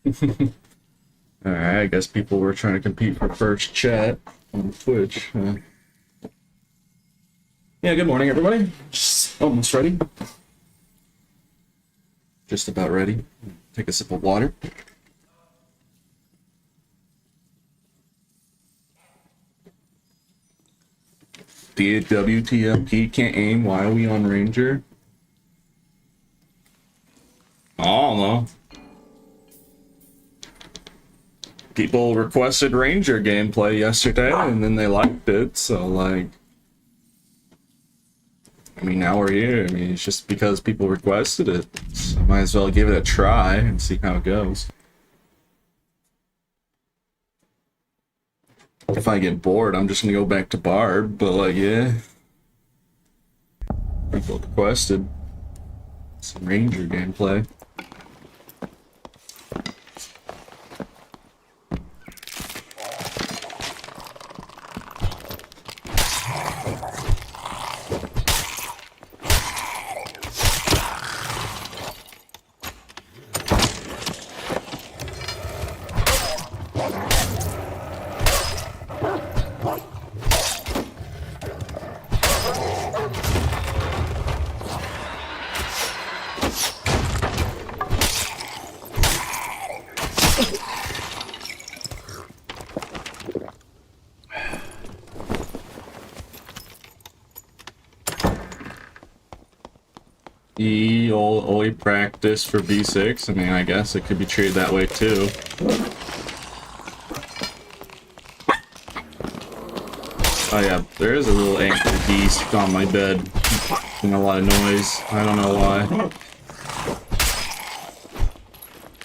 Alright, I guess people were trying to compete for first chat on Twitch. Yeah, good morning, everybody. Just almost ready. Just about ready. Take a sip of water. WTFP can't aim. Why are we on Ranger? I don't know. People requested Ranger gameplay yesterday, and then they liked it, so, like... I mean, now we're here. I mean, it's just because people requested it. So I might as well give it a try and see how it goes. If I get bored, I'm just gonna go back to Barb, but, like, yeah. People requested some Ranger gameplay. Only practice for V6. I mean, I guess it could be treated that way too. Oh yeah, there is a little angry beast on my bed making a lot of noise. I don't know why.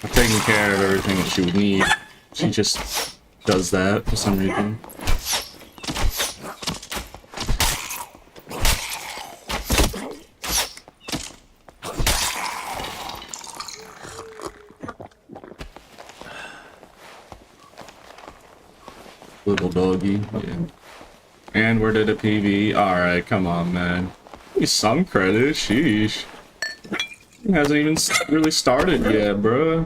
I've taken care of everything that she would need. She just does that for some reason. Little doggy, yeah. And we're at a PV. Alright, come on, man. Give me some credit, sheesh. It hasn't even really started yet, bro.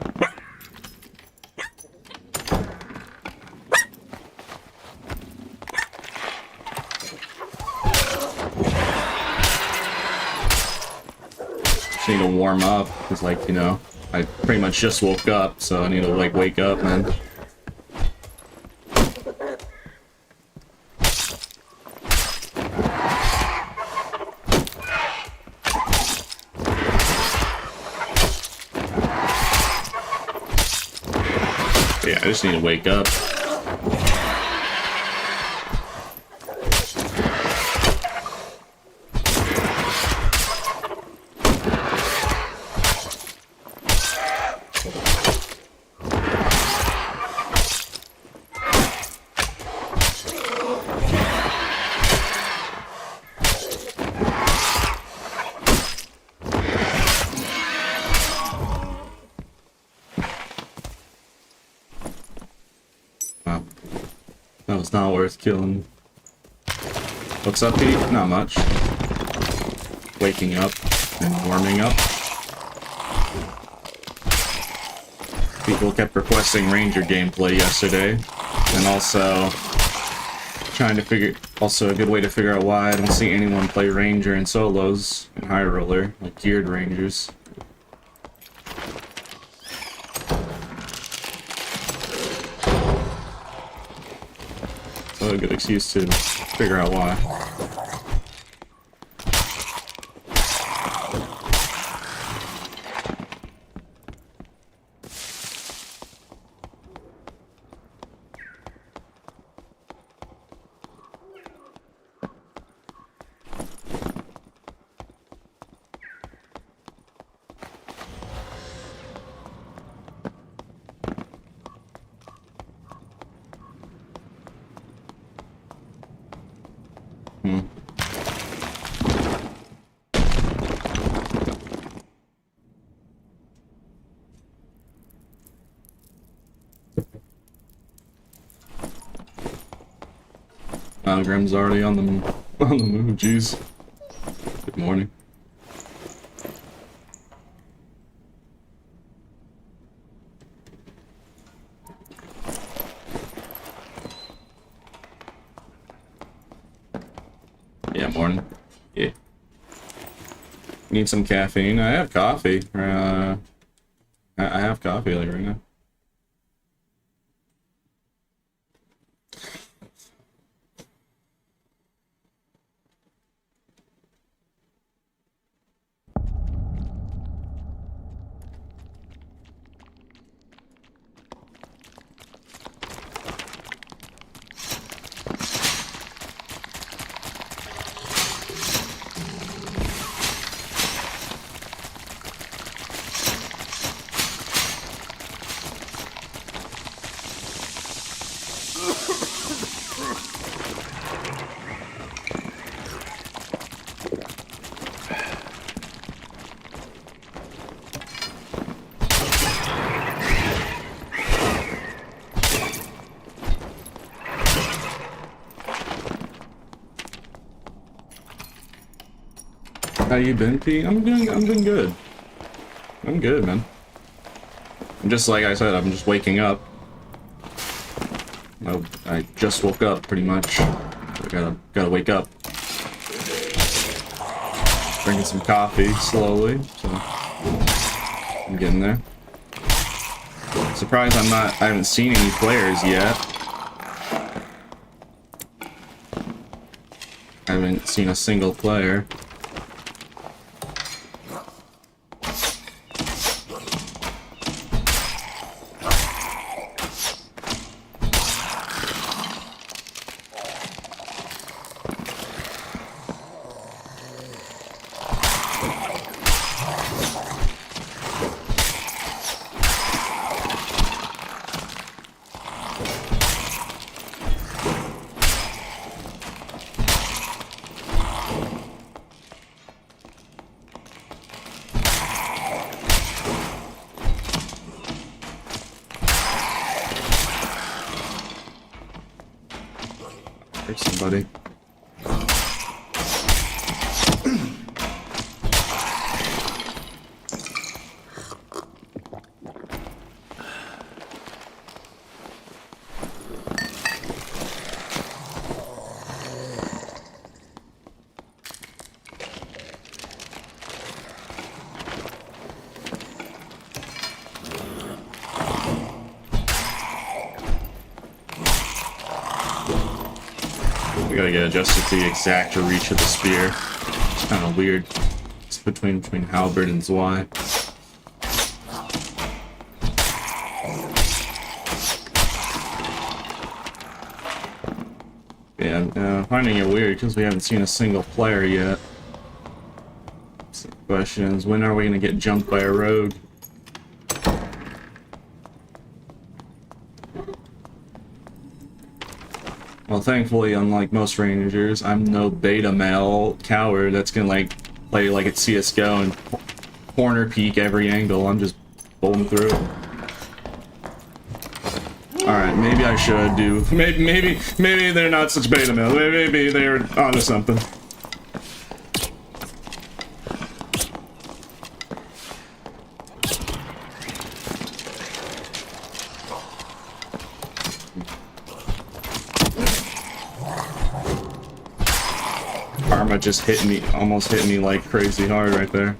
Just need to warm up, because, like, you know, I pretty much just woke up, so I need to, like, wake up, man. I just need to wake up. It's not worth killing. What's up, Pete? Not much. Waking up and warming up. People kept requesting Ranger gameplay yesterday, and also trying to figure. Also, a good way to figure out why I don't see anyone play Ranger in solos and High Roller, like geared Rangers. A good excuse to figure out why. Grim's already on the move, jeez. Good morning. morning. Yeah. Need some caffeine. I have coffee. I have coffee like right now. How you been, Pete? I'm doing good. I'm good, man. I'm just like I said, I'm just waking up. I just woke up, pretty much. I gotta wake up. Drinking some coffee slowly, so I'm getting there. Surprised I haven't seen any players yet. I haven't seen a single player. There's somebody. We gotta get adjusted to the exact reach of the spear. It's kind of weird. It's between halberd and Zwei. Yeah, finding it weird because we haven't seen a single player yet. So the question is, when are we gonna get jumped by a rogue? Well, thankfully, unlike most rangers, I'm no beta male coward that's gonna like play like it's CS:GO and corner peek every angle. I'm just bowling through. All right, maybe I should do. Maybe they're not such beta male. Maybe they're onto something. Karma just hit me, almost hit me like crazy hard right there.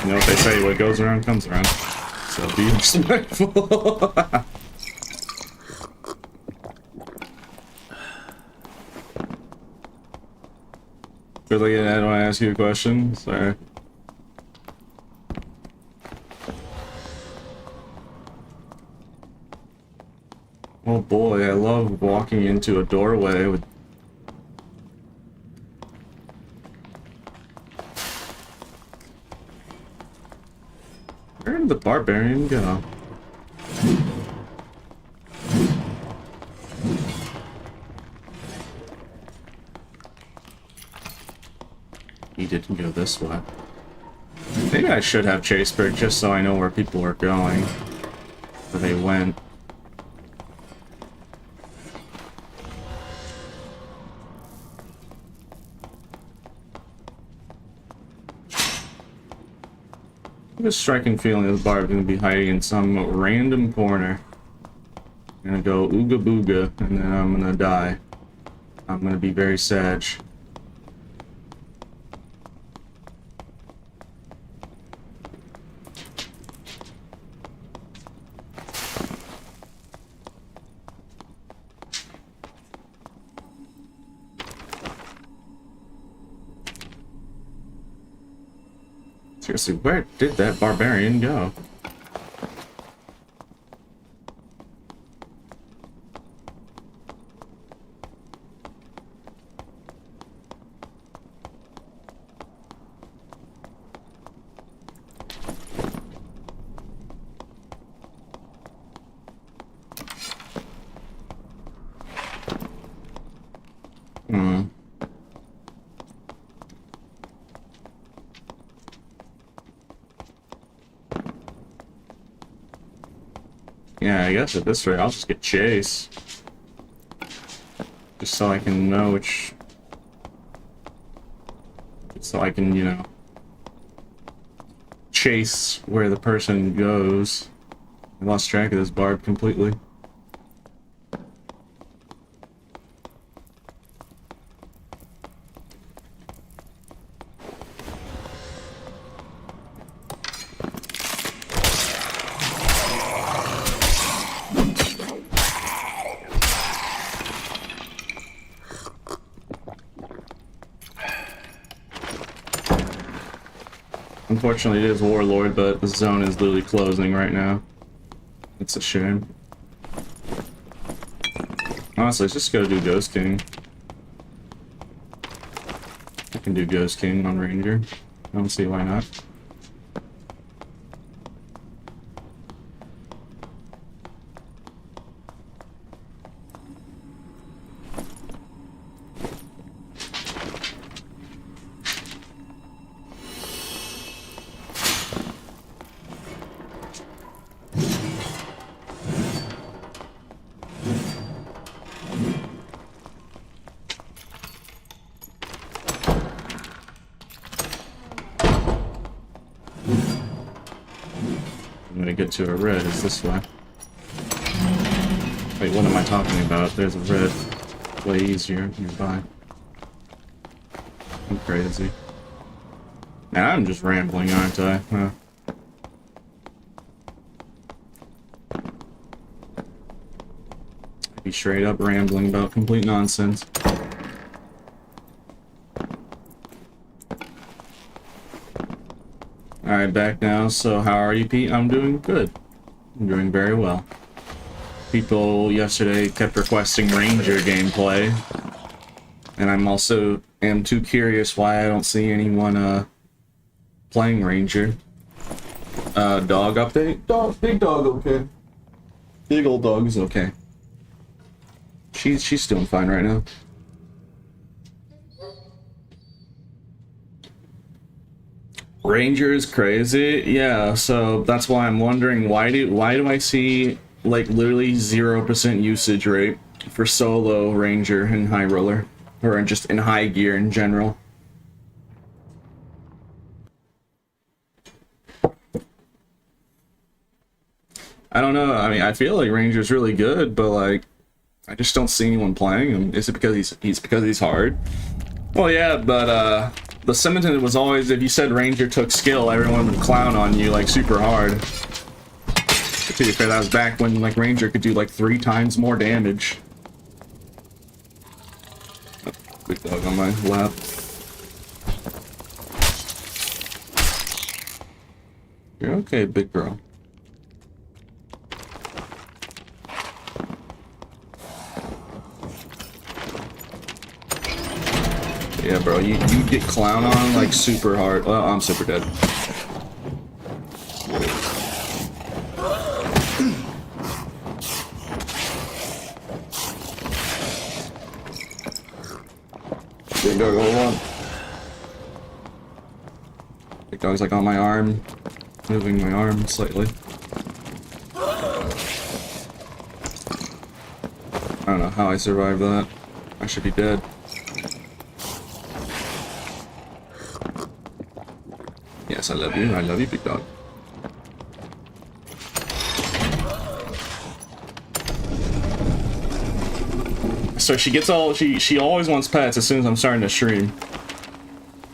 You know what they say, what goes around comes around. So be respectful. Really, Ed, when I ask you a question? Sorry. Oh boy, I love walking into a doorway with... Where did the barbarian go? He didn't go this way. Maybe I should have Chaseberg just so I know where people are going. Where they went. I have a striking feeling this bar is going to be hiding in some random corner. gonna go ooga booga, and then I'm gonna die. I'm gonna be very sad. Seriously, where did that barbarian go? Yeah, I guess at this rate, I'll just get Chase. Just so I can know which... So I can, you know... chase where the person goes. I lost track of this barb completely. Unfortunately, it is Warlord, but the zone is literally closing right now. It's a shame. Honestly, let's just go do Ghost King. I can do Ghost King on Ranger. I don't see why not. Get to a red is this way. Wait, what am I talking about? There's a red way easier nearby. I'm crazy. Man, I'm just rambling, aren't I? Huh. I'd be straight up rambling about complete nonsense. Alright, back now. So how are you, Pete? I'm doing good. I'm doing very well. People yesterday kept requesting Ranger gameplay. And I'm also too curious why I don't see anyone playing Ranger. Dog update? Big dog okay. Big old dog is okay. She's doing fine right now. Ranger is crazy, yeah. So that's why I'm wondering why do I see like literally 0% usage rate for solo Ranger and high roller, or just in high gear in general. I don't know. I mean, I feel like Ranger's really good, but like I just don't see anyone playing him. Is it because he's hard? Well, yeah, but the sentiment was always, if you said Ranger took skill, everyone would clown on you, like, super hard. But to be fair, that was back when, like, Ranger could do, like, 3 times more damage. Oh, big dog on my lap. You're okay, big girl. Yeah, bro, you get clown on like super hard. Well, I'm super dead. Big dog, hold on. Big dog's like on my arm, moving my arm slightly. I don't know how I survived that. I should be dead. Yes, I love you, big dog. So she gets all, she always wants pets as soon as I'm starting to stream.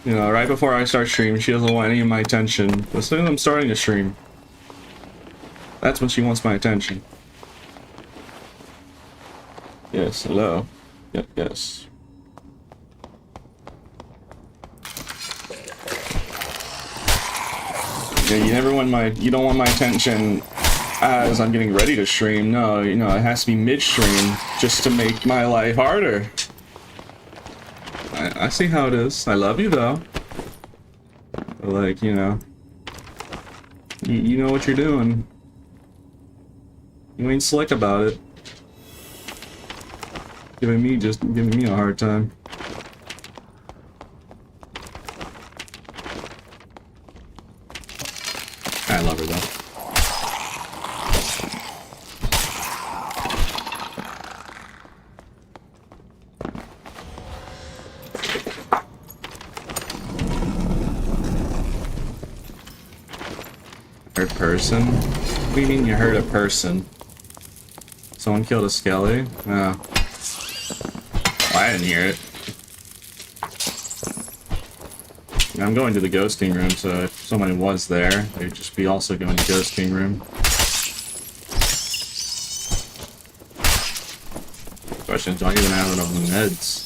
You know, right before I start streaming, she doesn't want any of my attention. But as soon as I'm starting to stream, that's when she wants my attention. Yes, hello. Yep, yes. Yeah, you don't want my attention as I'm getting ready to stream. No, you know, it has to be mid-stream just to make my life harder. I see how it is. I love you though. But like, you know, you know what you're doing. You ain't slick about it. Giving me a hard time. I love her though. Hurt person? What do you mean you hurt a person? Someone killed a skelly? Oh. Well, I didn't hear it. I'm going to the Ghost King room, so if someone was there, they'd just be also going to Ghost King room. Question is, do I even have enough meds?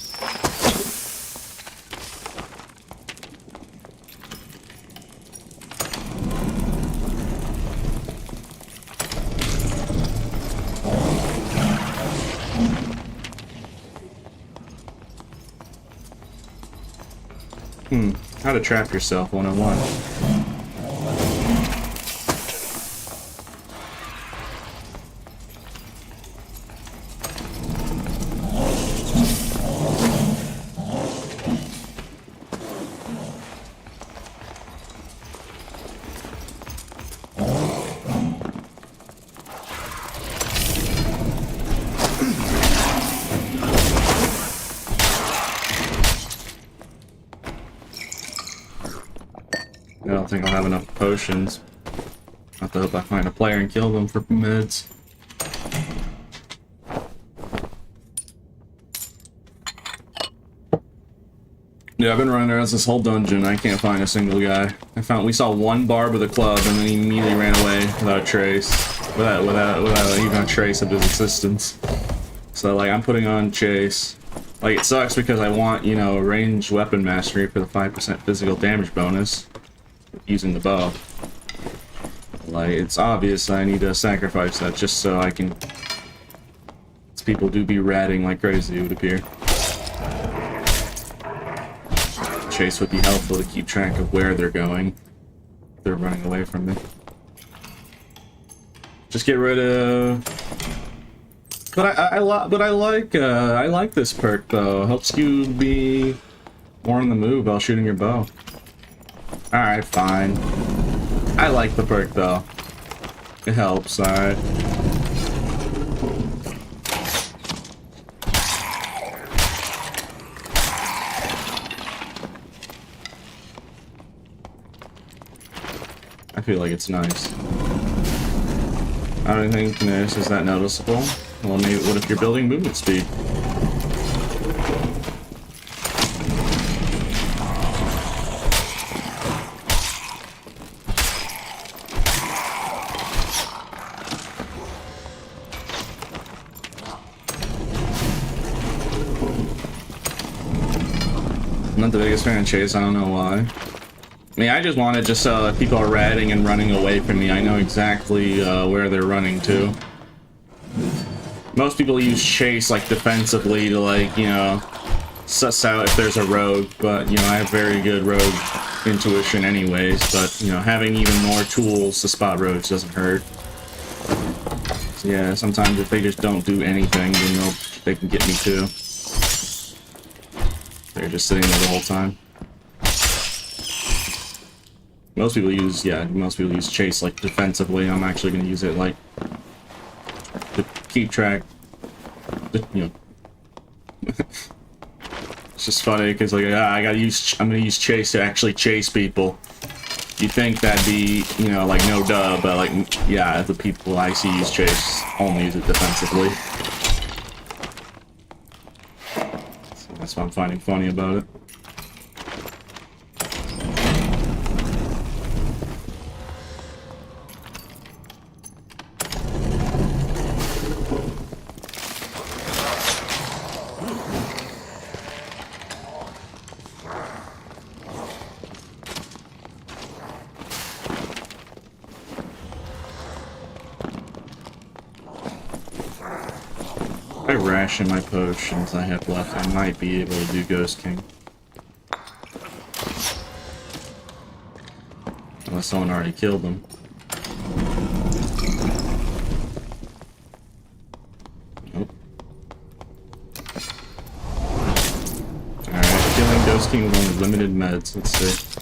How to trap yourself 101. I don't think I'll have enough potions. I have to hope I find a player and kill them for meds. Yeah, I've been running around this whole dungeon. I can't find a single guy. We saw one barb with a club, and then he immediately ran away without a trace, without even a trace of his existence. So like, I'm putting on chase. Like, it sucks because I want, you know, ranged weapon mastery for the 5% physical damage bonus using the bow. Like, it's obvious I need to sacrifice that just so I can. People do be ratting like crazy, it would appear. Chase would be helpful to keep track of where they're going. They're running away from me. Just get rid of. But I like this perk though. Helps you be more on the move while shooting your bow. All right, fine. I like the perk though. It helps. All right. I feel like it's nice. I don't think this is that noticeable. Well, maybe what if you're building movement speed? I'm not the biggest fan of Chase, I don't know why. I mean, I just want it just so if people are ratting and running away from me, I know exactly where they're running to. Most people use Chase, like, defensively to, like, you know, suss out if there's a rogue, but, you know, I have very good rogue intuition anyways, but, you know, having even more tools to spot rogues doesn't hurt. So, yeah, sometimes if they just don't do anything, then they can get me too. They're just sitting there the whole time. Most people use Chase, like, defensively. I'm actually going to use it, like, to keep track, you know. It's just funny, because, like, I'm going to use Chase to actually chase people. You'd think that'd be, you know, like, no duh, but, like, yeah, the people I see use Chase only use it defensively. That's what I'm finding funny about it. If I ration my potions I have left, I might be able to do Ghost King. Unless someone already killed them. Nope. Alright, killing Ghost King with only limited meds. Let's see.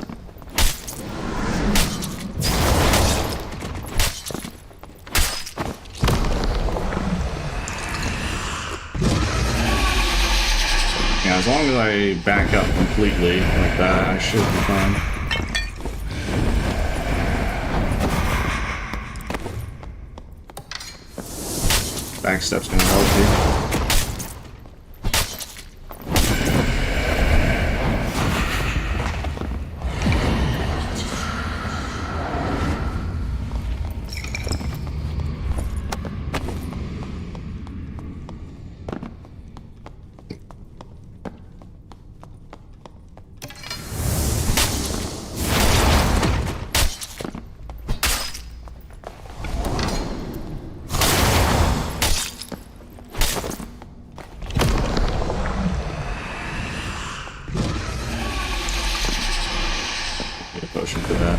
Yeah, as long as I back up completely like that, I should be fine. Backstep's gonna help you. Potion for that.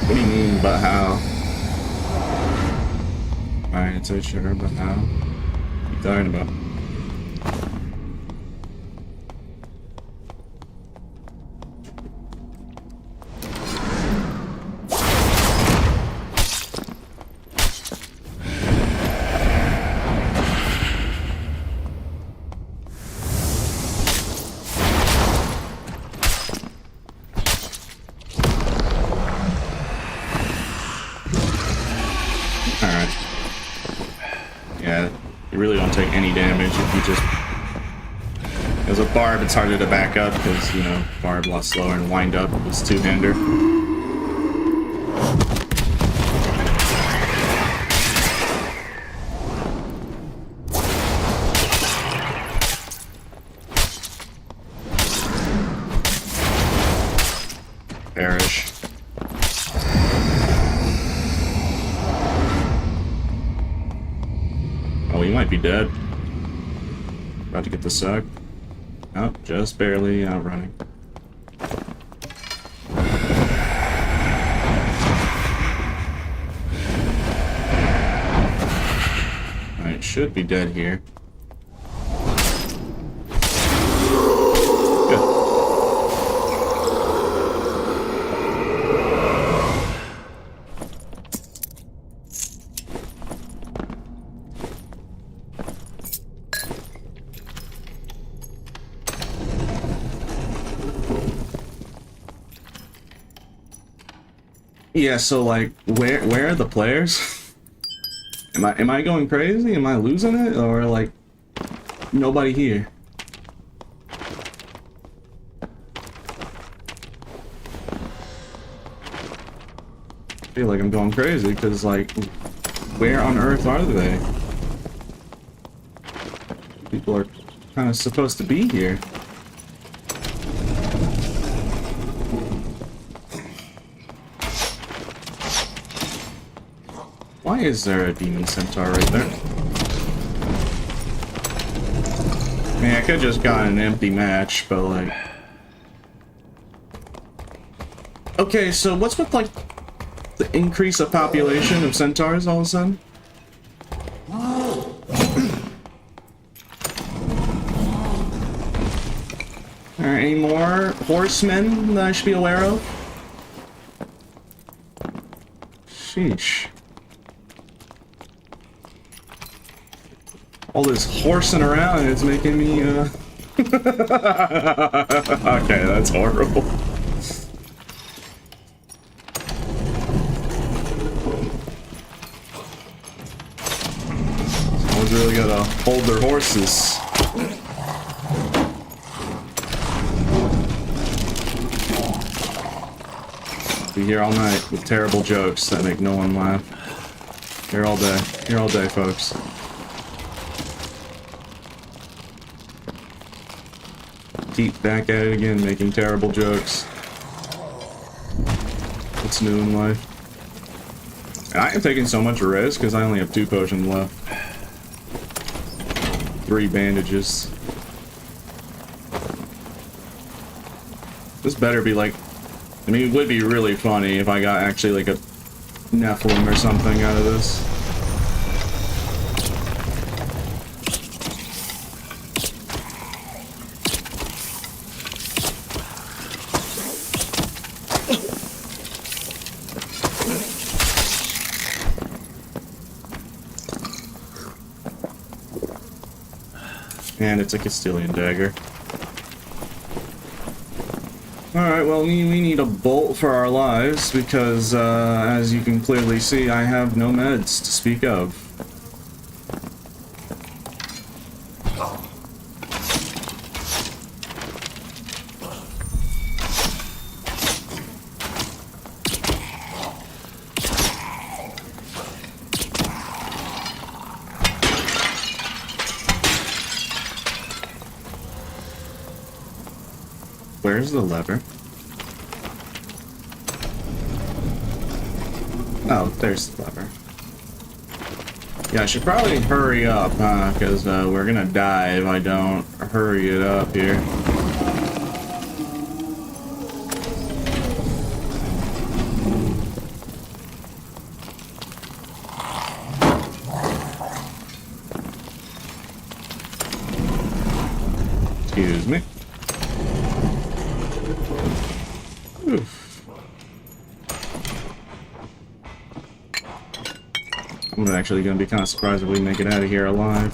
What do you mean, but how? Alright, so sure, but how? What are you talking about? Alright. Yeah, you really don't take any damage if you just... As a Barb, it's harder to back up because, you know, Barb a lot slower and wind up with two-hander. Perish. Oh, you might be dead. About to get the suck. Oh, just barely outrunning. Alright, should be dead here. Good. Yeah, so like, where are the players? Am I going crazy? Am I losing it? Or like, nobody here? I feel like I'm going crazy because like, where on earth are they? People are kind of supposed to be here. Why is there a demon centaur right there? I mean, I could've just gotten an empty match, but like... Okay, so what's with like the increase of population of centaurs all of a sudden? any more horsemen that I should be aware of? Sheesh. All this horsing around is making me, okay, that's horrible. Someone's really gotta hold their horses. Be here all night with terrible jokes that make no one laugh. Here all day. Here all day, folks. Keep back at it again, making terrible jokes. What's new in life? And I am taking so much risk because I only have 2 potions left. 3 bandages. This better be like... I mean, it would be really funny if I got actually like a Nephilim or something out of this. And it's a Castilian dagger. Alright, well, we need a bolt for our lives, because, as you can clearly see, I have no meds to speak of. Where's the lever? Oh, there's the lever. Yeah, I should probably hurry up, huh? Because we're gonna die if I don't hurry it up here. Excuse me. I'm actually gonna be kind of surprised if we make it out of here alive.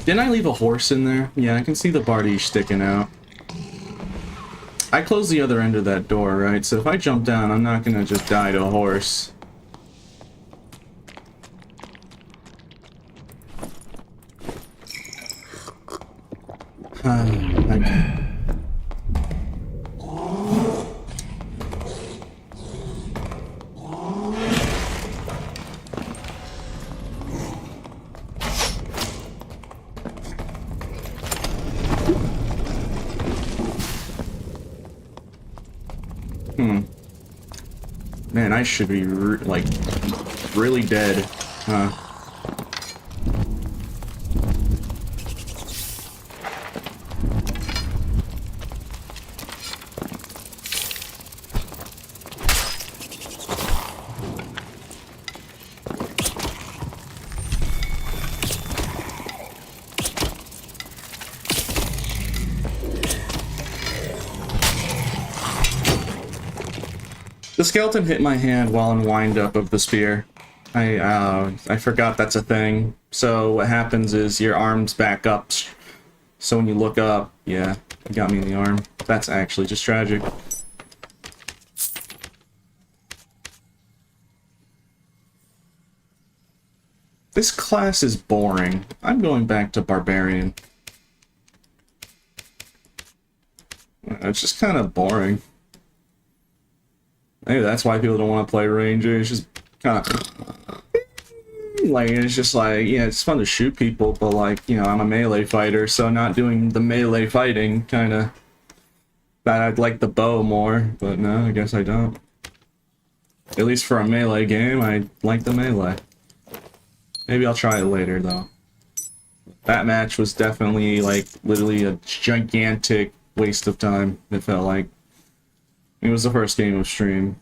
Didn't I leave a horse in there? Yeah, I can see the bardiche sticking out. I closed the other end of that door, right? So if I jump down, I'm not gonna just die to a horse. Okay. Man, I should be, like, really dead, huh? The skeleton hit my hand while in wind-up of the spear. I forgot that's a thing. So what happens is your arm's back up. So when you look up, yeah, it got me in the arm. That's actually just tragic. This class is boring. I'm going back to Barbarian. It's just kind of boring. Maybe that's why people don't want to play Ranger. It's just kind of... like, it's just like, yeah, it's fun to shoot people, but like, you know, I'm a melee fighter, so not doing the melee fighting, kind of... That I'd like the bow more, but no, I guess I don't. At least for a melee game, I like the melee. Maybe I'll try it later, though. That match was definitely, like, literally a gigantic waste of time, it felt like. It was the first game of stream.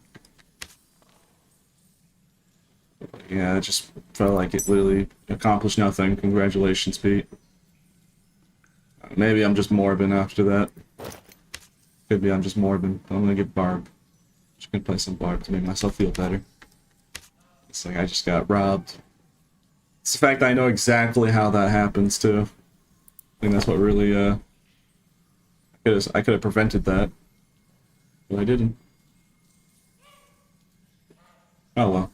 Yeah, it just felt like it literally accomplished nothing. Congratulations, Pete. Maybe I'm just morbid after that. Could be I'm just morbid. I'm gonna get Barb. Just gonna play some Barb to make myself feel better. It's like I just got robbed. It's the fact that I know exactly how that happens too. I think that's what really I could have prevented that. But I didn't. Oh well.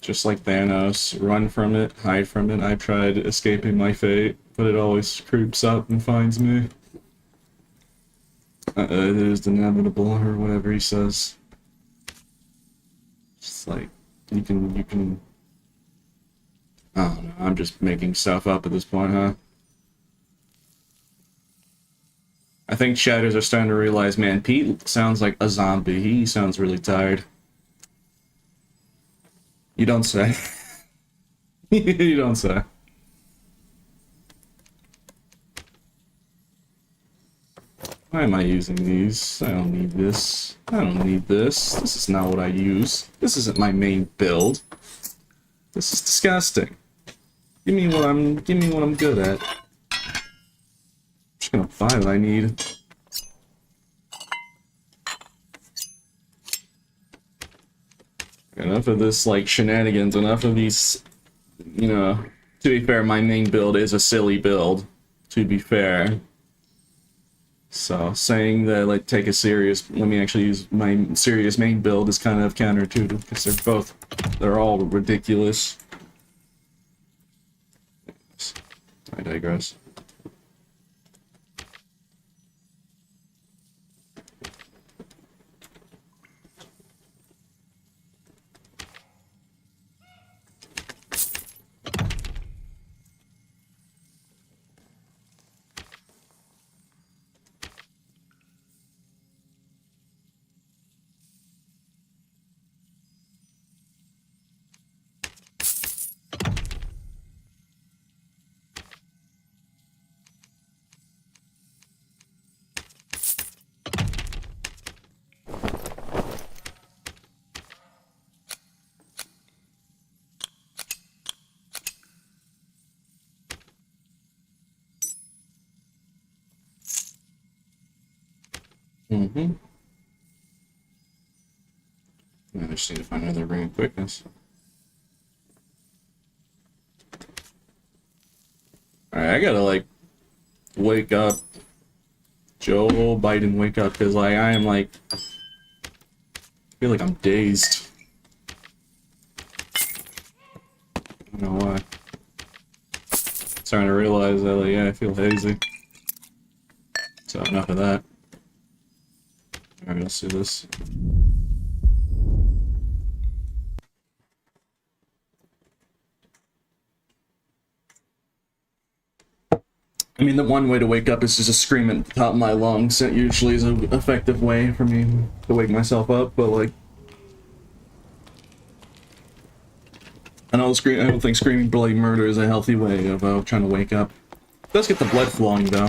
Just like Thanos, run from it, hide from it. I tried escaping my fate, but it always creeps up and finds me. It is inevitable, or whatever he says. It's like, you can... I don't know, I'm just making stuff up at this point, huh? I think chatters are starting to realize, man, Pete sounds like a zombie. He sounds really tired. You don't say. You don't say. Why am I using these? I don't need this. I don't need this. This is not what I use. This isn't my main build. This is disgusting. Give me what I'm good at. I'm just gonna buy what I need. Enough of this, like, shenanigans, enough of these, you know, to be fair, my main build is a silly build, to be fair. So, saying that, like, take a serious, let me actually use my serious main build is kind of counterintuitive, because they're all ridiculous. I digress. I just need to find another ring of quickness. Alright, I gotta, like, wake up. Joe Biden, wake up, because, like, I am, like, I feel like I'm dazed. I don't know why. Starting to realize that, like, yeah, I feel hazy. So, enough of that. Alright, let's do this. I mean, the one way to wake up is to just scream at the top of my lungs. That usually is an effective way for me to wake myself up, but, like... I don't think screaming bloody murder is a healthy way of trying to wake up. It does get the blood flowing, though.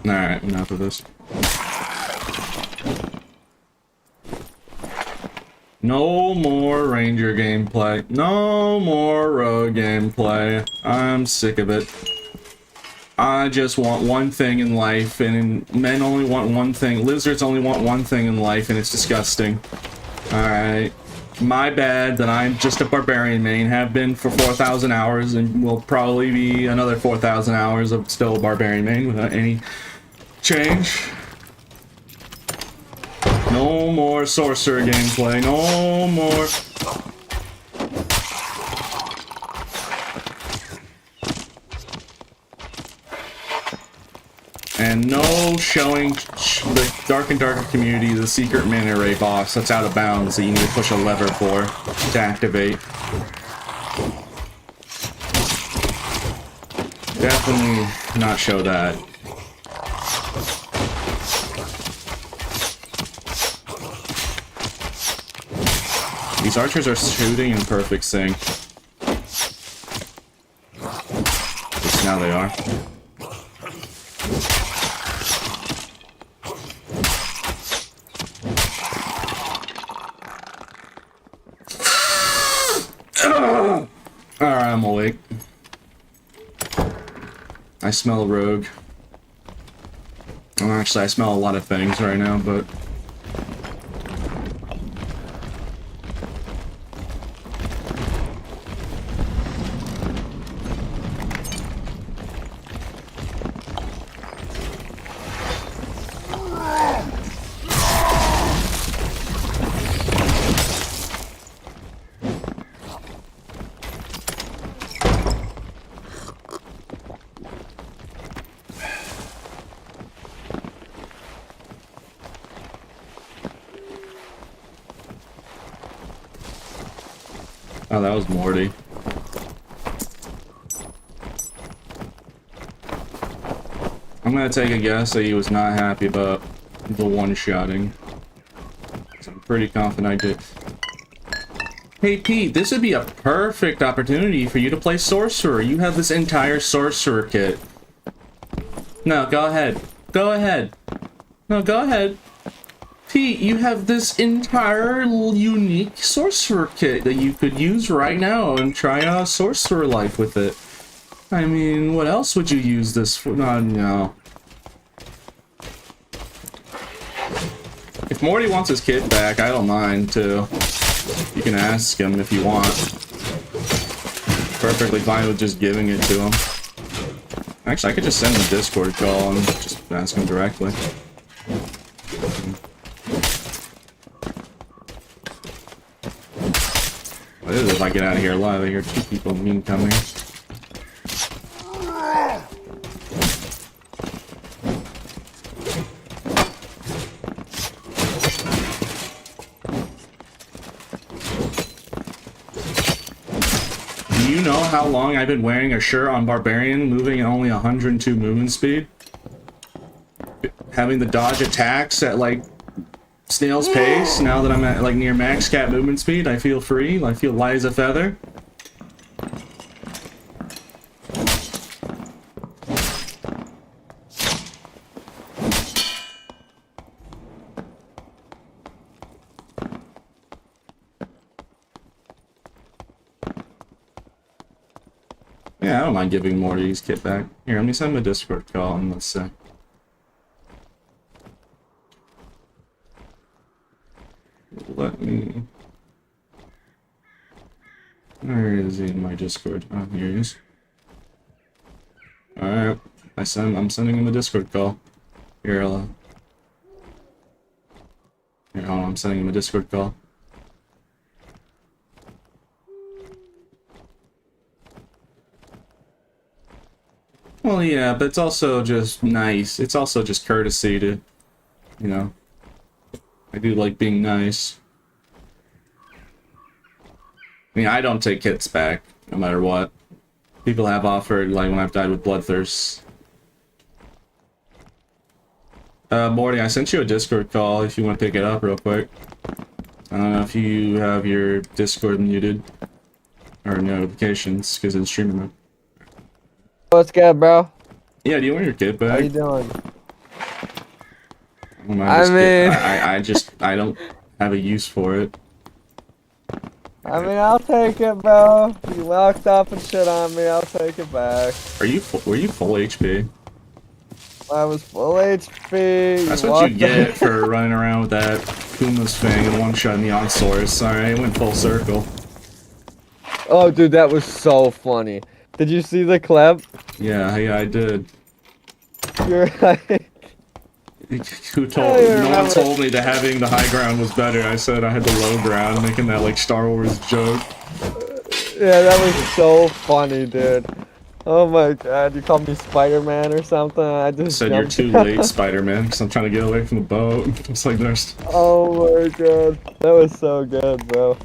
Alright, enough of this. No more Ranger gameplay. No more Rogue gameplay. I'm sick of it. I just want one thing in life, and men only want one thing. Lizards only want one thing in life, and it's disgusting. Alright. My bad that I'm just a barbarian main, have been for 4,000 hours, and will probably be another 4,000 hours of still a barbarian main without any change. No more sorcerer gameplay, no more. And no showing the Dark and Darker community the secret mana ray boss that's out of bounds that you need to push a lever for to activate. Definitely not show that. These archers are shooting in perfect sync. At least now they are. Alright, I'm awake. I smell a rogue. Well, actually, I smell a lot of things right now, but... Oh, that was Morty. I'm gonna take a guess that he was not happy about the one-shotting. So I'm pretty confident I did. Hey Pete, this would be a perfect opportunity for you to play Sorcerer. You have this entire Sorcerer kit. No, go ahead. Go ahead. No, go ahead. Pete, you have this entire unique Sorcerer kit that you could use right now and try out Sorcerer life with it. I mean, what else would you use this for? No. If Morty wants his kit back, I don't mind, too. You can ask him if you want. Perfectly fine with just giving it to him. Actually, I could just send him a Discord call and just ask him directly. What is it if I get out of here alive? I hear two people coming. Do you know how long I've been wearing a shirt on Barbarian, moving at only 102 movement speed? Having the dodge attacks at like snail's pace. Now that I'm at like near max cap movement speed, I feel free. I feel light as a feather. Yeah, I don't mind giving Morty's kit back. Here, let me send him a Discord call and let's see. Let me... Where is he in my Discord? Oh, here he is. Alright, I'm sending him a Discord call. Here, Here, hold on, I'm sending him a Discord call. Well, yeah, but it's also just nice. It's also just courtesy to, you know... I do like being nice. I mean, I don't take kits back, no matter what. People have offered, like, when I've died with Bloodthirst. Morty, I sent you a Discord call if you want to pick it up real quick. I don't know if you have your Discord muted. Or notifications, because it's streaming mode. What's good, bro? Yeah, do you want your kit back? How you doing? I don't have a use for it. I mean, I'll take it, bro. You locked up and shit on me, I'll take it back. Were you full HP? I was full HP. That's what you get for running around with that Kuma's Fang and one-shot Neon Source. Alright, it went full circle. Oh, dude, that was so funny. Did you see the clip? Yeah, I did. You're like... No one told me that having the high ground was better. I said I had the low ground, making that like Star Wars joke. Yeah, that was so funny, dude. Oh my god, you called me Spider-Man or something? I just said you're too late, Spider-Man, because I'm trying to get away from the boat. It's like there's... Oh my god, that was so good, bro.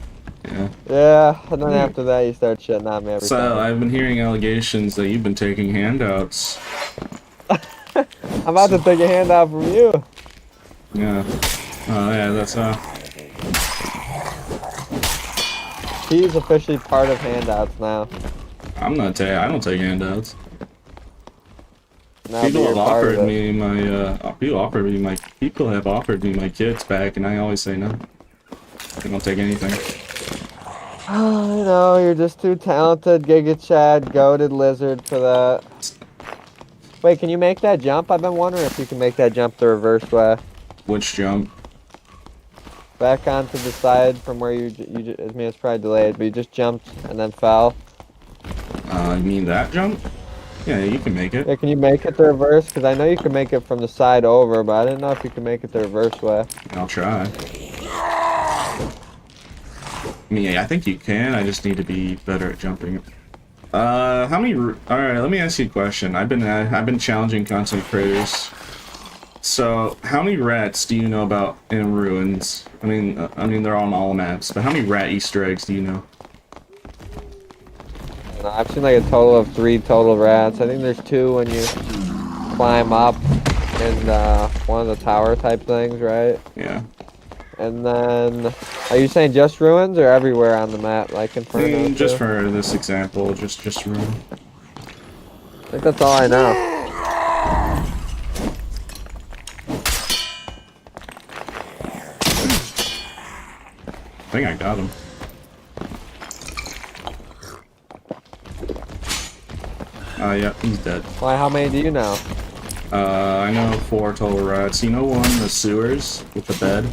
Yeah. Yeah, and then after that you start shitting on me every time. So, I've been hearing allegations that you've been taking handouts. I'm about to take a handout from you. Yeah. Oh yeah, that's He's officially part of handouts now. I'm not taking. I don't take handouts. Now People you're have part of offered it. me my. People have offered me my kids back, and I always say no. I don't take anything. Oh, no, you're just too talented, Giga Chad, goated lizard for that. Wait, can you make that jump? I've been wondering if you can make that jump the reverse way. Which jump? Back onto the side from where I mean, it's probably delayed, but you just jumped and then fell. You mean that jump? Yeah, you can make it. Yeah, can you make it the reverse? Because I know you can make it from the side over, but I didn't know if you can make it the reverse way. I'll try. I mean, I think you can. I just need to be better at jumping. How many? All right, let me ask you a question. I've been challenging content creators. So, how many rats do you know about in ruins? I mean, they're on all maps, but how many rat Easter eggs do you know? And I've seen like a total of 3 total rats. I think there's 2 when you climb up in one of the tower type things, right? Yeah. And then, are you saying just ruins or everywhere on the map, like I Inferno mean, just too? for this example, just ruin. I think that's all I know. I think I got him. Yeah, he's dead. Why, how many do you know? I know 4 total rats. You know one, the sewers with the bed?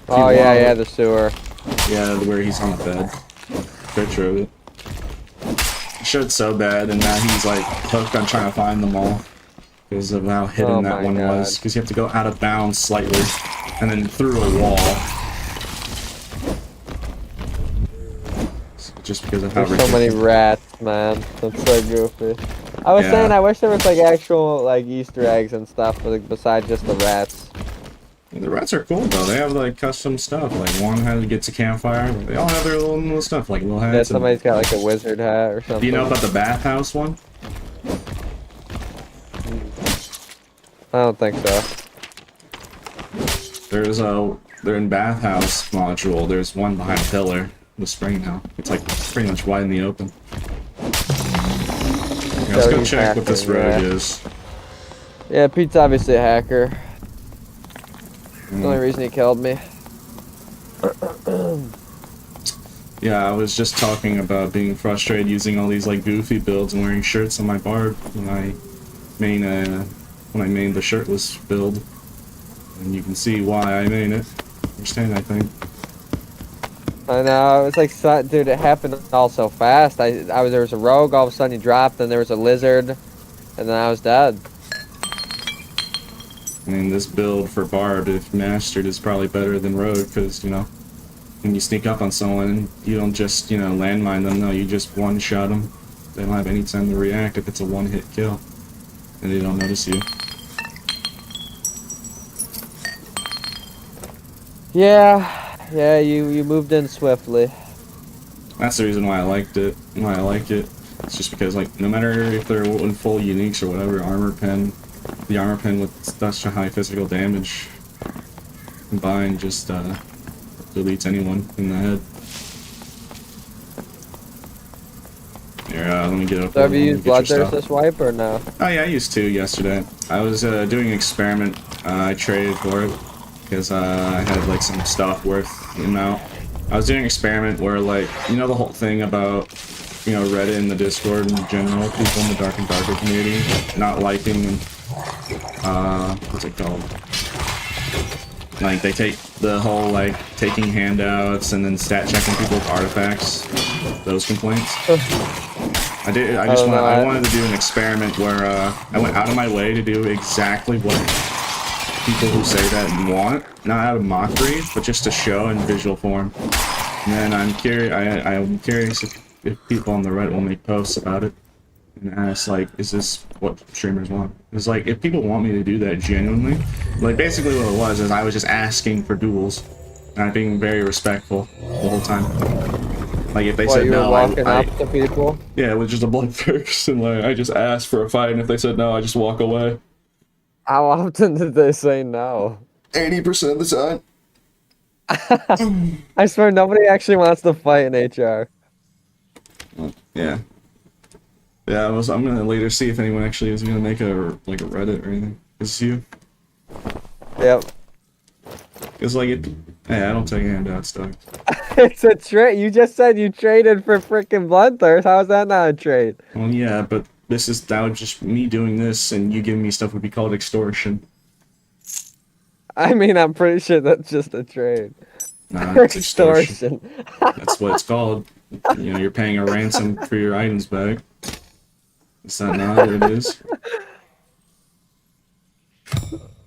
Oh yeah, the sewer. Yeah, where he's on the bed. Picture of it. Showed so bad, and now he's like hooked on trying to find them all because of how hidden that one was. Because you have to go out of bounds slightly, and then through a wall. Just because of how There's so many rats, man. That's so goofy. I was saying I wish there was like actual like Easter eggs and stuff, like, besides just the rats. Yeah, the rats are cool though. They have like custom stuff. Like one gets a campfire. They all have their little stuff, like little hats. Yeah, somebody's got like a wizard hat or something. Do you know about the bathhouse one? I don't think so. They're in bathhouse module. There's one behind a pillar. The spring now. It's like pretty much wide in the open. Yeah, let's go check what this road is. Yeah, Pete's obviously a hacker. The only reason he killed me. Yeah, I was just talking about being frustrated using all these like goofy builds and wearing shirts on my barb when I made the shirtless build. And you can see why I made it. Understand, I think. I know, it's like, dude, it happened all so fast. There was a rogue, all of a sudden he dropped, then there was a lizard, and then I was dead. I mean, this build for Barb, if mastered, is probably better than Rogue, because, you know, when you sneak up on someone, you don't just, you know, landmine them, no, you just one-shot them. They don't have any time to react if it's a one-hit kill, and they don't notice you. Yeah, you moved in swiftly. That's the reason why I liked it, why I like it. It's just because, like, no matter if they're in full uniques or whatever, the armor pen with such a high physical damage combined just deletes anyone in the head. Here, let me get up. So have you used Bloodthirst this wipe or no? Oh yeah, I used 2 yesterday. I was doing an experiment. I traded for it because I had like some stuff worth the amount. I was doing an experiment where, like, you know, the whole thing about, you know, Reddit and the Discord in general, people in the Dark and Darker community not liking, what's it called? Like, they take the whole, like, taking handouts and then stat checking people with artifacts, those complaints. I wanted to do an experiment where, I went out of my way to do exactly what people who say that want, not out of mockery, but just to show in visual form. And then I'm curious if people on the Reddit will make posts about it and ask, like, is this what streamers want? It's like, if people want me to do that genuinely, like, basically what it was is I was just asking for duels, and I'm being very respectful the whole time. Like, if they said no, walking up to people? Yeah, it was just a bloodthirst, and like, I just asked for a fight, and if they said no, I just walk away. How often did they say no? 80% of the time. I swear nobody actually wants to fight in HR. Yeah. Yeah, I'm gonna later see if anyone actually is gonna make a like a Reddit or anything. Is you? Yep. It's like it. Yeah, I don't take handouts, dog. It's a trade. You just said you traded for freaking Bloodthirst. How is that not a trade? Well, yeah, but that would just me doing this and you giving me stuff would be called extortion. I mean, I'm pretty sure that's just a trade. Nah, it's extortion. Extortion. That's what it's called. You know, you're paying a ransom for your items back. Is that not what it is?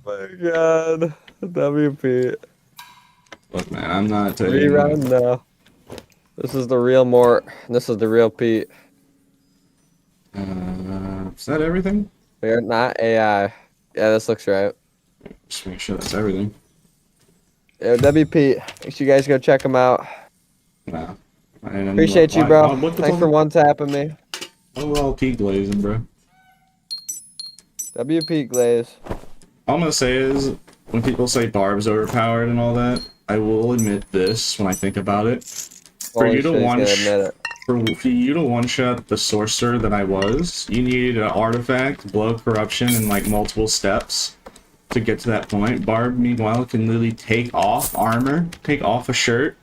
My God. WP. Look, man, I'm not taking. Rerun? No. This is the real Mort. This is the real Pete. Is that everything? We're not AI. Yeah, this looks right. Just make sure that's everything. Yeah, WP. Make sure you guys go check him out. Nah. Appreciate you, bro. Thanks for one tapping me. Overall peak glazing, bro. WP Glaze. All I'm gonna say is, when people say Barb's overpowered and all that, I will admit this when I think about it. For you to one-shot the sorcerer that I was, you needed an artifact, blow corruption, and like multiple steps to get to that point. Barb, meanwhile, can literally take off armor, take off a shirt,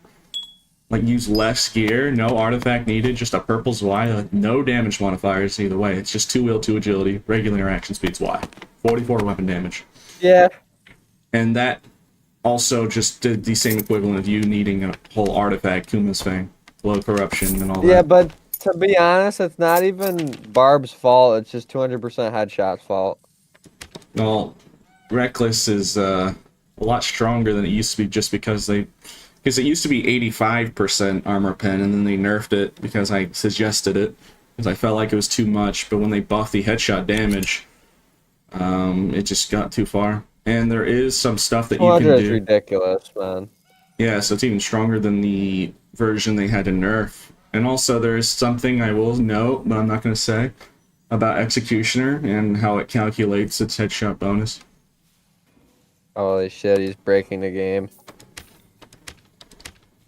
like use less gear, no artifact needed, just a purple's Y, like no damage modifiers either way. It's just 2 will, 2 agility, regular interaction speed's Y. 44 weapon damage. Yeah. And that also just did the same equivalent of you needing a whole artifact, Kuma's Fang, low corruption and all that. Yeah, but to be honest, it's not even Barb's fault. It's just 200% Headshot's fault. Well, Reckless is a lot stronger than it used to be just because it used to be 85% armor pen and then they nerfed it because I suggested it because I felt like it was too much, but when they buffed the headshot damage, it just got too far. And there is some stuff that you can do. Is ridiculous, man. Yeah, so it's even stronger than the version they had to nerf. And also there is something I will note, but I'm not going to say, about Executioner and how it calculates its headshot bonus. Holy shit, he's breaking the game.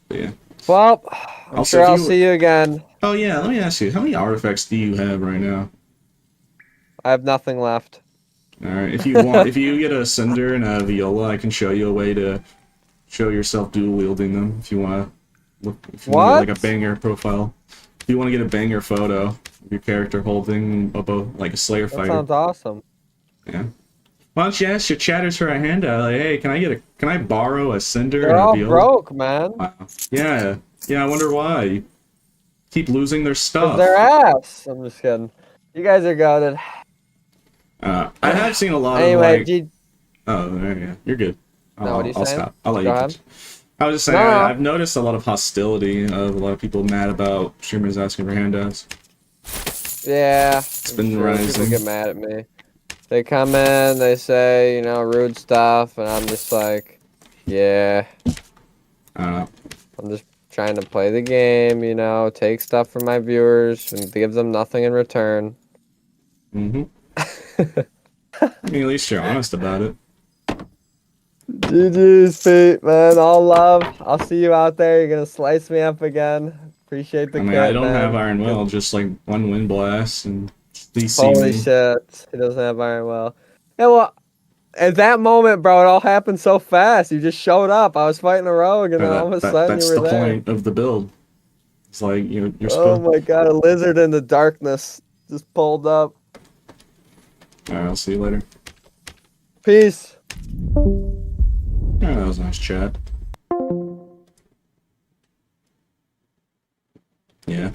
Yeah. Well, I'm sure I'll see you again. Oh yeah, let me ask you, how many artifacts do you have right now? I have nothing left. Alright, if you want, if you get a Cinder and a Viola, I can show you a way to show yourself dual wielding them if you want to look, if you want to get like a banger profile. If you want to get a banger photo of your character holding both like a Slayer fighter. That sounds awesome. Yeah. Why don't you ask your chatters for a handout? Like, hey, can I borrow a Cinder They're and a all Viola? broke, man. Wow. Yeah. Yeah, I wonder why. You keep losing their stuff. They're ass. I'm just kidding. You guys are goated. I have seen a lot of like... Oh, yeah, you're good. I'll stop. I'll let you continue. I was just saying, I've noticed a lot of hostility of a lot of people mad about streamers asking for handouts. Yeah. It's been rising. People get mad at me. They come in, they say, you know, rude stuff, and I'm just like, yeah. I'm just trying to play the game, you know, take stuff from my viewers and give them nothing in return. Mm-hmm. I mean, at least you're honest about it. GG's, Pete, man. All love. I'll see you out there. You're going to slice me up again. Appreciate the I don't have Iron Will, just like one wind blast and DC. Holy shit. He doesn't have Iron Will. Yeah, well, at that moment, bro, it all happened so fast. You just showed up. I was fighting a rogue, and then all of a sudden you were there. That's the point of the build. It's like, you're supposed... Oh my god, a lizard in the darkness just pulled up. Alright, I'll see you later. Peace. Yeah, that was a nice chat. Yeah.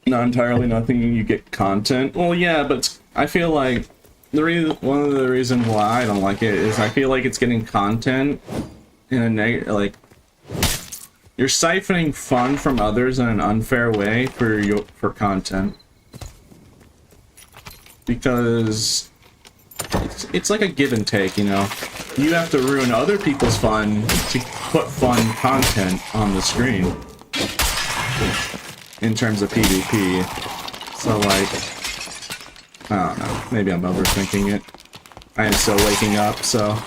Not entirely nothing, you get content. Well, yeah, but I feel like one of the reasons why I don't like it is I feel like it's getting content in a like you're siphoning fun from others in an unfair way for content, because it's like a give and take, you know. You have to ruin other people's fun to put fun content on the screen in terms of PvP. So, like, I don't know. Maybe I'm overthinking it. I am still waking up, so...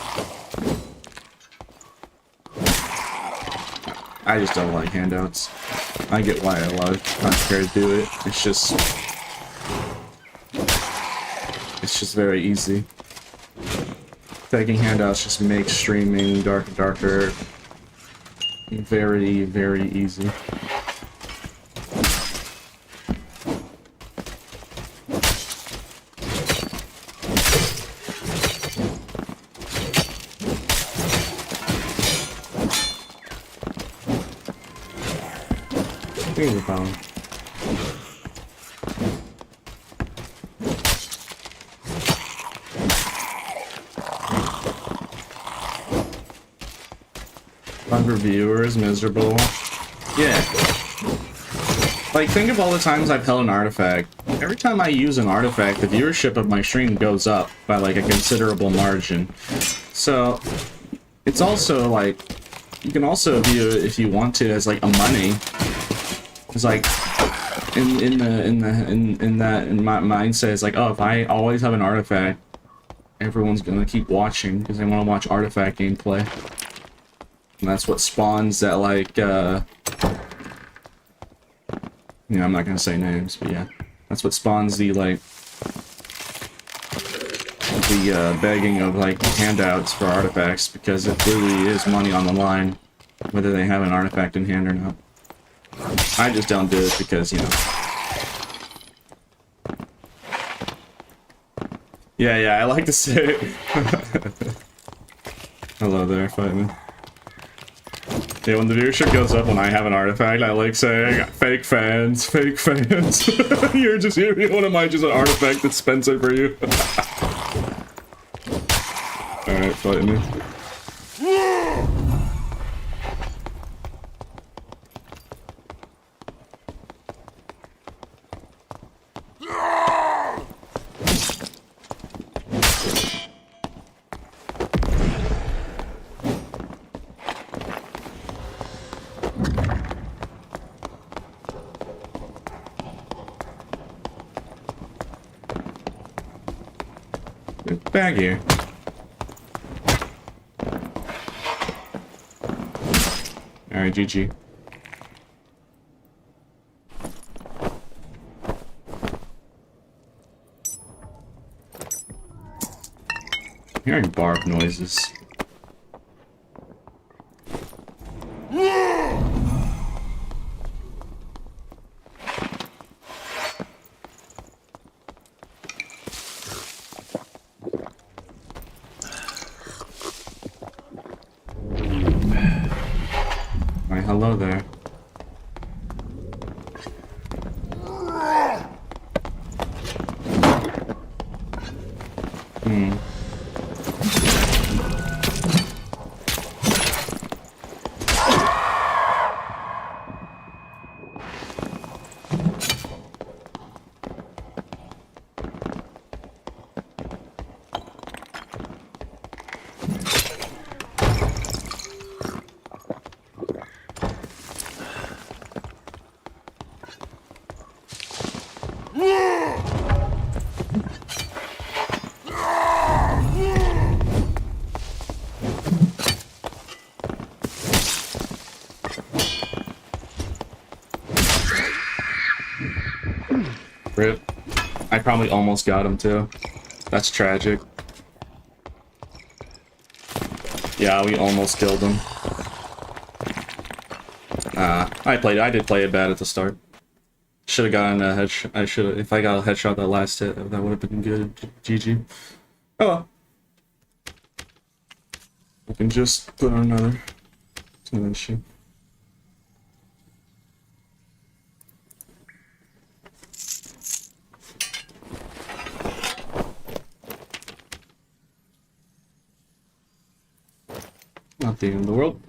I just don't like handouts. I get why a lot of content do it. It's just very easy. Taking handouts just makes streaming darker and darker very, very easy. We're fine. For viewers, miserable. Yeah. Like, think of all the times I've held an artifact. Every time I use an artifact, the viewership of my stream goes up by, like, a considerable margin. So, it's also, like, you can also view it if you want to as, like, a money. It's like, in my mindset, it's like, oh, if I always have an artifact, everyone's gonna keep watching because they want to watch artifact gameplay. And that's what spawns that, like, I'm not gonna say names, but yeah. That's what spawns the, like, the, begging of, like, handouts for artifacts, because it really is money on the line, whether they have an artifact in hand or not. I just don't do it because, you know. Yeah, I like to say it. Hello there, Fighting. Yeah, when the viewership goes up when I have an artifact, I like saying, fake fans, fake fans. You're one of my just an artifact dispenser for you. Alright, fight me. Back here. Alright, GG. I'm hearing bark noises. Hello there. Rip. I probably almost got him too. That's tragic. Yeah, we almost killed him. I did play it bad at the start. Should have gotten a headshot. If I got a headshot that last hit, that would have been good. GG. Oh well. I can just put on another. It's no issue. Not the end of the world.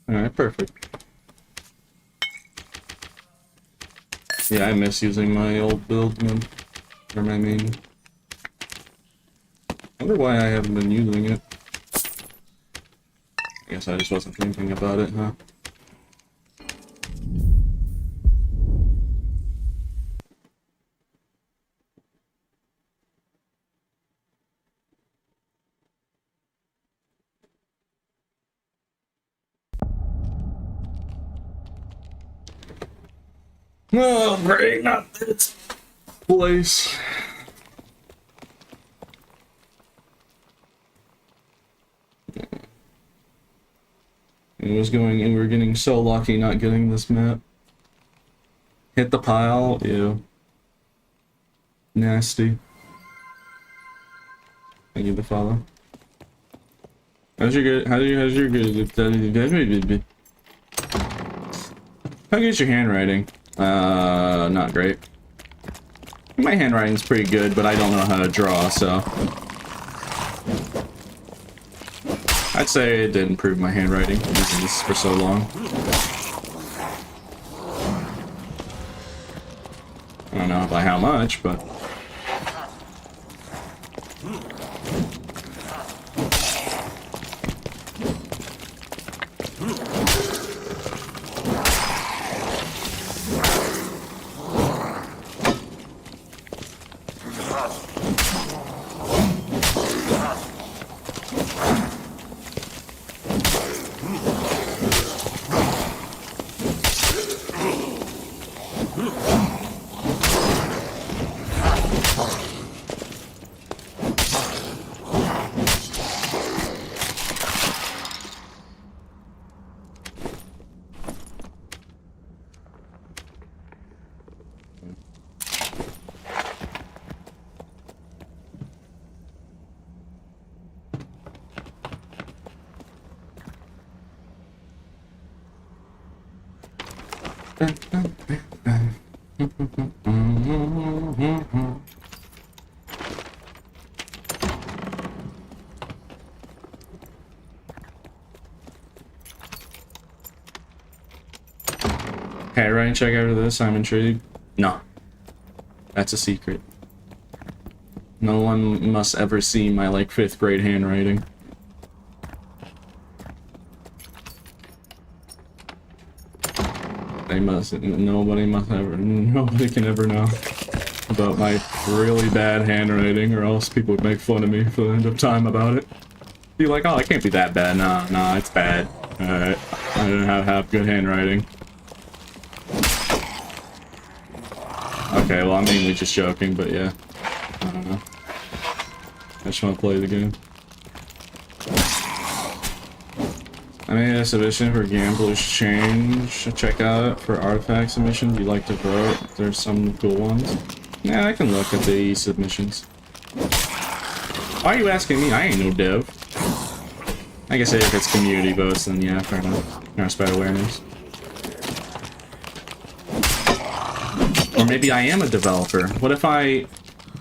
Alright, perfect. Yeah, I miss using my old build, man. Or my main. I wonder why I haven't been using it. I guess I just wasn't thinking about it, huh? Oh, great, not this place. We were getting so lucky not getting this map. Hit the pile, ew. Nasty. I need to follow. How's your good? How's your good? How good's your handwriting? Not great. My handwriting's pretty good, but I don't know how to draw, so I'd say it did improve my handwriting using this for so long. I don't know by how much, but okay, Ryan, check out of this. I'm intrigued. No, that's a secret. No one must ever see my like 5th grade handwriting. They must. Nobody can ever know about my really bad handwriting, or else people would make fun of me for the end of time about it. Be like, oh, it can't be that bad. Nah, it's bad. Alright, I don't have good handwriting. Okay, well, I'm mainly just joking, but yeah. I don't know. I just want to play the game. I made a submission for Gambler's Change. Check out for artifact submissions. You like to vote? There's some cool ones. Yeah, I can look at the submissions. Why are you asking me? I ain't no dev. I guess if it's community votes, then yeah, fair enough. Or spread awareness. Or maybe I am a developer. What if I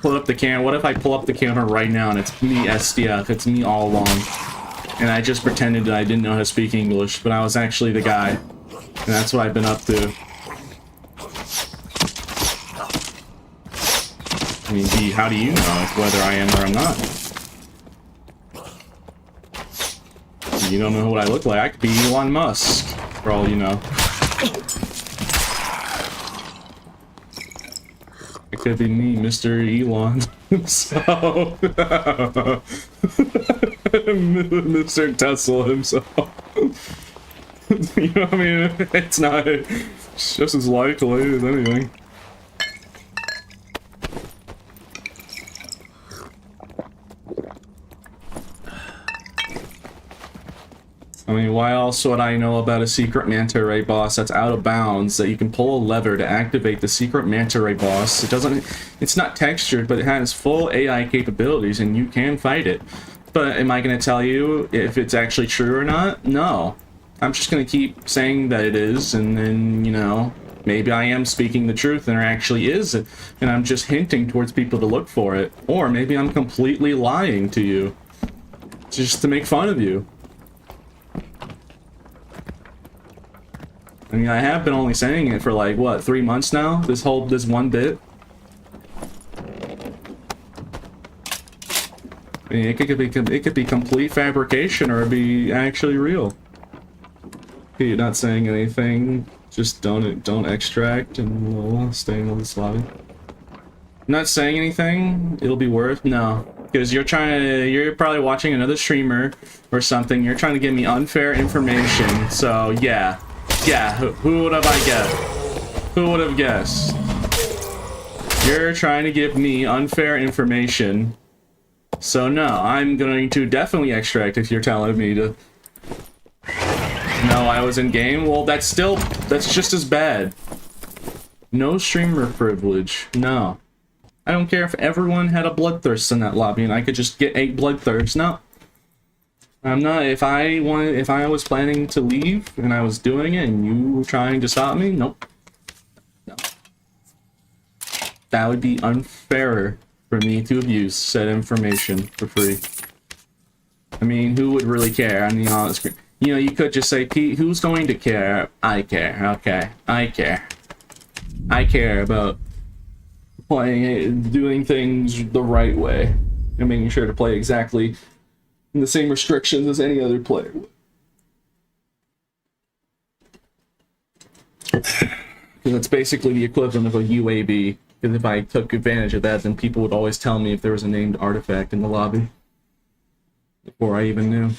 pull up the camera right now and it's me SDF, it's me all along. And I just pretended that I didn't know how to speak English, but I was actually the guy. And that's what I've been up to. I mean, D, how do you know whether I am or I'm not? You don't know what I look like. I could be Elon Musk, for all you know. It could be me, Mr. Elon. So, Mr. Tesla himself. You know what I mean? It's just as likely as anything. I mean, why else would I know about a secret manta ray boss that's out of bounds that you can pull a lever to activate the secret manta ray boss? It's not textured, but it has full AI capabilities and you can fight it. But am I going to tell you if it's actually true or not? No. I'm just going to keep saying that it is, and then, you know, maybe I am speaking the truth and there actually is, and I'm just hinting towards people to look for it. Or maybe I'm completely lying to you, just to make fun of you. I mean, I have been only saying it for like, what, 3 months now? This one bit? I mean, it could be complete fabrication or be actually real. Okay, you're not saying anything. Just don't extract, and we'll stay in this lobby. Not saying anything. It'll be worth no, because you're probably watching another streamer or something. You're trying to give me unfair information. So yeah, who would have I guessed? Who would have guessed? You're trying to give me unfair information. So no, I'm going to definitely extract if you're telling me to. No, I was in game. Well, that's just as bad. No streamer privilege. No. I don't care if everyone had a bloodthirst in that lobby and I could just get 8 bloodthirsts. No. I'm not. If I was planning to leave and I was doing it and you were trying to stop me, nope. No. That would be unfair for me to abuse said information for free. I mean, who would really care on the on-screen? You know, you could just say, Pete, who's going to care? I care. Okay. I care. I care about playing it, doing things the right way, and making sure to play exactly in the same restrictions as any other player would. Because it's basically the equivalent of a UAB. Because if I took advantage of that, then people would always tell me if there was a named artifact in the lobby. Before I even knew.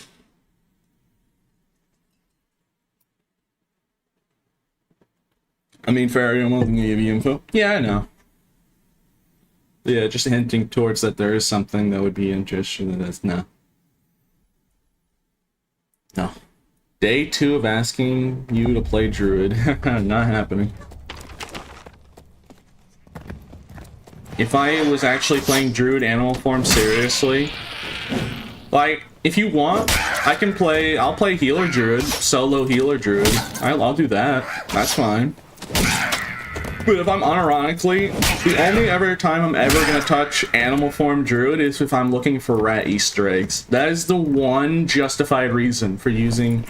I mean, Farry, I'm willing to give you info. Yeah, I know. Yeah, just hinting towards that there is something that would be interesting, and that's no. No. Day 2 of asking you to play Druid. Not happening. If I was actually playing Druid animal form seriously, like, if you want, I'll play Healer Druid, solo Healer Druid. I'll do that. That's fine. But if I'm unironically, the only ever time I'm ever gonna touch animal form Druid is if I'm looking for rat Easter eggs. That is the one justified reason for using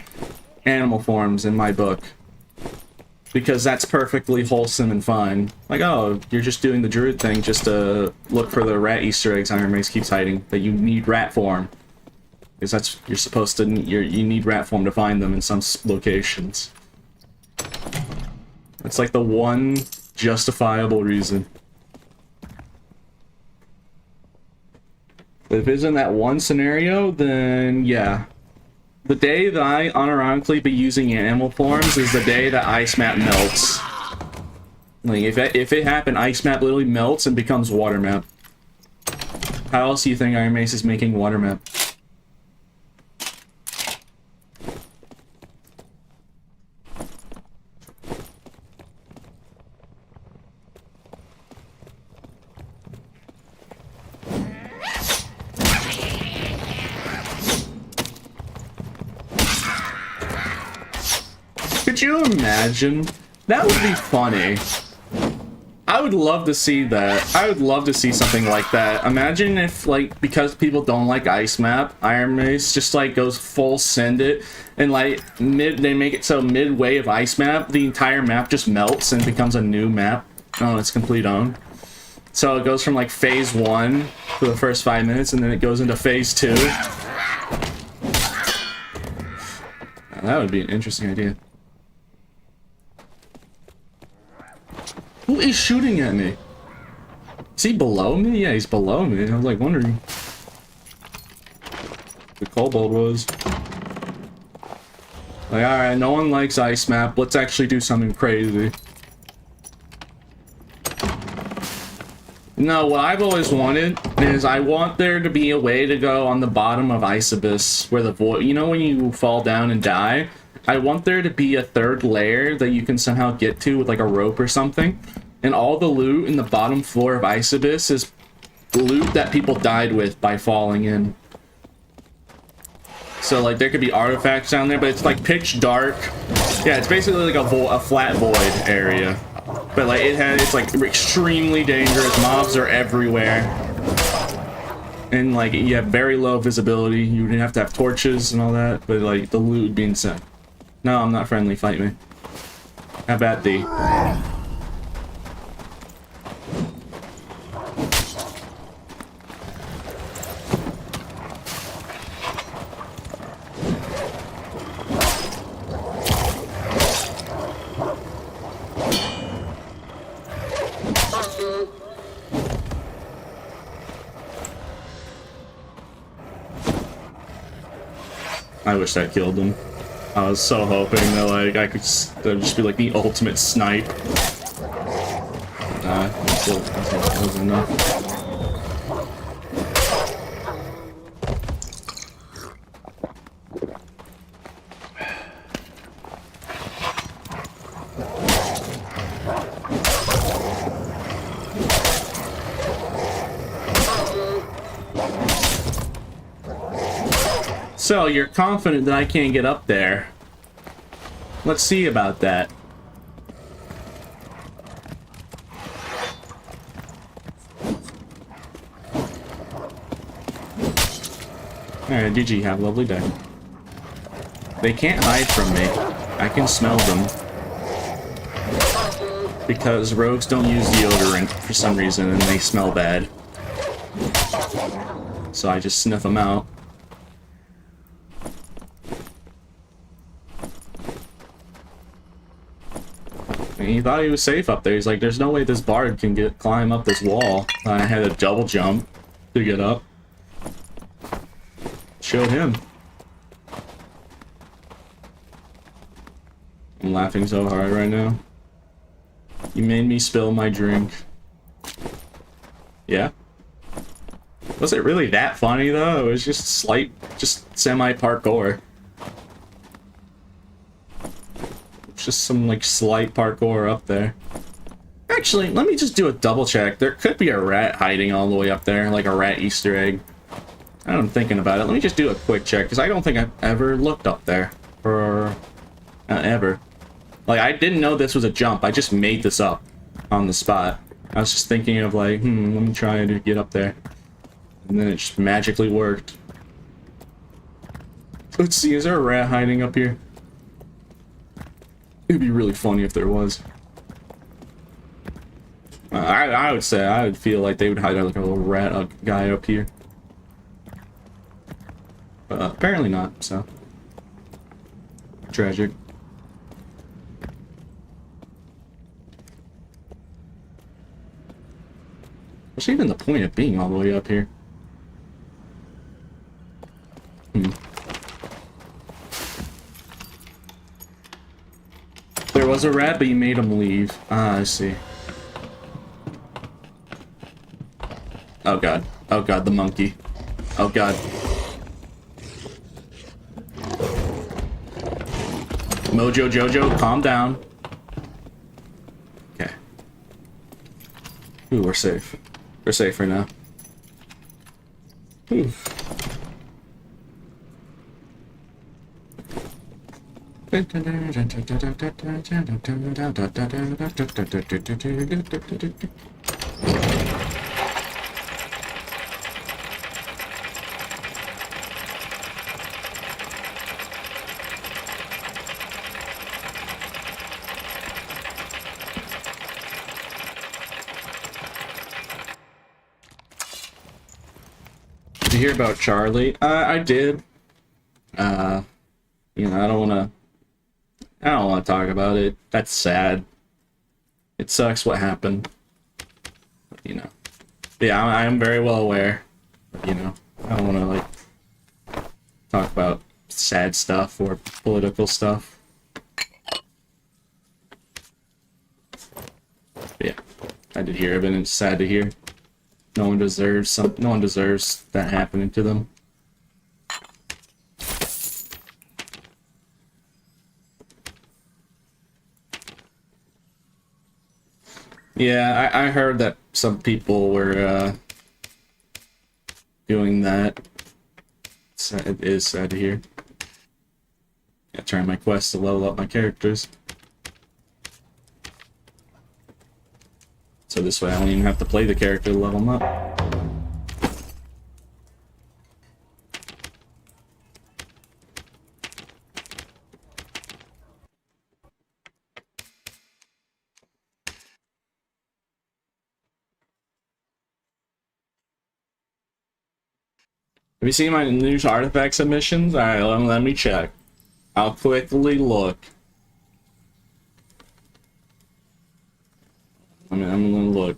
animal forms in my book. Because that's perfectly wholesome and fine. Like, oh, you're just doing the Druid thing just to look for the rat Easter eggs Iron Mace keeps hiding, but you need rat form. Because that's, you're supposed to, you need rat form to find them in some locations. It's like the one justifiable reason. But if it's in that one scenario, then yeah. The day that I unironically be using animal forms is the day that ice map melts. Like, if it happened, ice map literally melts and becomes water map. How else do you think Iron Mace is making water map? Could you imagine? That would be funny. I would love to see that. I would love to see something like that. Imagine if, like, because people don't like Ice Map, Iron Mace just, like, goes full send it, and, like, they make it so midway of Ice Map, the entire map just melts and becomes a new map on its complete own. So it goes from, like, phase 1 for the first 5 minutes, and then it goes into phase 2. Now, that would be an interesting idea. Who is shooting at me? Is he below me? Yeah, he's below me. I was like wondering. The kobold was. Like, alright, no one likes Ice Map. Let's actually do something crazy. No, what I've always wanted is I want there to be a way to go on the bottom of Ice Abyss where the void, you know when you fall down and die? I want there to be a third layer that you can somehow get to with like a rope or something. And all the loot in the bottom floor of Ice Abyss is loot that people died with by falling in. So like there could be artifacts down there, but it's like pitch dark. Yeah, it's basically like a flat void area. But like it's like extremely dangerous. Mobs are everywhere. And like you have very low visibility. You would have to have torches and all that, but like the loot would be insane. No, I'm not friendly, fight me. How about thee? I wish that killed him. I was so hoping that like I could just be like the ultimate snipe. Still wasn't enough. So, you're confident that I can't get up there. Let's see about that. Alright, GG, have a lovely day. They can't hide from me. I can smell them. Because rogues don't use deodorant for some reason and they smell bad. So I just sniff them out. And he thought he was safe up there. He's like, there's no way this bard can climb up this wall. I had a double jump to get up. Showed him. I'm laughing so hard right now. You made me spill my drink. Yeah? Was it really that funny though? It was just semi-parkour. Just some like slight parkour up there. Actually, let me just do a double check. There could be a rat hiding all the way up there, like a rat Easter egg. I'm thinking about it. Let me just do a quick check, because I don't think I've ever looked up there. Or... ever. Like, I didn't know this was a jump. I just made this up on the spot. I was just thinking of like, let me try to get up there. And then it just magically worked. Let's see, is there a rat hiding up here? It'd be really funny if there was. I would say, I would feel like they would hide like a little rat guy up here. But apparently not, so. Tragic. What's even the point of being all the way up here? There was a rat, but you made him leave. Ah, I see. Oh god. Oh god, the monkey. Oh god. Mojo Jojo, calm down. Okay. Ooh, we're safe. We're safe for now. Ooh. Did you hear about Charlie? I did. You know, I don't want to talk about it. That's sad. It sucks what happened. But, you know. Yeah, I'm very well aware. But, you know, I don't want to, like, talk about sad stuff or political stuff. But, yeah, I did hear of it, and it's sad to hear. No one deserves that happening to them. Yeah, I heard that some people were doing that. It is sad to hear. I try my quest to level up my characters. So this way I don't even have to play the character to level them up. you seen my new artifact submissions? Alright, let me check. I'll quickly look. I'm gonna look.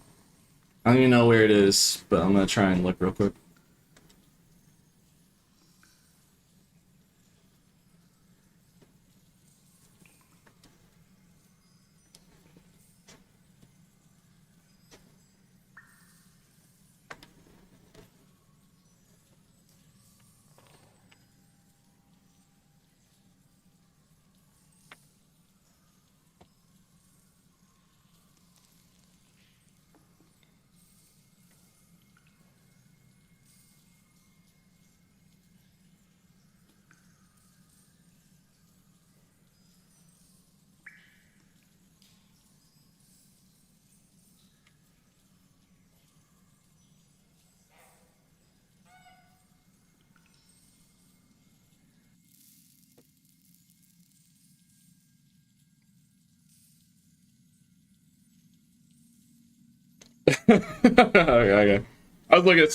I don't even know where it is, but I'm gonna try and look real quick. Okay. I was looking at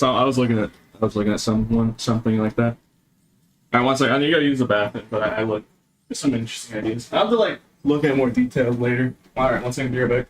something like that. Alright, one second. You gotta use the bathroom, but I look. There's some interesting ideas. I'll have to like look at more details later. Alright, one second, be right back.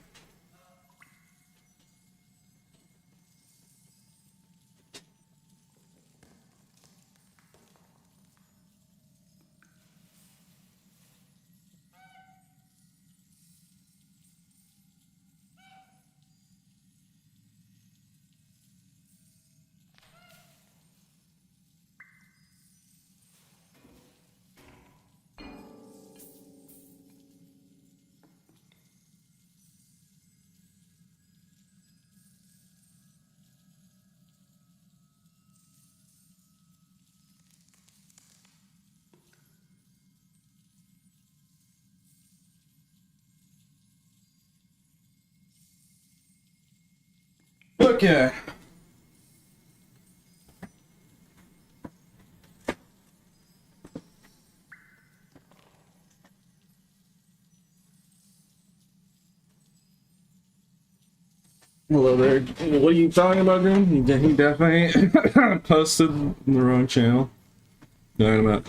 Okay. Hello there. What are you talking about, Grim? He definitely posted in the wrong channel. No, I'm not.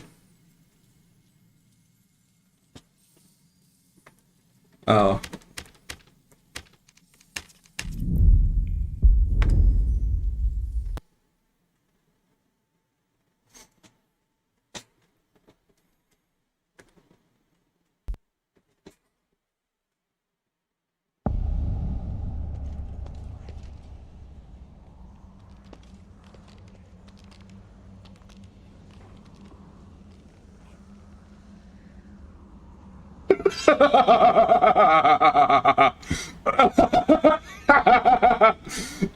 Oh.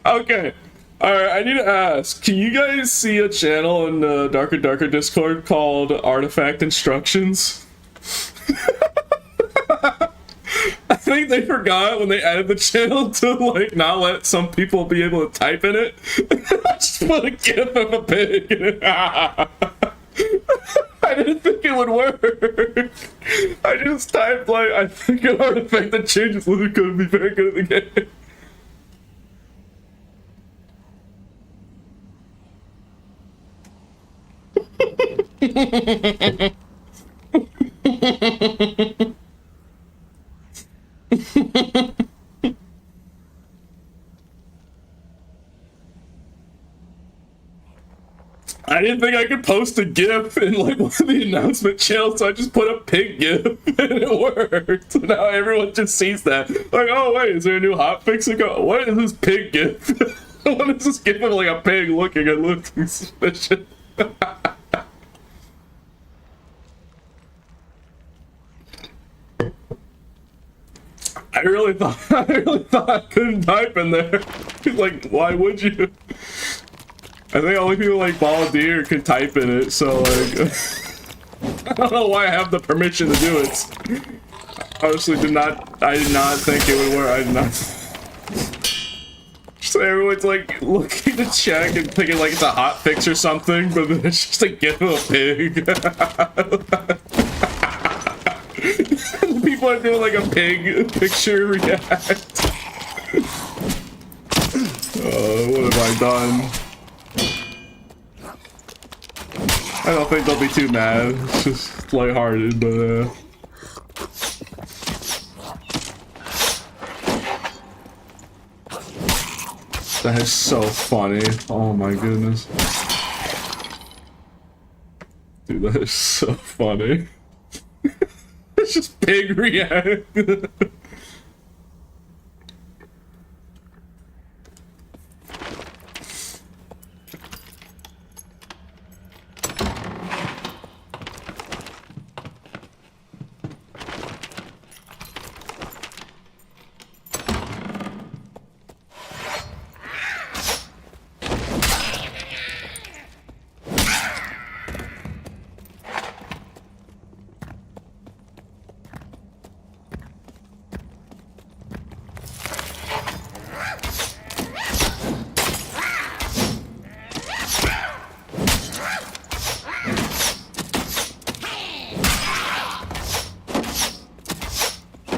Okay. Alright, I need to ask, can you guys see a channel in the Darker Discord called Artifact Instructions? I think they forgot when they added the channel to like not let some people be able to type in it. I just put a gif of a pig in it. I didn't think it would work. I just typed like, I think an artifact that changes loot could be very good at the game. I didn't think I could post a GIF in like one of the announcement channels, so I just put a pig GIF and it worked. So now everyone just sees that. Like, oh wait, is there a new hotfix? Like, oh, what is this pig GIF? What is this GIF of like a pig looking and looking suspicious? I really thought I couldn't type in there. Like, why would you? I think only people like Baldir can type in it, so like I don't know why I have the permission to do it. Honestly, I did not think it would work. I did not. So everyone's like looking to check and thinking like it's a hot fix or something, but then it's just a gif of a pig. People are doing like a pig picture react. What have I done? I don't think they'll be too mad. It's just lighthearted, but that is so funny. Oh my goodness. Dude, that is so funny. It's just pig react.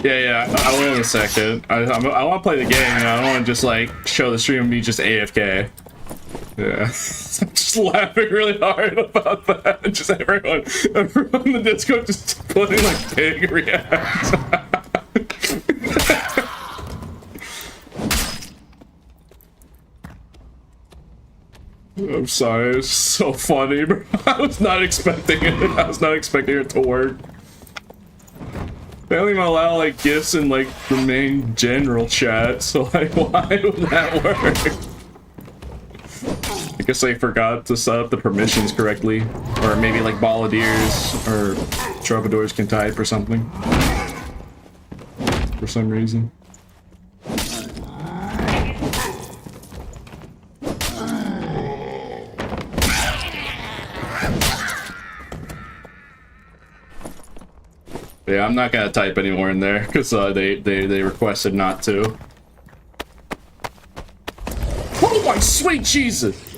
Yeah, I will in a second. I want to play the game, and I don't want to just like show the stream of me just AFK. Yeah, I'm just laughing really hard about that. Just everyone in the Discord just putting like pig reacts. I'm sorry, it's so funny, bro. I was not expecting it. I was not expecting it to work. They only allow like gifts in like the main general chat, so like why would that work? I guess I forgot to set up the permissions correctly, or maybe like balladeers or troubadours can type or something for some reason. Yeah, I'm not gonna type anymore in there because they requested not to. Oh my sweet Jesus!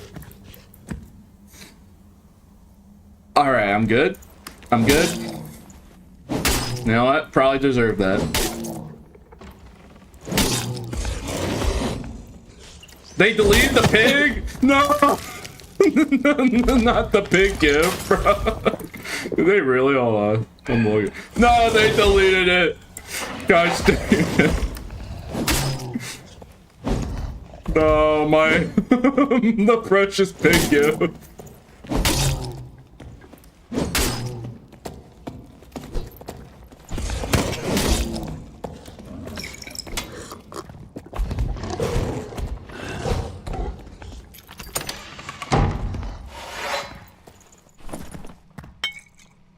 All right, I'm good. I'm good. You know what? Probably deserve that. They deleted the pig? No! Not the pig gift, bro. Did they really? Hold on. I'm looking. No, they deleted it. Gosh dang it. No, my the precious pig gift.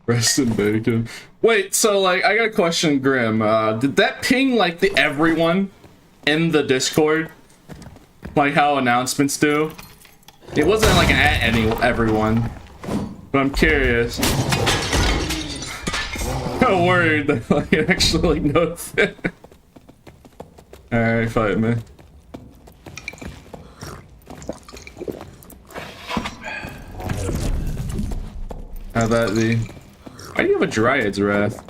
Rest in bacon. Wait, so like I got a question, Grim. Did that ping like the everyone in the Discord? Like how announcements do? It wasn't like at everyone. But I'm curious. I'm worried that like it actually like noticed it. Alright, fight me. How'd that be? Why do you have a Dryad's Wrath?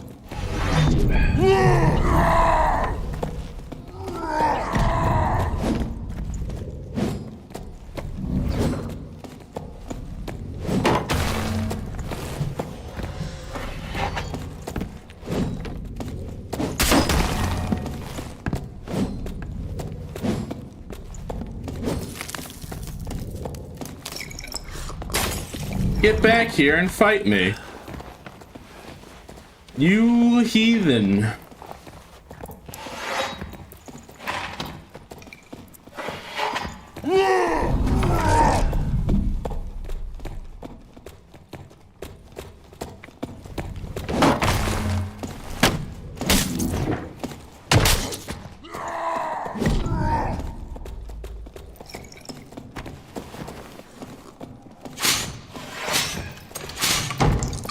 Get back here and fight me. You heathen.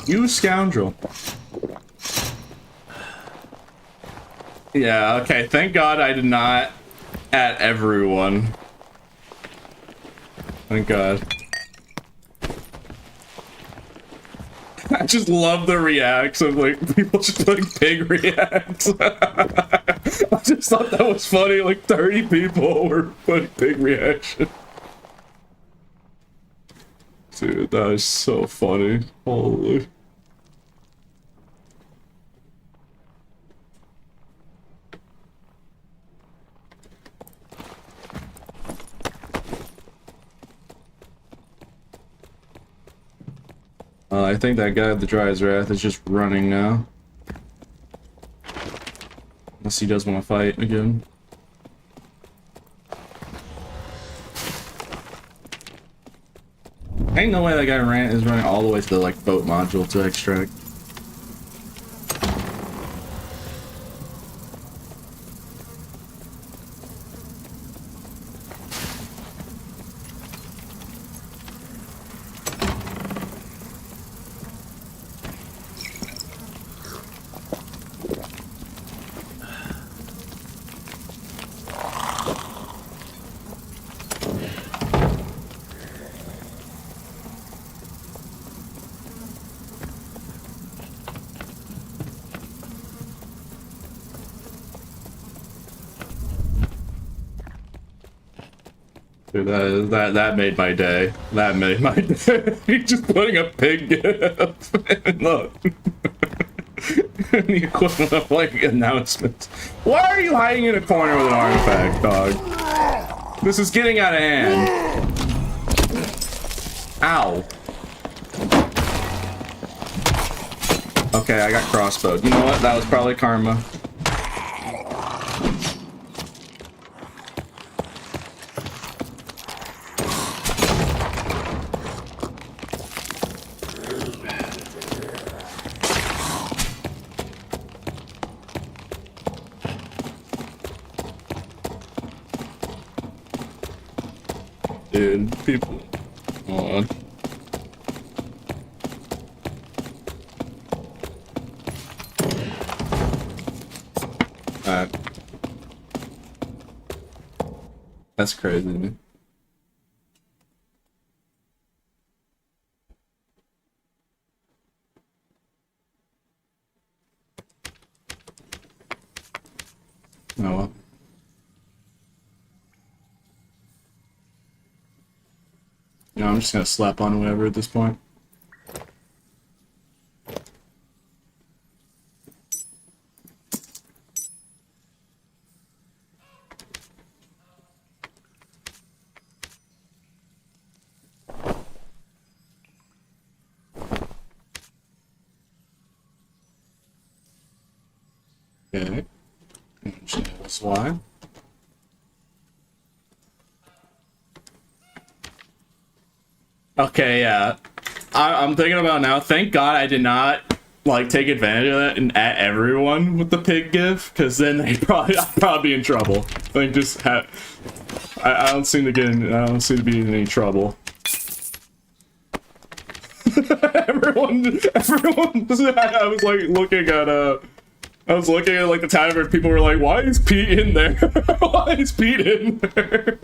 You scoundrel. Yeah, okay, thank God I did not at everyone. Thank God. I just love the reacts of like people just putting pig reacts. I just thought that was funny, like 30 people were putting pig reaction. Dude, that is so funny. Holy. I think that guy with the Dry's Wrath is just running now. Unless he does want to fight again. Ain't no way that guy is running all the way to the like boat module to extract. Dude, that made my day. That made my day. He's just putting a pig gif. Look. The equivalent of like announcements. Why are you hiding in a corner with an artifact, dog? This is getting out of hand. Ow. Okay, I got crossbowed. You know what? That was probably karma. Dude, people. Hold on. Alright. That's crazy to me. Oh well. No, I'm just gonna slap on whatever at this point. Okay. That's why. Okay, yeah. I'm thinking about now. Thank God I did not like take advantage of that and at everyone with the pig gif, because then I'd probably be in trouble. Like just have. I don't seem to get in. I don't seem to be in any trouble. everyone. I was like looking at I was looking at like the timer. And people were like, "Why is Pete in there? Why is Pete in there?"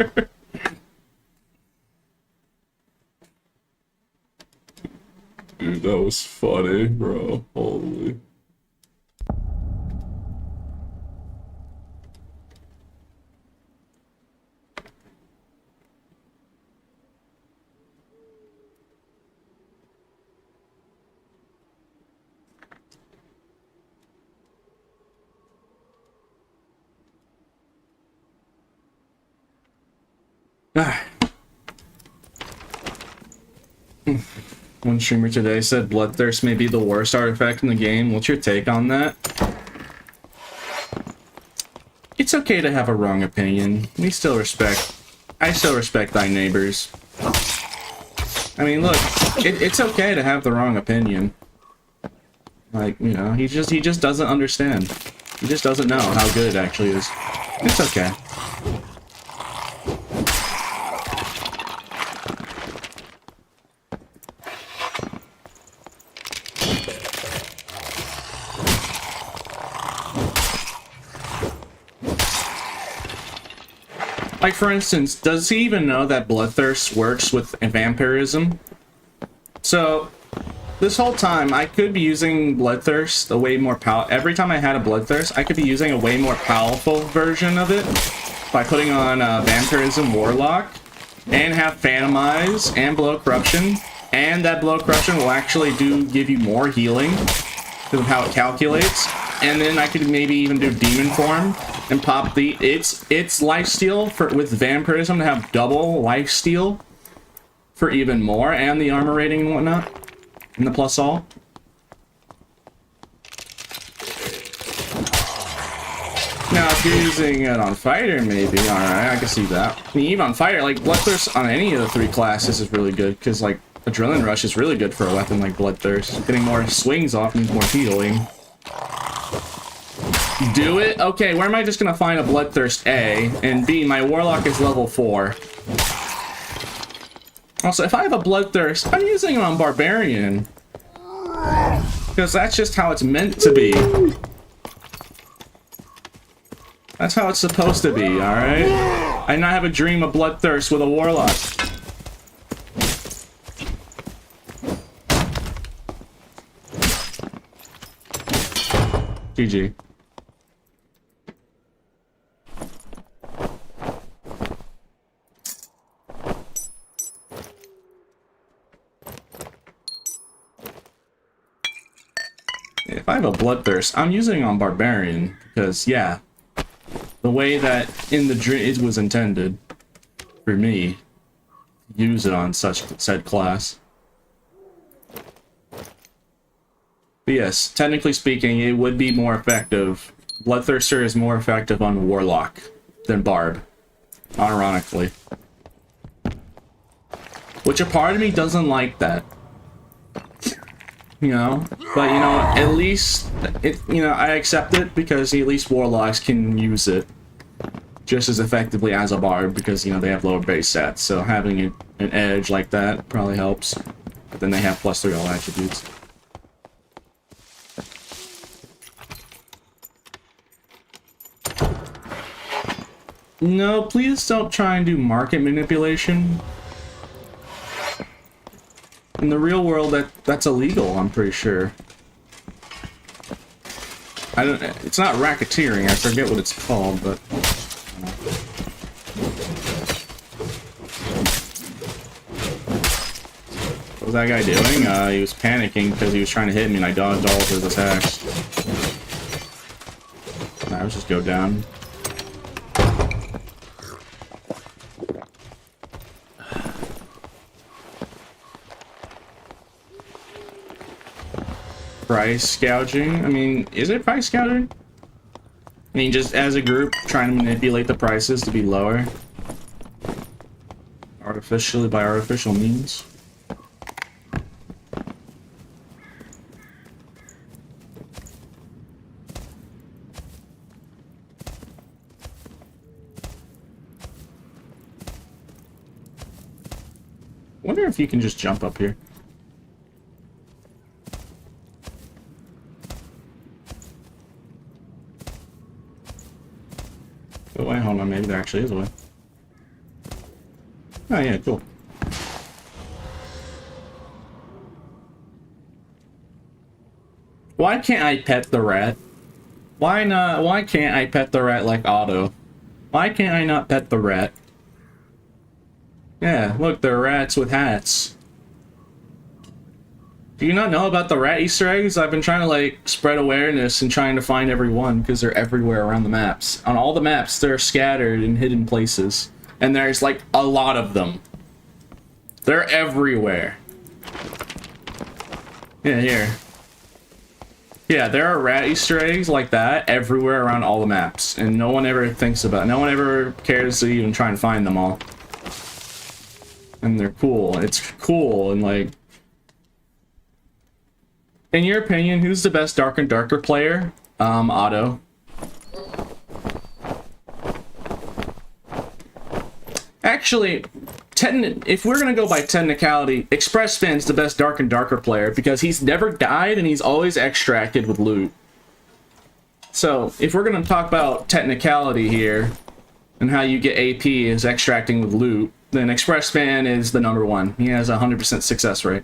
Dude, that was funny, bro. Holy. One streamer today said Bloodthirst may be the worst artifact in the game. What's your take on that? It's okay to have a wrong opinion. I still respect thy neighbors. I mean, look, it's okay to have the wrong opinion. Like, you know, he just doesn't understand. He just doesn't know how good it actually is. It's okay. Like, for instance, does he even know that Bloodthirst works with vampirism? So, this whole time, I could be using Bloodthirst a way more every time I had a Bloodthirst, I could be using a way more powerful version of it by putting on Vampirism Warlock and have Phantom Eyes and Blow Corruption And that blow crushing will actually give you more healing because of how it calculates. And then I could maybe even do demon form and pop its lifesteal with vampirism to have double lifesteal for even more, and the armor rating and whatnot, and the plus all. Now, if you're using it on fighter, maybe, alright, I can see that. I mean, even on fighter, like, Bloodthirst on any of the 3 classes is really good, because, like, Adrenaline Rush is really good for a weapon like Bloodthirst. Getting more swings off means more healing. Do it? Okay, where am I just gonna find a Bloodthirst A? And B, my Warlock is level 4. Also, if I have a Bloodthirst, I'm using it on Barbarian. Because that's just how it's meant to be. That's how it's supposed to be, alright? I not have a dream of Bloodthirst with a Warlock. GG. If I have a Bloodthirst, I'm using it on Barbarian, because, yeah, the way that in the dream it was intended for me, use it on said class. But yes, technically speaking, it would be more effective. Bloodthirster is more effective on Warlock than Barb, unironically. Which a part of me doesn't like that. You know, but you know, at least I accept it because at least Warlocks can use it just as effectively as a Barb because they have lower base stats. So having an edge like that probably helps. Then they have +3 all attributes. No, please don't try and do market manipulation. In the real world, that's illegal, I'm pretty sure. It's not racketeering, I forget what it's called, but... What was that guy doing? He was panicking because he was trying to hit me and I dodged all of his attacks. Alright, let's just go down. Price gouging? I mean, is it price gouging? I mean, just as a group, trying to manipulate the prices to be lower. Artificially, by artificial means. Wonder if you can just jump up here. Oh, wait, hold on, maybe there actually is a way. Oh, yeah, cool. Why can't I pet the rat? Why not? Why can't I pet the rat like Otto? Why can't I not pet the rat? Yeah, look, they're rats with hats. Do you not know about the rat Easter eggs? I've been trying to, like, spread awareness and trying to find every one because they're everywhere around the maps. On all the maps, they're scattered in hidden places. And there's, like, a lot of them. They're everywhere. Yeah, here. Yeah, there are rat Easter eggs like that everywhere around all the maps. And no one ever thinks about it. No one ever cares to even try and find them all. And they're cool. It's cool and, like... In your opinion, who's the best Dark and Darker player? Otto. Actually, if we're gonna go by technicality, Express Spin's the best Dark and Darker player because he's never died and he's always extracted with loot. So, if we're gonna talk about technicality here, and how you get AP is extracting with loot, then Express Spin is the #1. He has a 100% success rate.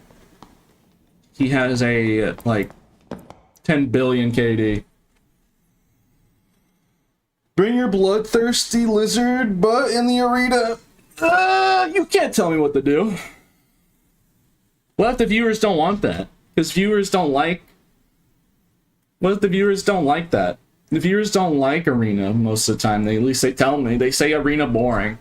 He has a, like, 10 billion KD. Bring your bloodthirsty lizard butt in the arena. You can't tell me what to do. What if the viewers don't want that? Because viewers don't like... What if the viewers don't like that? The viewers don't like Arena most of the time. At least they tell me. They say Arena boring.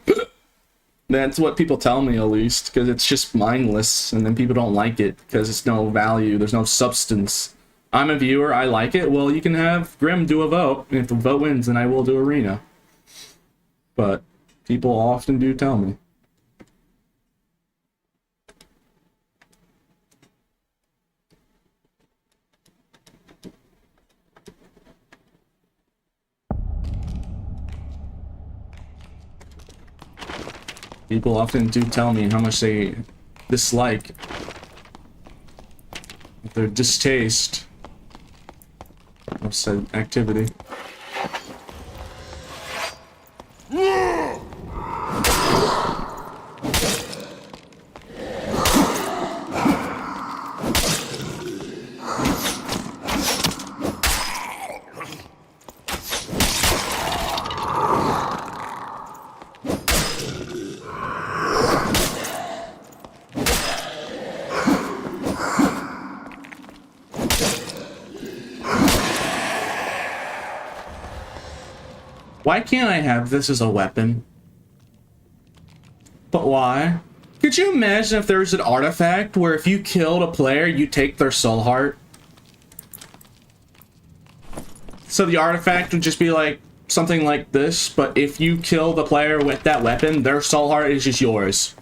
That's what people tell me, at least. Because it's just mindless. And then people don't like it. Because it's no value. There's no substance. I'm a viewer. I like it. Well, you can have Grim do a vote. And if the vote wins, then I will do Arena. But people often do tell me. People often do tell me how much they dislike their distaste of said activity. Why can't I have this as a weapon? But why? Could you imagine if there was an artifact where if you killed a player, you take their soul heart? So the artifact would just be like something like this, but if you kill the player with that weapon, their soul heart is just yours.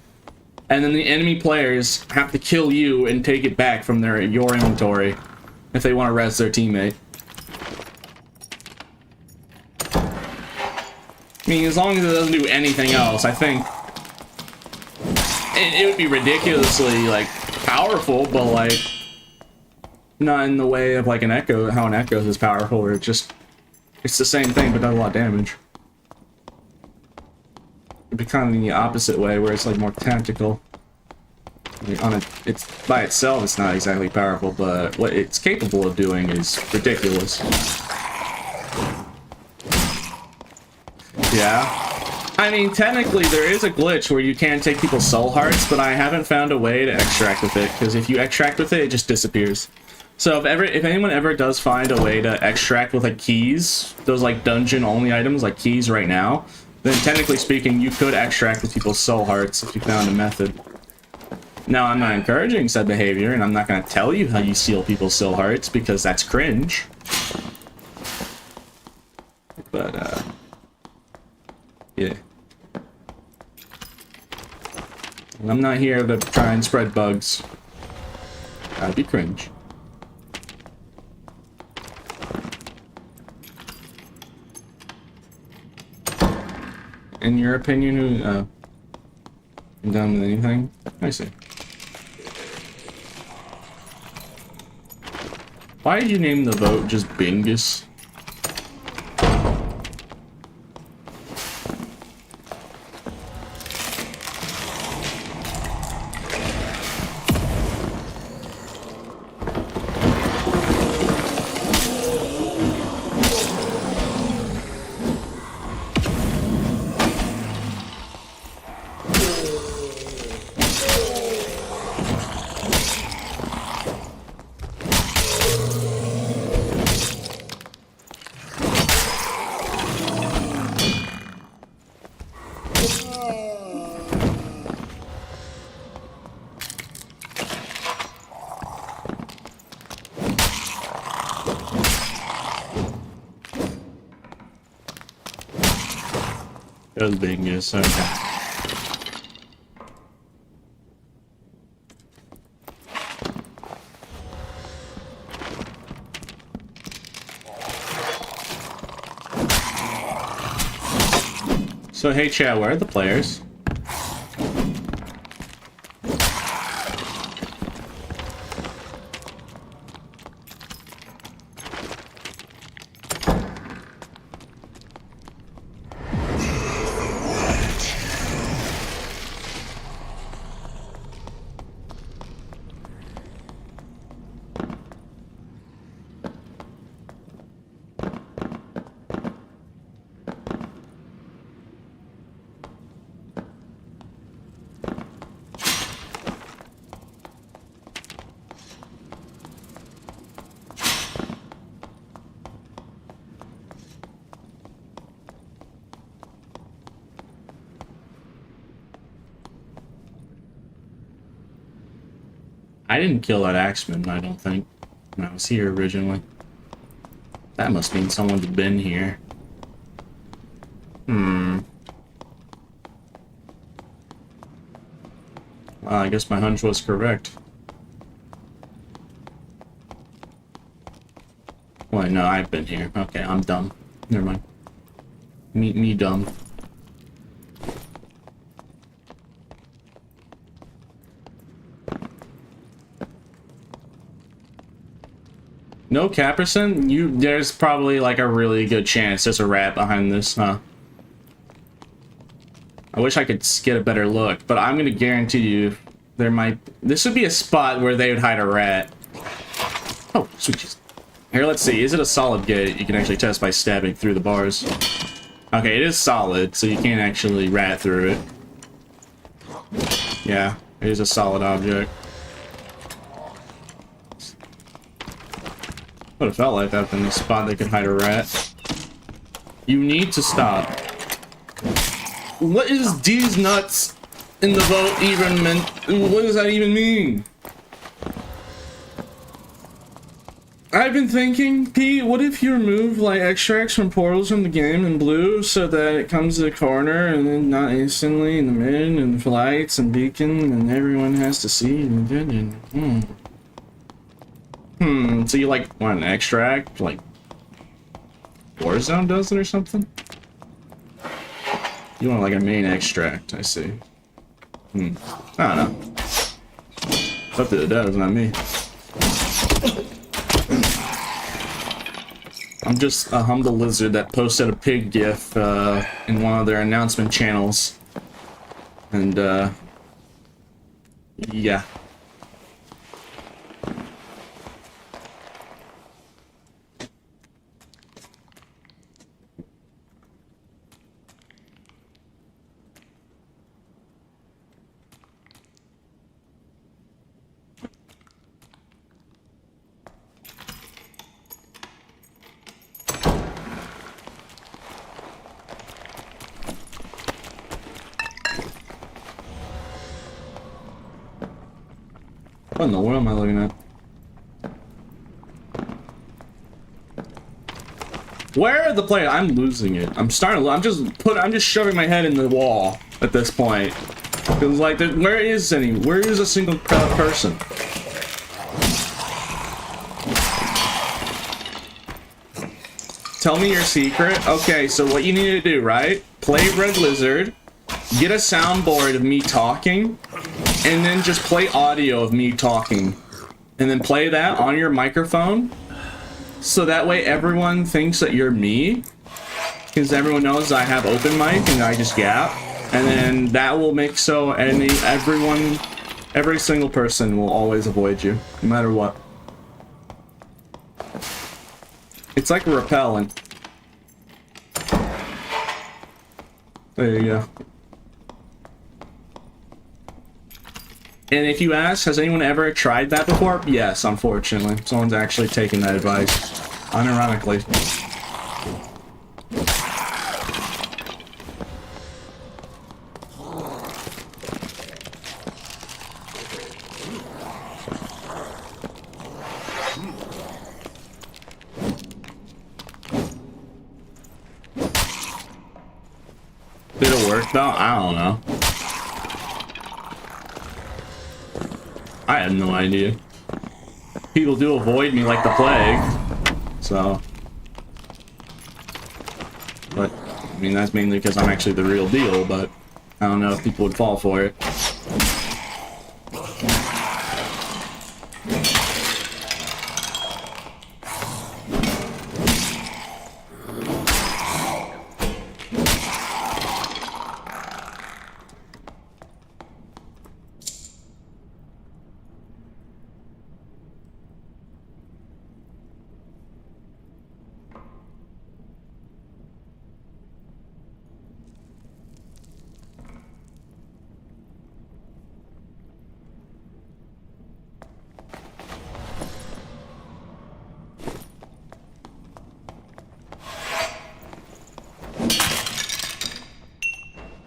And then the enemy players have to kill you and take it back from your inventory if they want to res their teammate. I mean, as long as it doesn't do anything else, I think it would be ridiculously, like, powerful, but, like, not in the way of, like, an Echo, how an Echo is powerful, where it's the same thing, but does a lot of damage. It'd be kind of in the opposite way, where it's, like, more tactical. I mean, it's by itself, it's not exactly powerful, but what it's capable of doing is ridiculous. Yeah. I mean, technically, there is a glitch where you can take people's soul hearts, but I haven't found a way to extract with it, because if you extract with it, it just disappears. So if anyone ever does find a way to extract with, like, keys, those, like, dungeon-only items, like keys right now, then technically speaking, you could extract with people's soul hearts if you found a method. Now, I'm not encouraging said behavior, and I'm not going to tell you how you steal people's soul hearts, because that's cringe. But, yeah. And I'm not here to try and spread bugs. That'd be cringe. In your opinion, who, I'm done with anything? I see. Why did you name the vote just Bingus? It was Bingus, okay. So hey chat, where are the players? I didn't kill that axeman, I don't think, when I was here originally. That must mean someone's been here. Well, I guess my hunch was correct. Wait, no, I've been here. Okay, I'm dumb. Never mind. Me dumb. No Caperson? There's probably like a really good chance there's a rat behind this, huh? I wish I could get a better look, but I'm gonna guarantee you this would be a spot where they would hide a rat. Oh, sweet Jesus. Here, let's see. Is it a solid gate? You can actually test by stabbing through the bars. Okay, it is solid, so you can't actually rat through it. Yeah, it is a solid object. Would have felt like that in the spot they could hide a rat. You need to stop. What is these nuts in the vote even meant? What does that even mean? I've been thinking, Pete, what if you remove like extracts from portals from the game in blue so that it comes to the corner and then not instantly in the mid and the lights and beacon and everyone has to see and so you like want an extract like Warzone does it or something? You want like a main extract, I see. I don't know. But it does, not me. I'm just a humble lizard that posted a pig gif in one of their announcement channels. And yeah. What in the world am I looking at? Where are the players? I'm losing it. I'm just shoving my head in the wall at this point. Cause like, where is a single person? Tell me your secret. Okay, so what you need to do, right? Play Red Lizard, get a soundboard of me talking, and then just play audio of me talking. And then play that on your microphone. So that way everyone thinks that you're me. Because everyone knows I have open mic and I just yap. And then that will make so every single person will always avoid you. No matter what. It's like a repellent. There you go. And if you ask, has anyone ever tried that before? Yes, unfortunately. Someone's actually taken that advice. Unironically. Did it work though? I don't know. I have no idea. People do avoid me like the plague, so. But, I mean, that's mainly because I'm actually the real deal, but I don't know if people would fall for it.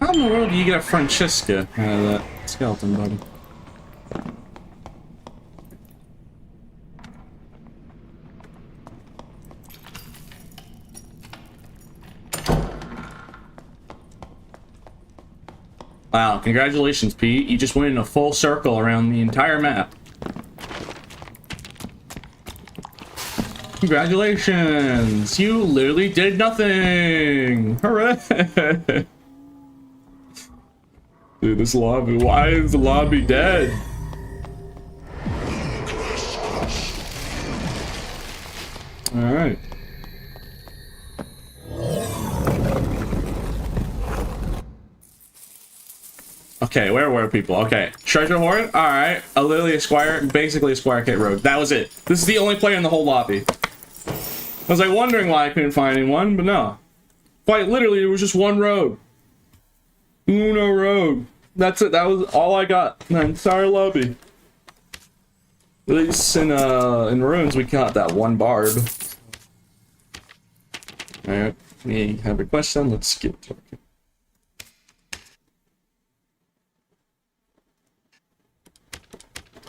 How in the world do you get a Francesca out of that skeleton body? Wow, congratulations, Pete. You just went in a full circle around the entire map. Congratulations! You literally did nothing! Hooray! Dude, this lobby, why is the lobby dead? Alright. Okay, where were people? Okay, Treasure Hoard? Alright. Literally a Squire, basically a Squire Kit Rogue. That was it. This is the only player in the whole lobby. I was like wondering why I couldn't find anyone, but no. Quite literally, it was just one rogue. Uno rogue. That's it. That was all I got. The entire lobby. At least in ruins, we got that one barb. Alright, we have a question. Let's get to it.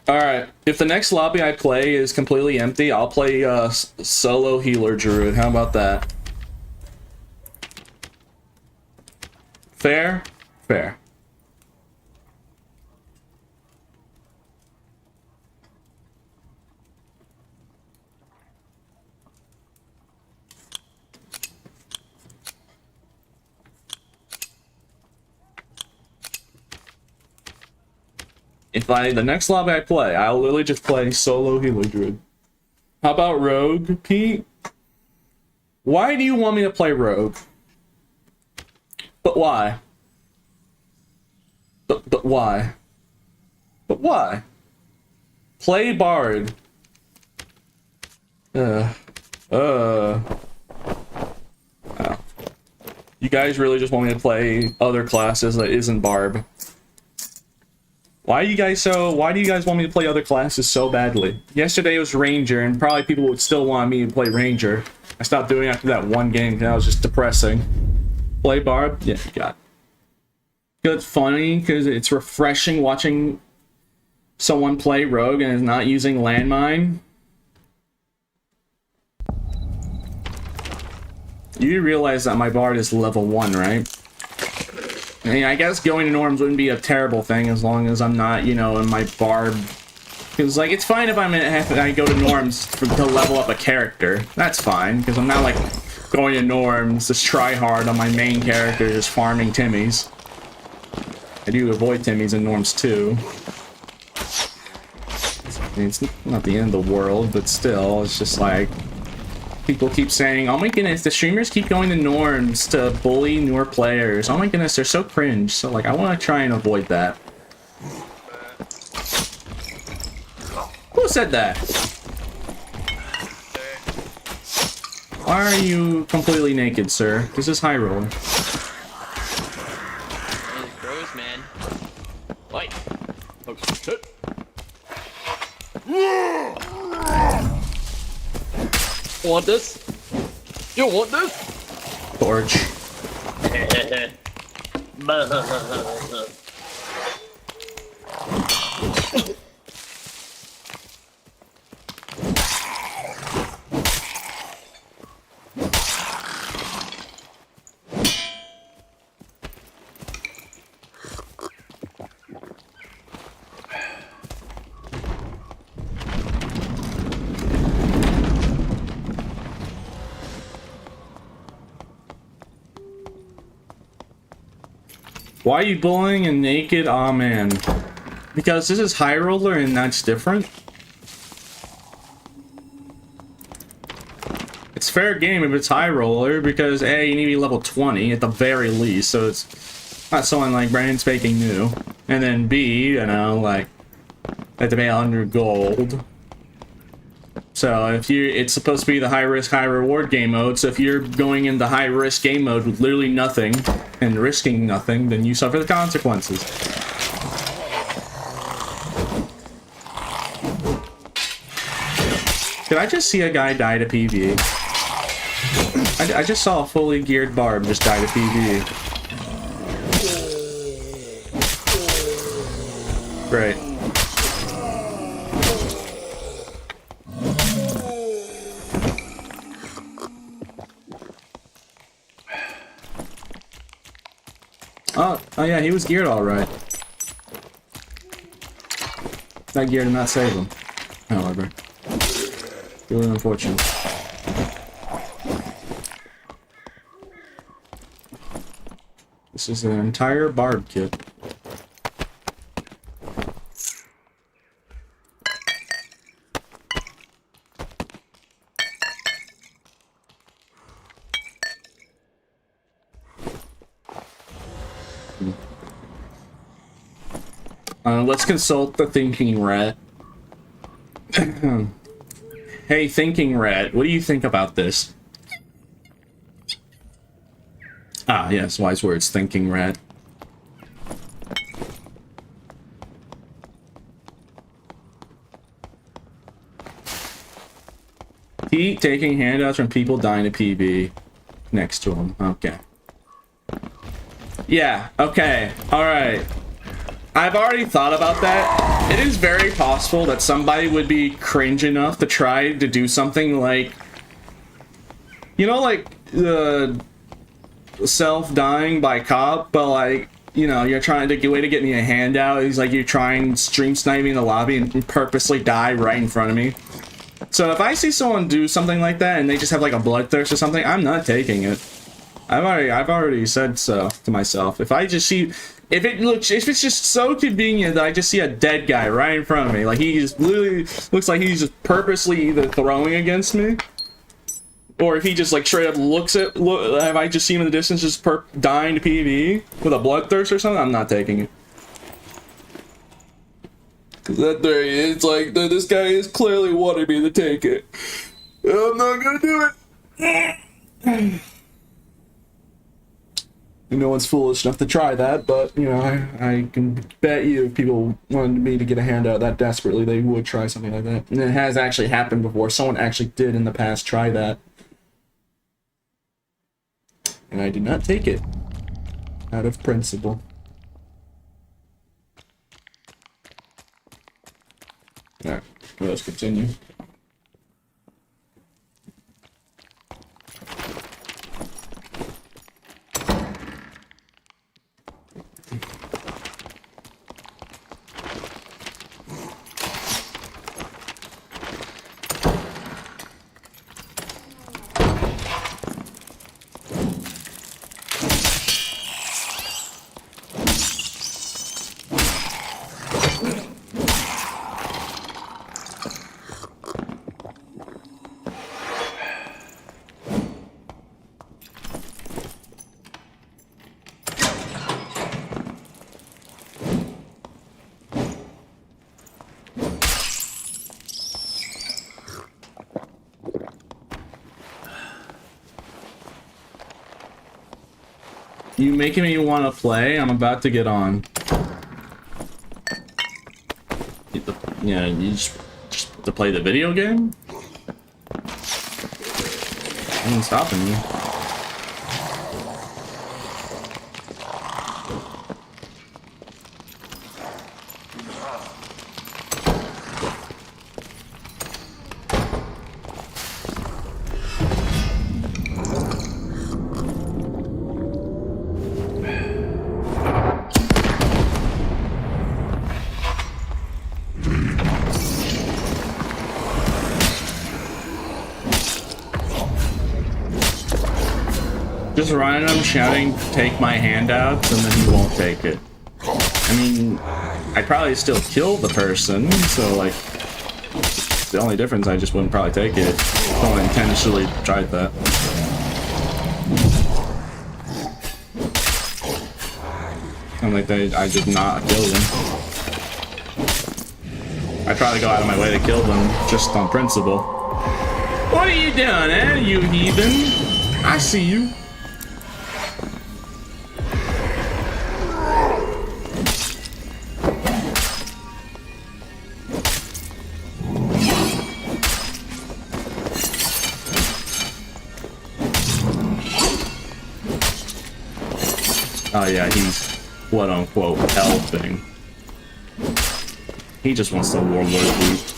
Alright, if the next lobby I play is completely empty, I'll play solo healer druid. How about that? Fair? Fair. If the next lobby I play, I'll literally just play solo healer druid. How about rogue, Pete? Why do you want me to play rogue? But why? But why? But why? Play bard. Oh. You guys really just want me to play other classes that isn't barb. Why do you guys want me to play other classes so badly? Yesterday it was Ranger, and probably people would still want me to play Ranger. I stopped doing it after that one game because that was just depressing. Play Barb? Yeah, you got it. It's funny because it's refreshing watching someone play Rogue and is not using landmine. You realize that my Bard is level 1, right? I mean, I guess going to norms wouldn't be a terrible thing as long as I'm not, you know, in my Bard. Because, like, it's fine if I go to norms to level up a character. That's fine, because I'm not, like, going to norms to try hard on my main character just farming Timmies. I do avoid Timmies in norms, too. I mean, it's not the end of the world, but still, it's just like... People keep saying, oh my goodness, the streamers keep going to norms to bully newer players. Oh my goodness, they're so cringe. So, like, I want to try and avoid that. Who said that? Why are you completely naked, sir? This is Hyrule. It grows, man. Wait. Oh, shit. Want this? You want this? Torch. Why are you bullying and naked? Aw, man. Because this is High Roller and that's different. It's fair game if it's High Roller because A, you need to be level 20 at the very least, so it's not someone like brand spanking new. And then B, you know, like, have to pay 100 gold. So if it's supposed to be the high risk, high reward game mode, so if you're going into high risk game mode with literally nothing and risking nothing, then you suffer the consequences. Did I just see a guy die to PvE? I just saw a fully geared barb just die to PvE. Great. Oh yeah, he was geared all right. That gear did not save him, however. Really unfortunate. This is an entire barb kit. Let's consult the thinking rat. Hey, thinking rat, what do you think about this? Ah, yes, wise words, thinking rat. Pete taking handouts from people dying to PB next to him. Okay. Yeah, okay, alright. I've already thought about that. It is very possible that somebody would be cringe enough to try to do something like, you know, like the self-dying by cop, but like, you know, you're trying to get a way to get me a handout. He's like, you're trying stream sniping in the lobby and purposely die right in front of me. So if I see someone do something like that and they just have like a bloodthirst or something, I'm not taking it. I've already said so to myself. If I just see, if it's just so convenient that I just see a dead guy right in front of me, like he just literally looks like he's just purposely either throwing against me, or if he just like straight up if I just see him in the distance just dying to PV with a bloodthirst or something, I'm not taking it. That day, it's like this guy is clearly wanting me to take it. I'm not gonna do it. No one's foolish enough to try that, but, you know, I can bet you if people wanted me to get a handout that desperately, they would try something like that. And it has actually happened before. Someone actually did in the past try that. And I did not take it. Out of principle. Alright, let's continue. You making me want to play? I'm about to get on. Yeah, you just to play the video game? I ain't stopping you. Just random shouting, take my handouts, and then he won't take it. I mean, I'd probably still kill the person, so like, the only difference, I just wouldn't probably take it. Someone intentionally tried that. I'm like, I did not kill them. I try to go out of my way to kill them, just on principle. What are you doing, eh, you heathen? I see you. Oh yeah, he's quote-unquote helping. He just wants the warlord loot.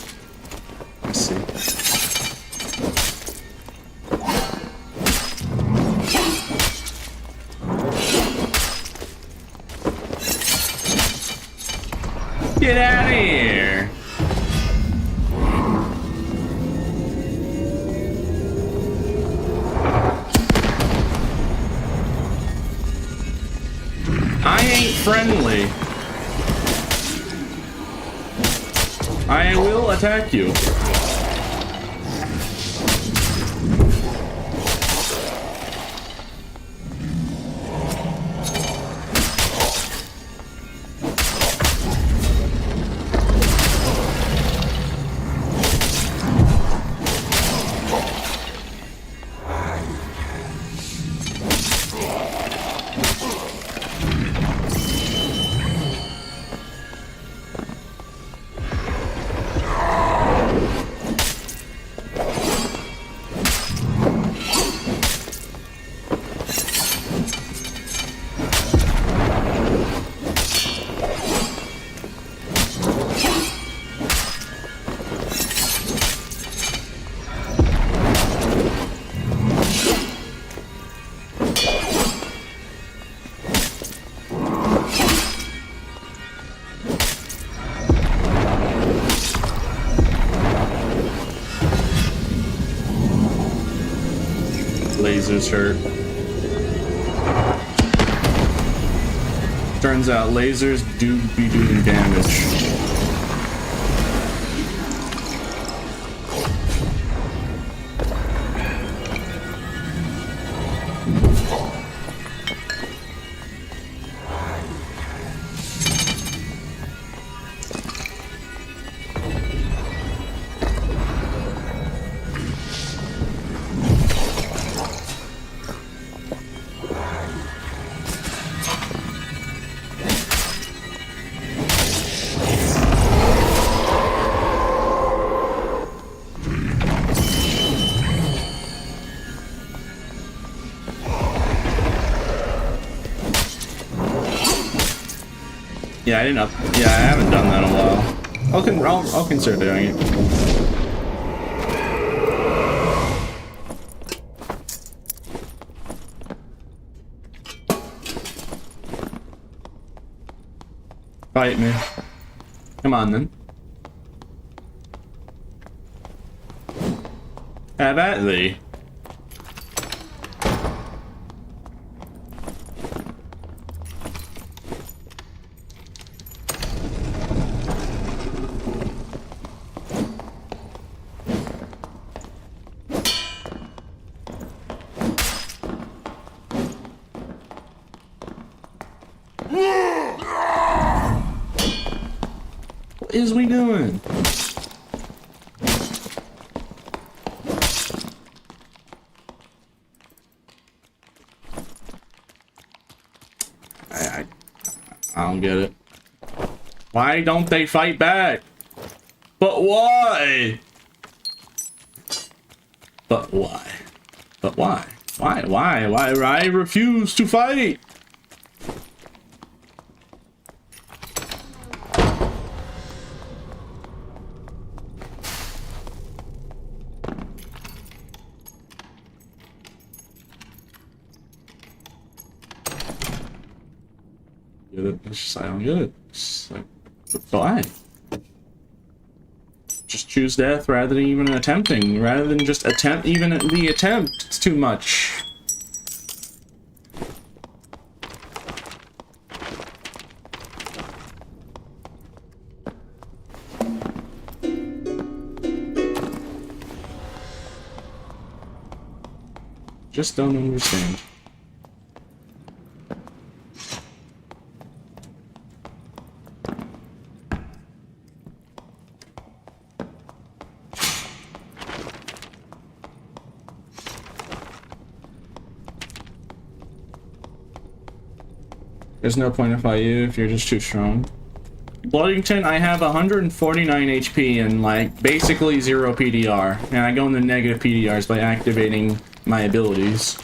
Let's see. Get out of here! I ain't friendly. I will attack you. Lasers hurt. Turns out lasers do be doing damage. Yeah, I didn't yeah, I haven't done that in a while. I'll consider doing it. Fight me. Come on then. Have at thee. What is we doing? I don't get it. Why don't they fight back? But why? But why? But why? Why? I refuse to fight. It's just, I don't get it. It's like, why? Just choose death rather than even attempting. Rather than just attempt, even the attempt. It's too much. Just don't understand. There's no point to fight you if you're just too strong. Bloodington, I have 149 HP and like basically 0 PDR, and I go into negative PDRs by activating my abilities.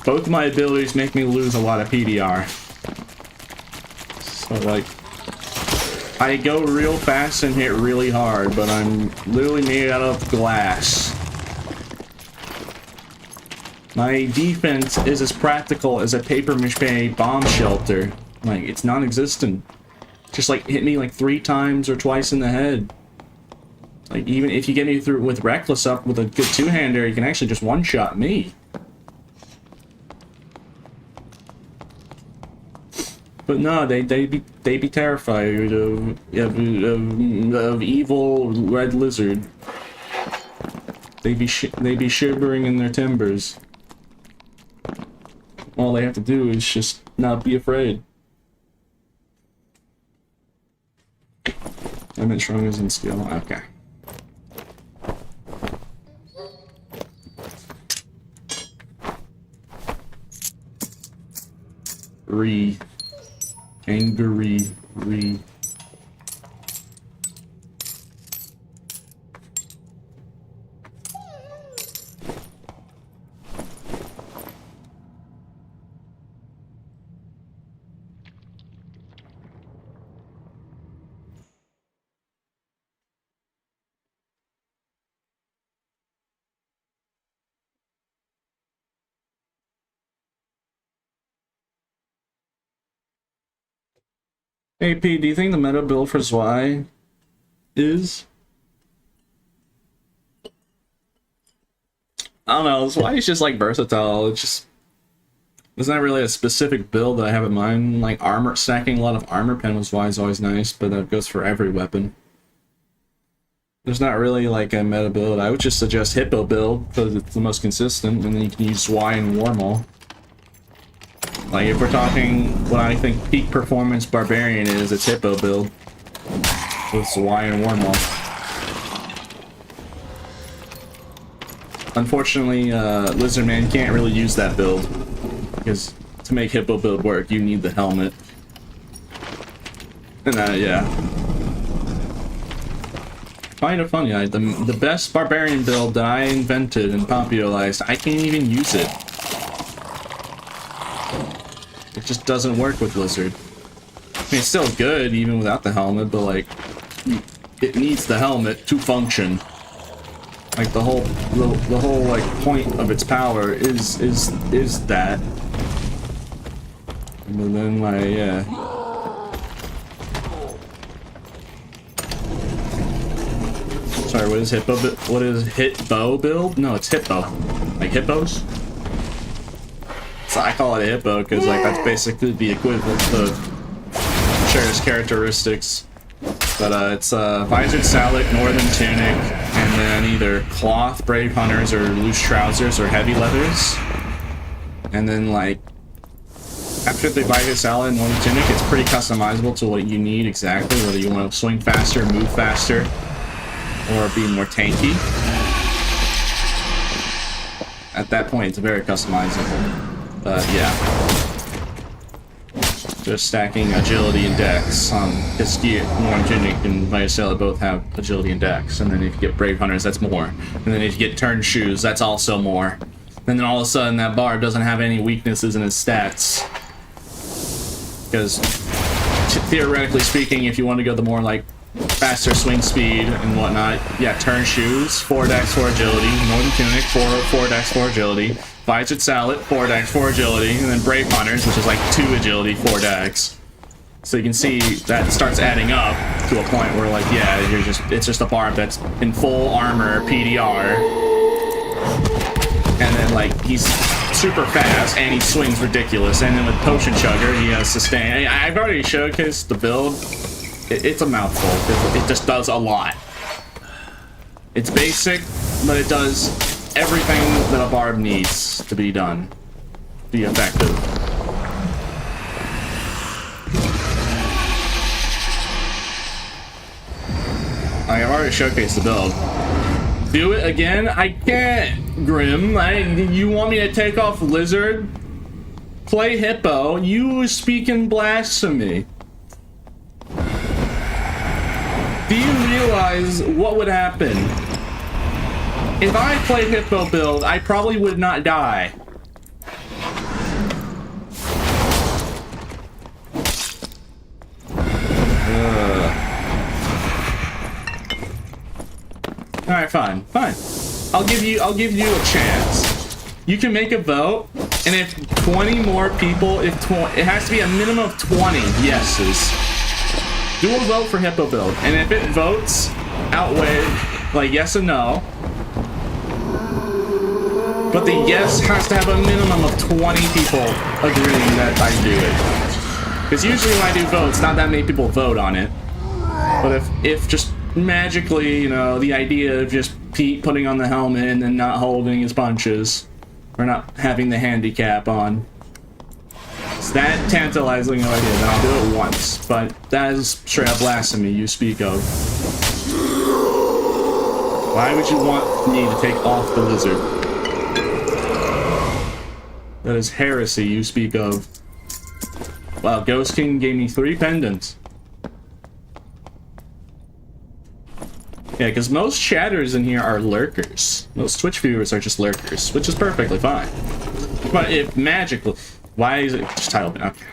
Both my abilities make me lose a lot of PDR. So like, I go real fast and hit really hard, but I'm literally made out of glass. My defense is as practical as a paper mache bomb shelter. Like, it's non-existent. just like hit me like 3 times or twice in the head. Like, even if you get me through with Reckless up with a good 2-hander, you can actually just one-shot me. But no, they be terrified of evil red lizard. They be shivering in their timbers. All they have to do is just not be afraid. I meant strong as in skill. Okay. Angry. AP, do you think the meta build for Zwei is? I don't know, Zwei is just like versatile. It's just, there's not really a specific build that I have in mind. Like armor, stacking a lot of armor pen with Zwei is always nice, but that goes for every weapon. There's not really like a meta build. I would just suggest Hippo build because it's the most consistent, and then you can use Zwei and Warmaul. Like, if we're talking what I think peak performance Barbarian is, it's Hippo build. With Zwei and Warmaul. Unfortunately, Lizardman can't really use that build. Because to make Hippo build work, you need the helmet. And yeah. Kind of funny, the best Barbarian build that I invented and popularized, I can't even use it. It just doesn't work with Lizard. I mean, it's still good even without the helmet, but like, it needs the helmet to function. Like the whole like point of its power is that. And then like yeah. Sorry, what is Hippo? What is Hitbo build? No, it's Hippo. Like hippos. So I call it a hippo because like that's basically the equivalent to shares characteristics. But it's visored sallet, northern tunic, and then either cloth brave hunters or loose trousers or heavy leathers. And then like after the visored sallet and northern tunic, it's pretty customizable to what you need exactly, whether you want to swing faster, move faster, or be more tanky. At that point, it's very customizable. Yeah. Just stacking agility and dex. Ischia, Northern Tunic, and Viocella both have agility and dex. And then if you get Brave Hunters, that's more. And then if you get Turn Shoes, that's also more. And then all of a sudden, that bard doesn't have any weaknesses in his stats. Because, theoretically speaking, if you want to go the more, like, faster swing speed and whatnot, yeah, Turn Shoes, 4 dex, 4 agility. Northern Tunic, 4 dex, 4 agility. Visored Sallet, 4 dex, 4 agility, and then Brave Hunters, which is like 2 agility, 4 dex. So you can see that starts adding up to a point where like, yeah, it's just a barb that's in full armor, PDR. And then like, he's super fast and he swings ridiculous. And then with Potion Chugger, he has sustain. I've already showcased the build. It's a mouthful. It just does a lot. It's basic, but it does everything that a barb needs to be done, be effective. I've already showcased the build. Do it again? I can't, Grim. You want me to take off Lizard? Play Hippo? You speaking blasphemy. Do you realize what would happen? If I played Hippo build, I probably would not die. Alright, fine. I'll give you a chance. You can make a vote, and if 20 more people, it has to be a minimum of 20 yeses. do a vote for Hippo build, and if it votes outweigh, like yes and no, but the yes has to have a minimum of 20 people agreeing that I do it. Because usually when I do votes, not that many people vote on it. But if just magically, you know, the idea of just Pete putting on the helmet and then not holding his punches, or not having the handicap on, it's that tantalizing idea, then I'll do it once. But that is straight up blasphemy you speak of. Why would you want me to take off the lizard? That is heresy you speak of. Wow, Ghost King gave me 3 pendants. Yeah, because most chatters in here are lurkers. Most Twitch viewers are just lurkers, which is perfectly fine. But if magically... Why is it just title? Okay.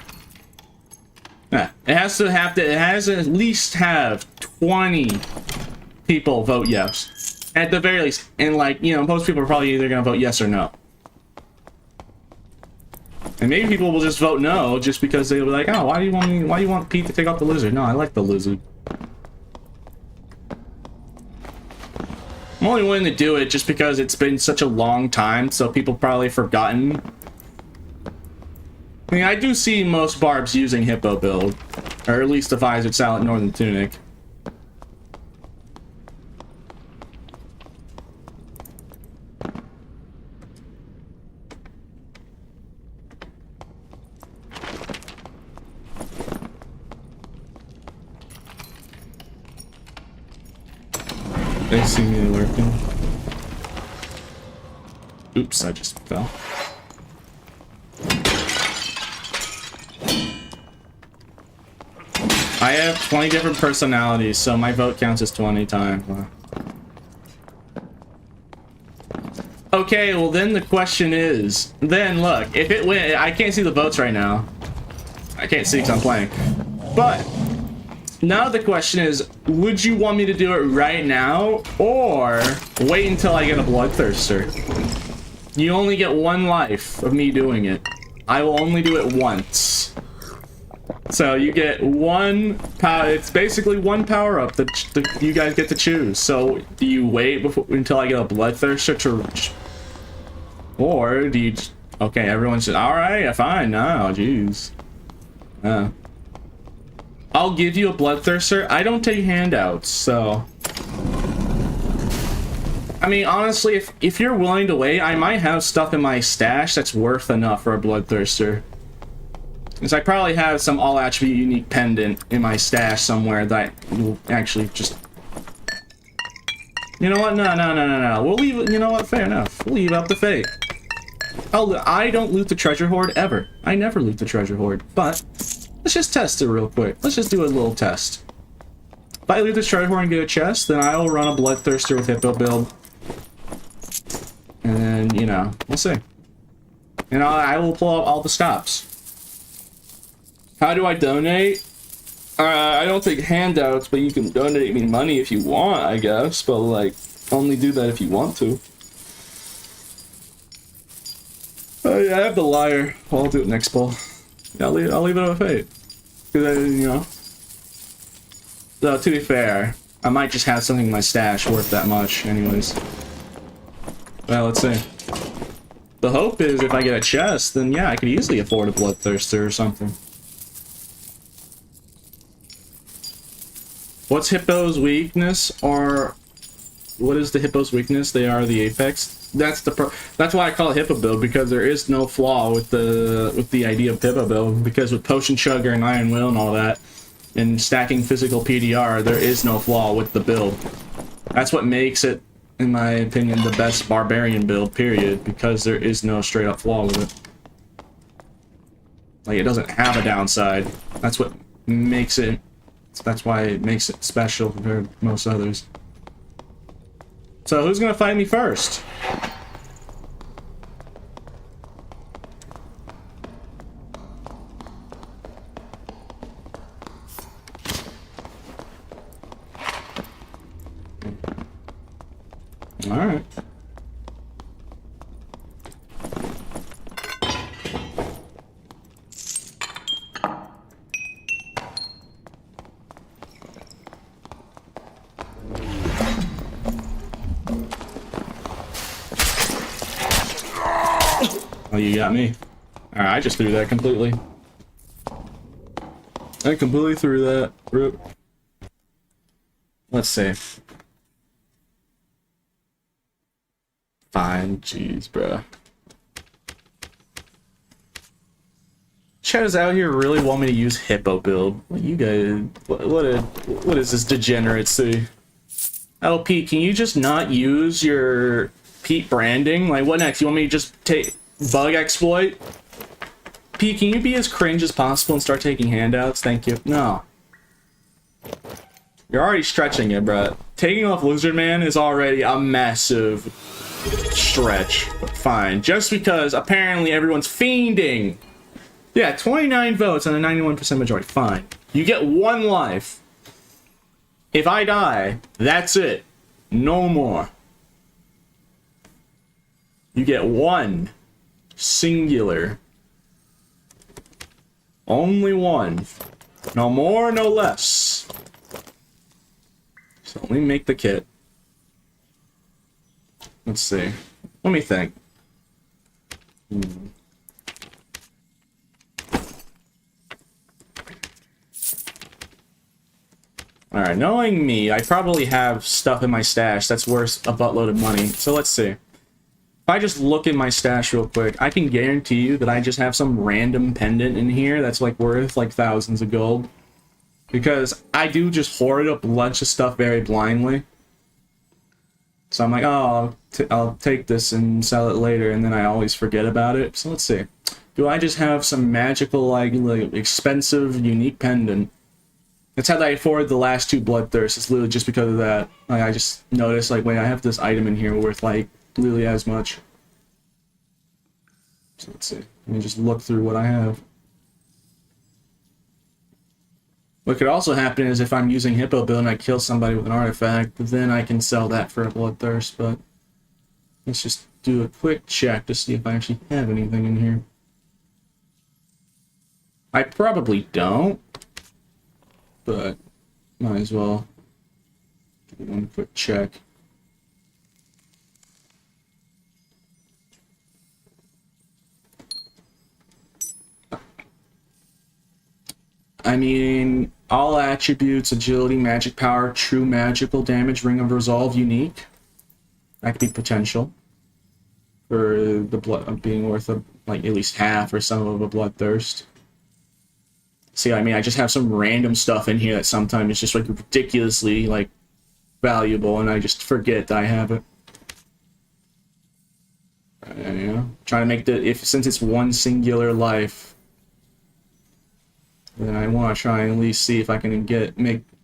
Yeah, it has to at least have 20 people vote yes. At the very least. And like, you know, most people are probably either gonna vote yes or no. And maybe people will just vote no just because they'll be like, oh, why do you want Pete to take off the lizard? No, I like the lizard. I'm only willing to do it just because it's been such a long time, so people probably forgotten. I mean, I do see most barbs using Hippo build, or at least the Visored Salad Northern Tunic. They see me lurking. Oops, I just fell. I have 20 different personalities, so my vote counts as 20 times. Wow. Okay, well then the question is, then look, if it went, I can't see the votes right now. I can't see because I'm playing. But now the question is, would you want me to do it right now or wait until I get a Bloodthirster? You only get 1 life of me doing it. I will only do it once. So you get 1 power. It's basically 1 power up that you guys get to choose. So do you wait until I get a Bloodthirster to, or do you? Okay, everyone said, all right, fine. No, jeez. I'll give you a Bloodthirster. I don't take handouts, so. I mean, honestly, if you're willing to wait, I might have stuff in my stash that's worth enough for a Bloodthirster. Because I probably have some all-attribute unique pendant in my stash somewhere that will actually just... You know what? No. We'll leave it. You know what? Fair enough. We'll leave out the fate. I don't loot the treasure hoard ever. I never loot the treasure hoard. But let's just test it real quick. Let's just do a little test. If I loot the treasure hoard and get a chest, then I'll run a Bloodthirster with Hippo build. And then, you know, we'll see. And I will pull out all the stops. How do I donate? I don't take handouts, but you can donate me money if you want, I guess. But, like, only do that if you want to. Oh, yeah, I have the liar. Well, I'll do it next pull. Yeah, I'll leave it on fate. Because, you know. Though, to be fair, I might just have something in my stash worth that much, anyways. Well, let's see. The hope is if I get a chest, then yeah, I could easily afford a Bloodthirster or something. What's Hippo's weakness? Or what is the Hippo's weakness? They are the apex. That's why I call it Hippo build, because there is no flaw with the idea of Hippo build. Because with Potion Chugger and Iron Will and all that, and stacking physical PDR, there is no flaw with the build. That's what makes it, in my opinion, the best barbarian build, period, because there is no straight up flaw with it. Like, it doesn't have a downside. That's what makes it, that's why it makes it special compared to most others. So, who's gonna fight me first? Alright. Oh, you got me. Alright, I just threw that completely. I completely threw that. Rip. Let's see. Fine, jeez, bruh. Chaz out here really want me to use Hippo build. You guys, what is this degeneracy? LP, can you just not use your Pete branding? Like, what next? You want me to just take bug exploit? Pete, can you be as cringe as possible and start taking handouts? Thank you. No. You're already stretching it, bruh. Taking off Lizard Man is already a massive stretch. But fine. Just because apparently everyone's fiending. Yeah, 29 votes and a 91% majority. Fine. You get 1 life. If I die, that's it. No more. You get 1. Singular. Only 1. No more, no less. So let me make the kit. Let's see. Let me think. Alright, knowing me, I probably have stuff in my stash that's worth a buttload of money. So let's see. If I just look in my stash real quick, I can guarantee you that I just have some random pendant in here that's like worth like thousands of gold. Because I do just hoard up a bunch of stuff very blindly. So I'm like, oh, I'll take this and sell it later, and then I always forget about it. So let's see. Do I just have some magical, like expensive, unique pendant? That's how I afford the last 2 Bloodthirsts. It's literally just because of that. Like, I just noticed, like, wait, I have this item in here worth, like, literally as much. So let's see. Let me just look through what I have. What could also happen is if I'm using Hippo build and I kill somebody with an artifact, then I can sell that for a Bloodthirst, but let's just do a quick check to see if I actually have anything in here. I probably don't, but might as well do 1 quick check. I mean, all attributes, agility, magic power, true magical damage, ring of resolve, unique. That could be potential for the blood being worth like at least half or some of a Bloodthirst. See, I mean, I just have some random stuff in here that sometimes is just like ridiculously like valuable, and I just forget that I have it. And, you know, trying to make since it's 1 singular life. Then I want to try and at least see if I can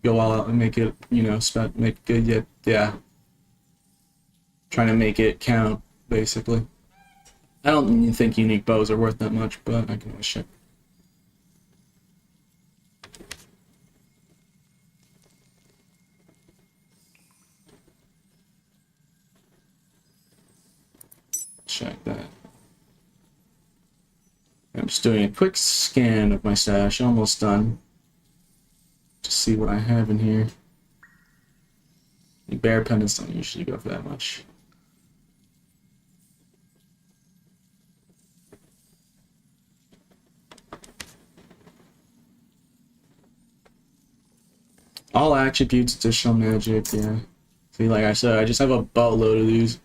go all out and make it, you know, make good, yeah. Trying to make it count, basically. I don't even think unique bows are worth that much, but I can always check. Check that. I'm just doing a quick scan of my stash, almost done. To see what I have in here. The bear pendants don't usually go for that much. All attributes, additional magic, yeah. See, like I said, I just have a buttload of these.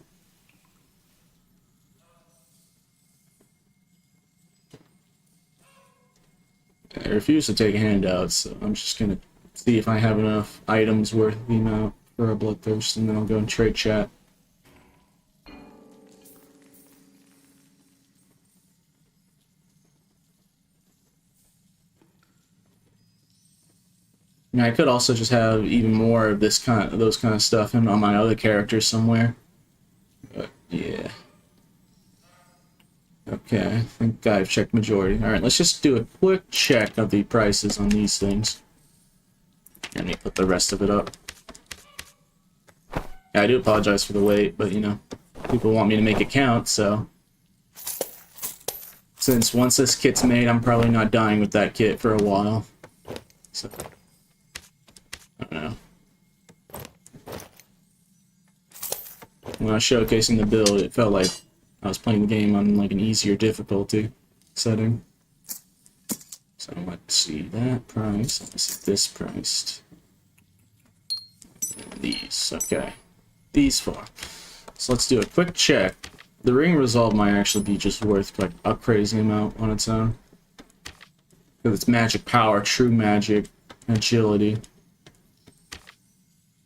I refuse to take handouts, so I'm just gonna see if I have enough items worth the amount for a Bloodthirst, and then I'll go and trade chat. I mean, I could also just have even more of those kind of stuff on my other characters somewhere. But yeah. Okay, I think I've checked majority. Alright, let's just do a quick check of the prices on these things. Let me put the rest of it up. Yeah, I do apologize for the wait, but you know, people want me to make it count, so... Since once this kit's made, I'm probably not dying with that kit for a while. So... I don't know. When I was showcasing the build, it felt like I was playing the game on like an easier difficulty setting. So let's see that price. Let's see this priced. These, okay. These four. So let's do a quick check. The ring resolve might actually be just worth like a crazy amount on its own. Because it's magic power, true magic, agility.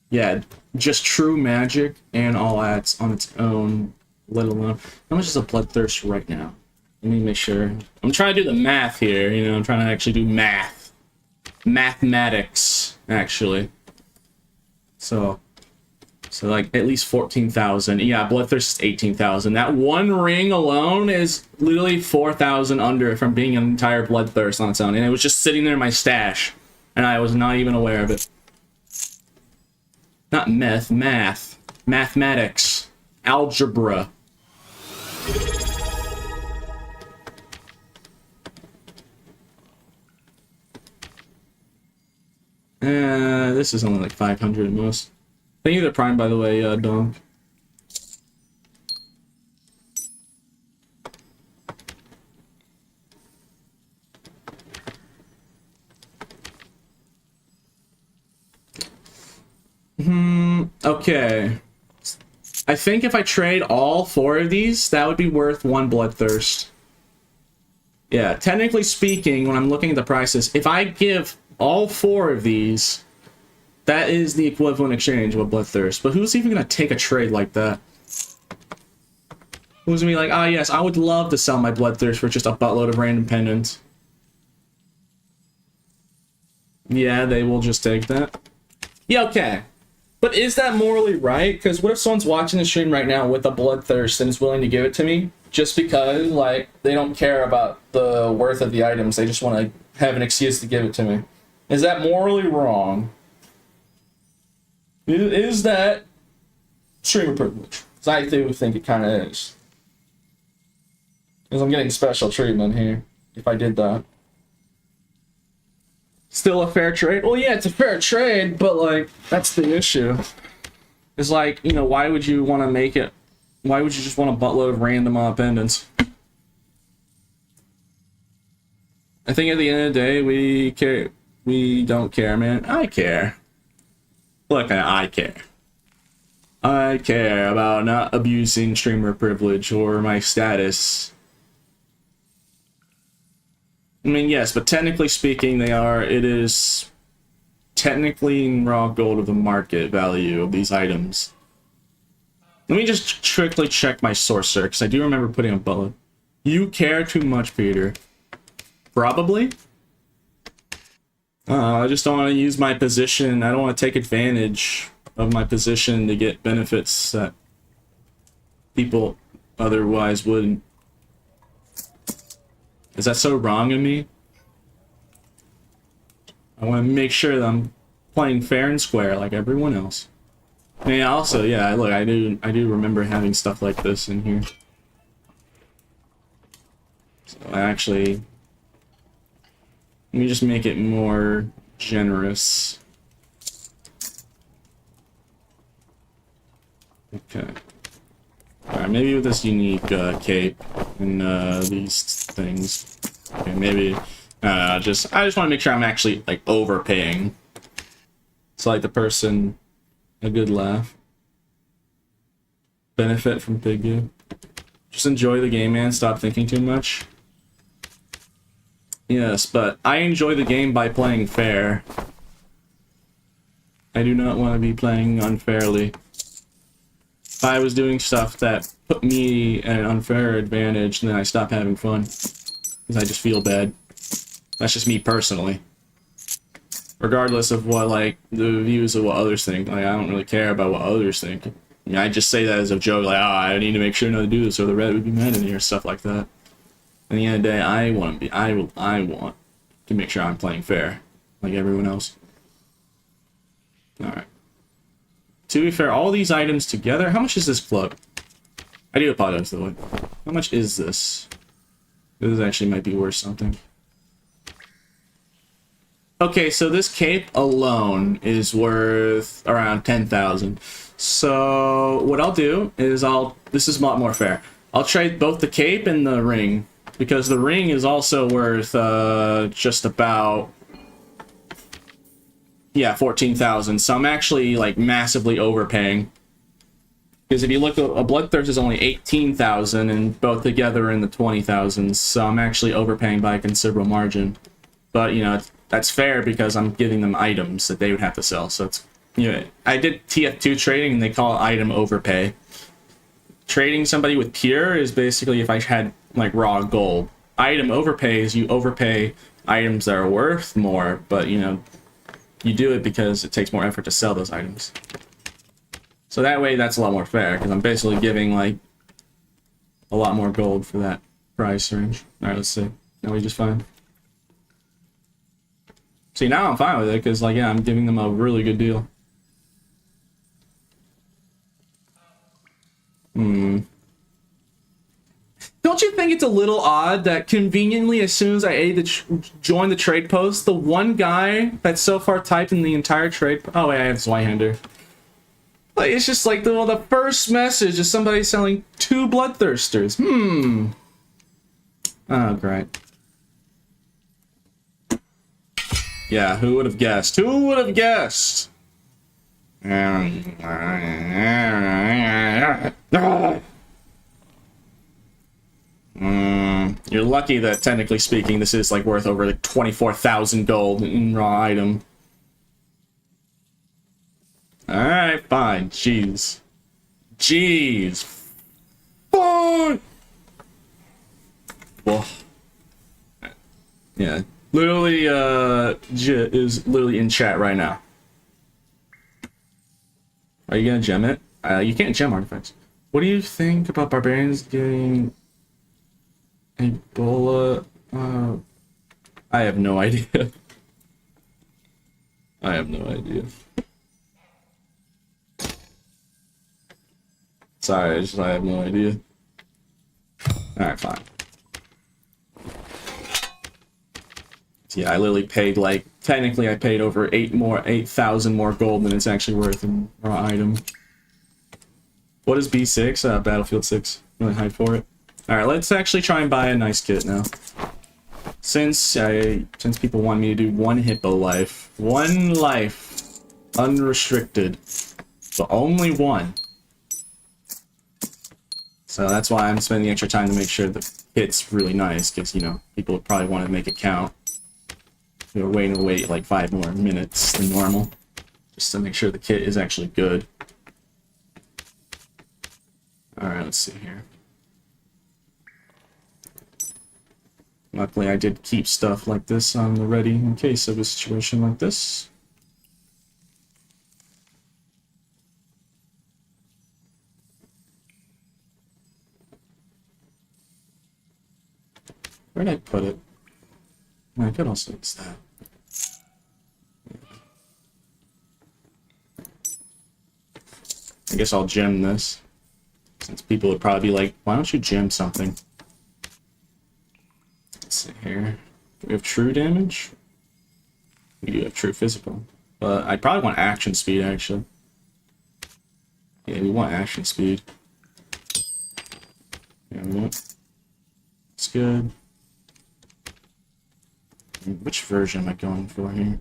Yeah, just true magic and all that's on its own, let alone. How much is a bloodthirst right now? Let me make sure. I'm trying to do the math here, you know, I'm trying to actually do math. Mathematics, actually. So like at least 14,000. Yeah, bloodthirst is 18,000. That one ring alone is literally 4,000 under from being an entire bloodthirst on its own. And it was just sitting there in my stash. And I was not even aware of it. Not math. Mathematics. Algebra. This is only like 500 at most. Thank you to Prime, by the way, Dom. Okay. I think if I trade all four of these, that would be worth one bloodthirst. Yeah, technically speaking, when I'm looking at the prices, if I give all four of these, that is the equivalent exchange of a bloodthirst. But who's even gonna take a trade like that? Who's gonna be like, ah, yes, I would love to sell my bloodthirst for just a buttload of random pendants. Yeah, they will just take that. Yeah, okay. But is that morally right? Because what if someone's watching the stream right now with a bloodthirst and is willing to give it to me just because, like, they don't care about the worth of the items, they just want to have an excuse to give it to me? Is that morally wrong? Is that streamer privilege? Because I do think it kind of is. Because I'm getting special treatment here if I did that. Still a fair trade? Well, yeah, it's a fair trade, but, like, that's the issue. It's like, you know, why would you want to make it? Why would you just want a buttload of random pendants? I think at the end of the day, we care. We don't care, man. I care. Look, I care. I care about not abusing streamer privilege or my status. I mean, yes, but technically speaking, it is technically in raw gold of the market value of these items. Let me just strictly check my sorcerer, because I do remember putting a bullet. You care too much, Peter. Probably. I just don't want to use my position. I don't want to take advantage of my position to get benefits that people otherwise wouldn't. Is that so wrong of me? I want to make sure that I'm playing fair and square like everyone else. And also, yeah, look, I do remember having stuff like this in here. So actually, let me just make it more generous. Okay. Alright, maybe with this unique cape and these things. Okay, maybe I just want to make sure I'm actually like overpaying. It's like the person a good laugh. Benefit from Big U. Just enjoy the game, man. Stop thinking too much. Yes, but I enjoy the game by playing fair. I do not want to be playing unfairly. If I was doing stuff that put me at an unfair advantage, then I stop having fun. Because I just feel bad. That's just me personally. Regardless of what, like, the views of what others think. Like, I don't really care about what others think. I mean, I just say that as a joke, like, oh, I need to make sure not to do this or the red would be mad at me or stuff like that. At the end of the day, I want to make sure I'm playing fair, like everyone else. Alright. To be fair, all these items together, how much is this cloak? I do apologize, though. How much is this? This actually might be worth something. Okay, so this cape alone is worth around 10,000. So what I'll do is this is a lot more fair. I'll trade both the cape and the ring, because the ring is also worth just about, yeah, 14,000. So I'm actually like massively overpaying. Because if you look, a Bloodthirst is only 18,000, and both together are in the 20,000s. So I'm actually overpaying by a considerable margin. But you know, that's fair because I'm giving them items that they would have to sell. So it's, you know, I did TF2 trading and they call it item overpay. Trading somebody with pure is basically if I had like raw gold. Item overpay is you overpay items that are worth more, but you know, you do it because it takes more effort to sell those items. So that way that's a lot more fair, because I'm basically giving like a lot more gold for that price range. Alright, let's see. Now we just fine. See, now I'm fine with it, because like, yeah, I'm giving them a really good deal. Don't you think it's a little odd that conveniently, as soon as I join the trade post, the one guy that's so far typed in the entire trade... Oh, wait, I have Zweihander. Like, it's just like the first message is somebody selling 2 Bloodthirsters. Oh, great. Yeah, who would have guessed? Who would have guessed? You're lucky that, technically speaking, this is like worth over like 24,000 gold in raw item. Alright, fine. Jeez. Jeez. Fine! Well. Yeah. Literally, J is literally in chat right now. Are you gonna gem it? You can't gem artifacts. What do you think about barbarians getting Ebola? I have no idea. I have no idea. Sorry, I have no idea. Alright, fine. Yeah, I literally paid like, technically I paid over 8,000 more gold than it's actually worth in raw item. What is B6? Battlefield 6. Really hyped for it. Alright, let's actually try and buy a nice kit now. Since people want me to do 1 hippo life. 1 life. Unrestricted. But only 1. So that's why I'm spending the extra time to make sure the kit's really nice, because, you know, people would probably want to make it count. We're waiting to wait like 5 more minutes than normal, just to make sure the kit is actually good. Alright, let's see here. Luckily, I did keep stuff like this on the ready in case of a situation like this. Where'd I put it? I could also use that. I guess I'll gem this, since people would probably be like, why don't you gem something? Let's see here. Do we have true damage? We do have true physical. But I probably want action speed, actually. Yeah, we want action speed. Yeah, we want... It's good. Which version am I going for here?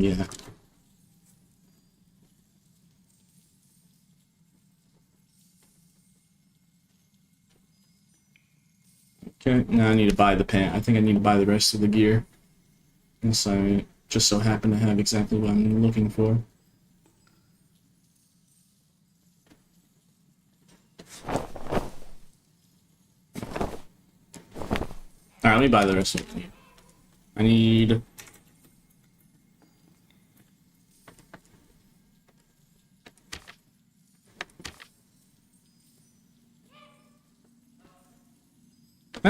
Yeah. Okay, now I need to buy the pant. I think I need to buy the rest of the gear. Since I just so happen to have exactly what I'm looking for. Alright, let me buy the rest of it. I need...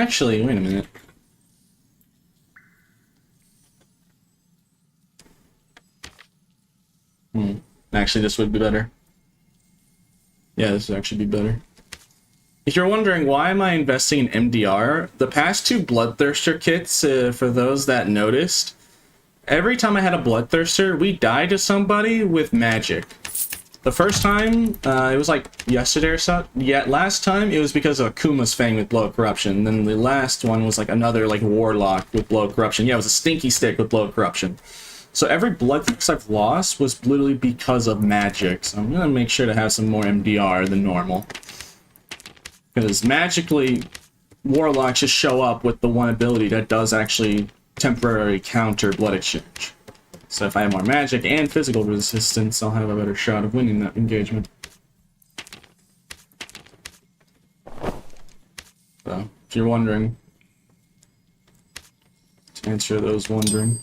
Actually, wait a minute. Actually, this would be better. Yeah, this would actually be better. If you're wondering why am I investing in MDR, the past two Bloodthirster kits, for those that noticed, every time I had a Bloodthirster, we died to somebody with magic. The first time, it was like yesterday or so. Yeah, last time it was because of Akuma's Fang with Blow of Corruption. Then the last one was like another like Warlock with Blow of Corruption. Yeah, it was a Stinky Stick with Blow of Corruption. So every Bloodthirst I've lost was literally because of magic. So I'm gonna make sure to have some more MDR than normal. Because magically, Warlocks just show up with the one ability that does actually temporarily counter Blood Exchange. So if I have more magic and physical resistance, I'll have a better shot of winning that engagement. So, if you're wondering, to answer those wondering.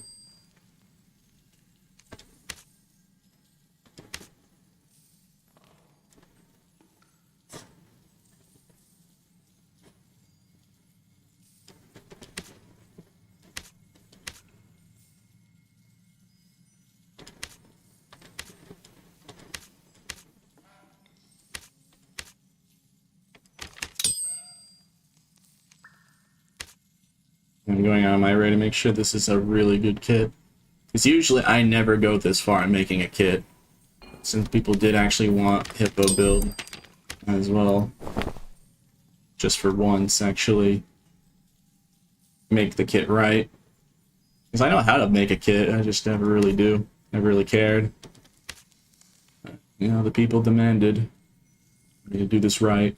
I'm going out of my way to make sure this is a really good kit. Because usually I never go this far in making a kit. Since people did actually want Hippo build as well. Just for once, actually make the kit right. Because I know how to make a kit, I just never really do. Never really cared. You know, the people demanded me to do this right.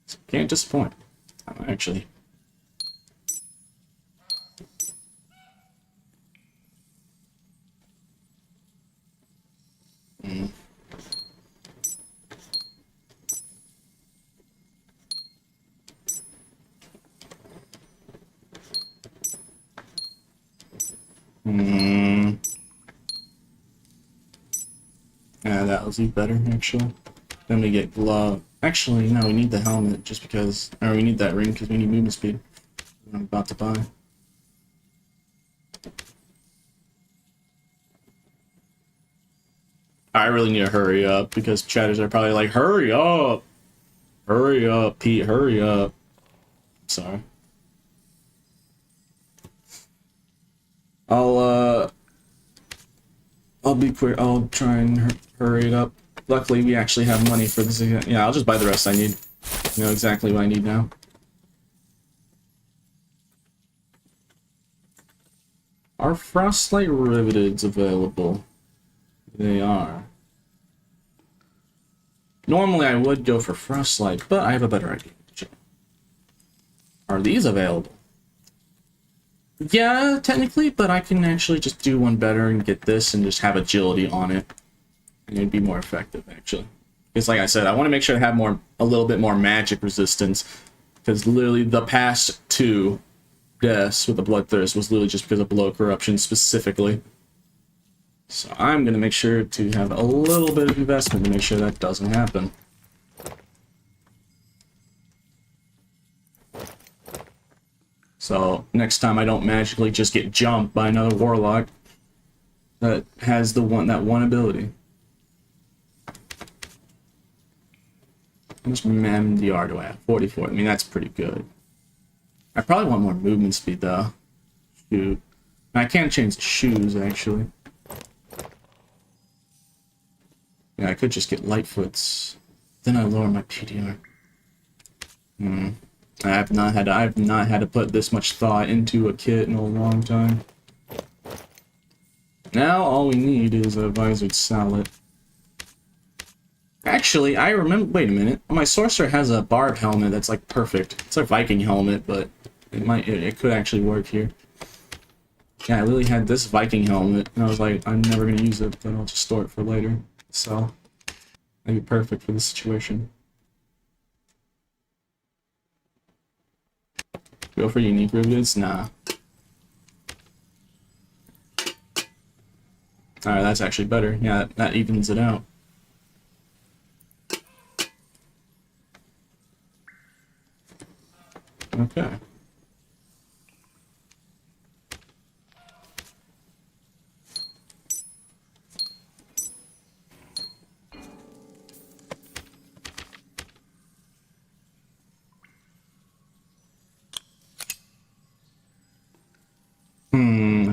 So can't disappoint. Actually. Yeah, that was better, actually. Then we get glove. Actually, no, we need the helmet just because... Or we need that ring because we need movement speed. I'm about to buy. I really need to hurry up because chatters are probably like, hurry up! Hurry up, Pete, hurry up. Sorry. I'll be quick. I'll try and hurry it up. Luckily, we actually have money for this. Yeah, I'll just buy the rest I need. I know exactly what I need now. Are Frostlight Riveteds available? They are. Normally, I would go for Frostlight, but I have a better idea. Are these available? Yeah, technically, but I can actually just do one better and get this and just have agility on it. And it'd be more effective, actually. Because like I said, I want to make sure to have a little bit more magic resistance. Because literally the past two deaths with the Bloodthirst was literally just because of Blow Corruption specifically. So I'm going to make sure to have a little bit of investment to make sure that doesn't happen. So next time I don't magically just get jumped by another Warlock that has that one ability. How much MDR do I have? 44. I mean, that's pretty good. I probably want more movement speed, though. Shoot. I can't change the shoes, actually. Yeah, I could just get Lightfoots. Then I lower my PDR. I've not had to put this much thought into a kit in a long time. Now all we need is a visored sallet. Actually, I remember. Wait a minute. My sorcerer has a barb helmet that's like perfect. It's a Viking helmet, but it could actually work here. Yeah, I literally had this Viking helmet, and I was like, I'm never gonna use it, but I'll just store it for later. So, that'd be perfect for this situation. Go for unique riveteds? Nah. Alright, that's actually better. Yeah, that evens it out.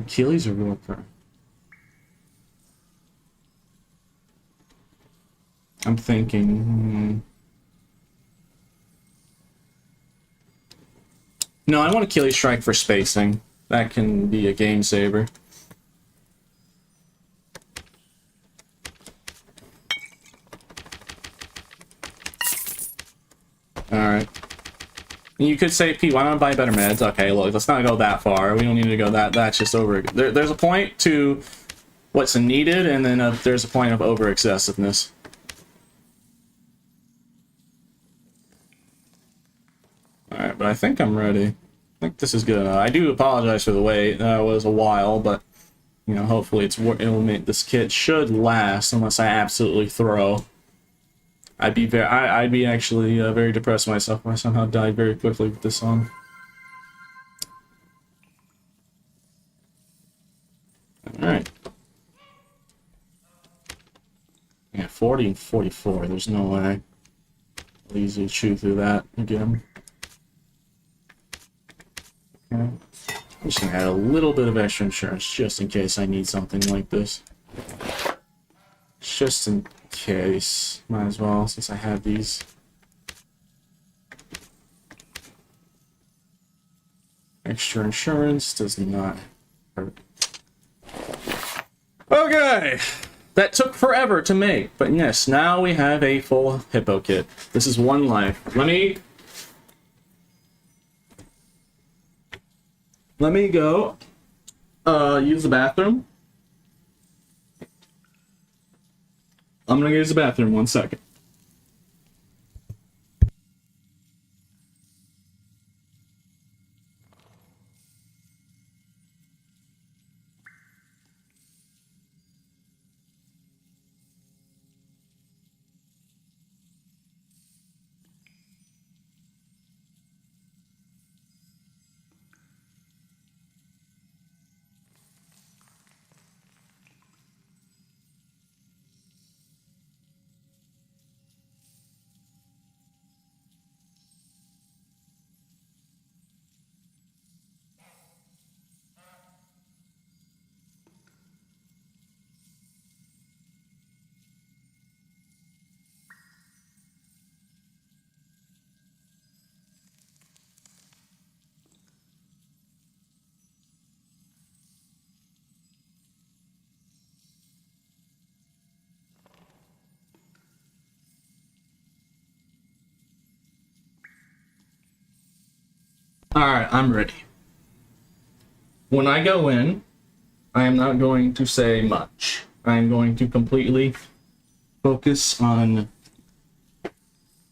Achilles or Roper? I'm thinking... No, I want Achilles Strike for spacing. That can be a game saver. Alright. You could say, Pete, why not buy better meds? Okay, look, let's not go that far. We don't need to go that. That's just over. There's a point to what's needed, and then there's a point of over excessiveness. Alright, but I think I'm ready. I think this is good. I do apologize for the wait. That was a while, but you know, hopefully it'll make this kit should last unless I absolutely throw. I'd be actually very depressed myself if I somehow died very quickly with this on. Alright. Yeah, 40 and 44. There's no way. I'll easily chew through that again. Okay. I'm just gonna add a little bit of extra insurance just in case I need something like this. Just in case. Might as well, since I have these. Extra insurance does not hurt. Okay! That took forever to make, but yes, now we have a full hippo kit. This is one life. Let me go use the bathroom. I'm gonna use the bathroom 1 second. Alright, I'm ready. When I go in, I am not going to say much. I am going to completely focus on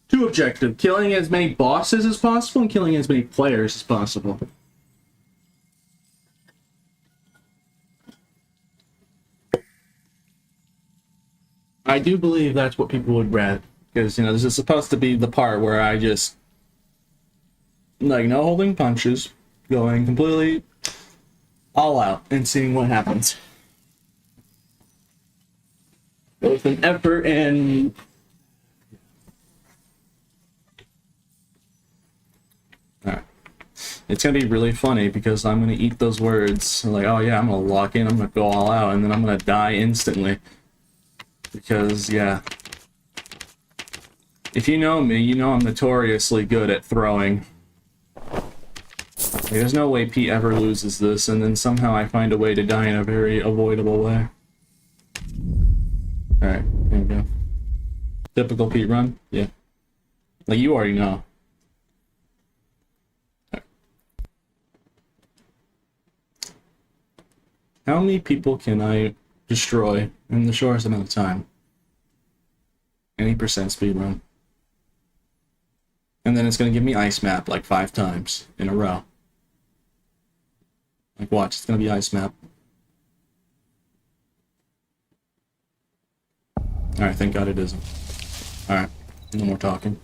two objectives: killing as many bosses as possible and killing as many players as possible. I do believe that's what people would rather, because, you know, this is supposed to be the part where I just, like, no holding punches, going completely all out and seeing what happens. Both an effort and... Alright. It's gonna be really funny because I'm gonna eat those words, like, oh yeah, I'm gonna lock in, I'm gonna go all out, and then I'm gonna die instantly. Because, yeah. If you know me, you know I'm notoriously good at throwing. There's no way Pete ever loses this, and then somehow I find a way to die in a very avoidable way. Alright, there we go. Typical Pete run? Yeah. Like, you already know. Right. How many people can I destroy in the shortest amount of time? Any percent speed run. And then it's gonna give me ice map like 5 times in a row. Like, watch, it's gonna be ice map. Alright, thank God it isn't. Alright, no more talking.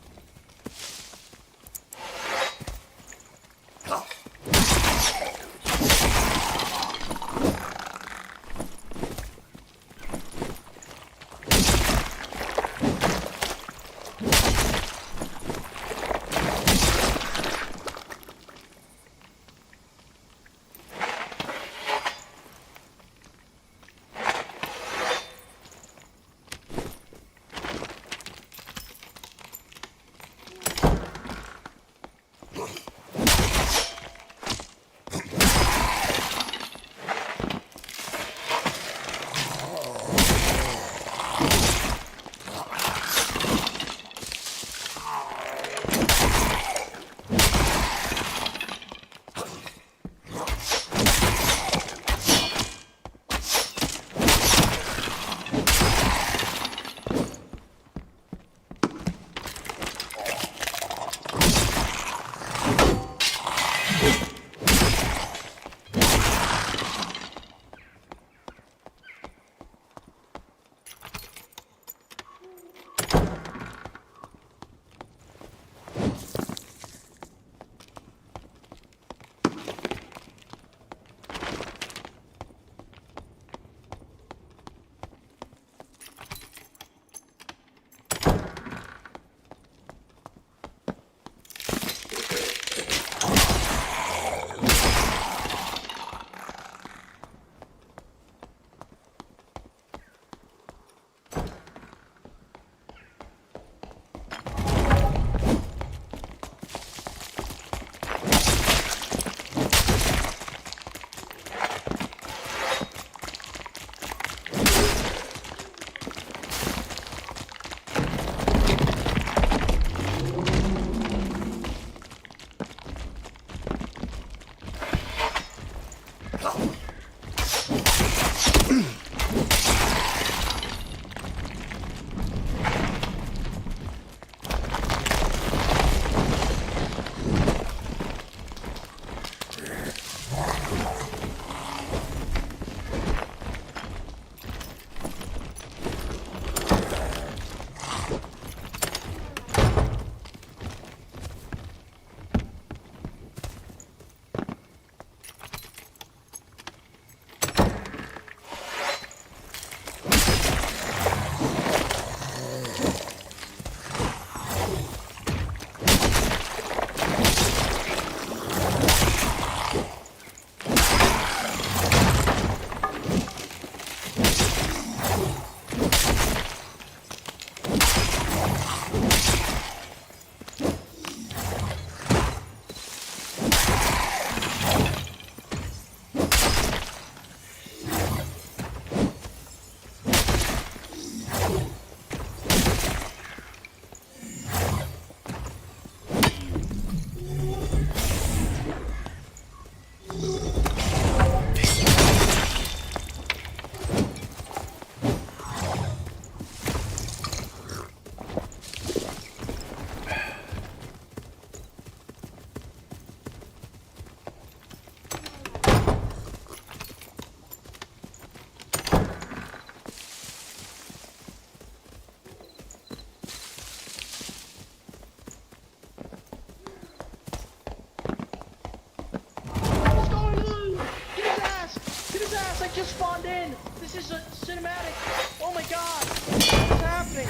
is a cinematic. Oh my god. What's happening?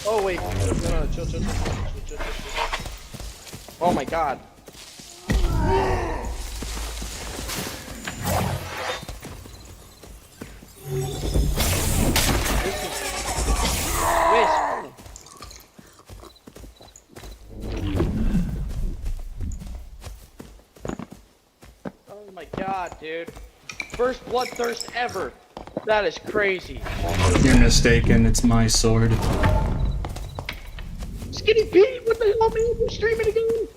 Oh wait. No, chill. Oh my god. Oh my god, dude. First bloodthirst ever. That is crazy. You're mistaken. It's my sword. Skinny Pete, what the hell, man? You're streaming again?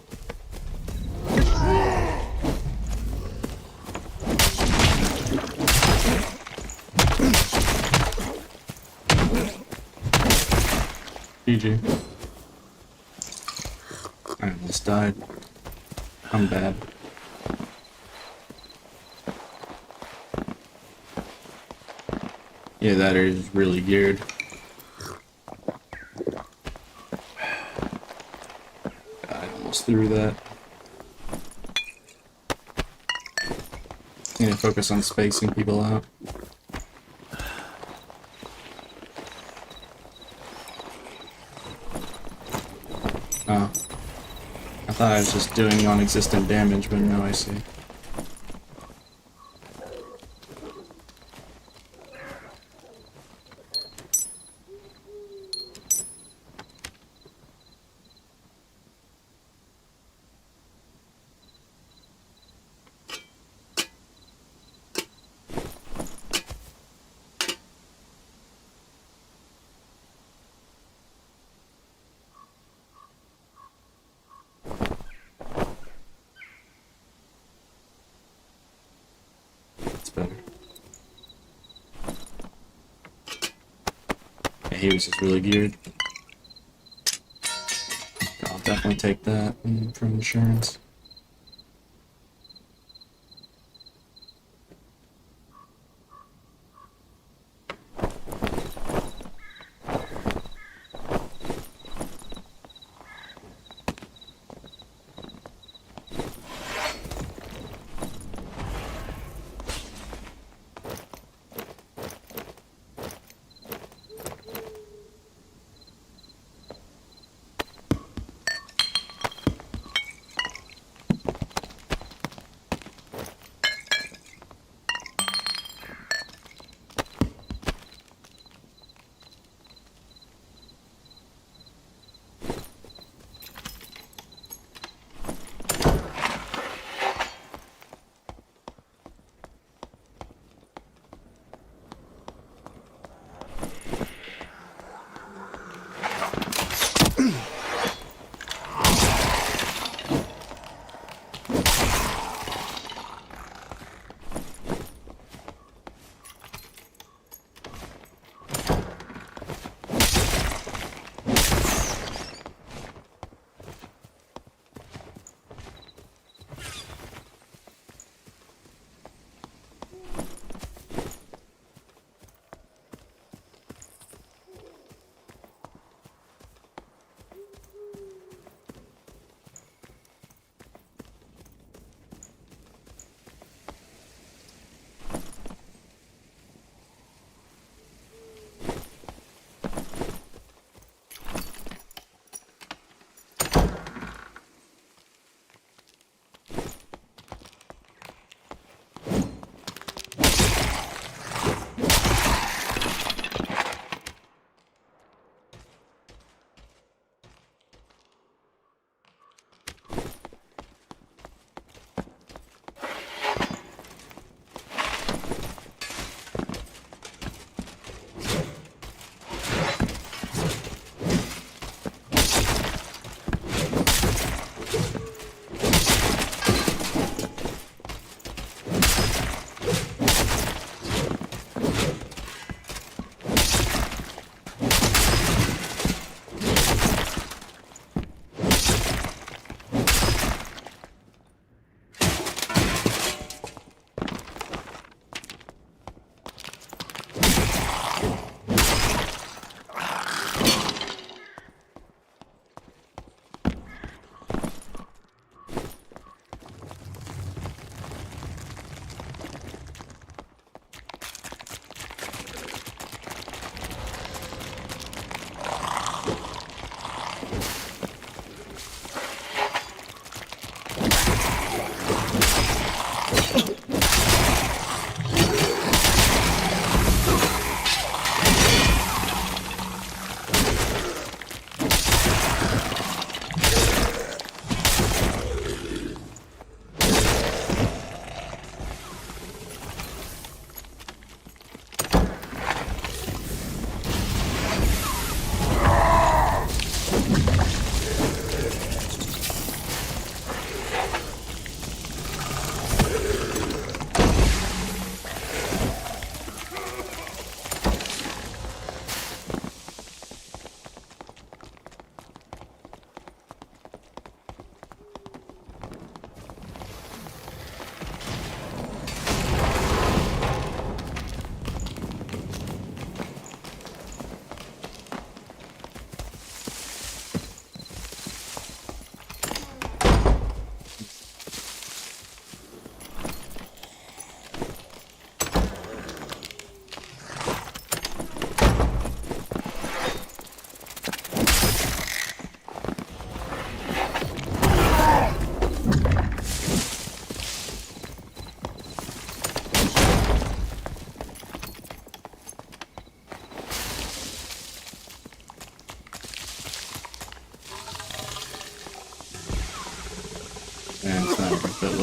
GG. I almost died. I'm bad. Yeah, that is really geared. I almost threw that. Need to focus on spacing people out. Oh. I thought I was just doing non-existent damage, but now I see. Better. Yeah, he was just really geared. I'll definitely take that for insurance.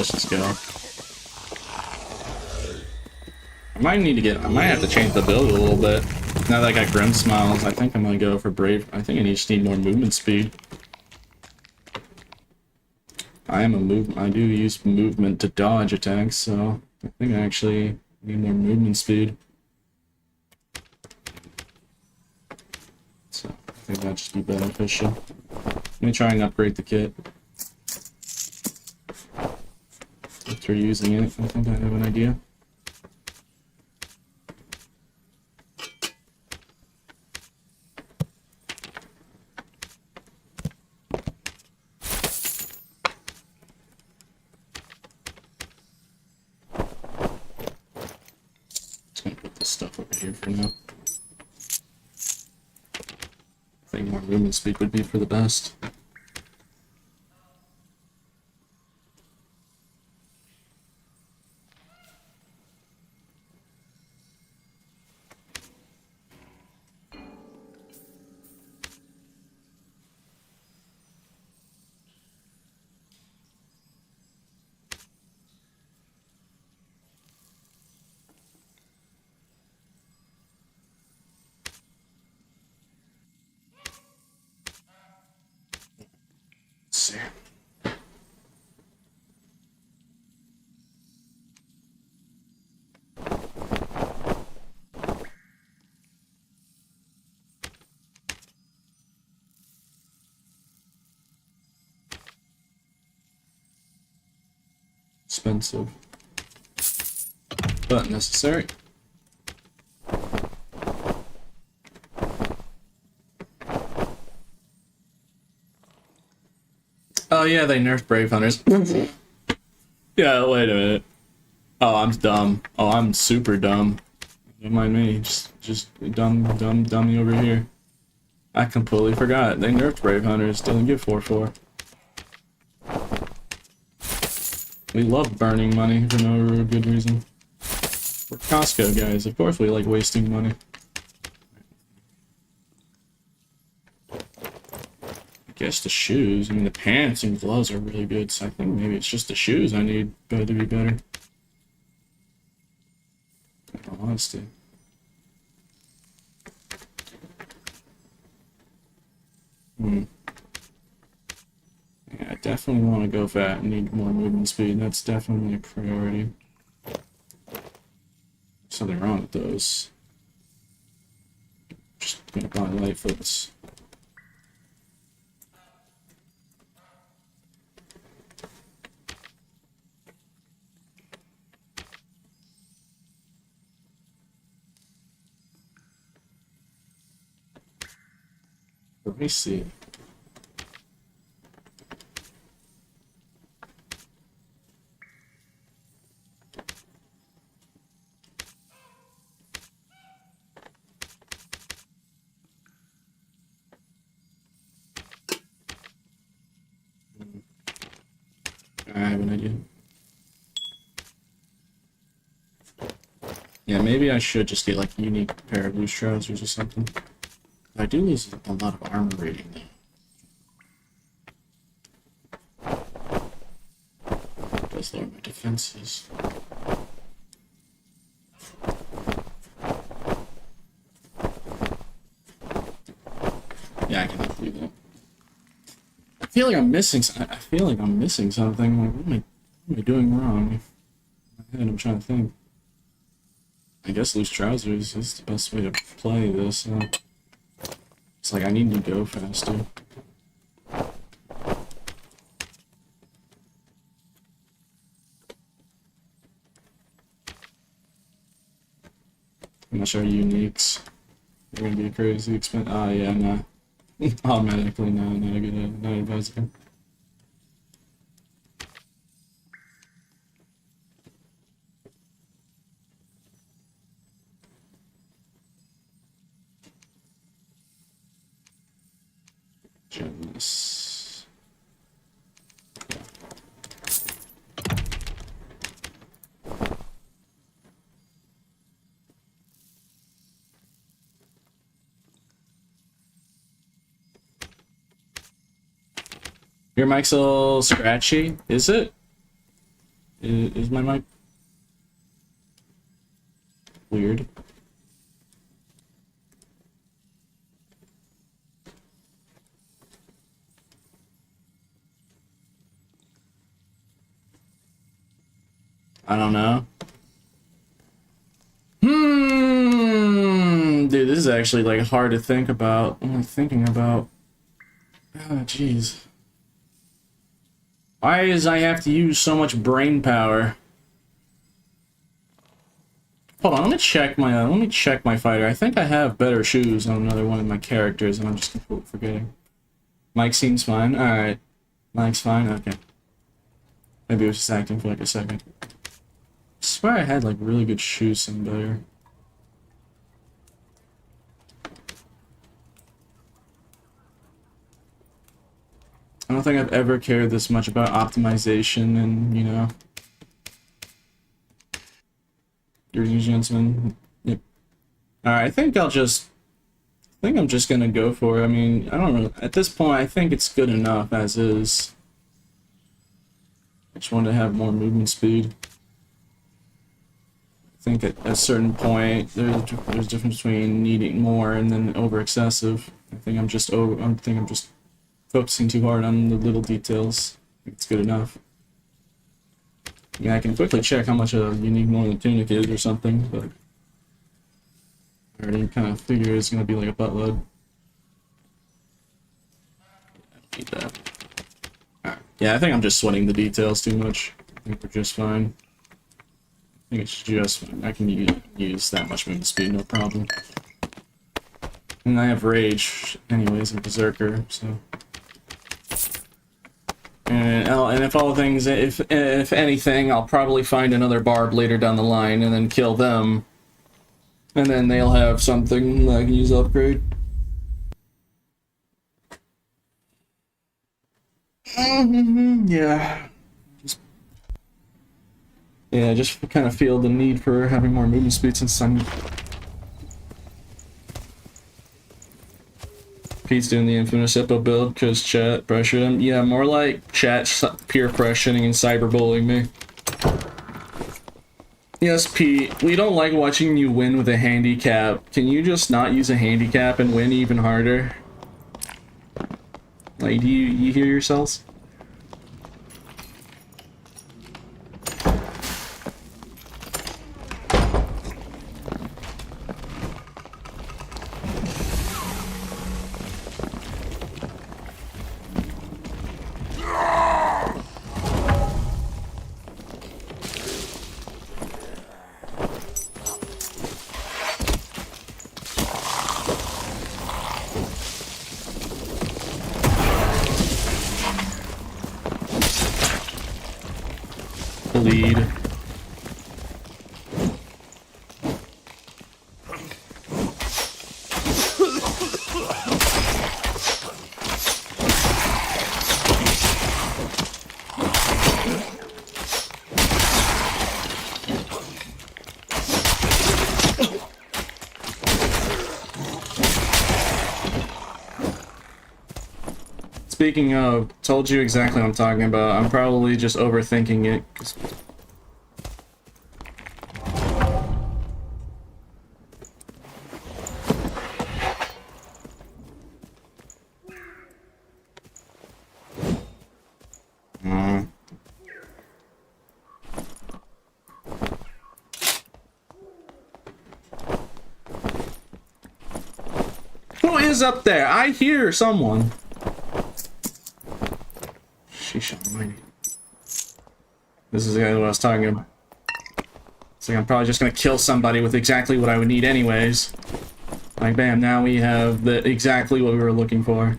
let's just go. I might have to change the build a little bit. Now that I got Grim Smiles, I think I'm gonna go for Brave. I think I just need more movement speed. I do use movement to dodge attacks, so I think I actually need more movement speed. So I think that'd just be beneficial. Let me try and upgrade the kit. After using it, I think I have an idea. Just gonna put this stuff over here for now. I think more movement speed would be for the best. Let's see. Expensive, but necessary. Oh yeah, they nerfed Brave Hunters. Yeah, wait a minute. Oh, I'm dumb. Oh, I'm super dumb. Don't mind me. Just dummy over here. I completely forgot. They nerfed Brave Hunters. Doesn't give 4/4. We love burning money for no real good reason. We're Costco guys. Of course we like wasting money. I guess the shoes. I mean, the pants and gloves are really good, so I think maybe it's just the shoes I need to be better. In all honesty. Yeah, I definitely want to go fat and need more movement speed. That's definitely a priority. Something wrong with those. Just gonna buy Lightfoots. Let me see. I have an idea. Yeah, maybe I should just get like a unique pair of loose trousers or something. I do lose a lot of armor rating though. It does lower my defenses. Yeah, I cannot believe that. I feel like I'm missing. I feel like I'm missing something. Like, what am I doing wrong? In my head, I'm trying to think. I guess loose trousers is the best way to play this. It's like I need to go faster. I'm not sure uniques. They're gonna be crazy expensive. Ah, yeah, no. Automatically, no, not a good, not advisable. Gems. Your mic's a little scratchy, is it? Is my mic weird? I don't know. Dude, this is actually like hard to think about. I'm like thinking about. Oh, jeez. Why does I have to use so much brain power? Hold on, let me check my fighter. I think I have better shoes on another one of my characters, and I'm just completely forgetting. Mike seems fine. All right, Mike's fine. Okay. Maybe it was just acting for like a second. I swear I had like really good shoes and better. I don't think I've ever cared this much about optimization and, you know, your gentleman. Yep. Alright, I think I'm just gonna go for it. I mean, I don't know. At this point, I think it's good enough as is. I just want to have more movement speed. I think at a certain point, there's a difference between needing more and then over excessive. I think I'm just focusing too hard on the little details. I think it's good enough. Yeah, I can quickly check how much you need more than tunic is or something, but I already kind of figure it's gonna be like a buttload. I don't need that. Alright. Yeah, I think I'm just sweating the details too much. I think we're just fine. I think it's just fine. I can use that much movement speed, no problem. And I have rage, anyways, and berserker, so. And if all things, if anything, I'll probably find another barb later down the line and then kill them. And then they'll have something that I can use to upgrade. Yeah. Just kind of feel the need for having more movement speed since I'm... Pete's doing the infamous Hippo build because chat pressured him. Yeah, more like chat peer pressuring and cyberbullying me. Yes, Pete, we don't like watching you win with a handicap. Can you just not use a handicap and win even harder? Like, do you hear yourselves? Lead. Speaking of, told you exactly what I'm talking about. I'm probably just overthinking it. Who is up there? I hear someone. Sheesh almighty. This is exactly what I was talking about. It's like I'm probably just gonna kill somebody with exactly what I would need anyways. Like bam, now we have exactly what we were looking for.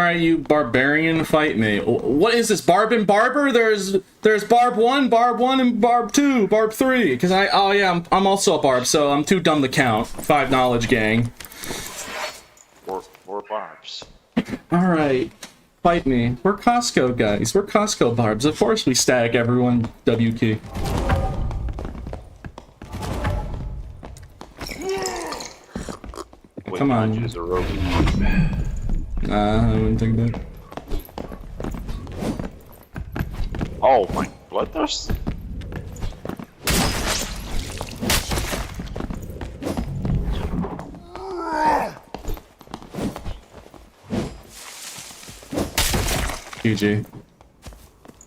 Alright, you barbarian, fight me. What is this, Barb and Barber? There's Barb 1, and Barb 2, Barb 3. Because oh yeah, I'm also a Barb, so I'm too dumb to count. 5 knowledge gang. Or Barbs. Alright, fight me. We're Costco guys, we're Costco Barbs. Of course we stack everyone W key. Come on. Use a rope. I wouldn't think that. Oh my bloodthirst. GG.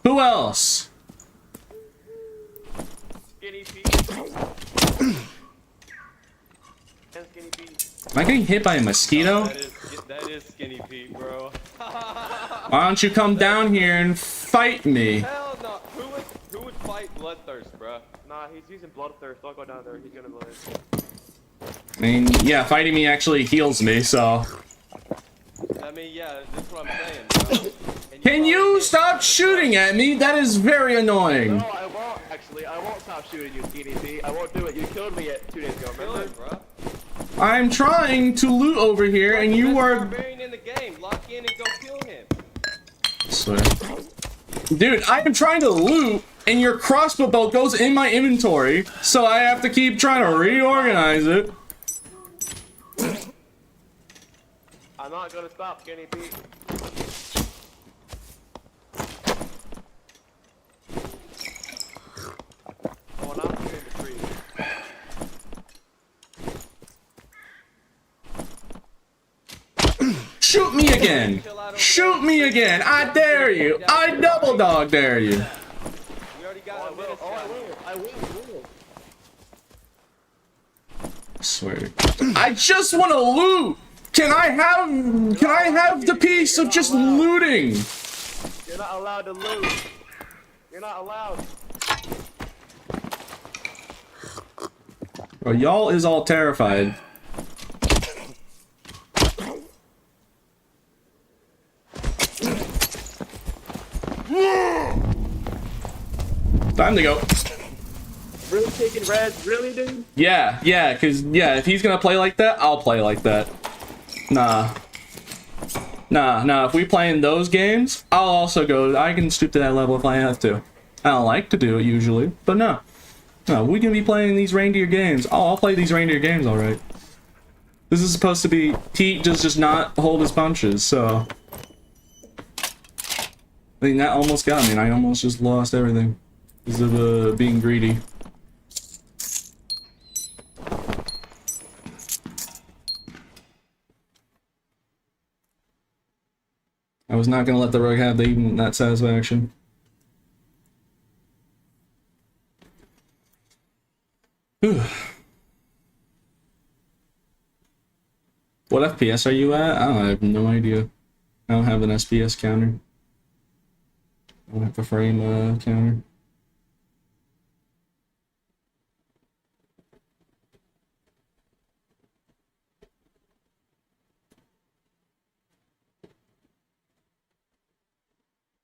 Who else? Skinny Pete. And Skinny Pete. Am I getting hit by a mosquito? That is Skinny Pete, bro. Why don't you come down here and fight me? Hell no. Who would fight Bloodthirst, bro? Nah, he's using Bloodthirst. Don't go down there. He's gonna live. I mean, yeah, fighting me actually heals me, so... I mean, yeah, that's what I'm saying, bro. And Can you stop shooting at me? That is very annoying. No, I won't, actually. I won't stop shooting you, Skinny Pete. I won't do it. You killed me 2 days ago, kill remember? him, bro. I'm trying to loot over here, and you Best are... barbarian in the game. Lock in and go kill him. I swear. Dude, I am trying to loot, and your crossbow bolt goes in my inventory, so I have to keep trying to reorganize it. I'm not gonna stop, Skinny Pete. Oh, now I'm shooting the tree. Shoot me again! Shoot me again! I dare you! I double dog dare you! We already got Oh, I a will. minute. Oh, I will. I swear. I just want to loot! Can I have the piece of just looting? You're not allowed to loot. You're not allowed. Bro, y'all is all terrified. Time to go. Really taking reds? Really, dude? Yeah, cause if he's gonna play like that, I'll play like that. Nah, if we playing those games, I'll also go, I can stoop to that level if I have to. I don't like to do it usually, but no, we can be playing these reindeer games. I'll play these reindeer games alright. This is supposed to be, Pete just not hold his punches, so. I mean, that almost got me, and I almost just lost everything. Because of being greedy. I was not gonna let the rug have even that satisfaction. Whew. What FPS are you at? I have no idea. I don't have an SPS counter. I don't have a frame counter.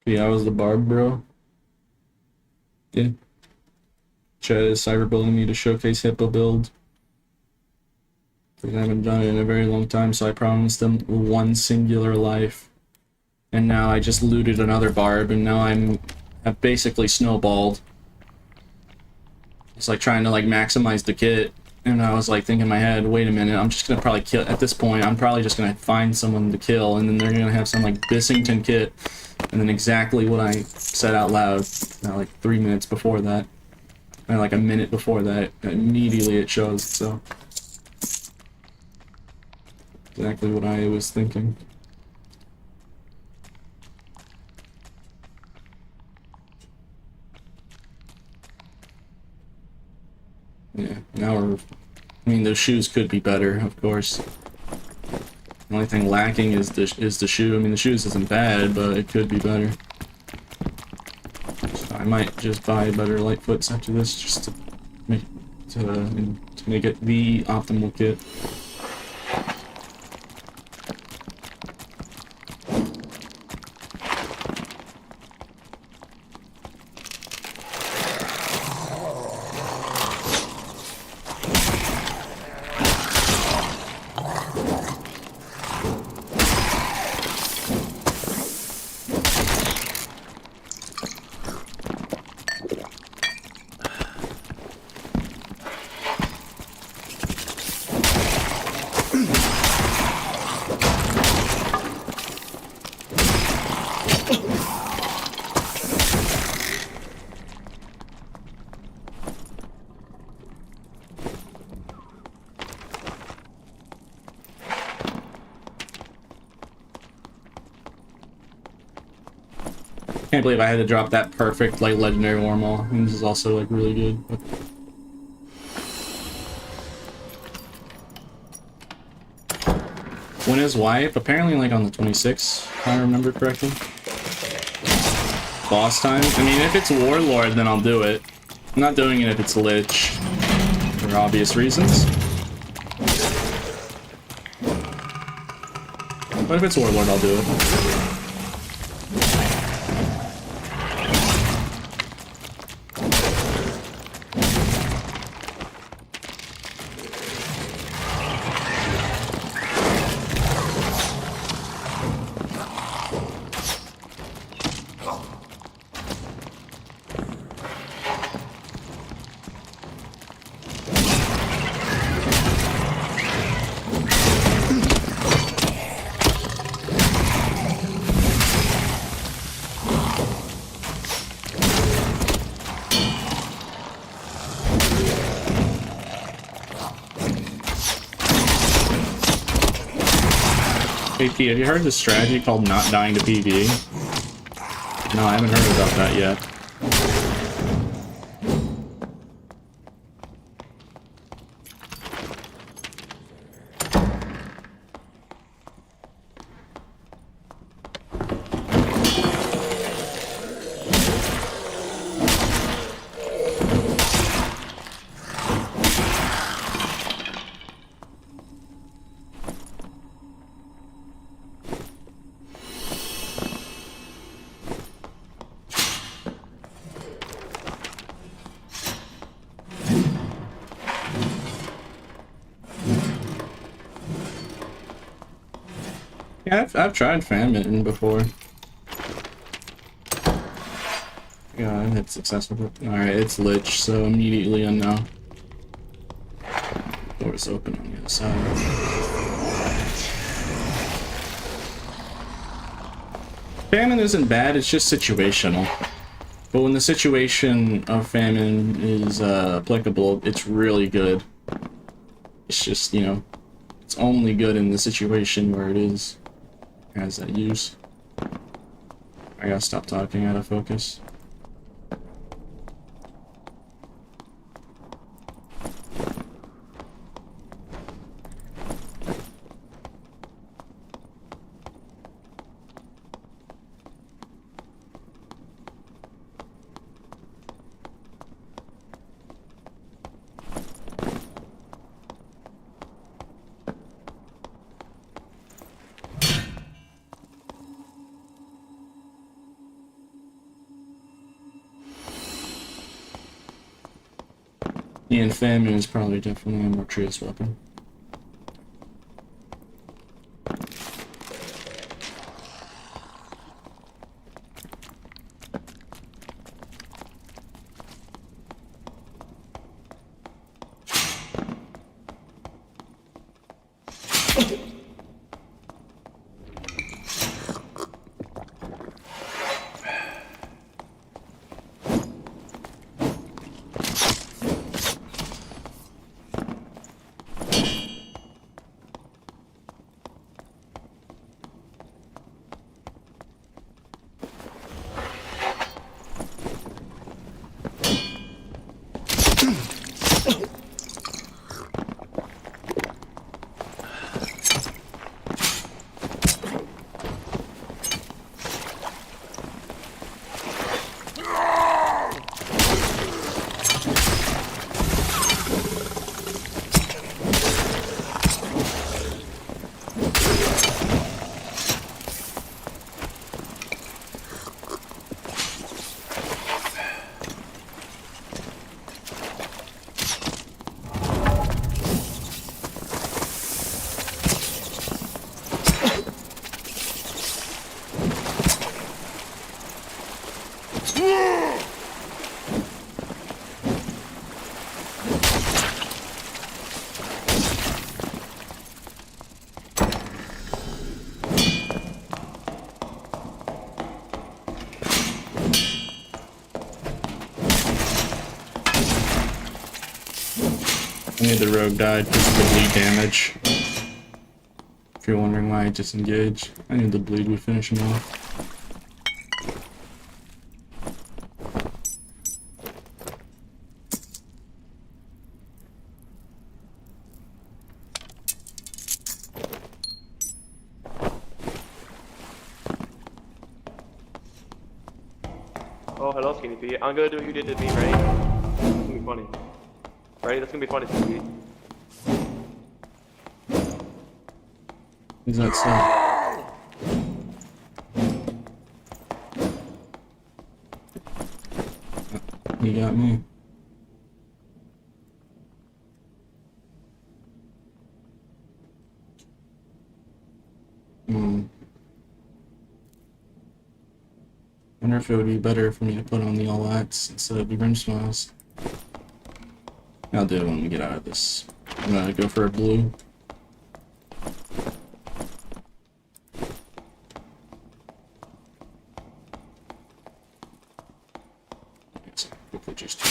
Yeah, I was the barb, bro. Yeah. Chat is cyberbuilding me to showcase Hippo build. Because I haven't done it in a very long time, so I promised them one singular life. And now I just looted another barb, and now have basically snowballed. It's like trying to like maximize the kit. And I was like thinking in my head, wait a minute, I'm just gonna probably kill, at this point, I'm probably just gonna find someone to kill, and then they're gonna have some like Bissington kit. And then exactly what I said out loud, like 3 minutes before that, and like a minute before that, immediately it shows, so. Exactly what I was thinking. Yeah, now we're, I mean, those shoes could be better, of course. The only thing lacking is the shoe. I mean, the shoes isn't bad, but it could be better. So I might just buy better Lightfoots after this, just to make it the optimal kit. Can't believe I had to drop that perfect like legendary Warmaul. And this is also like really good. But... When is wipe? Apparently like on the 26th, if I remember correctly. Boss time? I mean, if it's Warlord, then I'll do it. I'm not doing it if it's Lich, for obvious reasons. But if it's Warlord, I'll do it. AP, have you heard of this strategy called not dying to PvE? No, I haven't heard about that yet. Yeah, I've tried Famine before. Yeah, I had success with it. Alright, it's Lich, so immediately a no. Door's open on the other side. Famine isn't bad, it's just situational. But when the situation of Famine is applicable, it's really good. It's just, you know, it's only good in the situation where it is. Has that use. I gotta stop talking out of focus. Yeah, and Famine is probably definitely a more trious weapon. The rogue died because of the bleed damage. If you're wondering why I disengaged, I need the bleed would finish him off. hello, Skinny P. I'm gonna do what you did to me, ready? It's gonna be funny. Ready? That's gonna be funny, Skinny P. Who's that song? You got me. Wonder if it would be better for me to put on the all whites instead of the rim smiles. I'll do it when we get out of this. I'm gonna go for a blue. Quickly just.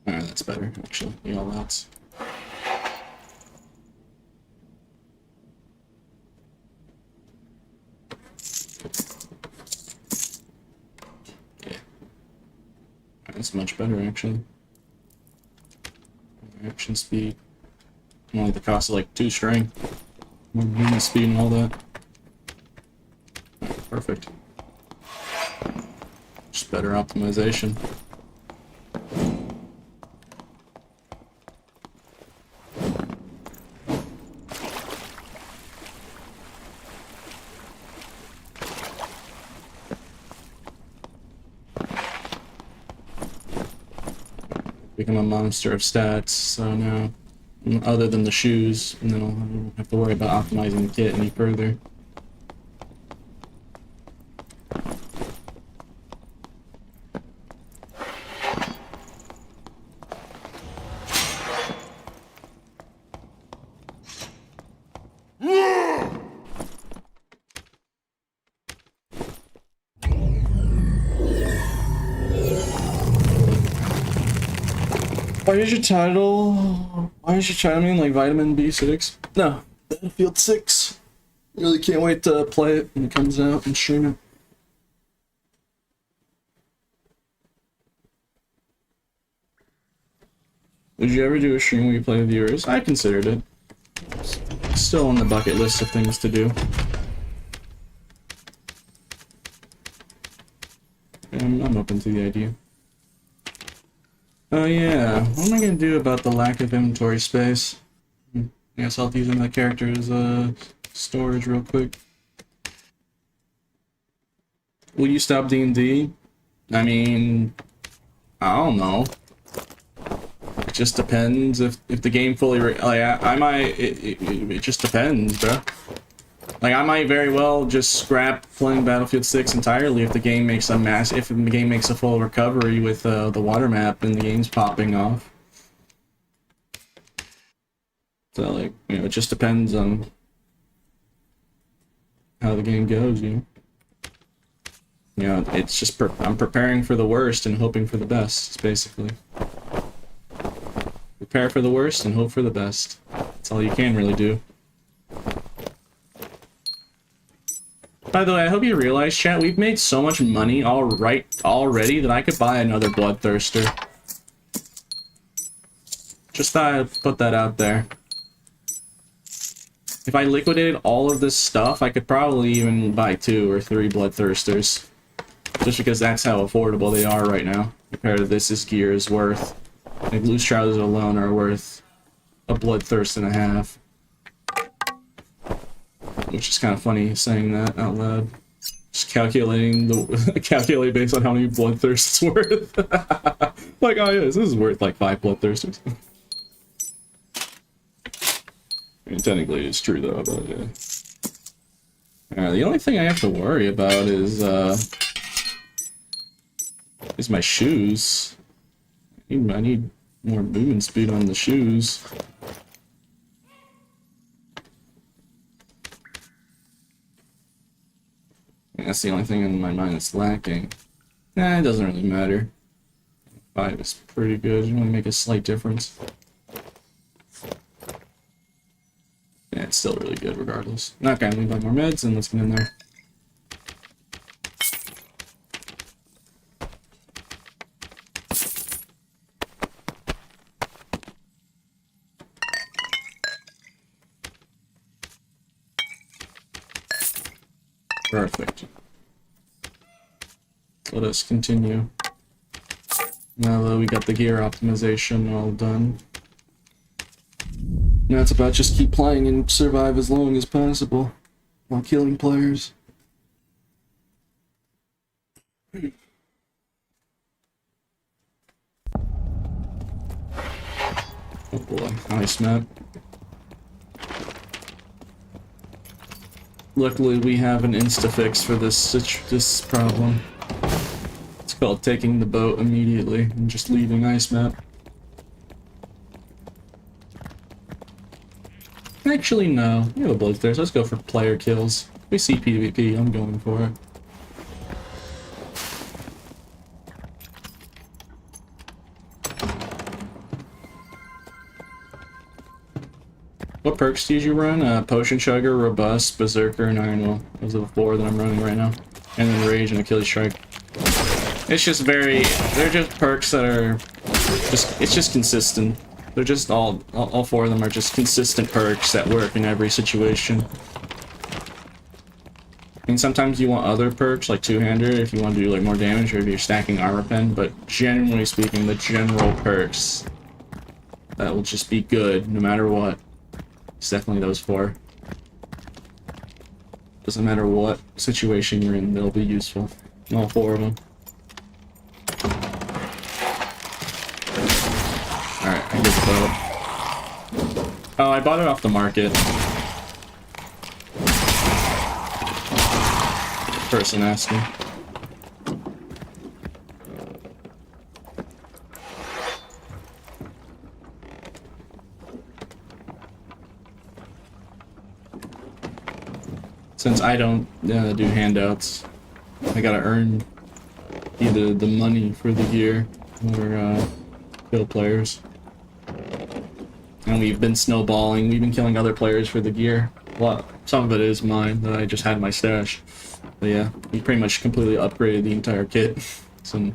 Alright, that's better, actually. The all outs. Yeah. That's much better, actually. Action speed. Only the cost of like 2 strength. More movement speed and all that. Alright, perfect. Just better optimization. Become a monster of stats, so now, other than the shoes, and then I'll have to worry about optimizing the kit any further. Why is your title mean like vitamin B6? No, Battlefield 6. Really can't wait to play it when it comes out and stream it. Would you ever do a stream where you play with viewers? I considered it. It's still on the bucket list of things to do. I'm open to the idea. Oh yeah, what am I gonna do about the lack of inventory space? I guess I'll use my character's storage real quick. Will you stop D&D? I mean, I don't know. It just depends if the game fully I might it just depends, bro. Like I might very well just scrap playing Battlefield 6 entirely if the game makes a full recovery with the water map and the game's popping off. So like, you know, it just depends on how the game goes, you know. You know, it's just I'm preparing for the worst and hoping for the best, basically. Prepare for the worst and hope for the best. That's all you can really do. By the way, I hope you realize, chat, we've made so much money already that I could buy another Bloodthirster. Just thought I'd put that out there. If I liquidated all of this stuff, I could probably even buy 2 or 3 Bloodthirsters. Just because that's how affordable they are right now, compared to this gear is worth. Like, loose trousers alone are worth a Bloodthirst and a half. Which is kind of funny saying that out loud. Just calculating calculate based on how many Bloodthirsts it's worth. Like, oh yes, this is worth like 5 Bloodthirsters. I mean, technically it's true though, but yeah. The only thing I have to worry about is my shoes. I need more movement speed on the shoes. That's the only thing in my mind that's lacking. Nah, it doesn't really matter. 5 is pretty good. You want to make a slight difference. Yeah, it's still really good regardless. Okay, I'm gonna buy more meds and let's get in there. Perfect. Let us continue. Now that we got the gear optimization all done. Now it's about just keep playing and survive as long as possible while killing players. Oh boy, nice map. Luckily we have an insta-fix for this problem. It's called taking the boat immediately and just leaving ice map. Actually, no. We have a bloodthirst. Let's go for player kills. If we see PvP, I'm going for it. What perks did you run? Potion Chugger, Robust, Berserker, and Iron Will. Those are the 4 that I'm running right now. And then Rage and Achilles Strike. It's just they're just perks that are it's just consistent. They're just all 4 of them are just consistent perks that work in every situation. I mean, sometimes you want other perks, like Two-Hander, if you want to do like more damage, or if you're stacking Armor Pen, but generally speaking, the general perks that will just be good no matter what. It's definitely those 4. Doesn't matter what situation you're in, they'll be useful. All 4 of them. Alright, I get the boat. Oh, I bought it off the market. Person asking. Since I don't do handouts, I gotta earn either the money for the gear or kill players. And we've been snowballing. We've been killing other players for the gear. Well, some of it is mine that I just had in my stash. But yeah, we pretty much completely upgraded the entire kit. So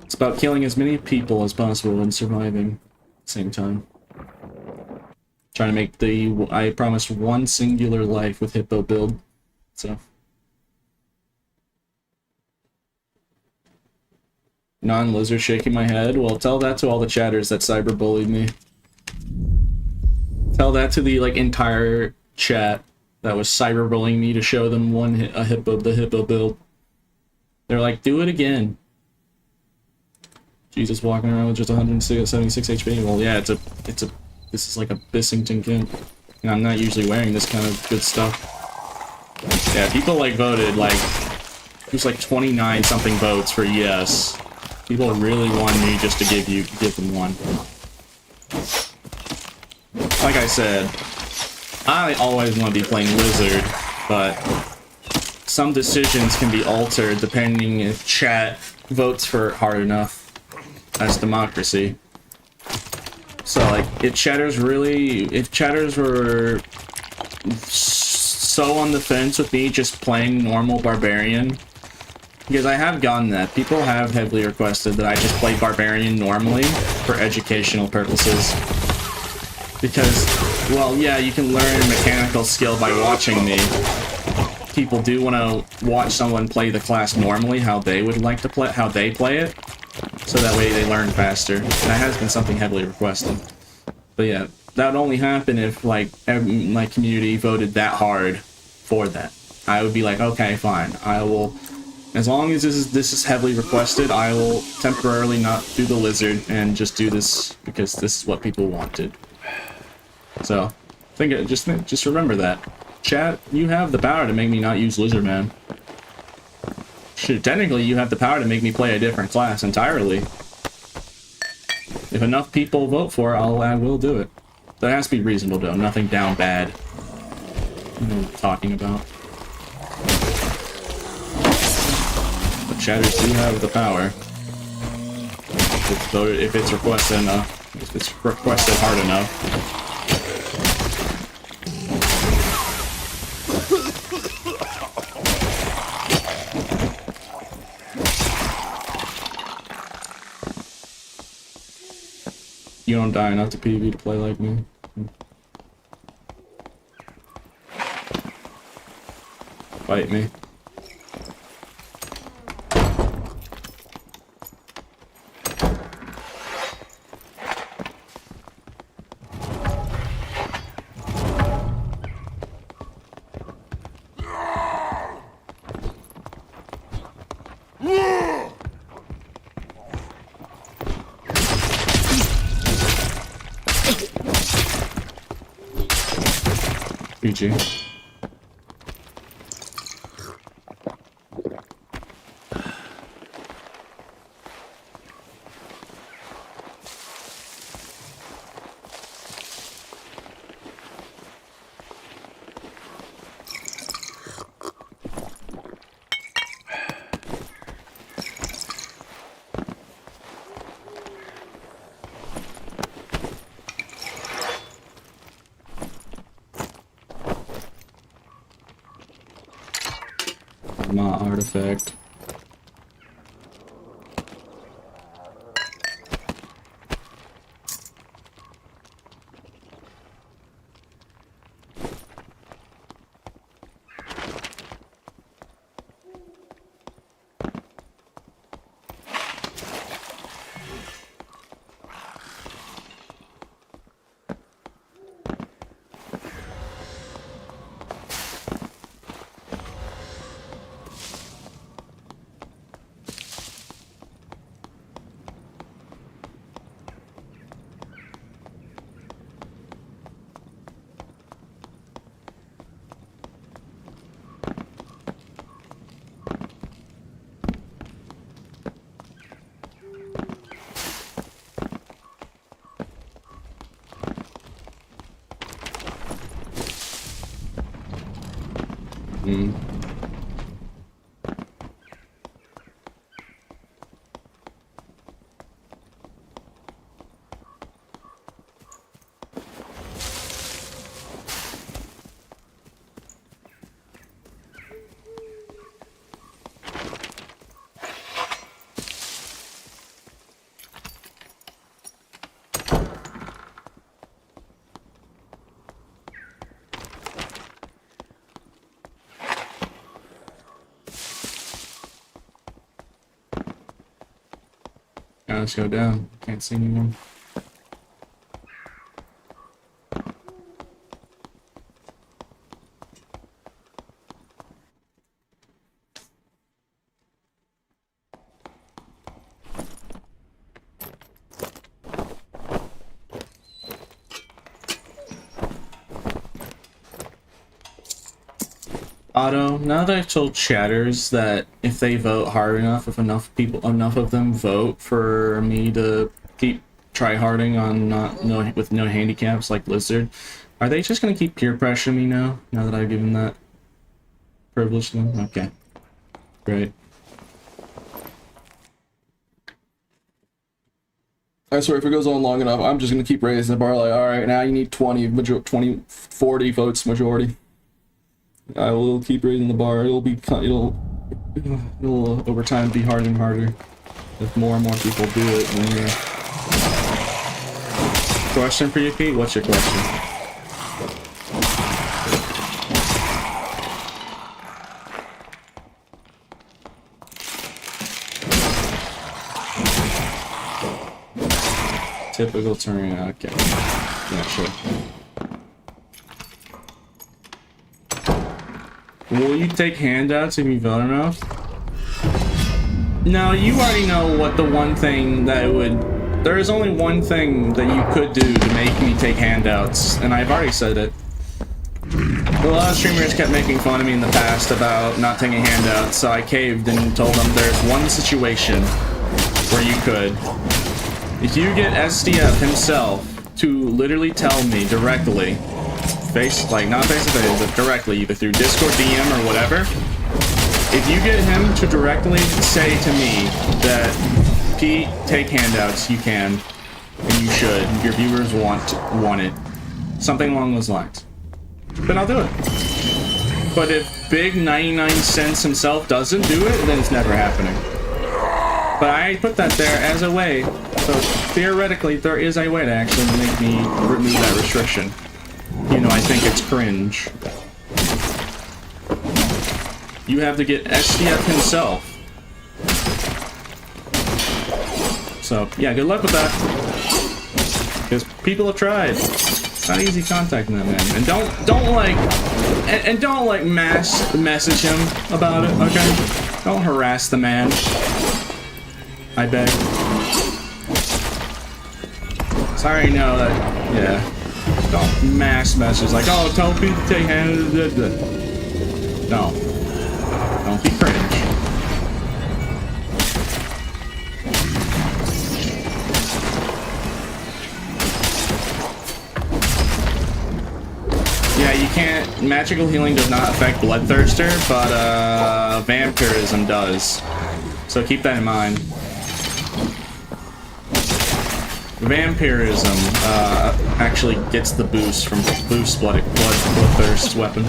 it's about killing as many people as possible and surviving at the same time. Trying to make the I promised one singular life with Hippo build. So non-lizard shaking my head. Well, tell that to all the chatters that cyberbullied me. Tell that to the entire chat that was cyberbullying me to show them the Hippo build. They're like, do it again. Jesus walking around with just 176 HP. Well, yeah, this is like a Bissington kit. And I'm not usually wearing this kind of good stuff. Yeah, people voted it was 29 something votes for yes. People really want me just to give them one. Like I said, I always want to be playing Lizard, but some decisions can be altered depending if chat votes for it hard enough. That's democracy. So if chatters were so on the fence with me just playing normal Barbarian, because I have gotten that. People have heavily requested that I just play Barbarian normally for educational purposes. Because, well, yeah, you can learn mechanical skill by watching me. People do want to watch someone play the class normally, how they would like to play, how they play it. So that way they learn faster. And that has been something heavily requested. But yeah, that would only happen if, my community voted that hard for that. I would be like, okay, fine. I will, as long as this is heavily requested, I will temporarily not do the Lizard and just do this because this is what people wanted. So, just remember that. Chat, you have the power to make me not use Lizard, man. Shit, technically you have the power to make me play a different class entirely. If enough people vote for it, I will do it. That has to be reasonable though, nothing down bad. You know what I'm talking about. But chatters do have the power. If it's requested enough. If it's requested hard enough. You don't die enough to PvP to play like me. Fight me. PG. My artifact. Now let's go down. Can't see anyone. Otto, now that I've told chatters that if they vote hard enough, if enough of them vote for me to keep tryharding on with no handicaps like Blizzard, are they just gonna keep peer pressuring me now? Now that I've given that privilege to them? Okay. Great. I swear, if it goes on long enough, I'm just gonna keep raising the bar like, alright, now you need 40 votes majority. I will keep raising the bar. It'll over time be harder and harder if more and more people do it. And, question for you, Pete? What's your question? Typical turn. Okay. Yeah, sure. Will you take handouts if you vote enough? No, you already know what the one thing that would... There is only one thing that you could do to make me take handouts, and I've already said it. A lot of streamers kept making fun of me in the past about not taking handouts, so I caved and told them there's one situation where you could. If you get SDF himself to literally tell me directly, not face to face, but directly, either through Discord, DM, or whatever. If you get him to directly say to me that, Pete, take handouts, you can, and you should, your viewers want it, something along those lines, then I'll do it. But if Big 99 Cents himself doesn't do it, then it's never happening. But I put that there as a way, so theoretically, there is a way to actually make me remove that restriction. You know, I think it's cringe. You have to get SDF himself. So, yeah, good luck with that. Because people have tried. It's not easy contacting that man. And don't like mass message him about it, okay? Don't harass the man. I beg. Sorry, no, that, yeah. Don't mass message like, oh, tell people to take hand. No. Don't be cringe. Yeah, you can't. Magical healing does not affect Bloodthirster, but vampirism does. So keep that in mind. Vampirism actually gets the boost from Bloodthirst's weapon.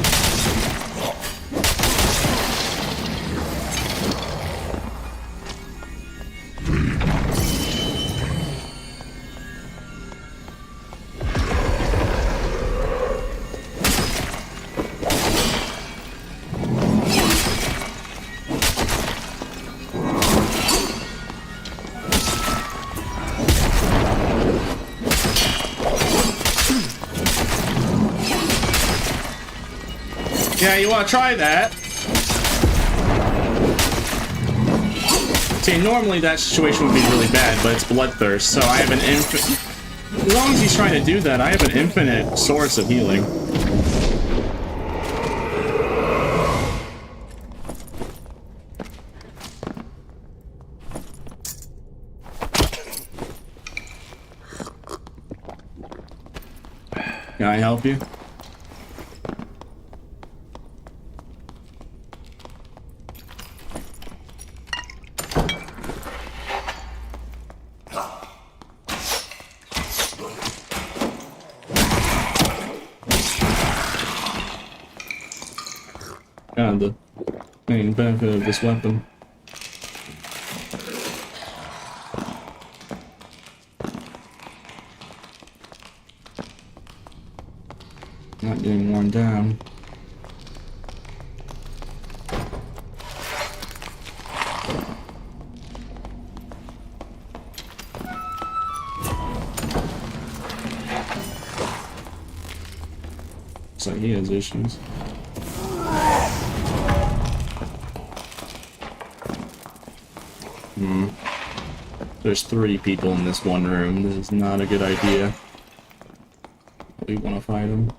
Yeah, you want to try that? See, normally that situation would be really bad, but it's Bloodthirst, so I have an infinite... As long as he's trying to do that, I have an infinite source of healing. Can I help you? God, the main benefit of this weapon. Not getting worn down. Looks like he has issues. There's 3 people in this one room. This is not a good idea. We want to fight them.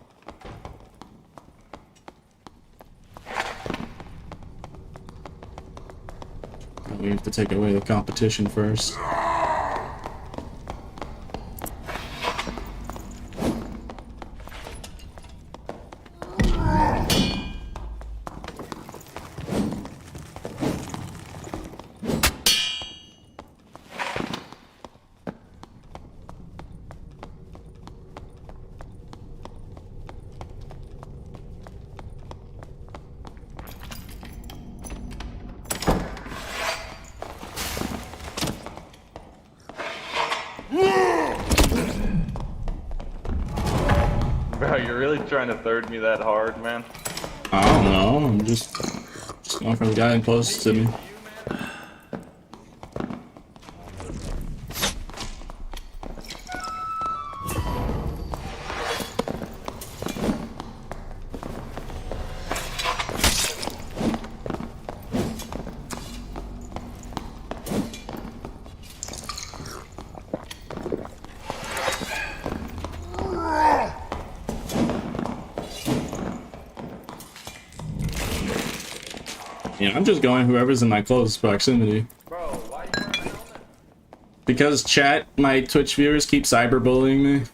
We have to take away the competition first. Bro, you're really trying to third me that hard, man? I don't know. I'm just going for the guy closest to me. Yeah, I'm just going whoever's in my closest proximity. Bro, why you wearing a helmet? Because chat, my Twitch viewers keep cyberbullying me.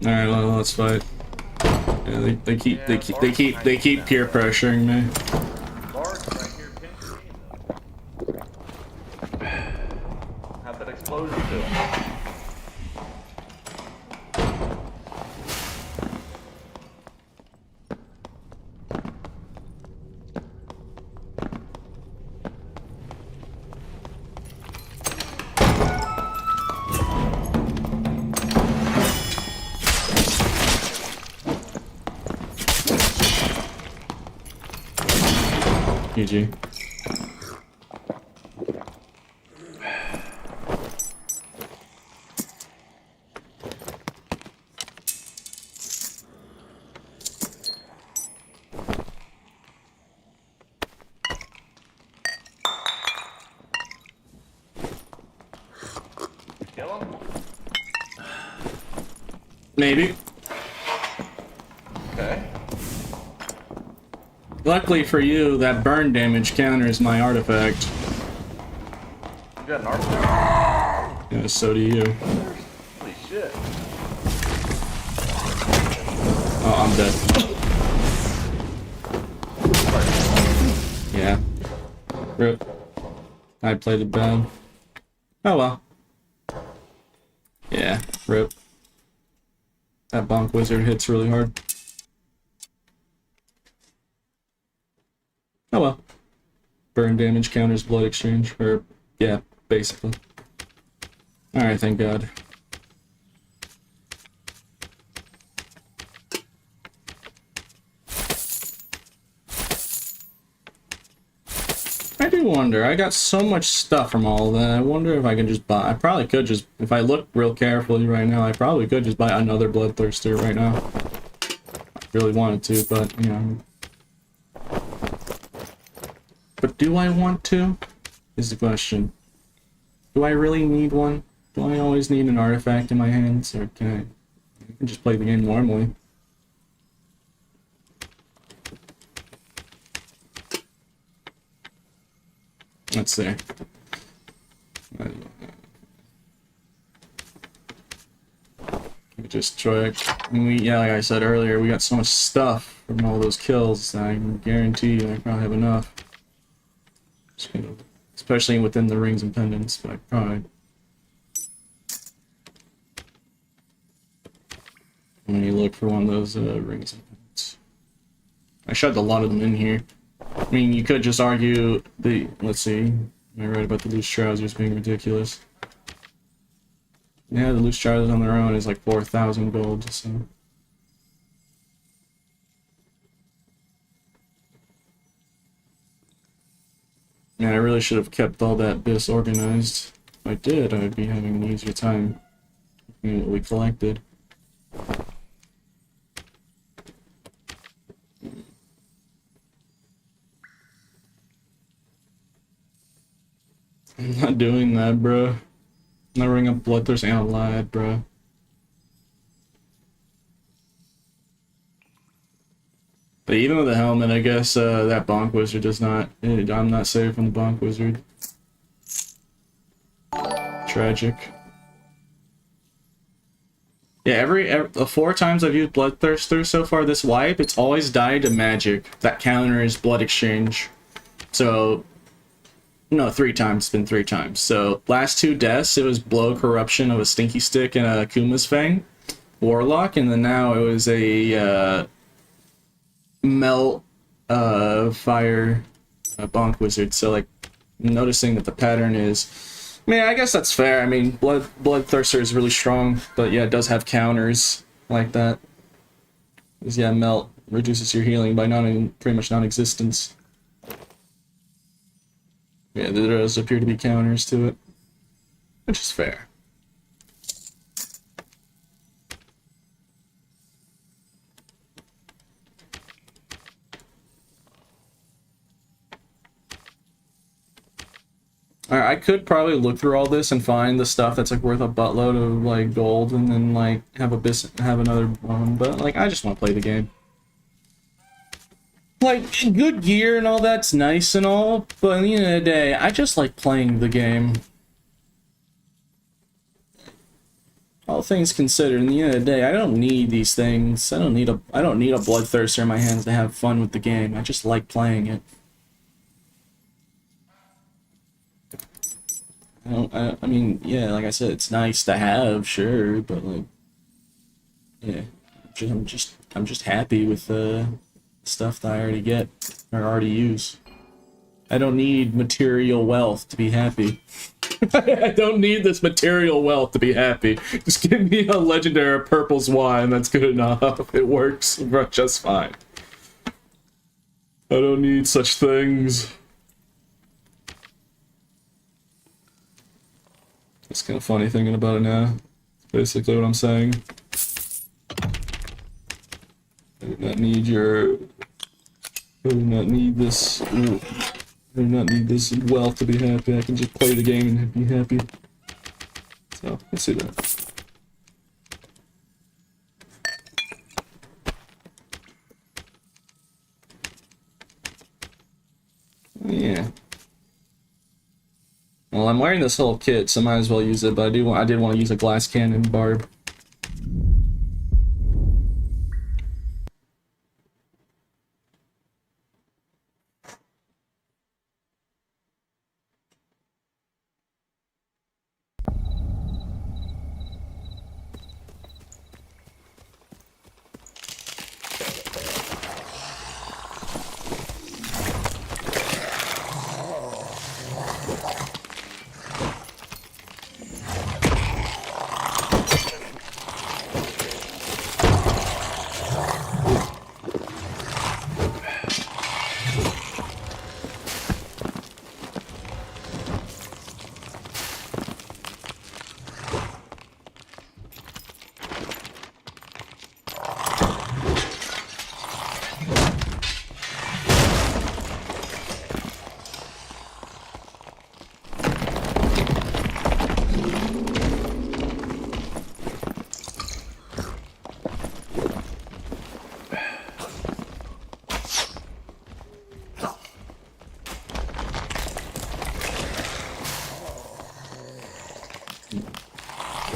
Alright, well, let's fight. Yeah, they keep peer pressuring me. Bard's right here pinching me. Have that explosion to him. GG. Kill him? Maybe. Okay. Luckily for you, that burn damage counters my artifact. You got an artifact? Yeah, so do you. Holy shit. Oh, I'm dead. Yeah. Rip. I played it bad. Oh well. Yeah, rip. That bonk wizard hits really hard. Oh well. Burn damage counters blood exchange. Or, yeah, basically. Alright, thank God. I do wonder, I got so much stuff from all of that, I wonder if I can just buy, I probably could just, if I look real carefully right now, I probably could just buy another Bloodthirster right now. I really wanted to, but, you know. But do I want to? Is the question. Do I really need one? Do I always need an artifact in my hands, or can I can just play the game normally? Let's see. We just try. Yeah, like I said earlier, we got so much stuff from all those kills that I can guarantee you I probably have enough. Just gonna, especially within the rings and pendants, but I probably. When you look for one of those rings and pendants, I shoved a lot of them in here. I mean, you could just argue the. Let's see. Am I right about the loose trousers being ridiculous? Yeah, the loose trousers on their own is like 4,000 gold, so. Man, I really should have kept all that bis organized. If I did, I would be having an easier time looking at what we collected. I'm not doing that, bro. I'm not running up Bloodthirst and Lad, bro. But even with the helmet, I guess that Bonk Wizard does not. I'm not safe from the Bonk Wizard. Tragic. Yeah, the 4 times I've used Bloodthirster so far this wipe, it's always died to magic. That counters Blood Exchange. So. No, 3 times. It's been 3 times. So, last 2 deaths, it was Blow Corruption of a Stinky Stick and a Kuma's Fang Warlock, and then now it was a Melt Fire Bonk Wizard. So, like, noticing that the pattern is. I mean, I guess that's fair. I mean, Bloodthirster is really strong, but yeah, it does have counters like that. Because, yeah, Melt reduces your healing by pretty much non-existence. Yeah, there does appear to be counters to it, which is fair. Alright, I could probably look through all this and find the stuff that's like worth a buttload of like gold, and then like have another one. But like, I just want to play the game. Like, good gear and all that's nice and all, but at the end of the day, I just like playing the game. All things considered, in the end of the day, I don't need these things. I don't need a Bloodthirster in my hands to have fun with the game. I just like playing it. I mean, yeah, like I said, it's nice to have, sure, but like, yeah, I'm just happy with stuff that I already get or already use. I don't need material wealth to be happy. I don't need this material wealth to be happy. Just give me a legendary purple Zwine, that's good enough. It works just fine. I don't need such things. It's kind of funny thinking about it now. That's basically what I'm saying. I do not need your... I do not need this... Ooh. I do not need this wealth to be happy. I can just play the game and be happy. So, let's see that. Yeah. Well, I'm wearing this whole kit, so I might as well use it, but I did want to use a glass cannon barb.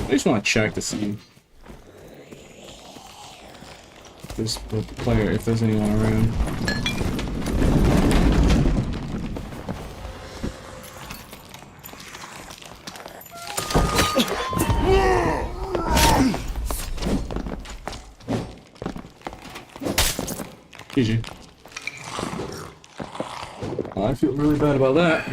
I just want to check to see if there's a player, if there's anyone around. GG. Oh, I feel really bad about that.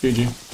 GG.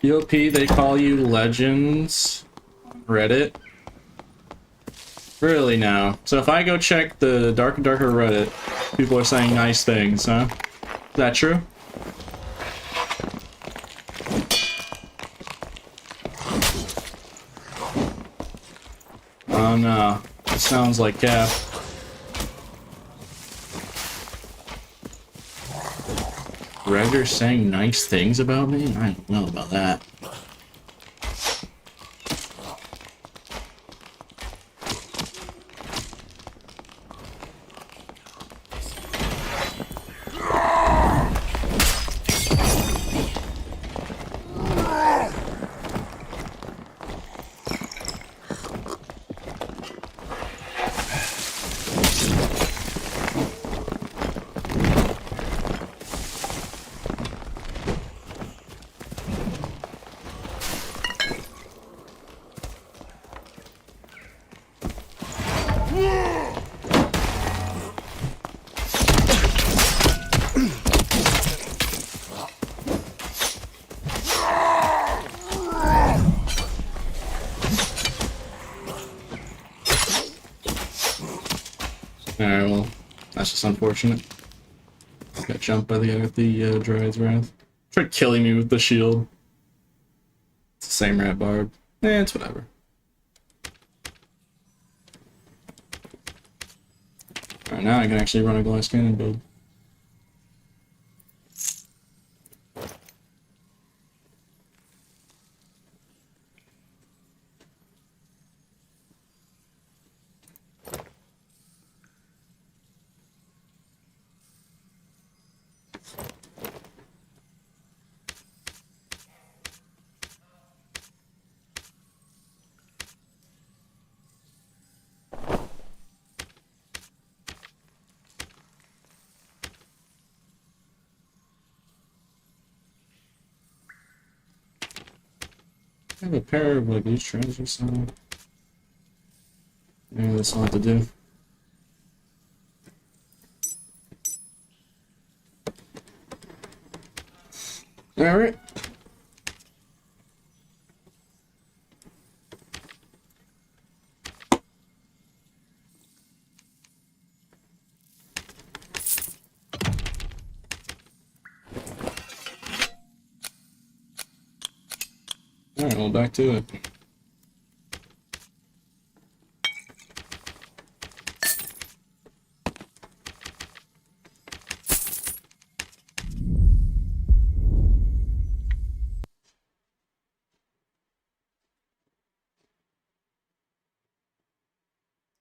POP, they call you legends on Reddit? Really now? So if I go check the Dark and Darker Reddit, people are saying nice things, huh? Is that true? Oh no, it sounds like cap. Reddit's saying nice things about me? I don't know about that. Alright, well, that's just unfortunate. Got jumped by the guy with the Droid's Wrath. Tried killing me with the shield. It's the same rat barb. It's whatever. Alright, now I can actually run a glass cannon build. I have a pair of like these trousers somewhere. Maybe that's all I have to do. Alright. Alright, well, back to it.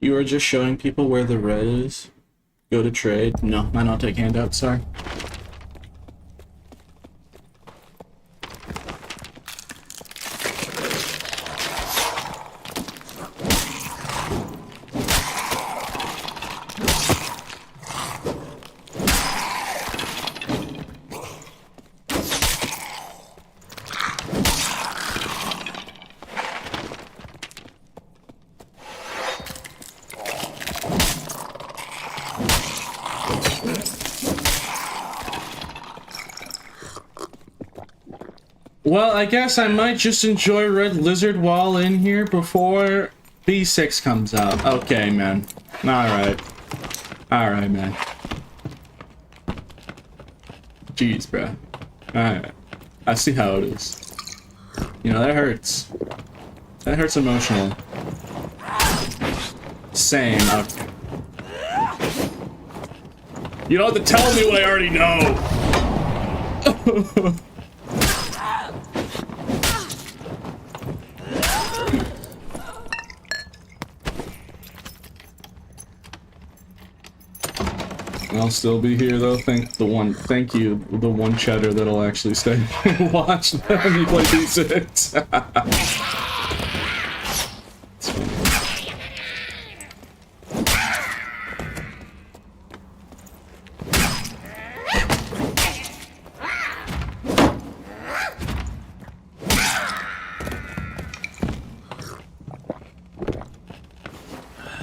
You are just showing people where the red is. Go to trade. No, I don't take handouts, sorry. Well, I guess I might just enjoy Red Lizard while in here before B6 comes out. Okay, man. Alright. Alright, man. Jeez, bruh. Alright. I see how it is. You know, that hurts. That hurts emotionally. Same. Okay. You don't have to tell me what I already know! I'll still be here though. Thank you, the one cheddar that'll actually stay and watch me play D6.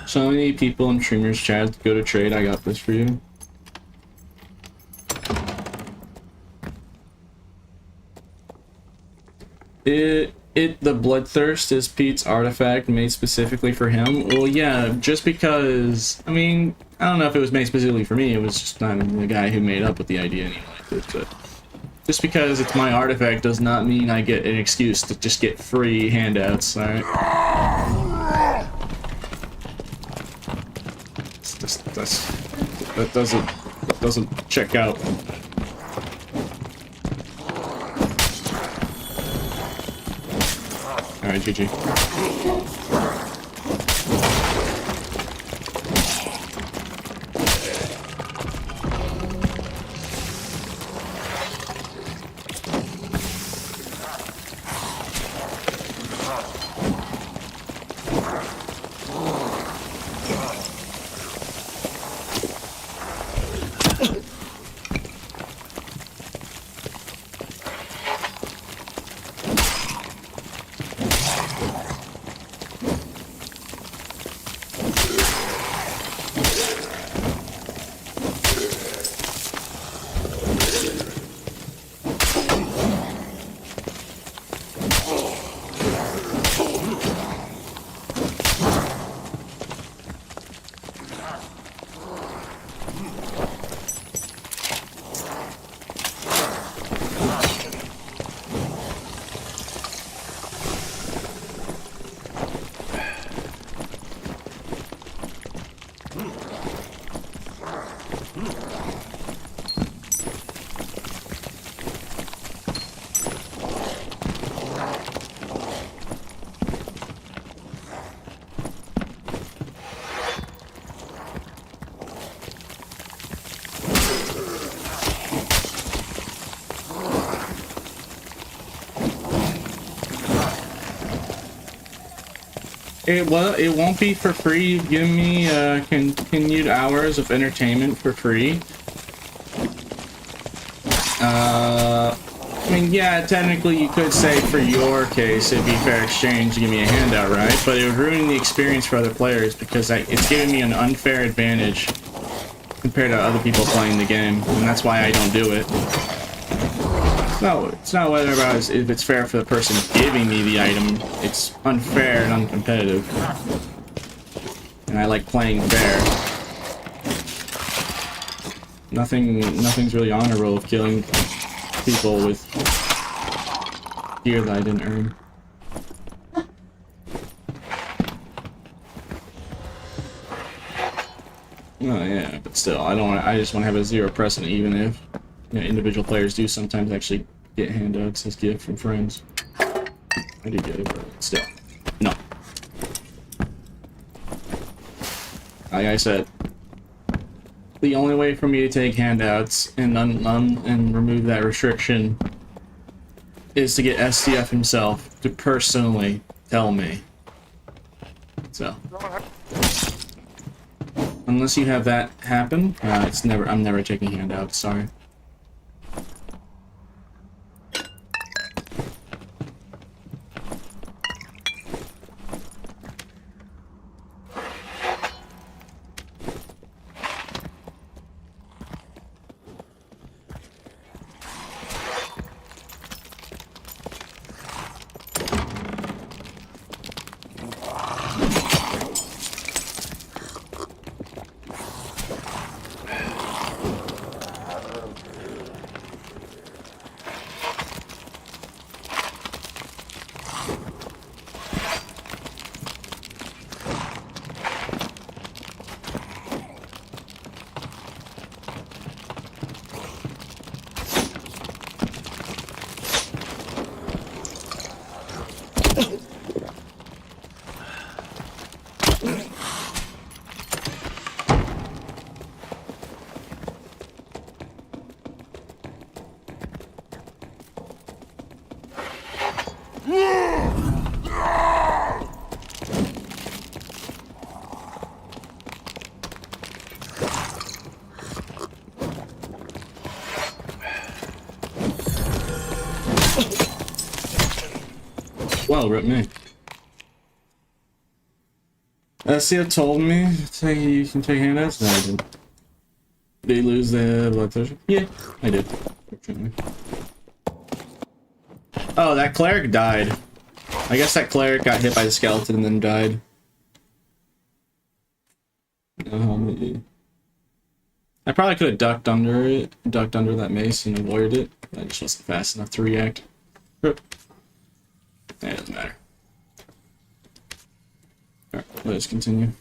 So many people in streamers chat go to trade. I got this for you. The Bloodthirst is Pete's artifact made specifically for him. Well, yeah, just because, I mean, I don't know if it was made specifically for me, it was just I'm the guy who made up with the idea anyway. But just because it's my artifact does not mean I get an excuse to just get free handouts, alright? That doesn't check out. Alright, GG. It won't be for free. You've given me continued hours of entertainment for free. I mean, yeah, technically you could say for your case it'd be fair exchange to give me a handout, right? But it would ruin the experience for other players because it's giving me an unfair advantage compared to other people playing the game, and that's why I don't do it. No, it's not whether about if it's fair for the person giving me the item. It's unfair and uncompetitive. And I like playing fair. Nothing's really honorable of killing people with gear that I didn't earn. Oh yeah, but still, I just want to have a zero precedent, even if individual players do sometimes actually get handouts as gift from friends. I do get it, but still, no. Like I said, the only way for me to take handouts and and remove that restriction is to get STF himself to personally tell me. So, unless you have that happen, I'm never taking handouts. Sorry. Well, rip me. Sia told me you can take handouts. No, I didn't. Did you lose the blood pressure? Yeah, I did. Oh, that cleric died. I guess that cleric got hit by the skeleton and then died. I probably could have ducked under that mace and avoided it. I just wasn't fast enough to react. Rip. It doesn't matter. Alright, let's continue.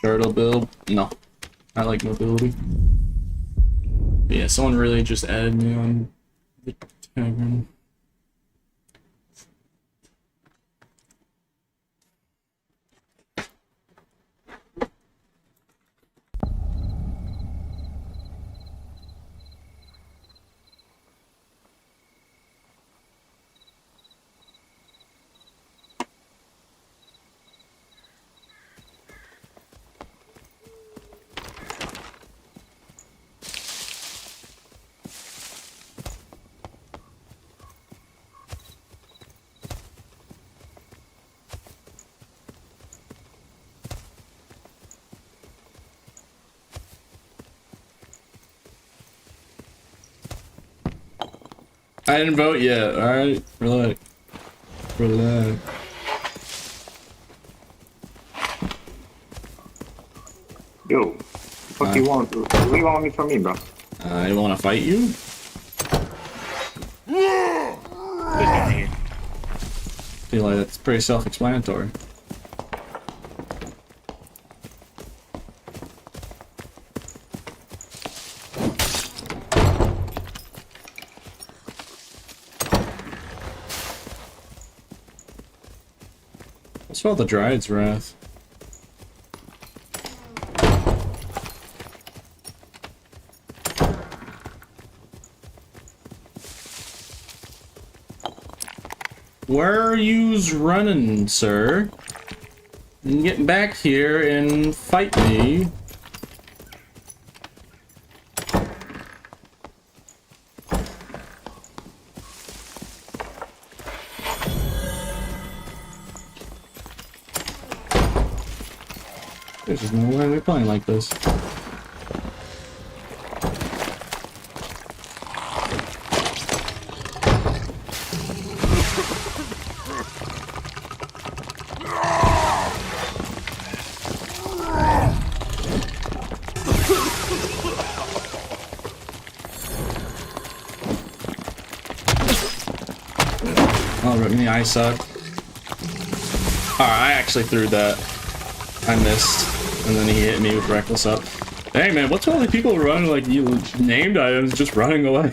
Turtle build? No. I like mobility. But yeah, someone really just added me on the tavern. I didn't vote yet, alright? Relax. Relax. Yo, what do you want? What do you want from me, bro? I want to fight you? This guy here. Feel like that's pretty self-explanatory. What's about the Dryad's Wrath? Where are yous running, sir? You can get back here and fight me. There's just no way we're playing like this. Oh, rip me, I suck. Alright, I actually threw that. I missed. And then he hit me with Reckless Up. Dang, man, what's all the people running like you named items just running away?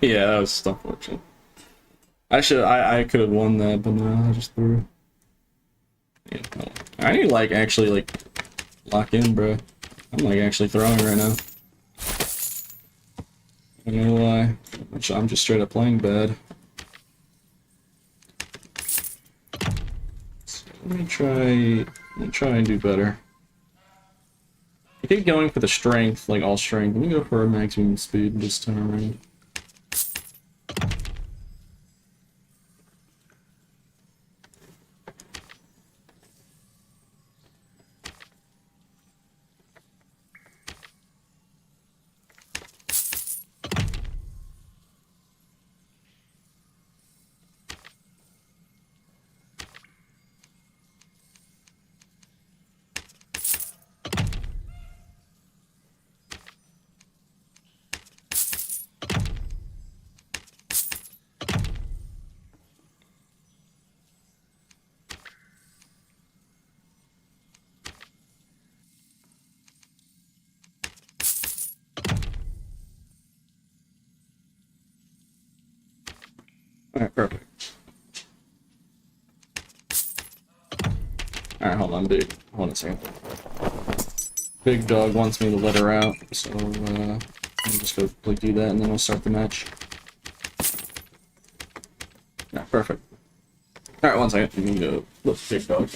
Yeah, that was unfortunate. I could have won that, but no, I just threw. Yeah, no. I need to like actually like lock in, bro. I'm like actually throwing right now. I don't know why. I'm just straight up playing bad. So let me try and do better. I keep going for the strength, like all strength. Let me go for a maximum speed this time around. Alright, perfect. Alright, hold on, dude. Hold on a second. Big dog wants me to let her out, so I'm just gonna like do that and then we'll start the match. Yeah, perfect. Alright, one second. Let me go look big dog.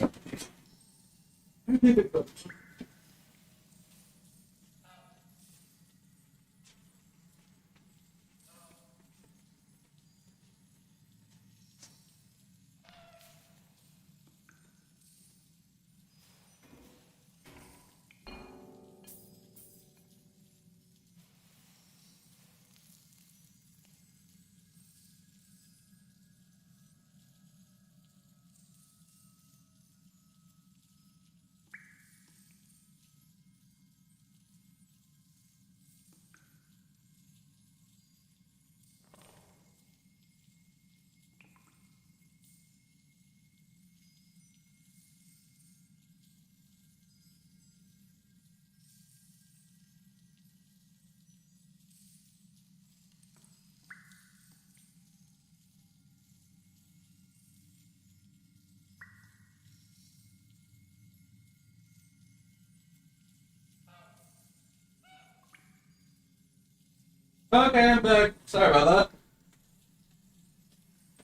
Okay, I'm back. Sorry about that.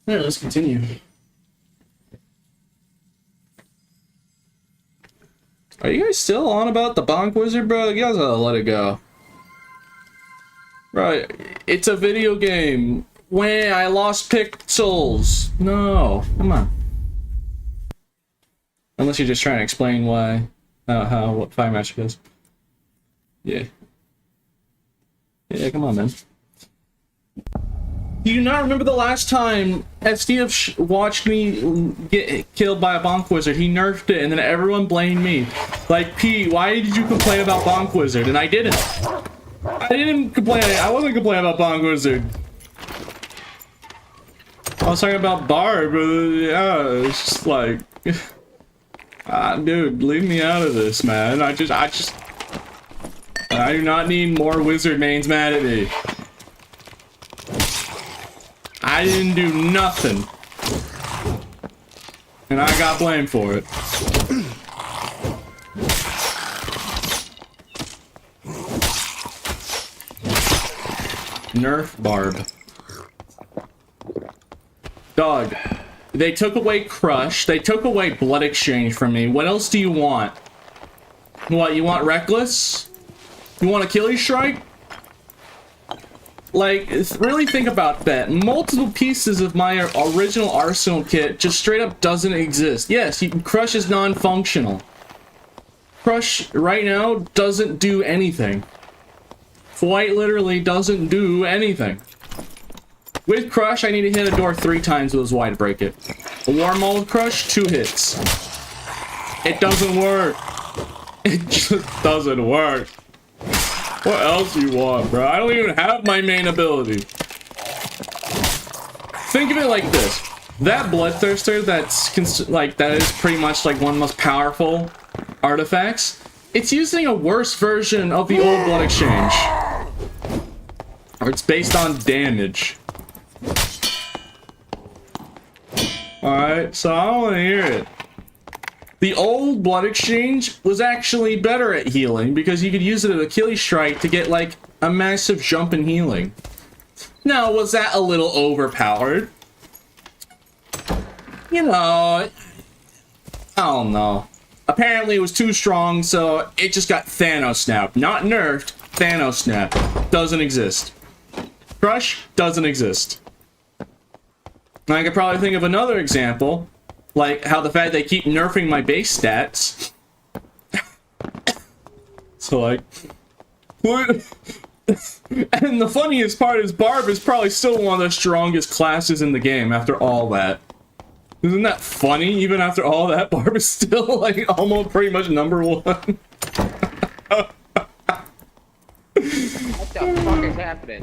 Alright, let's continue. Are you guys still on about the Bonk Wizard, bro? You guys gotta let it go. Right, it's a video game. When I lost pixels. No, come on. Unless you're just trying to explain why, what Fire Magic is. Yeah. Yeah, come on, man. Do you not remember the last time SDF watched me get killed by a Bonk Wizard? He nerfed it, and then everyone blamed me. Like, P, why did you complain about Bonk Wizard? And I didn't. I didn't complain. I wasn't complaining about Bonk Wizard. I was talking about Barb. Yeah, it's just like... dude, leave me out of this, man. I do not need more wizard mains mad at me. I didn't do nothing. And I got blamed for it. Nerf Barb. Dog. They took away Crush. They took away Blood Exchange from me. What else do you want? What, you want Reckless? You want Achilles Strike? Like, really think about that. Multiple pieces of my original Arsenal kit just straight up doesn't exist. Yes, Crush is non-functional. Crush, right now, doesn't do anything. Quite literally doesn't do anything. With Crush, I need to hit a door 3 times with his Y to break it. A Warm Mold Crush, 2 hits. It doesn't work. It just doesn't work. What else do you want, bro? I don't even have my main ability. Think of it like this. That Bloodthirster that is pretty much like one of the most powerful artifacts. It's using a worse version of the old Blood Exchange. Or it's based on damage. Alright, so I don't want to hear it. The old Blood Exchange was actually better at healing because you could use it at Achilles Strike to get like a massive jump in healing. Now, was that a little overpowered? You know, I don't know. Apparently it was too strong, so it just got Thanos snapped. Not nerfed, Thanos snapped. Doesn't exist. Crush doesn't exist. And I could probably think of another example, like how the fact they keep nerfing my base stats. So like, what? And the funniest part is Barb is probably still one of the strongest classes in the game after all that. Isn't that funny? Even after all that, Barb is still like almost pretty much number 1. What the fuck is happening?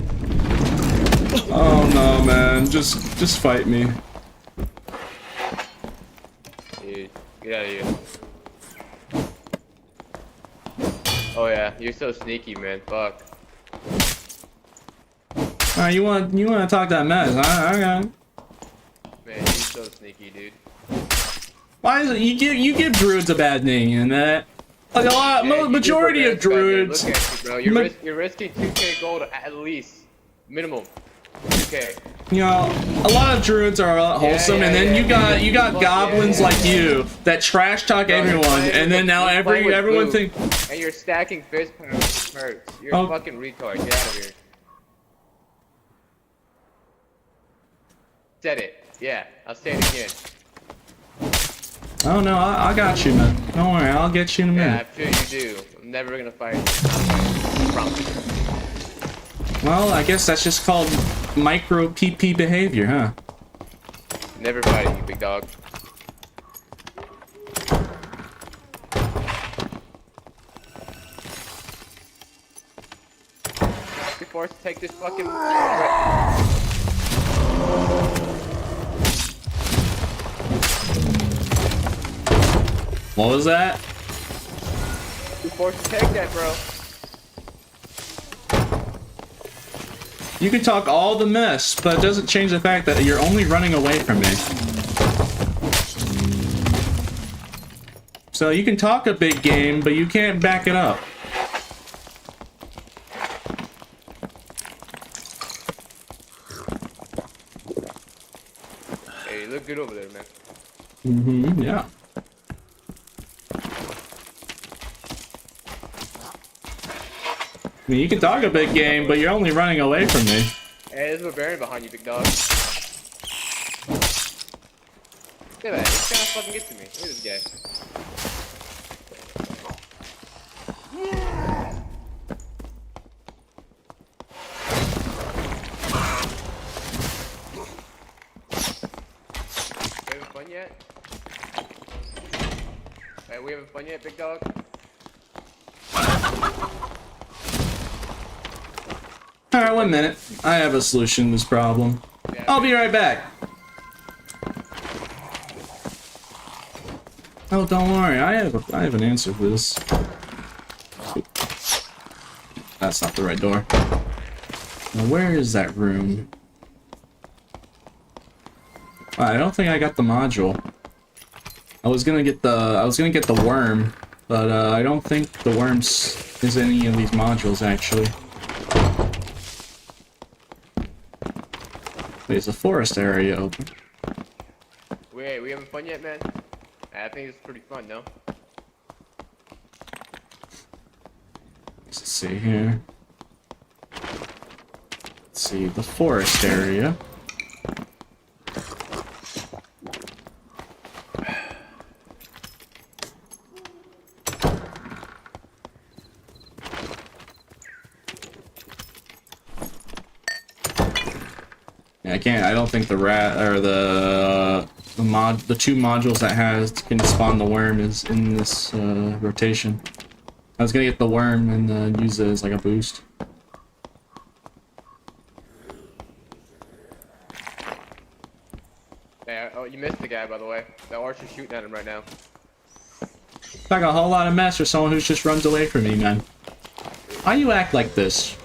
Oh no, man! Just fight me. Dude, get out of here. Oh yeah, you're so sneaky, man. Fuck. You want to talk that mess? I got it. Man, you're so sneaky, dude. Why is it you give druids a bad name and that? Like a lot, Yeah, majority of druids. Look at you, bro. You're risking 2k gold at least, minimum. 2k. You know, a lot of druids are a lot wholesome, and then you got goblins like you that trash talk everyone, and then now everyone think. And you're stacking fist perks. You're a fucking retard. Get out of here. Said it. Yeah, I'll say it again. Oh no, I got you, man. Don't worry, I'll get you in a Yeah, minute. I'm sure you do. I'm never gonna fight you. I promise. Well, I guess that's just called micro PP behavior, huh? Never fighting you, big dog. You're forced to take this fucking. What was that? You're forced to take that, bro. You can talk all the mess, but it doesn't change the fact that you're only running away from me. So you can talk a big game, but you can't back it up. Hey, you look good over there, man. Mm-hmm, yeah. I mean, you can talk a big game, but you're only running away from me. Hey, there's a barbarian behind you, big dog. Look at that. He's trying to fucking get to me. Look at this guy. we having fun yet, big dog? Alright, 1 minute. I have a solution to this problem. Yeah, I'll be right back. Oh, don't worry. I have an answer for this. That's not the right door. Now, where is that room? I don't think I got the module. I was gonna get the worm, but I don't think the worm's is any of these modules actually. Wait, is the forest area open? Wait, we having fun yet, man? I think it's pretty fun, no? Let's see here. Let's see the forest area. I don't think the rat or the two modules that has can spawn the worm is in this rotation. I was gonna get the worm and use it as like a boost. Yeah, oh, you missed the guy, by the way. The archer's shooting at him right now. Like a whole lot of mess for someone who just runs away from me, man. Why you act like this?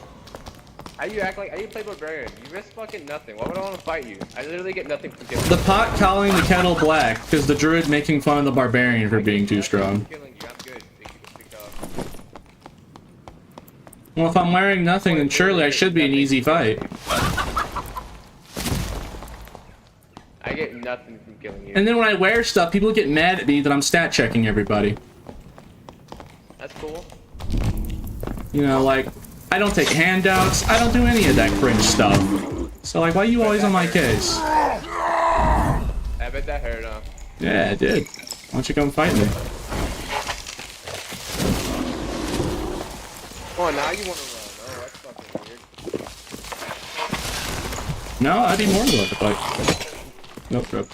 How you act like? How you play barbarian? You risk fucking nothing. Why would I want to fight you? I literally get nothing from killing The pot calling the kettle black because the druid making fun of the barbarian for being too strong. Killing you, I'm good. Big dog. Well, if I'm wearing nothing, then surely I should be an easy fight. I get nothing from killing you. And then when I wear stuff, people get mad at me that I'm stat checking everybody. That's cool. You know, like, I don't take handouts, I don't do any of that cringe stuff. So, like, why are you always on my case? I bet that hurt, huh? Yeah, it did. Why don't you come fight me? Oh, now you want to run. Oh, that's fucking weird. No, I'd be more than willing to fight. Nope, bro.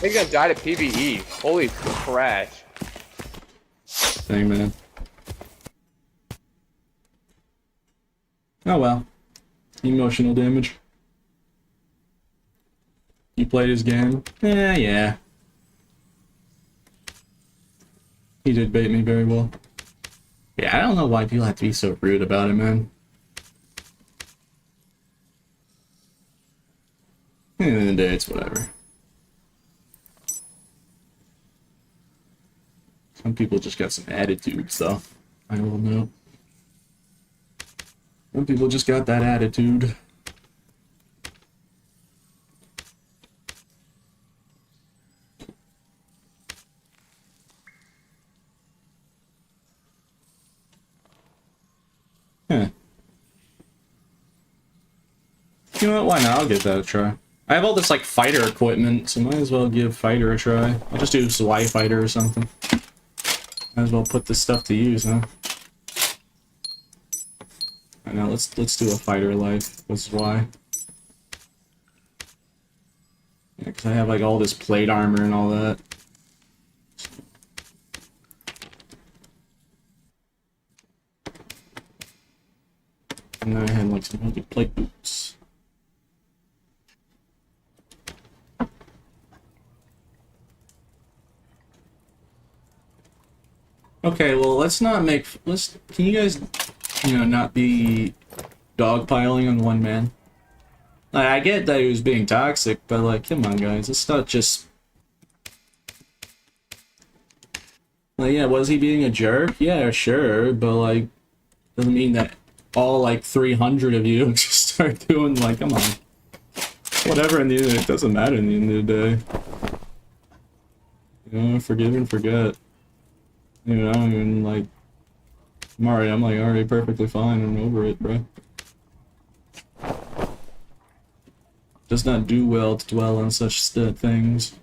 He's gonna die to PvE. Holy trash. Dang, man. Oh well. Emotional damage. You played his game? Yeah. He did bait me very well. Yeah, I don't know why people have to be so rude about it, man. At the end of the day, it's whatever. Some people just got some attitude, so I will know. Some people just got that attitude. Huh. You know what? Why not? I'll give that a try. I have all this like fighter equipment, so might as well give fighter a try. I'll just do Y fighter or something. Might as well put this stuff to use, huh? I know. Let's do a fighter life. This is why. Yeah, because I have like all this plate armor and all that. And then I had like some heavy plate boots. Okay, well, can you guys, not be dogpiling on one man? Like, I get that he was being toxic, but, like, come on, guys, it's not just... Like, yeah, was he being a jerk? Yeah, sure, but, like, doesn't mean that all, like, 300 of you just start doing, like, come on. Whatever, in the end, it doesn't matter in the end of the day. Forgive and forget. And like, I'm already perfectly fine and over it, bro. Does not do well to dwell on such things.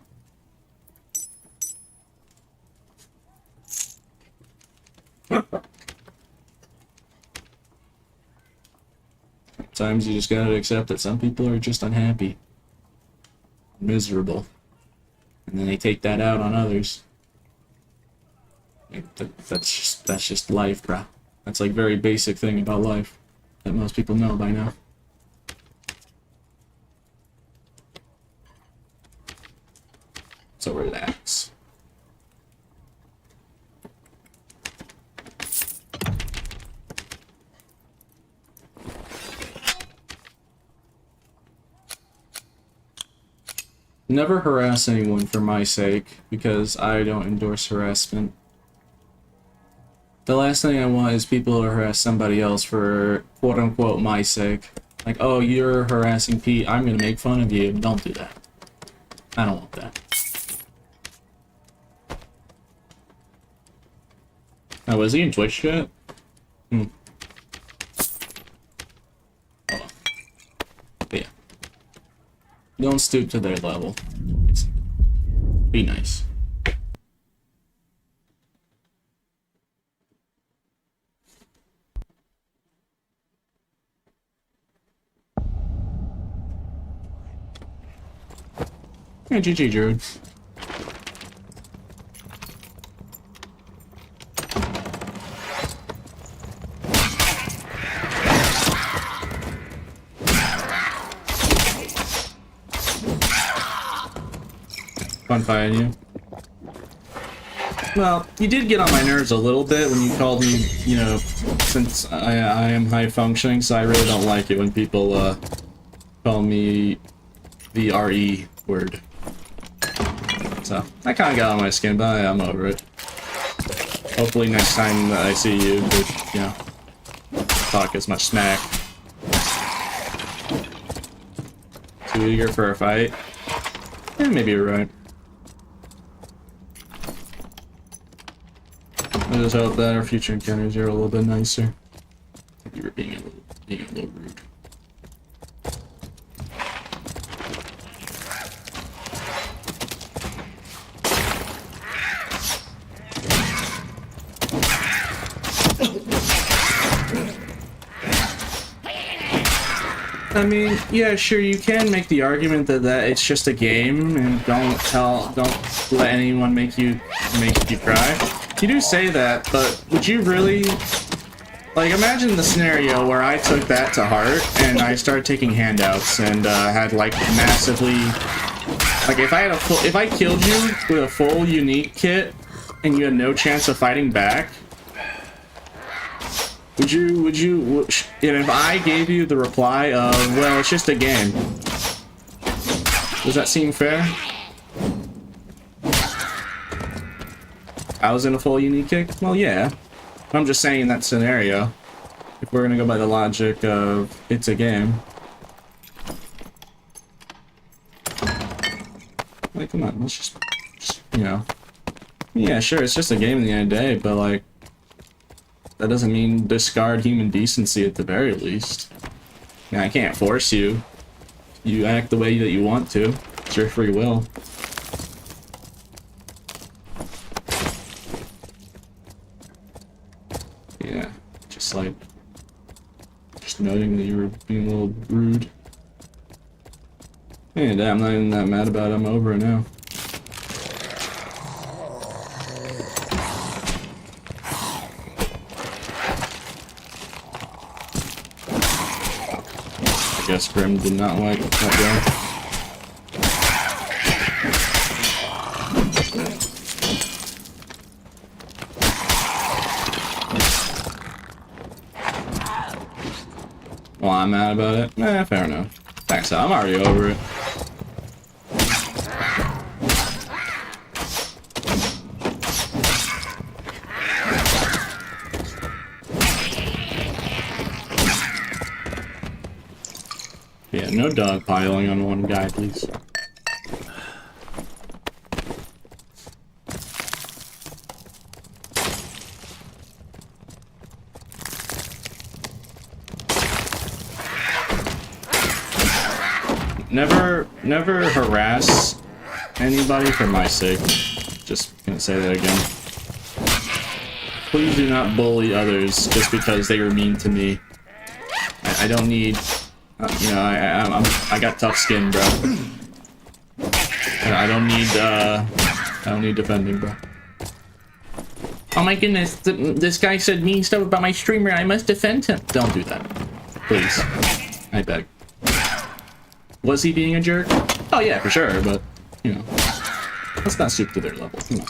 Sometimes you just gotta accept that some people are just unhappy. Miserable. and then they take that out on others. Like, that's just life, bro. That's like very basic thing about life that most people know by now. So relax. Never harass anyone for my sake, because I don't endorse harassment. The last thing I want is people to harass somebody else for quote-unquote my sake. Like, oh, you're harassing Pete, I'm gonna make fun of you. Don't do that. I don't want that. Oh, was he in Twitch chat? Hmm. Hold on. But yeah. Don't stoop to their level. Be nice. Yeah, GG, Druid. Fun fighting you. Well, you did get on my nerves a little bit when you called me, you know, since I am high functioning, so I really don't like it when people call me the RE word. So, I kind of got on my skin, but I'm over it. Hopefully next time that I see you, you know, talk as much smack. Too eager for a fight? Yeah, maybe you're right. I just hope that our future encounters are a little bit nicer. I think you were being a little rude. I mean, yeah, sure, you can make the argument that it's just a game and don't let anyone make you cry. You do say that, but would you really, like, imagine the scenario where I took that to heart and I started taking handouts and had like massively, like, if I killed you with a full unique kit and you had no chance of fighting back, would you, and if I gave you the reply of, well, it's just a game, does that seem fair? I was in a full unique kick? Well, yeah. I'm just saying in that scenario, if we're gonna go by the logic of it's a game. Like, come on, let's just, you know. Yeah, sure, it's just a game at the end of the day, but like, that doesn't mean discard human decency at the very least. Yeah, I can't force you. You act the way that you want to. It's your free will. Yeah, just like, just noting that you were being a little rude. Hey, I'm not even that mad about it. I'm over it now. I guess Grim did not like that guy. Well, I'm mad about it. Eh, fair enough. Thanks, I'm already over it. Yeah, no dogpiling on one guy, please. Never harass anybody for my sake. Just gonna say that again. Please do not bully others just because they were mean to me. I don't need, you know, I got tough skin, bro. I don't need defending, bro. Oh my goodness, this guy said mean stuff about my streamer. I must defend him. Don't do that, please. I beg. Was he being a jerk? Oh yeah, for sure, but you know, let's not stoop to their level. Come on.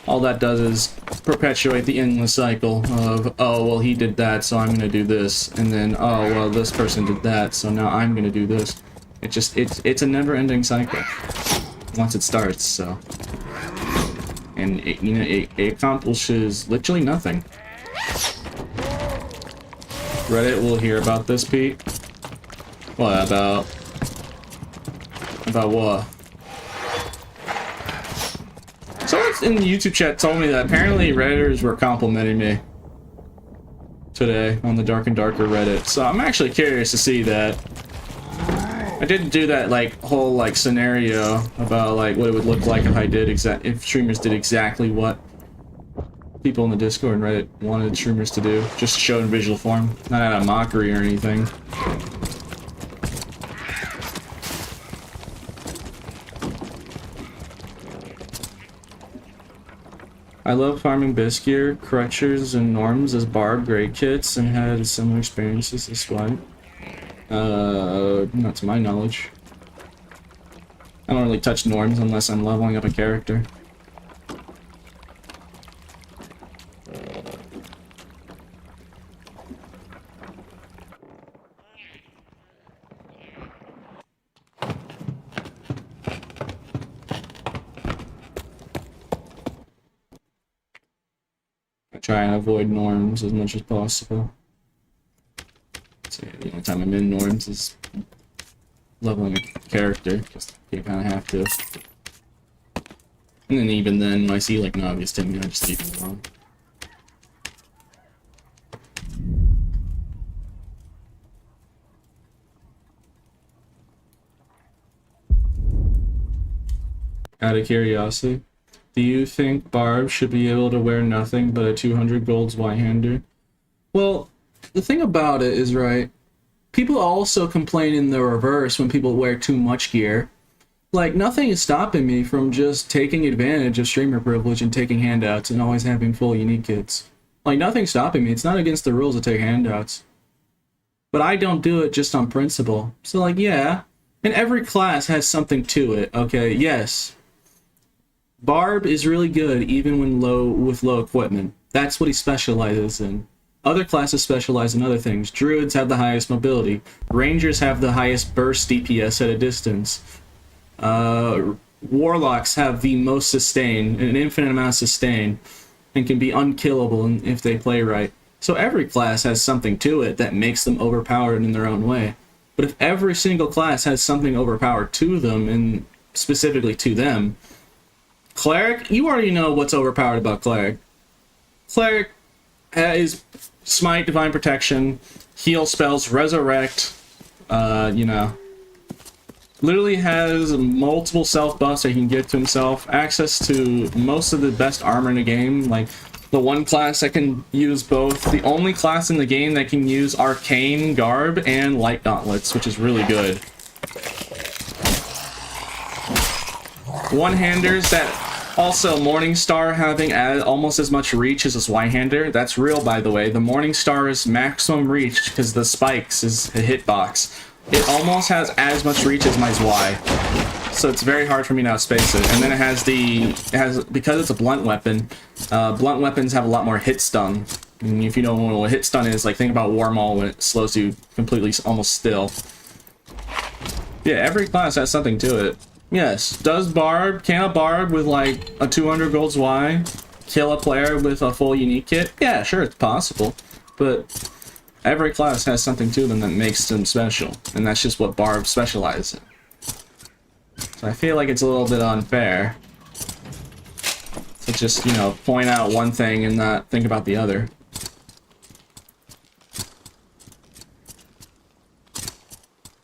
All that does is perpetuate the endless cycle of, oh, well, he did that, so I'm gonna do this, and then, oh, well, this person did that, so now I'm gonna do this. It's a never-ending cycle once it starts, so. And it, you know, it accomplishes literally nothing. Reddit will hear about this, Pete. What, about what? Someone in the YouTube chat told me that apparently Redditors were complimenting me today on the Dark and Darker Reddit, so I'm actually curious to see that. I didn't do that like whole like scenario about like what it would look like if I did if streamers did exactly what people in the Discord and Reddit wanted streamers to do, just show in visual form, not out of mockery or anything. I love farming Biscuit, Crutchers, and Norms as Barb grade kits and had similar experiences as well. Not to my knowledge. I don't really touch Norms unless I'm leveling up a character. I try and avoid Norms as much as possible. So yeah, the only time I'm in Norms is leveling a character, because you kind of have to. And then even then, when I see like an obvious thing, I just leave it alone. Out of curiosity, do you think Barb should be able to wear nothing but a 200 golds Y-hander? Well, the thing about it is, right, people also complain in the reverse when people wear too much gear. Like, nothing is stopping me from just taking advantage of streamer privilege and taking handouts and always having full unique kits. Like, nothing's stopping me. It's not against the rules to take handouts. But I don't do it just on principle. So, like, yeah. And every class has something to it, okay? Yes. Barb is really good even when with low equipment. That's what he specializes in. Other classes specialize in other things. Druids have the highest mobility. Rangers have the highest burst DPS at a distance. Warlocks have the most sustain, an infinite amount of sustain, and can be unkillable if they play right. So every class has something to it that makes them overpowered in their own way. But if every single class has something overpowered to them, and specifically to them, Cleric, you already know what's overpowered about Cleric. Cleric is Smite, Divine Protection, heal spells, Resurrect, you know. Literally has multiple self buffs that he can give to himself, access to most of the best armor in the game, like the one class that can use both, the only class in the game that can use Arcane Garb and Light Gauntlets, which is really good. One-handers that also Morningstar having almost as much reach as his Y-hander. That's real, by the way. The Morningstar's maximum reach, because the spikes is a hitbox. It almost has as much reach as my Y. So it's very hard for me now to space it. And then it has because it's a blunt weapon, blunt weapons have a lot more hit stun. And if you don't know what hit stun is, like think about War Maul when it slows you completely almost still. Yeah, every class has something to it. Yes, can a Barb with like a 200 golds Y kill a player with a full unique kit? Yeah, sure, it's possible. But every class has something to them that makes them special. And that's just what Barb specializes in. So I feel like it's a little bit unfair to just, you know, point out one thing and not think about the other.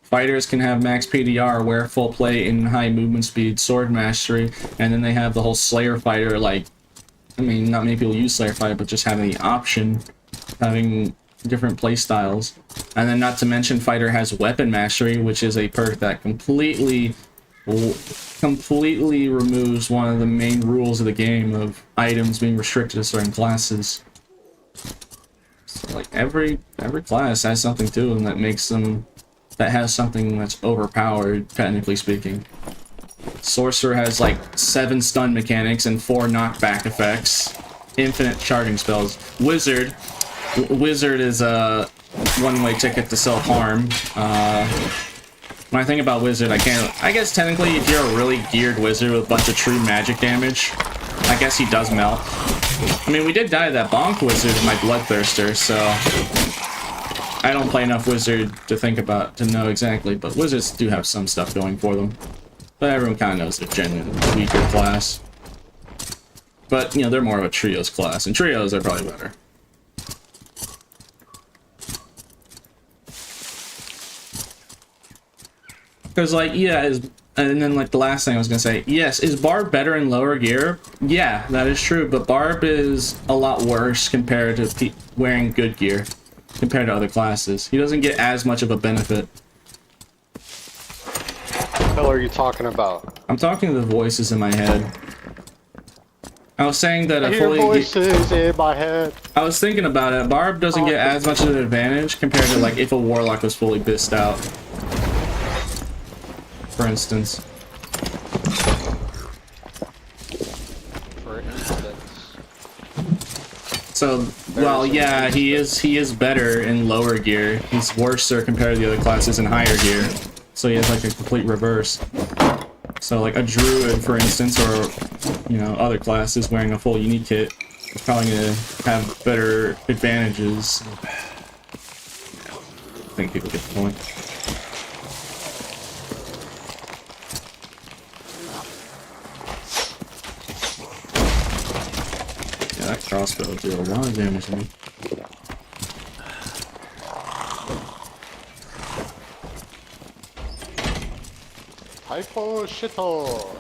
Fighters can have max PDR, wear full plate and high movement speed, sword mastery, and then they have the whole Slayer fighter, like, I mean, not many people use Slayer fighter, but just having the option, having different play styles. And then not to mention fighter has weapon mastery, which is a perk that completely removes one of the main rules of the game of items being restricted to certain classes. So, like every class has something to them that makes them has something that's overpowered, technically speaking. Sorcerer has like 7 stun mechanics and 4 knockback effects, infinite charging spells. Wizard is a one-way ticket to self-harm. When I think about Wizard, I guess technically if you're a really geared Wizard with a bunch of true magic damage, I guess he does melt. I mean, we did die to that Bonk Wizard with my Bloodthirster, so I don't play enough Wizard to know exactly, but Wizards do have some stuff going for them. But everyone kind of knows they're genuinely a weaker class. But, you know, they're more of a trios class, and trios are probably better. Because, like, yeah, and then, like, the last thing I was going to say, yes, is Barb better in lower gear? Yeah, that is true, but Barb is a lot worse compared to wearing good gear, compared to other classes. He doesn't get as much of a benefit. What the hell are you talking about? I'm talking to the voices in my head. I was saying that I hear voices in my head. I was thinking about it. Barb doesn't get as much of an advantage compared to, like, if a Warlock was fully bissed out. For instance. So, well, yeah, he is better in lower gear. He's worse compared to the other classes in higher gear. So he has like a complete reverse. So like a druid, for instance, or you know, other classes wearing a full unique kit is probably gonna have better advantages. I think people get the point. Yeah, that crossbow did a lot of damage to me. Hypo shito.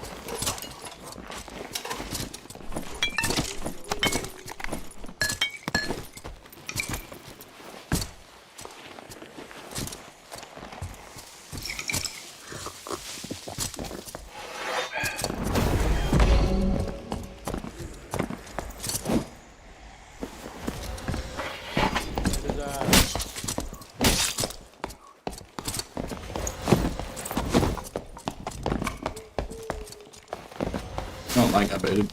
Don't like that, baby.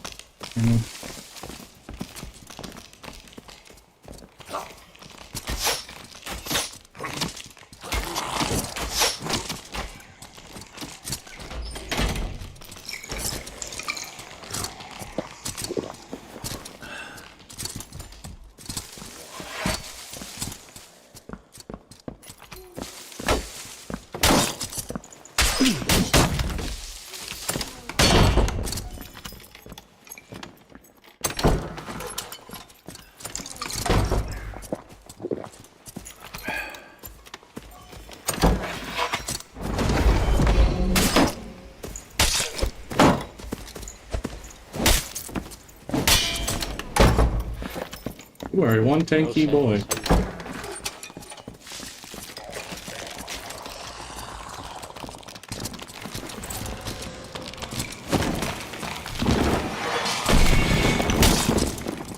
You are one tanky boy.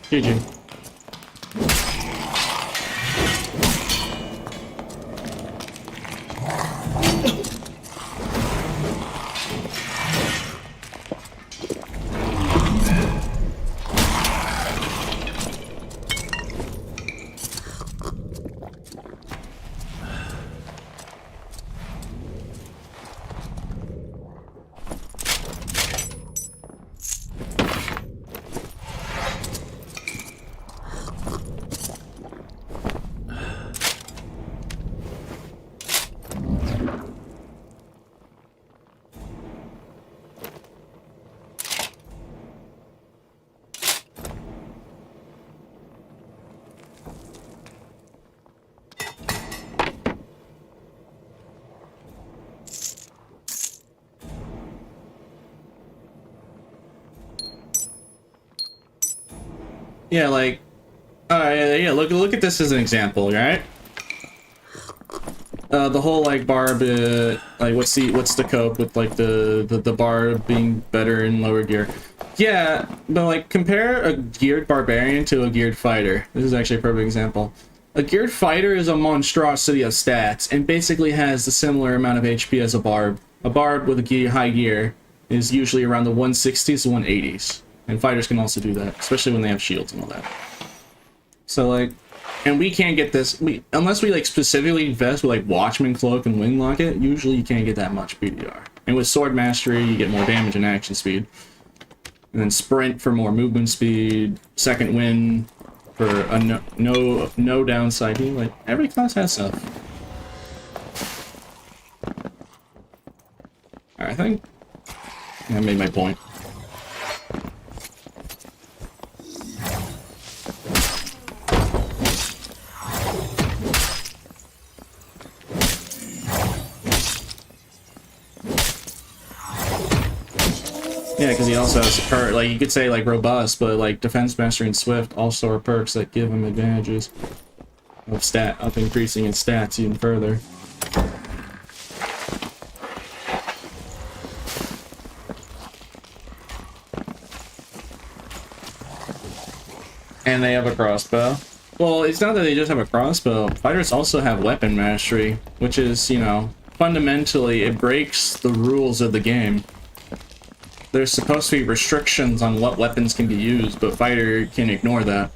GG. Yeah, like, Yeah, look at this as an example, right? The whole like barb, like what's the cope with like the barb being better in lower gear? Yeah, but like compare a geared barbarian to a geared fighter. This is actually a perfect example. A geared fighter is a monstrosity of stats and basically has the similar amount of HP as a barb. A barb with a high gear is usually around the 160s to 180s. And fighters can also do that, especially when they have shields and all that. So like, and we can't get this, unless we like specifically invest with like Watchman Cloak and Wing Locket, usually you can't get that much PDR. And with Sword Mastery, you get more damage and action speed. And then Sprint for more movement speed, Second Wind for a no downside. Like, every class has stuff. Alright, I think I made my point. Yeah, because he also has a perk, like you could say like robust, but like defense mastery and swift also are perks that give him advantages of increasing its stats even further. And they have a crossbow. Well, it's not that they just have a crossbow. Fighters also have weapon mastery, which is, you know, fundamentally it breaks the rules of the game. There's supposed to be restrictions on what weapons can be used, but fighter can ignore that.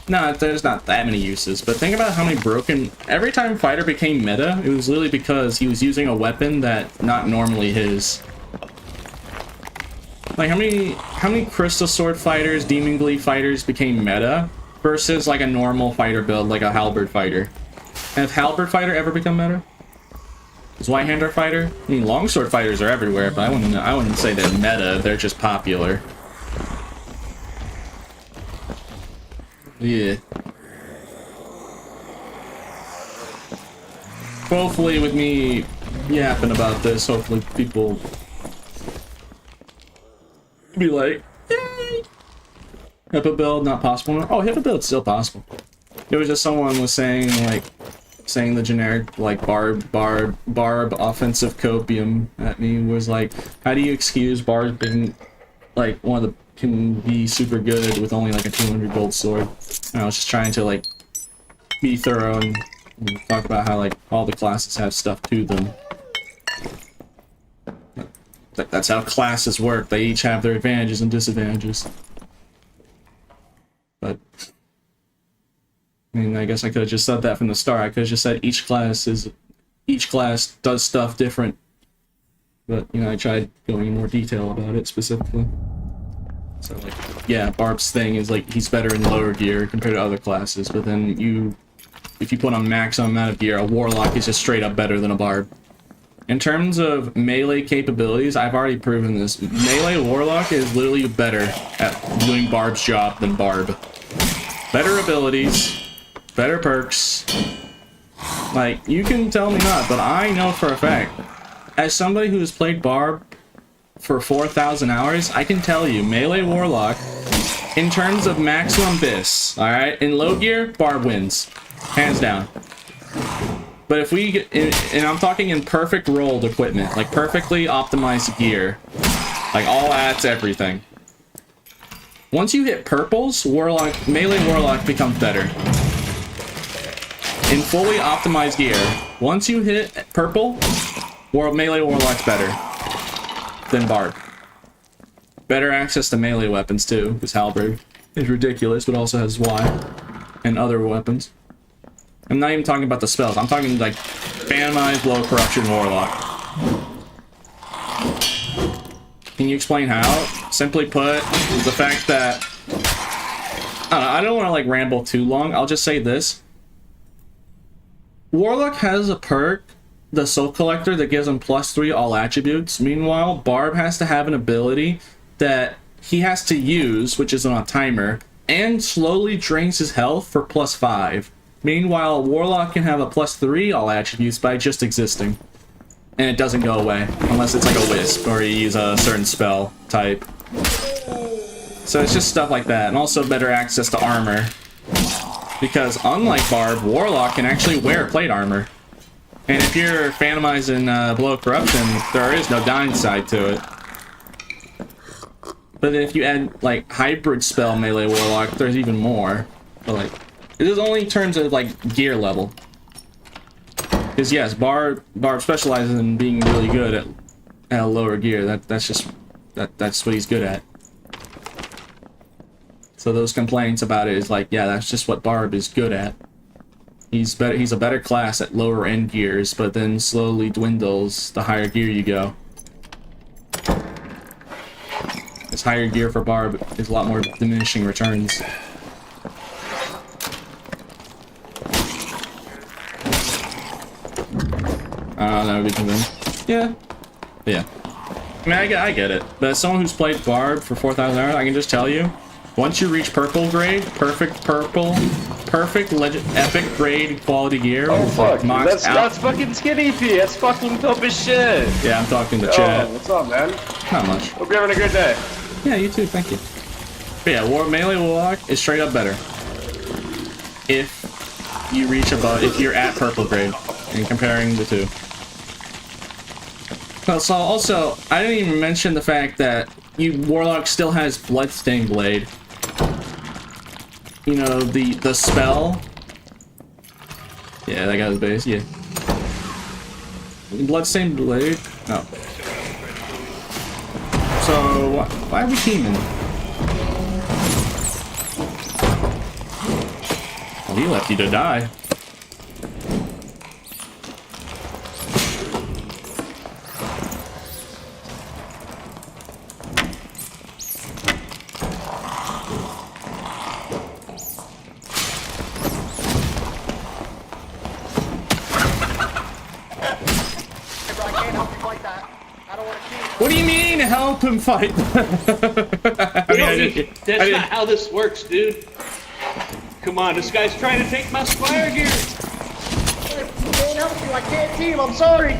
No, there's not that many uses, but think about how many broken... Every time fighter became meta, it was literally because he was using a weapon that not normally his. Like, how many Crystal Sword fighters, Demon Glee fighters became meta versus like a normal fighter build, like a Halberd fighter? Have Halberd fighter ever become meta? Is White-Hander fighter? I mean, longsword fighters are everywhere, but I wouldn't say they're meta. They're just popular. Yeah. Hopefully, with me yapping about this, hopefully people be like, "Yay! HIPAA build not possible." Oh, HIPAA build's still possible. It was just someone was saying like. Saying the generic like barb offensive copium at me was like, how do you excuse barb being like one of the can be super good with only like a 200 gold sword? And I was just trying to like be thorough and talk about how like all the classes have stuff to them. That's how classes work. They each have their advantages and disadvantages. But I mean, I guess I could have just said that from the start. I could have just said each class does stuff different. But, you know, I tried going in more detail about it specifically. So, like, yeah, Barb's thing is, like, he's better in lower gear compared to other classes, but then if you put on maximum amount of gear, a Warlock is just straight up better than a Barb. In terms of melee capabilities, I've already proven this. Melee Warlock is literally better at doing Barb's job than Barb. Better abilities. Better perks. Like, you can tell me not, but I know for a fact, as somebody who has played Barb for 4,000 hours, I can tell you, Melee Warlock, in terms of maximum bis, alright? In low gear, Barb wins. Hands down. But if we get, and I'm talking in perfect rolled equipment, like perfectly optimized gear, like all adds everything. Once you hit purples, Melee Warlock becomes better. In fully optimized gear, once you hit purple, Melee Warlock's better than Barb. Better access to melee weapons too, because Halberd is ridiculous, but also has Y and other weapons. I'm not even talking about the spells, I'm talking like Phantomized Low Corruption Warlock. Can you explain how? Simply put, the fact that... I don't want to like ramble too long, I'll just say this. Warlock has a perk, the Soul Collector, that gives him +3 all attributes. Meanwhile, Barb has to have an ability that he has to use, which is on a timer, and slowly drains his health for +5. Meanwhile, Warlock can have a +3 all attributes by just existing. And it doesn't go away, unless it's like a Wisp, or you use a certain spell type. So it's just stuff like that, and also better access to armor. because unlike Barb, Warlock can actually wear plate armor. And if you're Phantomizing Blow of Corruption, there is no downside to it. But if you add, like, Hybrid Spell Melee Warlock, there's even more. But, like, it is only in terms of, like, gear level. Because, yes, Barb specializes in being really good at a lower gear. That's what he's good at. So those complaints about it is like, yeah, that's just what Barb is good at. He's a better class at lower end gears, but then slowly dwindles the higher gear you go. This higher gear for Barb is a lot more diminishing returns. That would be convinced. Yeah. Yeah. I mean, I get it. But as someone who's played Barb for 4,000 hours, I can just tell you, once you reach purple grade, perfect epic grade quality gear. Oh fuck, maxed out. that's fucking skinny P. That's fucking dope as shit. Yeah, I'm talking to chat. What's up, man? Not much. Hope you're having a good day. Yeah, you too. Thank you. But yeah, Melee Warlock is straight up better. If you reach above, if you're at purple grade, and comparing the two. So also, I didn't even mention the fact that Warlock still has Bloodstained Blade. You know, the spell. Yeah, that guy's base, yeah. Bloodstained Blade? No. So, why are we teaming? Well, he left you to die. What do you mean, help him fight? That's not how this works, dude. Come on, this guy's trying to take my Spire gear. I can't help you. I can't team. I'm sorry.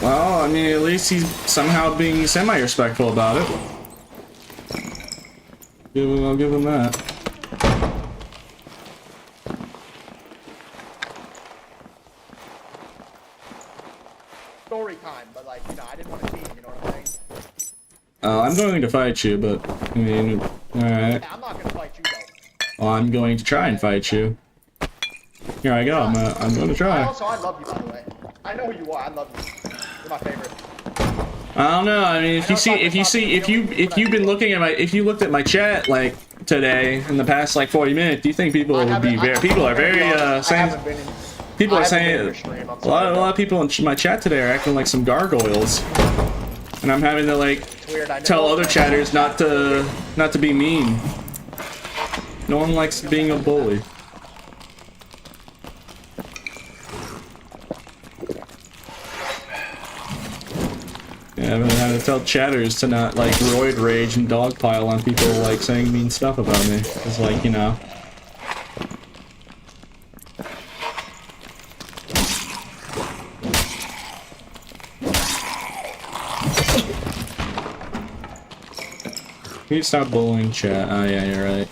Well, I mean, at least he's somehow being semi-respectful about it. I'll give him that. Story time, but like, you know, I didn't want to team, you know what I'm saying? I'm going to fight you, but, I mean, alright. Yeah, I'm not gonna fight you though. Well, I'm going to try and fight you. Here I go, I'm going to try. I love you, by the way. I know who you are, I love you. You're my favorite. I don't know, I mean, if you looked at my chat, like, today, in the past, like, 40 minutes, do you think people would be people are very, saying... People are saying, a lot of people in my chat today are acting like some gargoyles, and I'm having to like tell other chatters not to be mean. No one likes being a bully. Yeah, I've had to tell chatters to not like roid rage and dogpile on people like saying mean stuff about me. It's like, you know. Can you stop bullying chat? Oh yeah, you're right.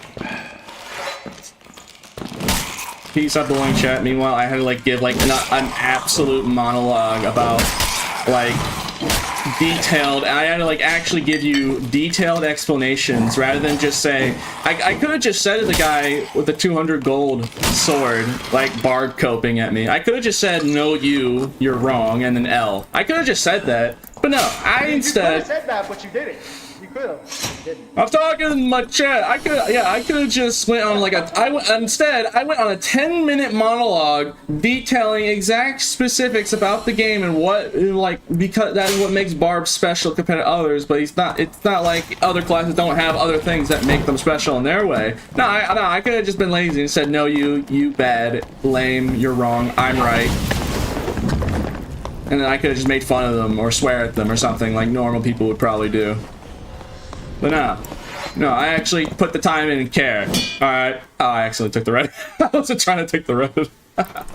Can you stop bullying chat? Meanwhile, I had to like give like an absolute monologue about like detailed. I had to like actually give you detailed explanations rather than just say. I could have just said to the guy with the 200 gold sword, like Bard coping at me. I could have just said, "No, you're wrong," and then L. I could have just said that, but no. I instead. You could have said that, but you didn't. You could have. You didn't. I'm talking in my chat. I could have just went on like instead I went on a 10-minute monologue detailing exact specifics about the game and what like because that's what makes Barb special compared to others. But it's not like other classes don't have other things that make them special in their way. No, I could have just been lazy and said, no, you bad, lame, you're wrong, I'm right. And then I could have just made fun of them or swear at them or something like normal people would probably do. But no, I actually put the time in and care. Alright. Oh, I actually took the red. I wasn't trying to take the red. I'm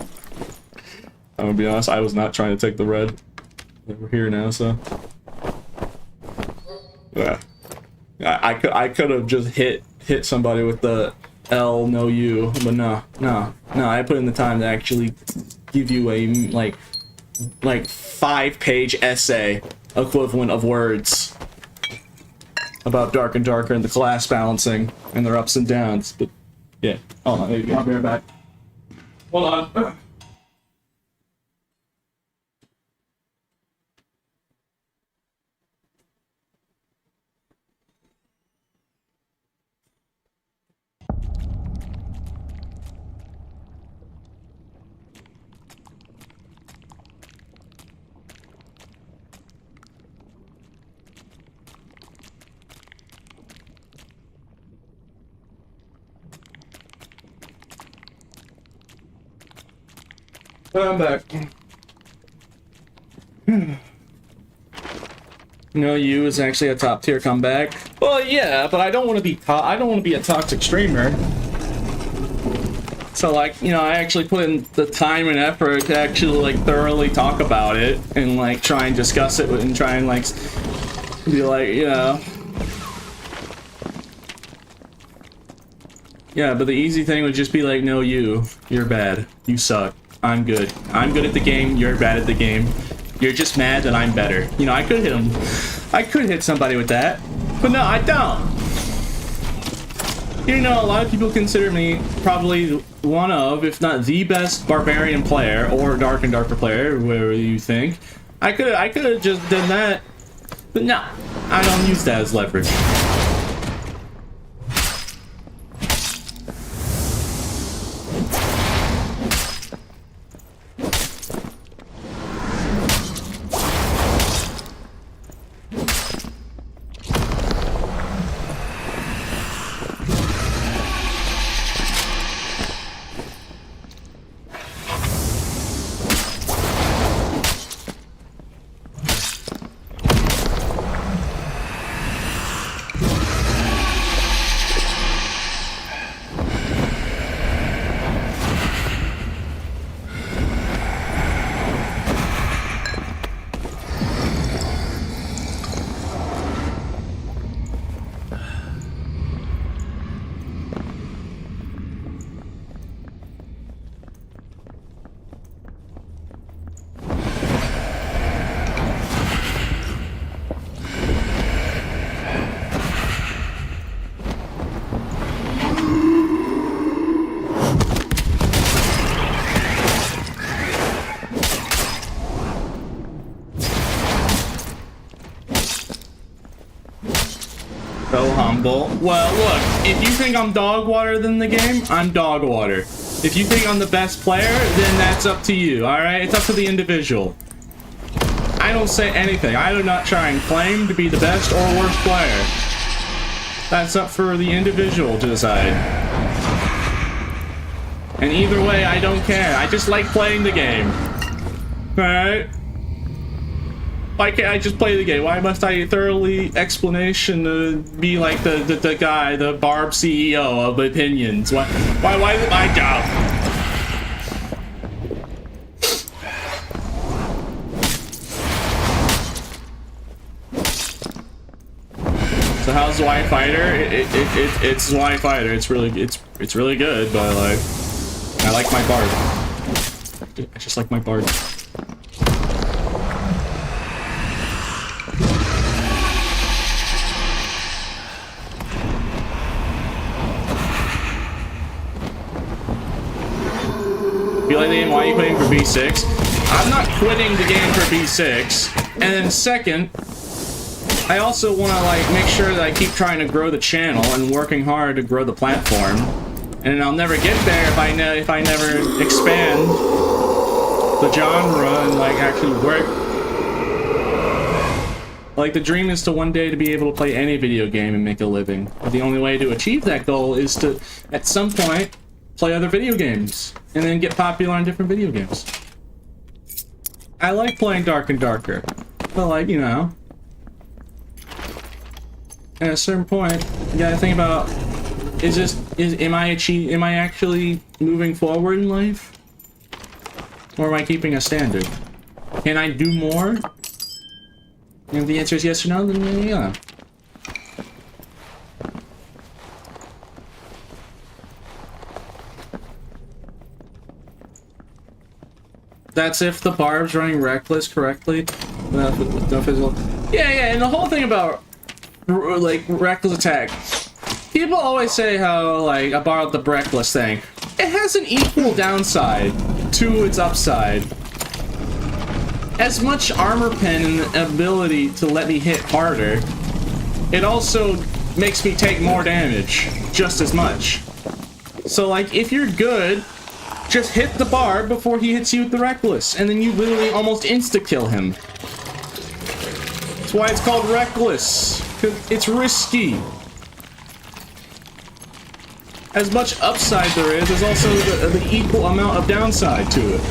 gonna be honest, I was not trying to take the red. We're here now, so. Yeah. I could have just hit somebody with the L, no U. But no. I put in the time to actually give you a like 5-page essay equivalent of words about Dark and Darker and the class balancing and their ups and downs. But yeah, hold on, I'll be right back. Hold on. I'm back. No, you is actually a top tier comeback. Well, yeah, but I don't want to be I don't want to be a toxic streamer. So like, you know, I actually put in the time and effort to actually like thoroughly talk about it and like try and discuss it and try and like be like, you know. Yeah, but the easy thing would just be like, no, you're bad. You suck. I'm good. I'm good at the game. You're bad at the game. You're just mad that I'm better. You know, I could hit him. I could hit somebody with that. But no, I don't. You know, a lot of people consider me probably one of, if not the best barbarian player or Dark and Darker player, whatever you think. I could have just done that. But no, I don't use that as leverage. So humble. Well, look, if you think I'm dog water than the game, I'm dog water. If you think I'm the best player, then that's up to you, alright? It's up to the individual. I don't say anything. I do not try and claim to be the best or worst player. That's up for the individual to decide. And either way, I don't care. I just like playing the game. Alright? Why can't I just play the game? Why must I thoroughly explanation to be like the guy, the Barb CEO of opinions? Why is it my job? So how's Zwei Fighter? It's Zwei Fighter. It's really good, but like I like my Barb. I just like my Barb. You like the game? Why are you quitting for B6? I'm not quitting the game for B6. And then second, I also want to like make sure that I keep trying to grow the channel and working hard to grow the platform. And I'll never get there if I never expand the genre and like actually work. Like the dream is to one day to be able to play any video game and make a living. But the only way to achieve that goal is to, at some point, play other video games and then get popular on different video games. I like playing Dark and Darker, but like, you know, at a certain point, you gotta think about, am I actually moving forward in life? Or am I keeping a standard? Can I do more? And if the answer is yes or no, then yeah. That's if the barb's running reckless correctly. With no physical. Yeah, and the whole thing about like reckless attack. People always say how like about the reckless thing. It has an equal downside to its upside. As much armor pen and ability to let me hit harder, it also makes me take more damage just as much. So like if you're good, just hit the barb before he hits you with the reckless, and then you literally almost insta-kill him. That's why it's called reckless, 'cause it's risky. As much upside there is, there's also the equal amount of downside to it.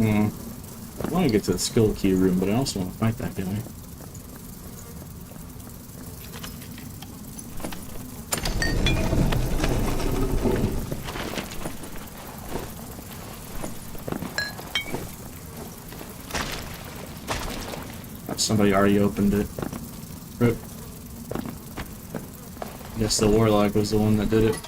I want to get to the skill key room, but I also want to fight that guy. Somebody already opened it. Rip. Guess the warlock was the one that did it.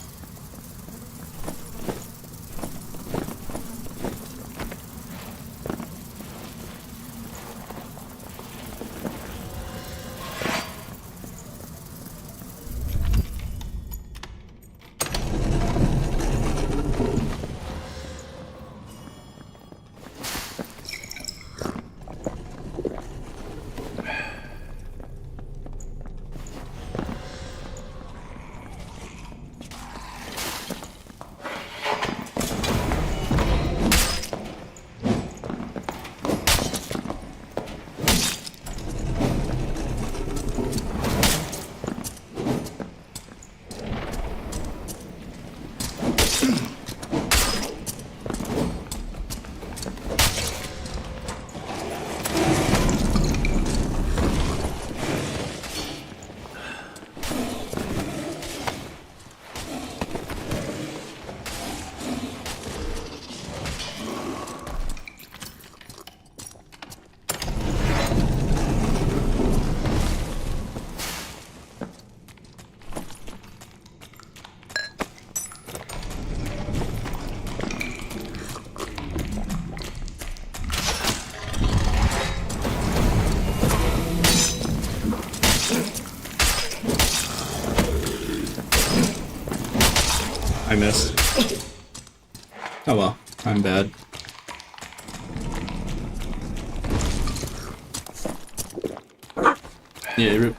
I missed. Oh well, I'm bad. Yeah,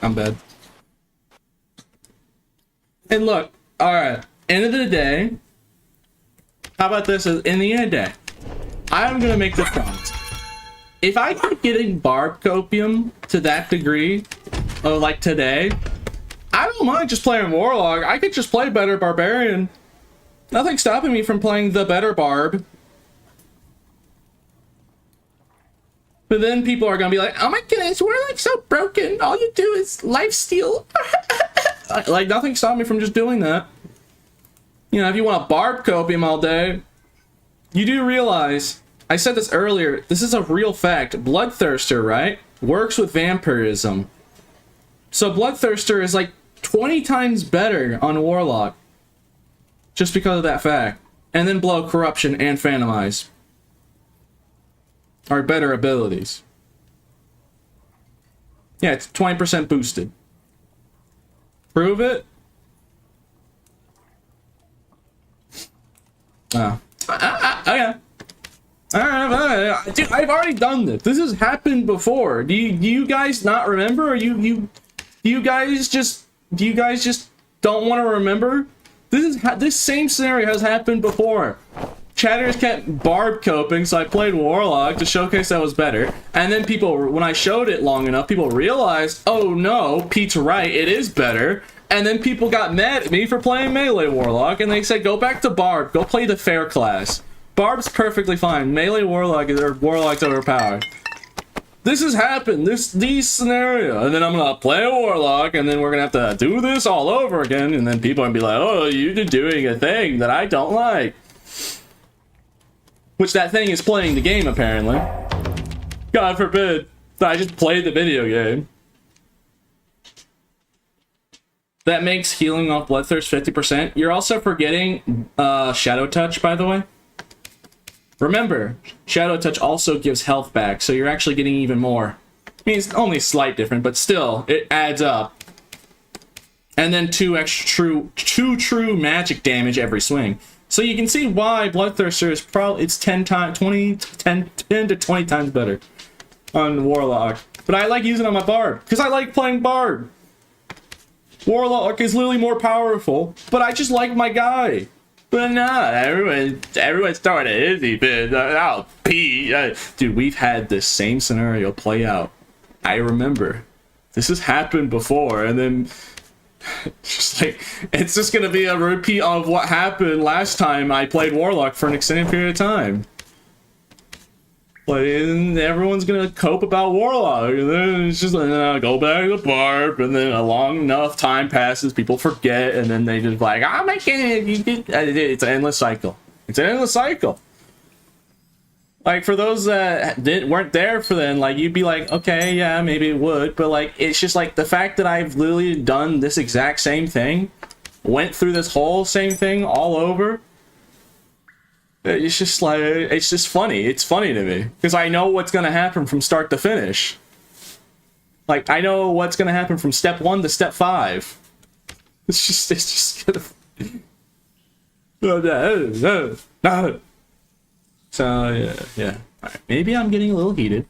I'm bad. And look, alright, end of the day, how about this? In the end of the day, I'm gonna make this promise. If I keep getting barb copium to that degree, like today, I don't mind just playing Warlock. I could just play better Barbarian. Nothing's stopping me from playing the better Barb. But then people are gonna be like, oh my goodness, Warlock's so broken. All you do is lifesteal. Like, nothing's stopping me from just doing that. You know, if you want a Barb copium all day, you do realize, I said this earlier, this is a real fact. Bloodthirster, right, works with vampirism. So Bloodthirster is like 20 times better on Warlock. Just because of that fact. And then Blow, Corruption, and Phantomize are better abilities. Yeah, it's 20% boosted. Prove it? Oh. Okay. Alright, dude, I've already done this. This has happened before. Do you guys not remember? Or do you guys just don't want to remember? This same scenario has happened before. Chatters kept barb coping, so I played Warlock to showcase that was better. And then people, when I showed it long enough, people realized, oh no, Pete's right, it is better. And then people got mad at me for playing melee Warlock, and they said, go back to barb, go play the fair class. Barb's perfectly fine. Melee Warlock or Warlock's overpowered. This has happened, these scenario, and then I'm gonna play a Warlock, and then we're gonna have to do this all over again, and then people are gonna be like, oh, you're doing a thing that I don't like. Which that thing is playing the game, apparently. God forbid that I just played the video game. That makes healing off Bloodthirst 50%. You're also forgetting Shadow Touch, by the way. Remember, Shadow Touch also gives health back, so you're actually getting even more. I mean, it's only slight different, but still, it adds up. And then two true magic damage every swing. So you can see why Bloodthirster is probably, it's 10 to 20 times better on Warlock. But I like using it on my Bard, because I like playing Bard. Warlock is literally more powerful, but I just like my guy. But nah, everyone's throwing an Izzy bit. Oh, P. Dude, we've had this same scenario play out. I remember. This has happened before, and then just like, it's just gonna be a repeat of what happened last time I played Warlock for an extended period of time. Like, and everyone's gonna cope about Warlock, and then it's just like, go back to Barb, and then a long enough time passes, people forget, and then they just like, I'm making it. It's an endless cycle. It's an endless cycle. Like, for those that weren't there for then, like, you'd be like, okay, yeah, maybe it would, but like, it's just like the fact that I've literally done this exact same thing, went through this whole same thing all over. It's just like, it's just funny. It's funny to me because I know what's gonna happen from start to finish. Like, I know what's gonna happen from step 1 to step 5. It's just gonna. So yeah. All right, maybe I'm getting a little heated.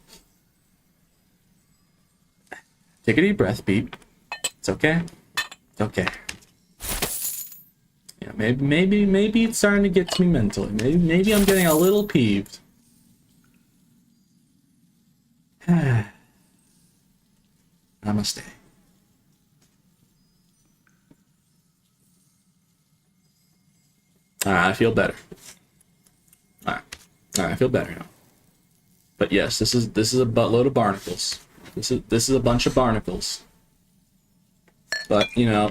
Take a deep breath, Pete. It's okay. It's okay. Yeah, maybe it's starting to get to me mentally. Maybe I'm getting a little peeved. Namaste. I feel better. Alright, I feel better now. But yes, this is a buttload of barnacles. This is a bunch of barnacles. But you know,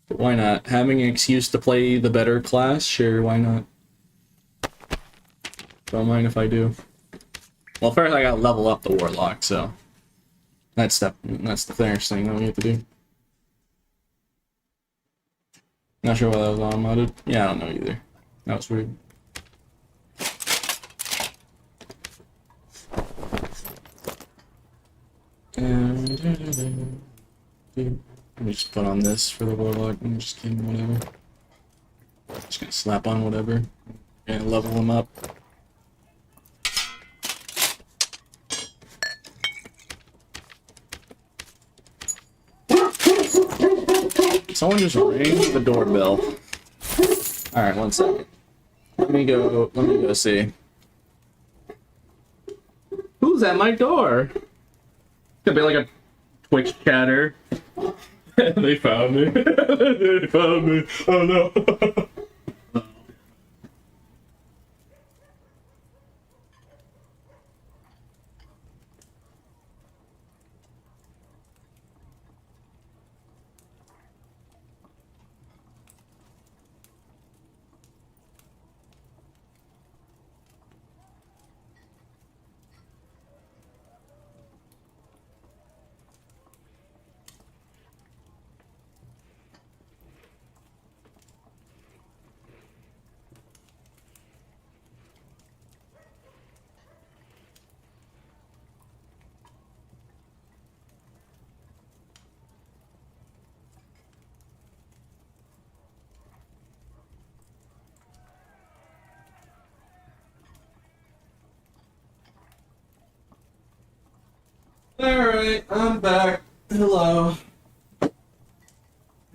why not? Having an excuse to play the better class? Sure, why not? Don't mind if I do. Well, first I gotta level up the Warlock, so that's the first thing that we have to do. Not sure why that was unmodded. Yeah, I don't know either. That was weird. Let me just put on this for the Warlock. I'm just kidding, whatever. Just gonna slap on whatever. And level him up. Someone just rang the doorbell. Alright, 1 second. Let me go see. Who's at my door? Could be like a Twitch chatter. They found me. They found me. Oh no. Alright, I'm back. Hello.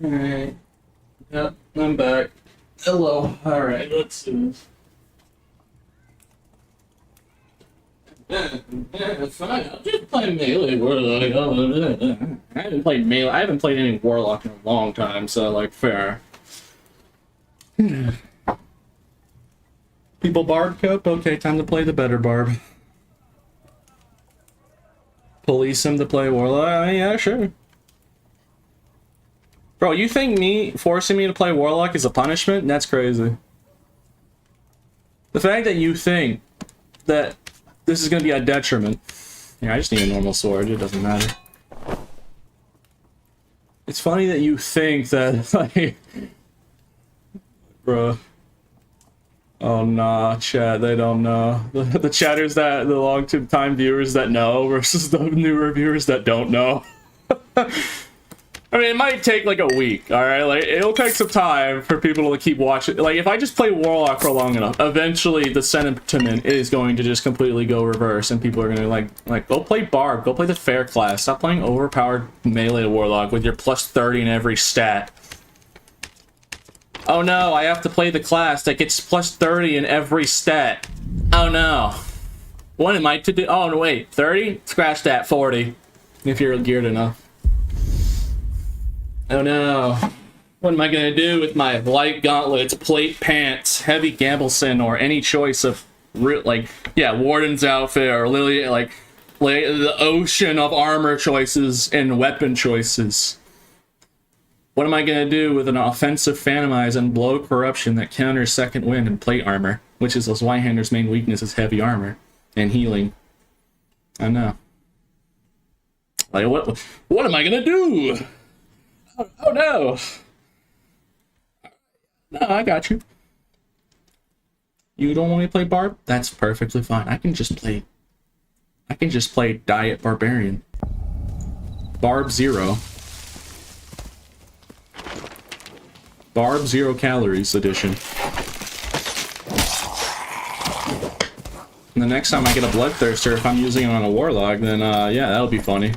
Alright. Yep, I'm back. Hello. Alright, let's do this. Yeah, it's fine. I'll just play Melee Warlock. I haven't played Melee. I haven't played any Warlock in a long time, so, like, fair. People barb cup? Okay, time to play the better barb. Police him to play Warlock? Yeah, sure. Bro, you think me forcing me to play Warlock is a punishment? That's crazy. The fact that you think that this is gonna be a detriment. Yeah, I just need a normal sword, it doesn't matter. It's funny that you think that, like... Bruh. Oh nah, chat, they don't know. The chatters that, the long-time viewers that know versus the newer viewers that don't know. I mean, it might take like a week, alright? Like, it'll take some time for people to keep watching. Like, if I just play Warlock for long enough, eventually the sentiment is going to just completely go reverse, and people are gonna like, go play Barb, go play the fair class, stop playing overpowered melee Warlock with your plus 30 in every stat. Oh no, I have to play the class that gets plus 30 in every stat. Oh no. What am I to do? Oh no, wait, 30? Scratch that, 40. If you're geared enough. Oh no. What am I gonna do with my light gauntlets, plate pants, heavy Gambleson, or any choice of, like, yeah, Warden's outfit, or Lily, like the ocean of armor choices and weapon choices? What am I gonna do with an offensive Phantomize and blow corruption that counters second wind and plate armor, which is Zweihander's main weakness is heavy armor and healing? I know. Like, what am I gonna do? Oh no! No, I got you. You don't want me to play Barb? That's perfectly fine. I can just play Diet Barbarian. Barb 0. Barb 0 calories edition. And the next time I get a Bloodthirster, if I'm using it on a Warlock, then yeah, that'll be funny.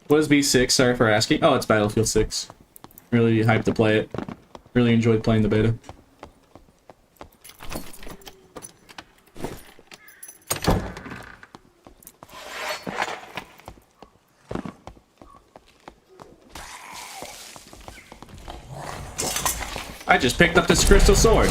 What is B6? Sorry for asking. Oh, it's Battlefield 6. Really hyped to play it. Really enjoyed playing the beta. I just picked up this crystal sword.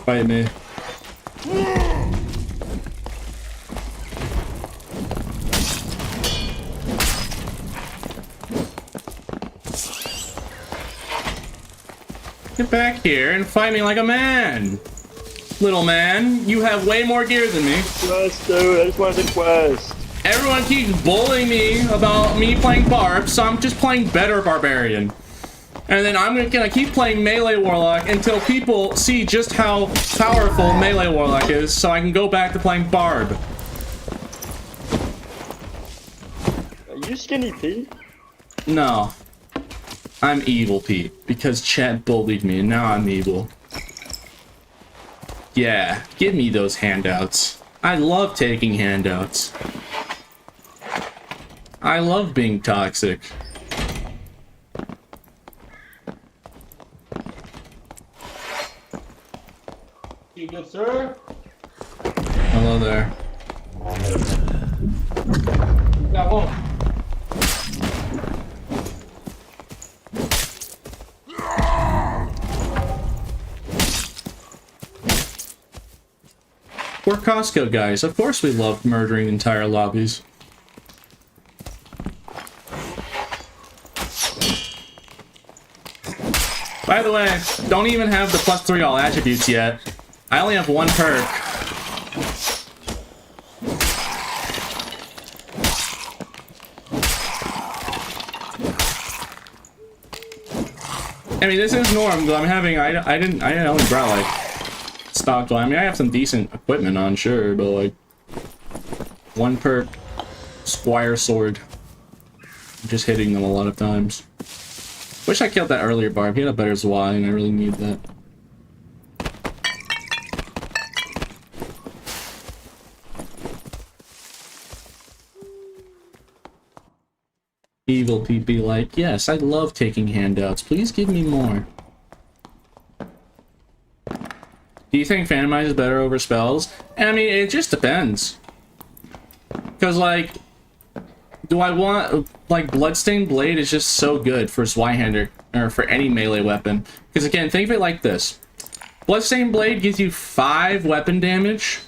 Fight me. Get back here and fight me like a man. Little man, you have way more gear than me. Quest, dude. I just wanted the quest. Everyone keeps bullying me about me playing Barb, so I'm just playing better Barbarian. And then I'm gonna keep playing Melee Warlock until people see just how powerful Melee Warlock is, so I can go back to playing Barb. Are you Skinny Pete? No. I'm evil Pete, because chat bullied me and now I'm evil. Yeah, give me those handouts. I love taking handouts. I love being toxic. You good, sir? Hello there. Got one. We're Costco guys. Of course we love murdering entire lobbies. By the way, don't even have the +3 all attributes yet. I only have one perk. I mean, this is norm, though. I'm having, I only brought, like, stock. I mean, I have some decent equipment on, sure, but, like, one perk Squire Sword. I'm just hitting them a lot of times. Wish I killed that earlier Barb. He had a better Zwei, and I really need that. Evil PP like, yes, I love taking handouts. Please give me more. Do you think Phantomize is better over spells? I mean, it just depends. Because, like, do I want, like, Bloodstained Blade is just so good for Zweihander, or for any melee weapon. Because, again, think of it like this. Bloodstained Blade gives you 5 weapon damage.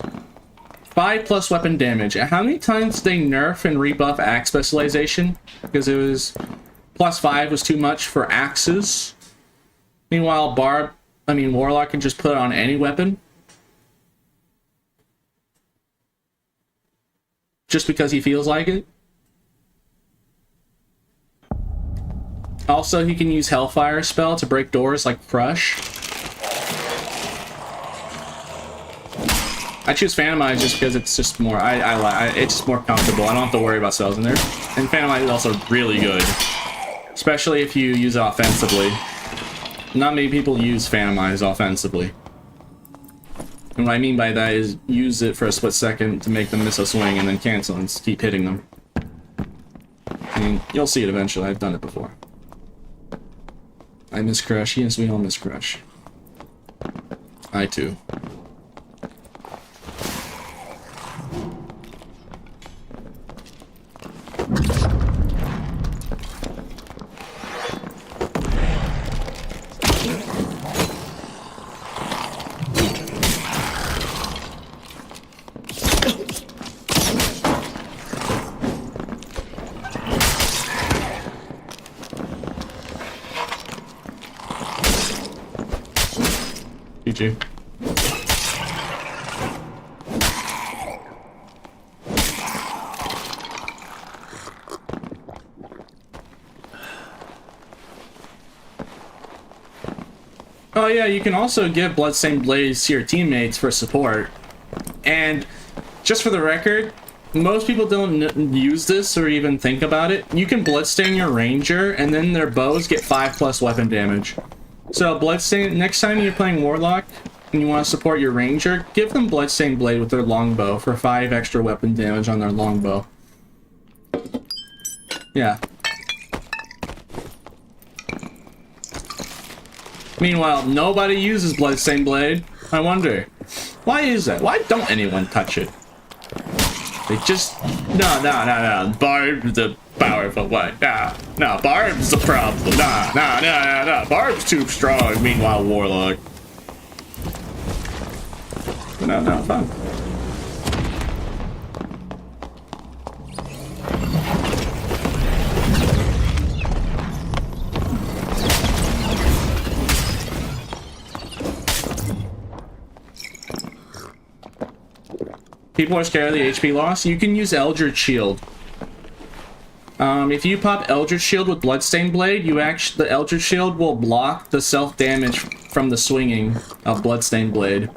5 plus weapon damage. And how many times did they nerf and rebuff axe specialization? Because it was plus 5 was too much for axes. Meanwhile, Warlock can just put it on any weapon. Just because he feels like it. Also, he can use Hellfire spell to break doors like Crush. I choose Phantomize just because it's just more, it's just more comfortable. I don't have to worry about spells in there. And Phantomize is also really good. Especially if you use it offensively. Not many people use Phantomize offensively. And what I mean by that is use it for a split second to make them miss a swing and then cancel and keep hitting them. I mean, you'll see it eventually. I've done it before. I miss Crush. Yes, we all miss Crush. I too. GG. Oh yeah, you can also give Bloodstained Blades to your teammates for support. And just for the record, most people don't use this or even think about it. You can Bloodstain your Ranger, and then their bows get 5 plus weapon damage. So Bloodstain, next time you're playing Warlock and you want to support your Ranger, give them Bloodstained Blade with their longbow for 5 extra weapon damage on their longbow. Yeah. Meanwhile, nobody uses Bloodstained Blade. I wonder, why is that? Why don't anyone touch it? They just... No. Barb's the powerful one. No, Barb's the problem. No. Barb's too strong. Meanwhile, Warlock. No, fine. People are scared of the HP loss. You can use Eldritch Shield. If you pop Eldritch Shield with Bloodstained Blade, the Eldritch Shield will block the self-damage from the swinging of Bloodstained Blade.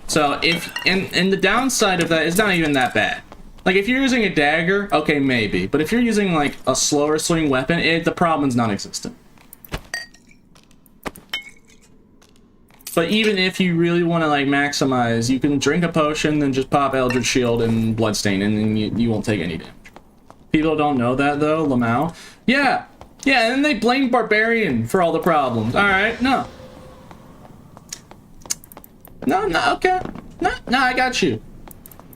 So and the downside of that is not even that bad. Like if you're using a dagger, okay, maybe. But if you're using like a slower swing weapon, the problem's non-existent. But even if you really want to like maximize, you can drink a potion, then just pop Eldritch Shield and Bloodstain, and then you won't take any damage. People don't know that though, Lamau. Yeah, and then they blame Barbarian for all the problems. Alright, no, okay. No, I got you.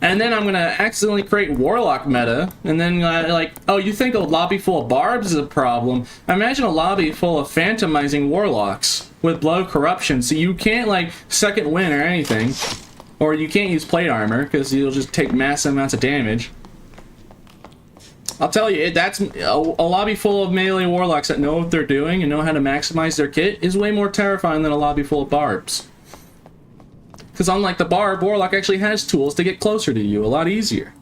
And then I'm gonna accidentally create Warlock meta, and then like, oh, you think a lobby full of Barbs is a problem? Imagine a lobby full of Phantomizing Warlocks with Blow Corruption, so you can't like second win or anything, or you can't use plate armor because you'll just take massive amounts of damage. I'll tell you, that's a lobby full of melee Warlocks that know what they're doing and know how to maximize their kit is way more terrifying than a lobby full of Barbs. Because unlike the Barb, Warlock actually has tools to get closer to you a lot easier.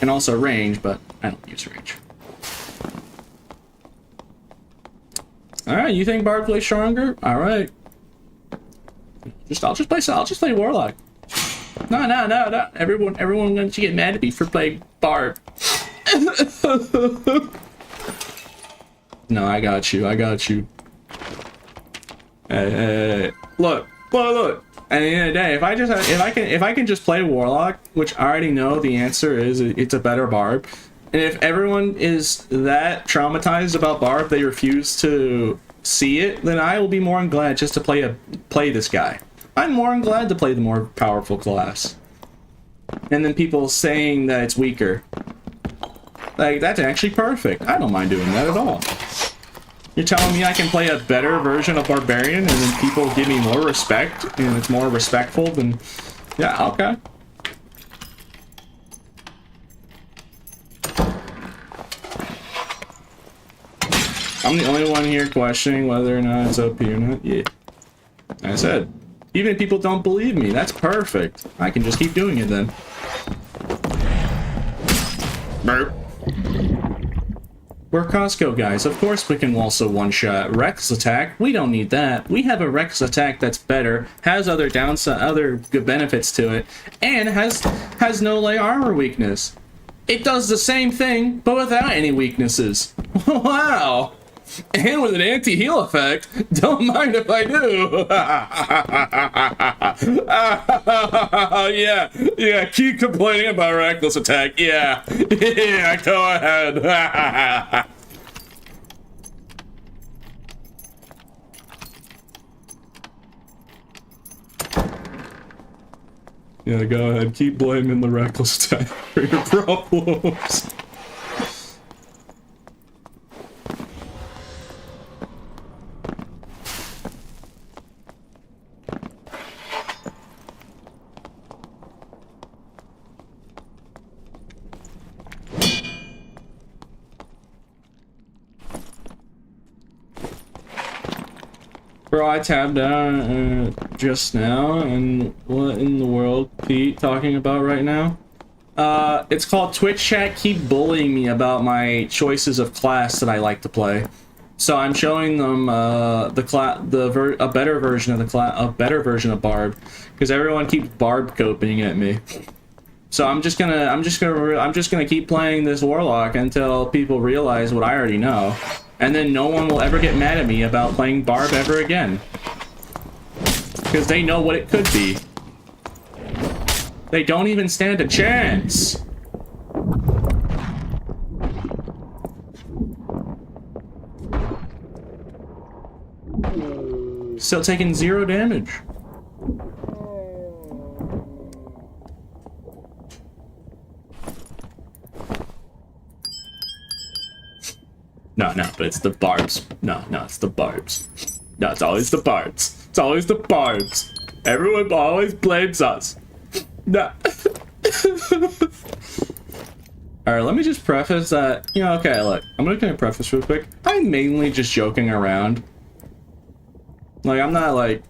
And also range, but I don't use range. Alright, you think Barb plays stronger? Alright. I'll just play Warlock. No. Everyone going to get mad at me for playing Barb. No, I got you. Hey. Look. At the end of the day, if I can just play Warlock, which I already know the answer is it's a better Barb, and if everyone is that traumatized about Barb they refuse to see it, then I will be more than glad just to play this guy. I'm more than glad to play the more powerful class. And then people saying that it's weaker. Like, that's actually perfect. I don't mind doing that at all. You're telling me I can play a better version of Barbarian and then people give me more respect and it's more respectful than... Yeah, okay. I'm the only one here questioning whether or not it's OP or not. Yeah. Like I said, even if people don't believe me, that's perfect. I can just keep doing it then. Burp. We're Costco guys. Of course we can also one-shot. Reckless attack? We don't need that. We have a reckless attack that's better, has other downside, other good benefits to it, and has no light armor weakness. It does the same thing, but without any weaknesses. Wow! And with an anti-heal effect. Don't mind if I do. Yeah, keep complaining about reckless attack. Yeah, go ahead. Yeah, go ahead. Keep blaming the reckless attack for your problems. Bro, I tabbed out just now, and what in the world, Pete, talking about right now? It's called Twitch chat keep bullying me about my choices of class that I like to play. So I'm showing them a better version of Barb, because everyone keeps Barb coping at me. So I'm just gonna keep playing this Warlock until people realize what I already know. And then no one will ever get mad at me about playing Barb ever again. Because they know what it could be. They don't even stand a chance. Still taking 0 damage. No, but it's the Barbs. No, it's the Barbs. No, it's always the Barbs. It's always the Barbs. Everyone always blames us. No. Alright, let me just preface that, okay, look, I'm gonna preface real quick. I'm mainly just joking around. Like, I'm not, like,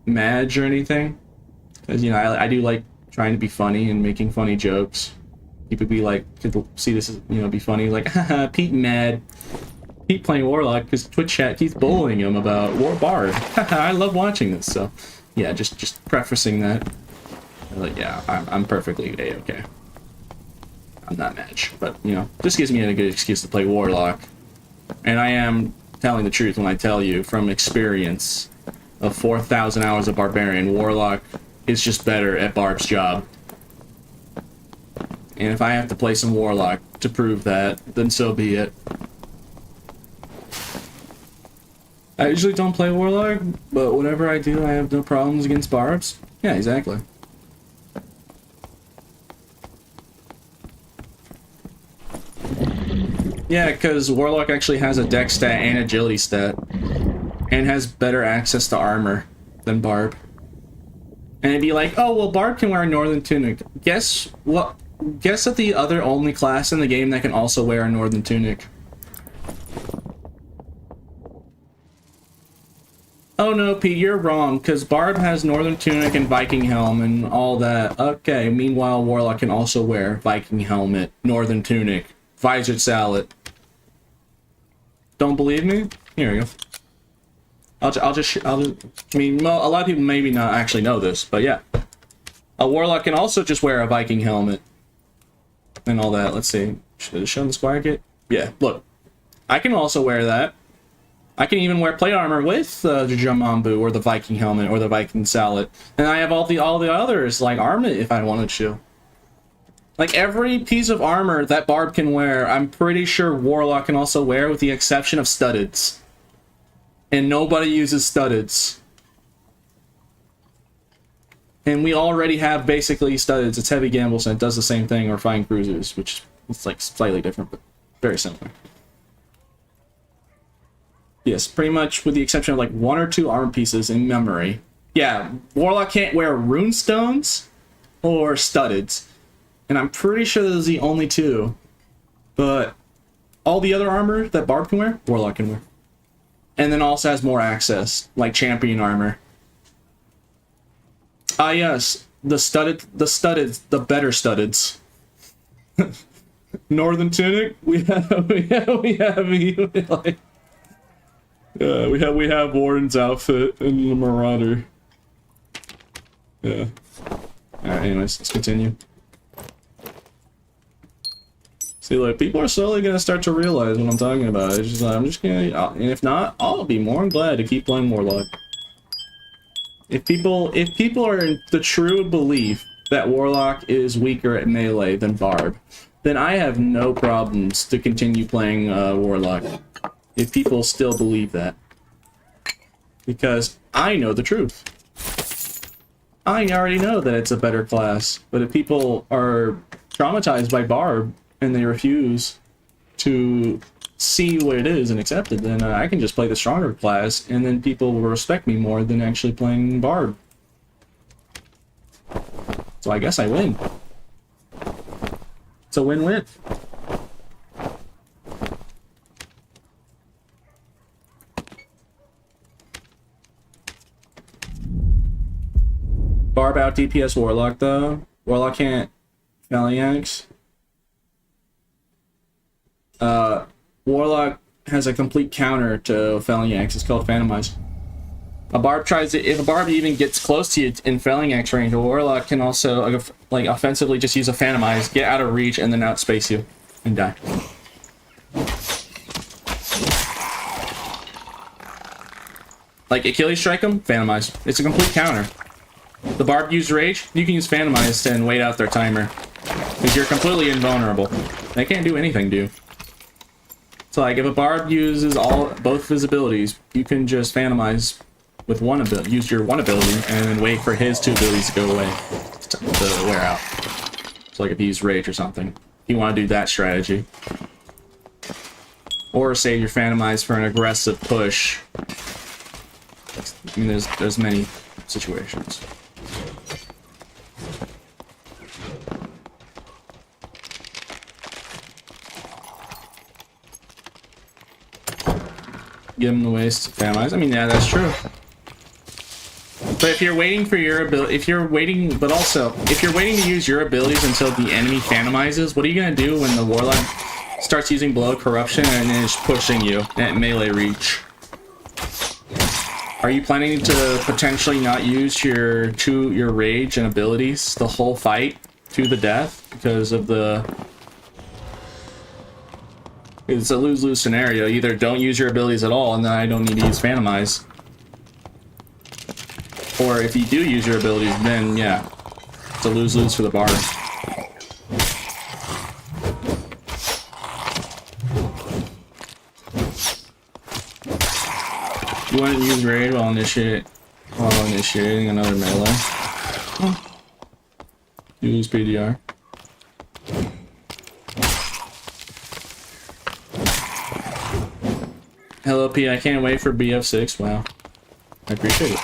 mad or anything. Because, I do like trying to be funny and making funny jokes. People be like, see this as, be funny, like, haha, Pete mad. Pete playing Warlock because Twitch chat keeps bullying him about War Bard. I love watching this, so yeah, just prefacing that. Like, yeah, I'm perfectly A-okay. I'm not match, but this gives me a good excuse to play Warlock. And I am telling the truth when I tell you, from experience of 4,000 hours of Barbarian, Warlock is just better at Barb's job. And if I have to play some Warlock to prove that, then so be it. I usually don't play Warlock, but whenever I do, I have no problems against Barbs. Yeah, exactly. Yeah, because Warlock actually has a dex stat and agility stat. And has better access to armor than Barb. And it'd be like, oh, well, Barb can wear a Northern Tunic. Guess what? Guess that the other only class in the game that can also wear a Northern Tunic. Oh no, Pete, you're wrong, because Barb has Northern Tunic and Viking Helm and all that. Okay, meanwhile, Warlock can also wear Viking Helmet, Northern Tunic, Visored Sallet. Don't believe me? Here we go. I mean, a lot of people maybe not actually know this, but yeah. A warlock can also just wear a Viking helmet and all that. Let's see. Should have shown the squire kit? Yeah, look. I can also wear that. I can even wear plate armor with the Jamambu or the Viking helmet or the Viking sallet. And I have all the others, like armor if I wanted to. Like every piece of armor that Barb can wear, I'm pretty sure Warlock can also wear with the exception of studdeds. And nobody uses studdeds. And we already have basically studdeds. It's heavy gambles and it does the same thing, or flying cruisers, which is like slightly different, but very similar. Yes, pretty much with the exception of like 1 or 2 armor pieces in memory. Yeah, Warlock can't wear rune stones or studdeds. And I'm pretty sure those are the only 2. But all the other armor that Barb can wear, Warlock can wear. And then also has more access, like champion armor. Ah yes, the better studdeds. Northern Tunic, we have Warden's outfit and the Marauder. Yeah. Alright, anyways, let's continue. See, look, people are slowly gonna start to realize what I'm talking about. It's just like, I'm just gonna, and if not, I'll be more than glad to keep playing Warlock. If people are in the true belief that Warlock is weaker at melee than Barb, then I have no problems to continue playing Warlock. If people still believe that. Because I know the truth. I already know that it's a better class. But if people are traumatized by Barb and they refuse to see what it is and accept it, then I can just play the stronger class and then people will respect me more than actually playing Barb. So I guess I win. It's a win-win. Barb out DPS Warlock though. Warlock can't Phalanx. Warlock has a complete counter to Phalanx. It's called Phantomize. A Barb tries to, if a Barb even gets close to you in Phalanx range, a Warlock can also like offensively just use a Phantomize, get out of reach, and then outspace you and die. Like Achilles strike him, Phantomize. It's a complete counter. The Barb used Rage, you can use Phantomize and wait out their timer. Because you're completely invulnerable. They can't do anything to you. So like if a Barb uses both of his abilities, you can just Phantomize with one ability, use your one ability, and then wait for his 2 abilities to go away, to wear out. So like if he used Rage or something, you want to do that strategy. Or save your Phantomize for an aggressive push. I mean, there's many situations. Give him the ways to Phantomize. I mean, yeah, that's true. But if you're waiting for your ability, if you're waiting to use your abilities until the enemy Phantomizes, what are you gonna do when the Warlock starts using Blow Corruption and is pushing you at melee reach? Are you planning to potentially not use your rage and abilities the whole fight to the death because of the... It's a lose-lose scenario. Either don't use your abilities at all and then I don't need to use Phantomize. Or if you do use your abilities, then yeah, it's a lose-lose for the Barb. You want to use raid while initiating another melee. You lose PDR. Hello P, I can't wait for BF6. Wow. I appreciate it.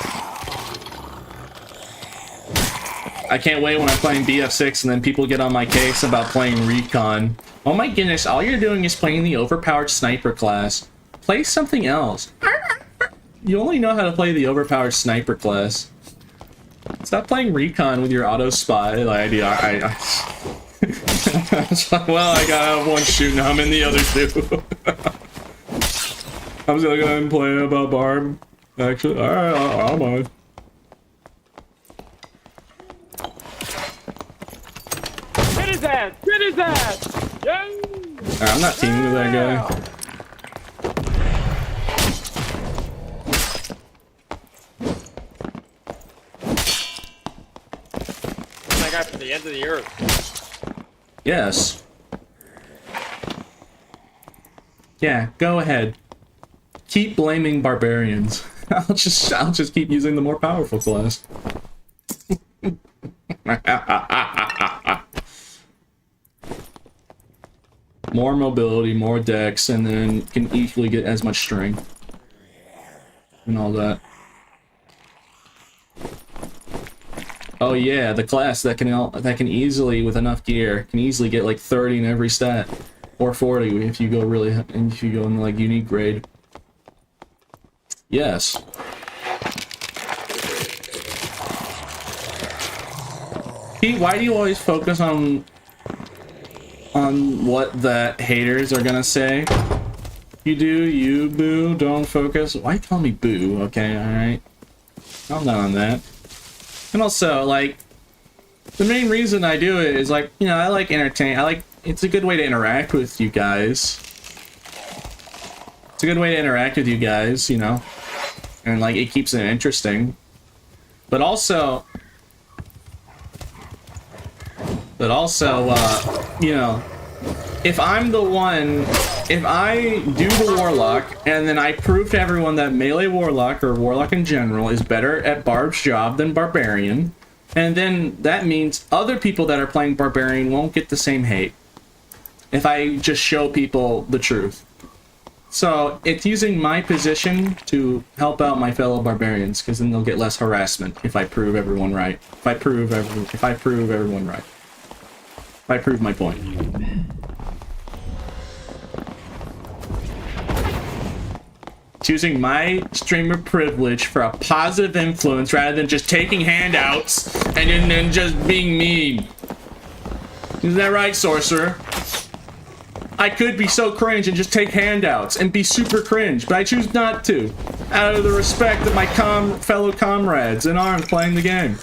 I can't wait when I'm playing BF6 and then people get on my case about playing Recon. Oh my goodness, all you're doing is playing the overpowered sniper class. Play something else. You only know how to play the overpowered sniper class. Stop playing Recon with your auto spy. Like, it's like, well, I got one shooting, I'm in the other 2. I'm just gonna go ahead and play about Barb. Actually, alright, I'll mind. his ass! Get his ass! Yeah! I'm not teaming with that guy. That guy from the end of the earth. Yes. Yeah, go ahead. Keep blaming barbarians. I'll just keep using the more powerful class. More mobility, more dex, and then can easily get as much strength. And all that. Oh yeah, the class that can easily, with enough gear, can easily get like 30 in every stat. Or 40 if you go in like unique grade. Yes. Pete, why do you always focus on what the haters are gonna say? You boo, don't focus. Why call me boo? Okay, alright. I'm not on that. And also, like, the main reason I do it is, like, you know, I like entertain. It's a good way to interact with you guys. It's a good way to interact with you guys, you know? And, like, it keeps it interesting. But also, you know, if I do the Warlock, and then I prove to everyone that Melee Warlock, or Warlock in general, is better at Barb's job than Barbarian, and then that means other people that are playing Barbarian won't get the same hate. If I just show people the truth. So, it's using my position to help out my fellow Barbarians, because then they'll get less harassment if I prove everyone right. If I prove everyone right. If I prove my point. It's using my streamer privilege for a positive influence rather than just taking handouts and then just being mean. Isn't that right, Sorcerer? I could be so cringe and just take handouts and be super cringe, but I choose not to, out of the respect of my fellow comrades in arms playing the game.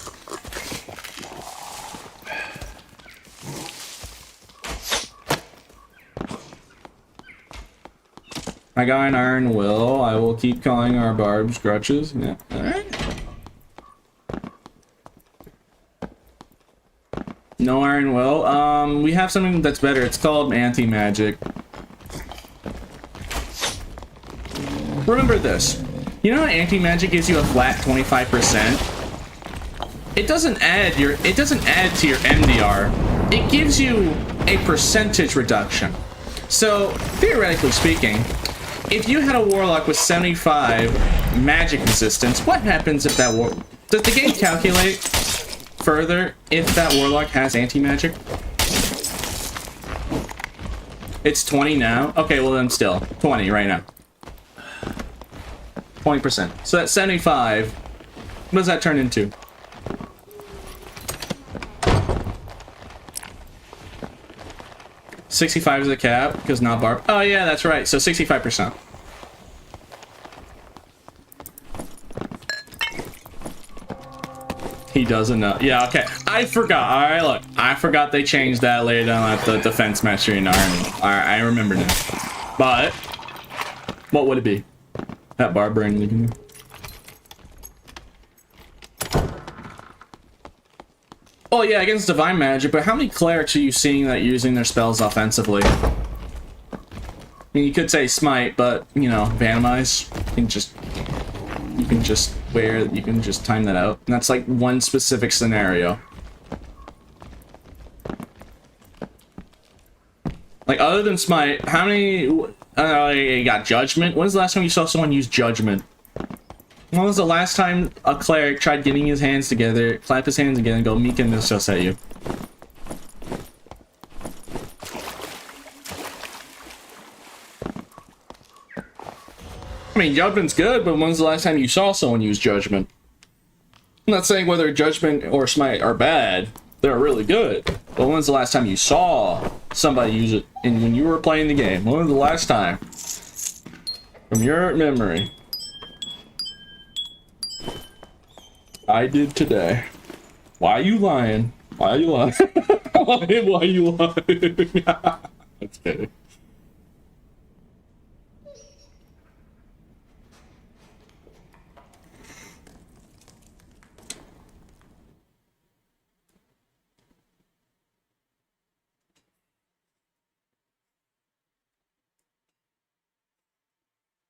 I got an Iron Will. I will keep calling our barbs grutches. Yeah, alright. No Iron Will. We have something that's better. It's called anti-magic. Remember this. You know how anti-magic gives you a flat 25%? It doesn't add to your MDR. It gives you a percentage reduction. So, theoretically speaking, if you had a Warlock with 75 magic resistance, what happens if that does the game calculate further if that Warlock has anti-magic? It's 20 now? Okay, well then still. 20 right now. 20%. So that's 75. What does that turn into? $65 is the cap, because not barb. Oh yeah, that's right. So 65%. He doesn't know. Yeah, okay. I forgot. Alright, look. I forgot they changed that later down at the defense mastery in Army. Alright, I remember now. But what would it be? That barbarian league. Oh yeah, against divine magic, but how many clerics are you seeing that are using their spells offensively? I mean, you could say smite, but you know, Vanamize. You can just time that out. And that's like one specific scenario. Like other than smite, how many? You got judgment. When was the last time you saw someone use judgment? When was the last time a cleric tried getting his hands together, clap his hands together, and go meek and just at you? I mean, judgment's good, but when's the last time you saw someone use judgment? I'm not saying whether judgment or smite are bad. They're really good. But when's the last time you saw somebody use it? And when you were playing the game, when was the last time? From your memory. I did today. Why are you lying? Why are you lying? Why are you lying? That's kidding.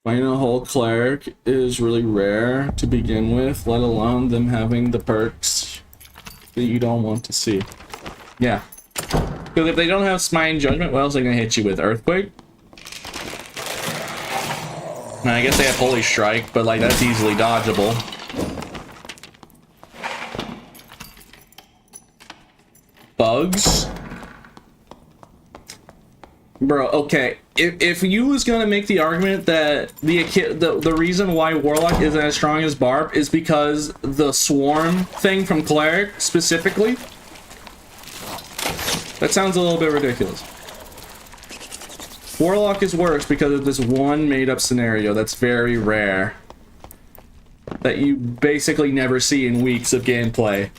Finding a whole cleric is really rare to begin with, let alone them having the perks that you don't want to see. Yeah. Because if they don't have Smite and Judgment, what else are they going to hit you with? Earthquake? Now, I guess they have Holy Strike, but like that's easily dodgeable. Bugs? Bro, okay. If you was gonna make the argument that the reason why Warlock isn't as strong as Barb is because the swarm thing from Cleric specifically, that sounds a little bit ridiculous. Warlock is worse because of this one made-up scenario that's very rare, that you basically never see in weeks of gameplay.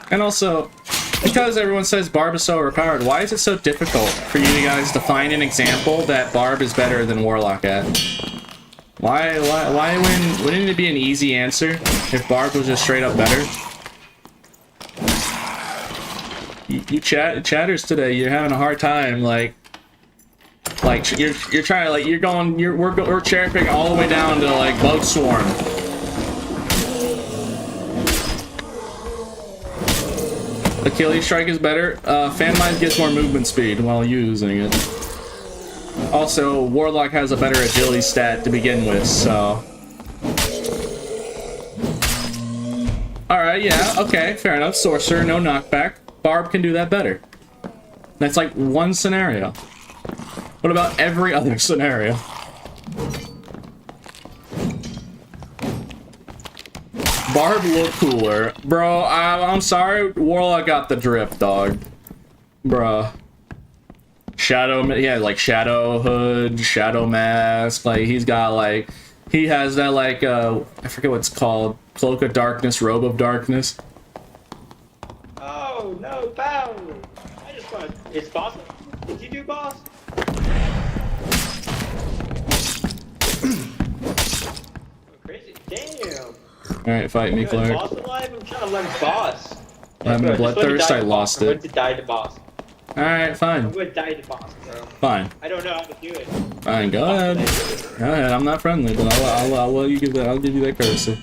And also, because everyone says Barb is so overpowered, why is it so difficult for you guys to find an example that Barb is better than Warlock at? Why wouldn't it be an easy answer if Barb was just straight up better? You chatters today, you're having a hard time, like you're trying, like we're cherry picking all the way down to like Bug Swarm. Achilles Strike is better. Phantomize gets more movement speed while using it. Also, Warlock has a better agility stat to begin with, so... Alright, yeah, okay, fair enough. Sorcerer, no knockback. Barb can do that better. That's like one scenario. What about every other scenario? Barb look cooler. Bro, I'm sorry, Warlock got the drip, dog. Bruh. Shadow, yeah, like Shadow Hood, Shadow Mask, like, he's got, like, he has that, like, I forget what it's called, Cloak of Darkness, Robe of Darkness. Oh, no, bow! I just want to... Is boss... Did you do boss? Oh, crazy. Damn! Alright, fight me, Cleric. Boss alive? I'm trying to learn boss. I'm in Bloodthirst, I lost I'm going it. to die to boss. Alright, I'm fine. going to die to boss, bro. Fine. I don't know how to do it. Fine, go ahead. Go ahead, I'm not friendly, but I'll let you give that, I'll give you that courtesy.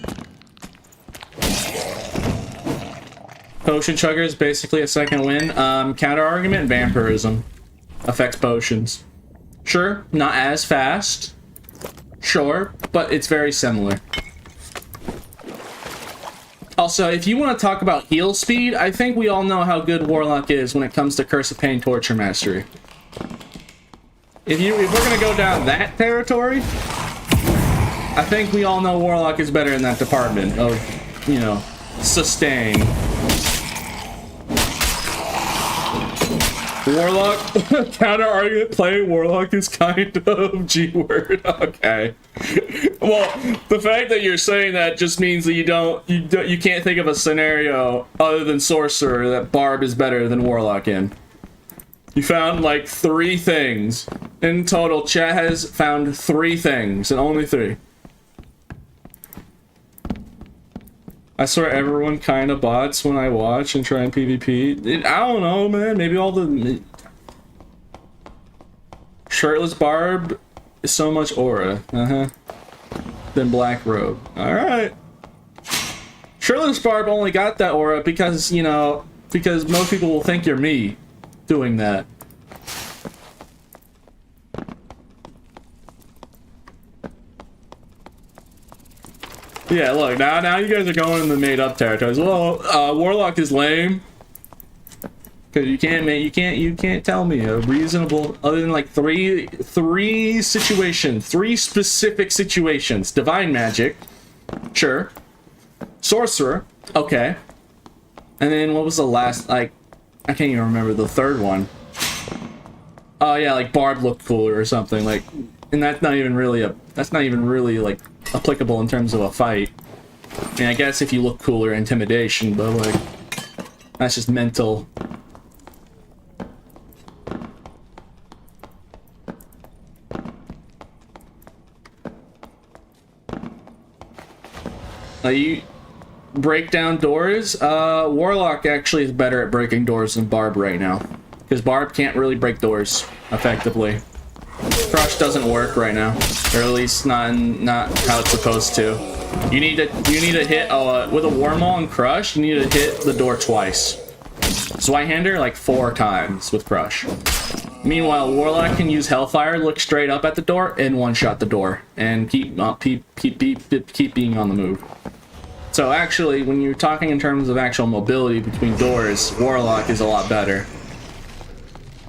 Potion Chugger is basically a second win. Counter argument, vampirism affects potions. Sure, not as fast. Sure, but it's very similar. Also, if you want to talk about heal speed, I think we all know how good Warlock is when it comes to Curse of Pain Torture Mastery. If we're gonna go down that territory, I think we all know Warlock is better in that department of, you know, sustain. Warlock, counter argument, playing Warlock is kind of G-word. Okay. Well, the fact that you're saying that just means that you can't think of a scenario other than Sorcerer that Barb is better than Warlock in. You found like 3 things. In total, chat has found 3 things, and only 3. I swear everyone kind of bots when I watch and try and PvP. I don't know, man. Maybe all the... Shirtless Barb is so much aura. Then Black Robe. Alright. Shirtless Barb only got that aura because, you know, because most people will think you're me doing that. Yeah, look, now you guys are going in the made-up territories. Well, Warlock is lame. Cause you can't tell me a reasonable, other than like three situations, 3 specific situations. Divine Magic, sure. Sorcerer, okay. And then what was the last, like, I can't even remember the third one. oh yeah, like Barb looked cooler or something, like, and that's not even really like applicable in terms of a fight. I mean, I guess if you look cooler, intimidation, but like, that's just mental. You break down doors? Warlock actually is better at breaking doors than Barb right now. Because Barb can't really break doors effectively. Crush doesn't work right now. Or at least not how it's supposed to. You need to hit, with a Warmaul and Crush, you need to hit the door twice. Zweihander, like 4 times with Crush. Meanwhile, Warlock can use Hellfire, look straight up at the door, and one-shot the door. And keep being on the move. So actually, when you're talking in terms of actual mobility between doors, Warlock is a lot better.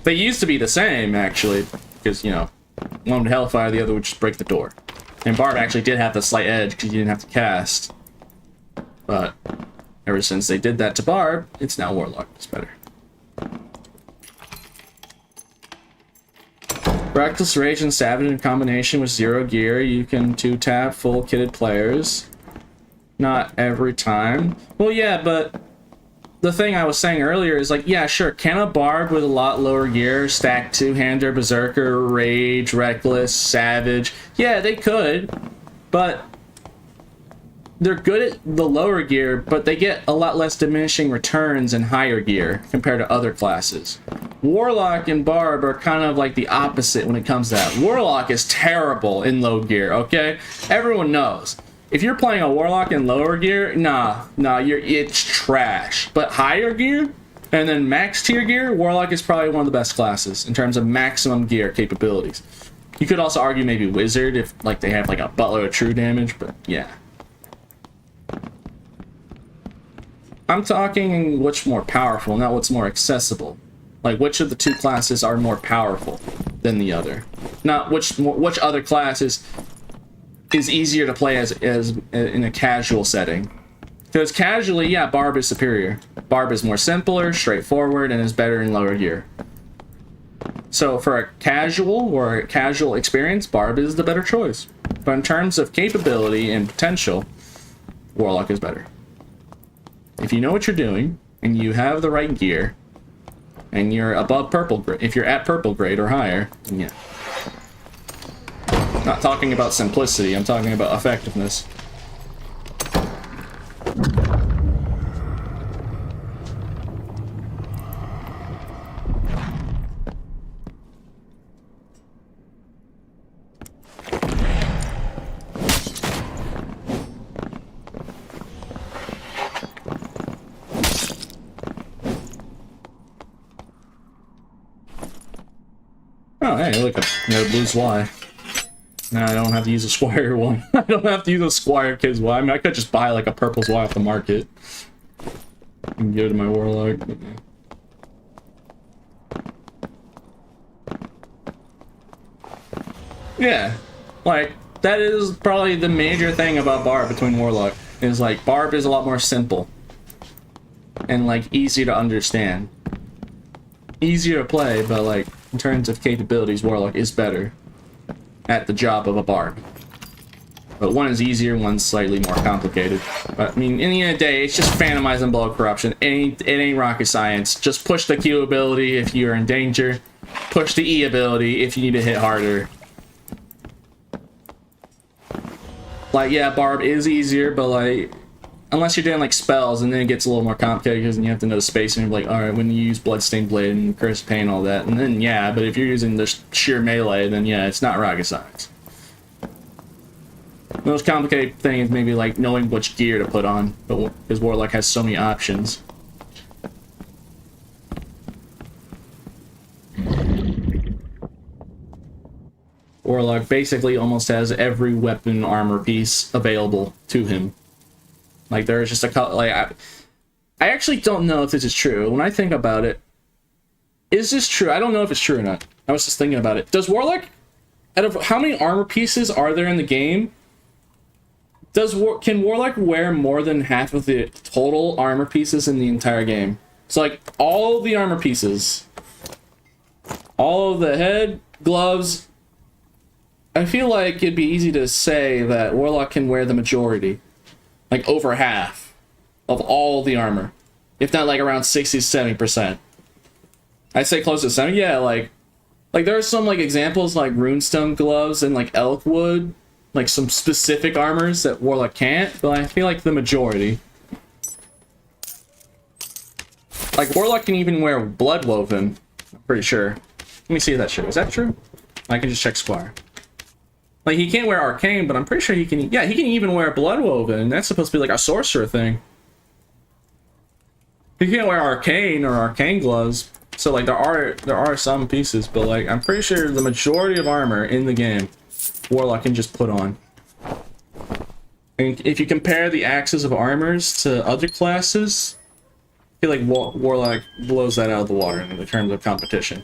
They used to be the same, actually, because, you know, one would Hellfire, the other would just break the door. And Barb actually did have the slight edge because you didn't have to cast. But ever since they did that to Barb, it's now Warlock. It's better. Reckless Rage and Savage in combination with 0 gear, you can 2-tap full kitted players. Not every time. Well, yeah, but the thing I was saying earlier is like, yeah, sure, can a Barb with a lot lower gear stack 2-hander, Berserker, Rage, Reckless, Savage? Yeah, they could, but they're good at the lower gear, but they get a lot less diminishing returns in higher gear compared to other classes. Warlock and Barb are kind of like the opposite when it comes to that. Warlock is terrible in low gear, okay? Everyone knows. If you're playing a Warlock in lower gear, it's trash. But higher gear, and then max tier gear, Warlock is probably one of the best classes in terms of maximum gear capabilities. You could also argue maybe Wizard if like they have like a buttload of true damage, but yeah. I'm talking what's more powerful, not what's more accessible. Like which of the two classes are more powerful than the other. Not which other classes is easier to play as in a casual setting. Because casually, yeah, Barb is superior. Barb is more simpler, straightforward, and is better in lower gear. So for a casual experience, Barb is the better choice. But in terms of capability and potential, Warlock is better. If you know what you're doing, and you have the right gear, and you're above purple grade, if you're at purple grade or higher, then yeah. Not talking about simplicity, I'm talking about effectiveness. Oh, hey, look, no blue Y. Now I don't have to use a Squire one. I don't have to use a Squire Kids Y. I mean, I could just buy like a purple Y off the market and give it to my Warlock. Yeah, like that is probably the major thing about Barb between Warlock is like Barb is a lot more simple and like easy to understand, easier to play, but like in terms of capabilities, Warlock is better at the job of a Barb. But one is easier, one's slightly more complicated. But I mean, in the end of the day, it's just Phantomize and Blow Corruption. It ain't rocket science. Just push the Q ability if you're in danger. Push the E ability if you need to hit harder. Like, yeah, Barb is easier, but like, unless you're doing like spells, and then it gets a little more complicated because you have to know the spacing. And you're like, all right, when you use Bloodstained Blade and Curse of Pain, all that, and then yeah, but if you're using the sheer melee, then yeah, it's not rocket science. The most complicated thing is maybe like knowing which gear to put on, but because Warlock has so many options. Warlock basically almost has every weapon armor piece available to him. Like there's just a couple, like I actually don't know if this is true. When I think about it, is this true? I don't know if it's true or not. I was just thinking about it. Does Warlock, out of how many armor pieces are there in the game? Can Warlock wear more than half of the total armor pieces in the entire game? So like all the armor pieces, all of the head, gloves. I feel like it'd be easy to say that Warlock can wear the majority. Like over half of all the armor. If not like around 60-70%. I'd say close to 70. Yeah, like there are some like examples like runestone gloves and like elk wood. Like some specific armors that Warlock can't, but I feel like the majority. Like Warlock can even wear blood woven, I'm pretty sure. Let me see that shit. Is that true? I can just check Squire. Like he can't wear arcane, but I'm pretty sure he can. Yeah, he can even wear blood woven, and that's supposed to be like a sorcerer thing. He can't wear arcane or arcane gloves. So like there are some pieces, but like I'm pretty sure the majority of armor in the game Warlock can just put on. And if you compare the axes of armors to other classes, I feel like Warlock blows that out of the water in terms of competition.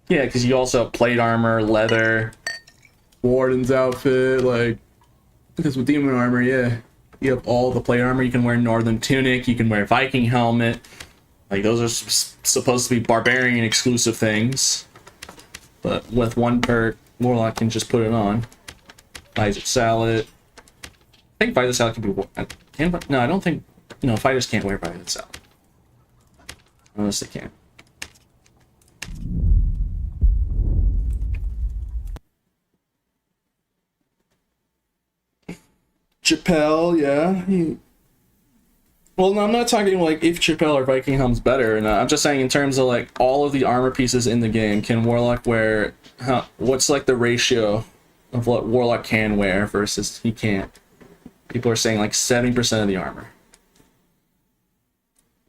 Yeah, because you also have plate armor, leather, Warden's outfit, like, because with demon armor, yeah, you have all the plate armor. You can wear Northern Tunic, you can wear Viking helmet. Like, those are supposed to be barbarian exclusive things. But with one perk, Warlock can just put it on. Visor Salad. I think Visor Salad can be... No, I don't think... No, fighters can't wear Visor Salad. Unless they can. Chappelle, yeah. Well, no, I'm not talking like if Chappelle or Viking Helm's better or not. I'm just saying in terms of like all of the armor pieces in the game, can Warlock wear... what's like the ratio of what Warlock can wear versus he can't? People are saying like 70% of the armor.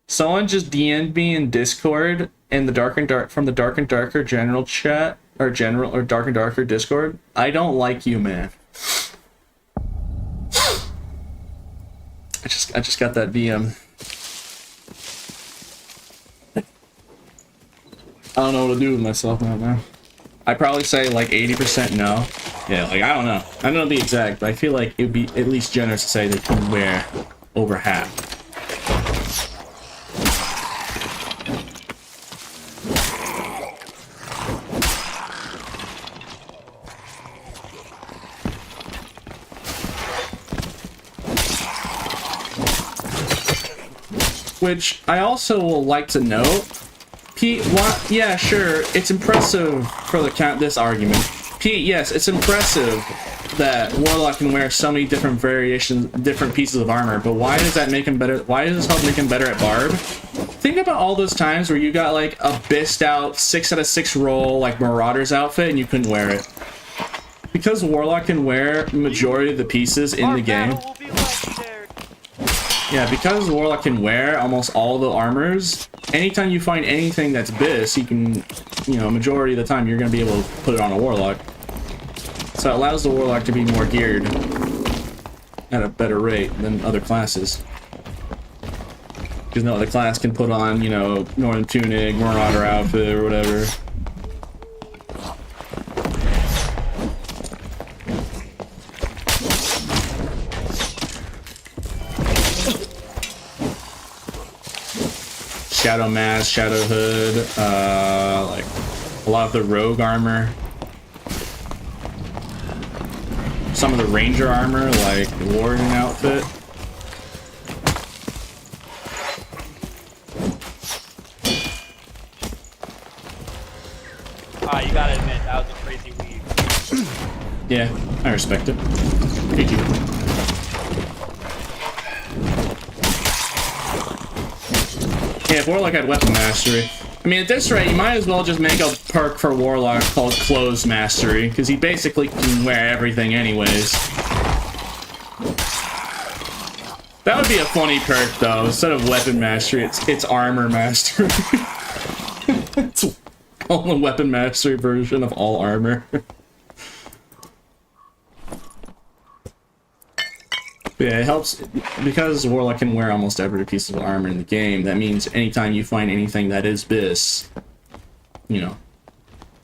Someone just DM'd me in Discord in the from the Dark and Darker general chat or Dark and Darker Discord. I don't like you, man. I just got that VM. I don't know what to do with myself now, man. I'd probably say like 80% no. Yeah, like I don't know. I don't know the exact, but I feel like it'd be at least generous to say they can wear over half. Which I also will like to note, Pete, what? Yeah, sure, it's impressive for this argument. Pete, yes, it's impressive that Warlock can wear so many different variations, different pieces of armor, but why does that make him better? Why does this help make him better at Barb? Think about all those times where you got like a bist out 6 out of 6 roll like Marauder's outfit and you couldn't wear it. Because Warlock can wear the majority of the pieces in the game. Yeah, because Warlock can wear almost all the armors, anytime you find anything that's bis, you can, you know, majority of the time you're going to be able to put it on a Warlock. So it allows the Warlock to be more geared at a better rate than other classes. Because no other class can put on, you know, Northern Tunic, Marauder outfit, or whatever. Shadow Mask, Shadow Hood, like a lot of the rogue armor. Some of the ranger armor, like the warrior outfit. You gotta admit, that was a crazy weave. Yeah, I respect it. GG. Yeah, if Warlock had Weapon Mastery. I mean, at this rate, you might as well just make a perk for Warlock called Clothes Mastery, because he basically can wear everything anyways. That would be a funny perk, though. Instead of Weapon Mastery, it's Armor Mastery. It's all the Weapon Mastery version of all armor. Yeah, it helps because Warlock can wear almost every piece of armor in the game. That means anytime you find anything that is bis, you know,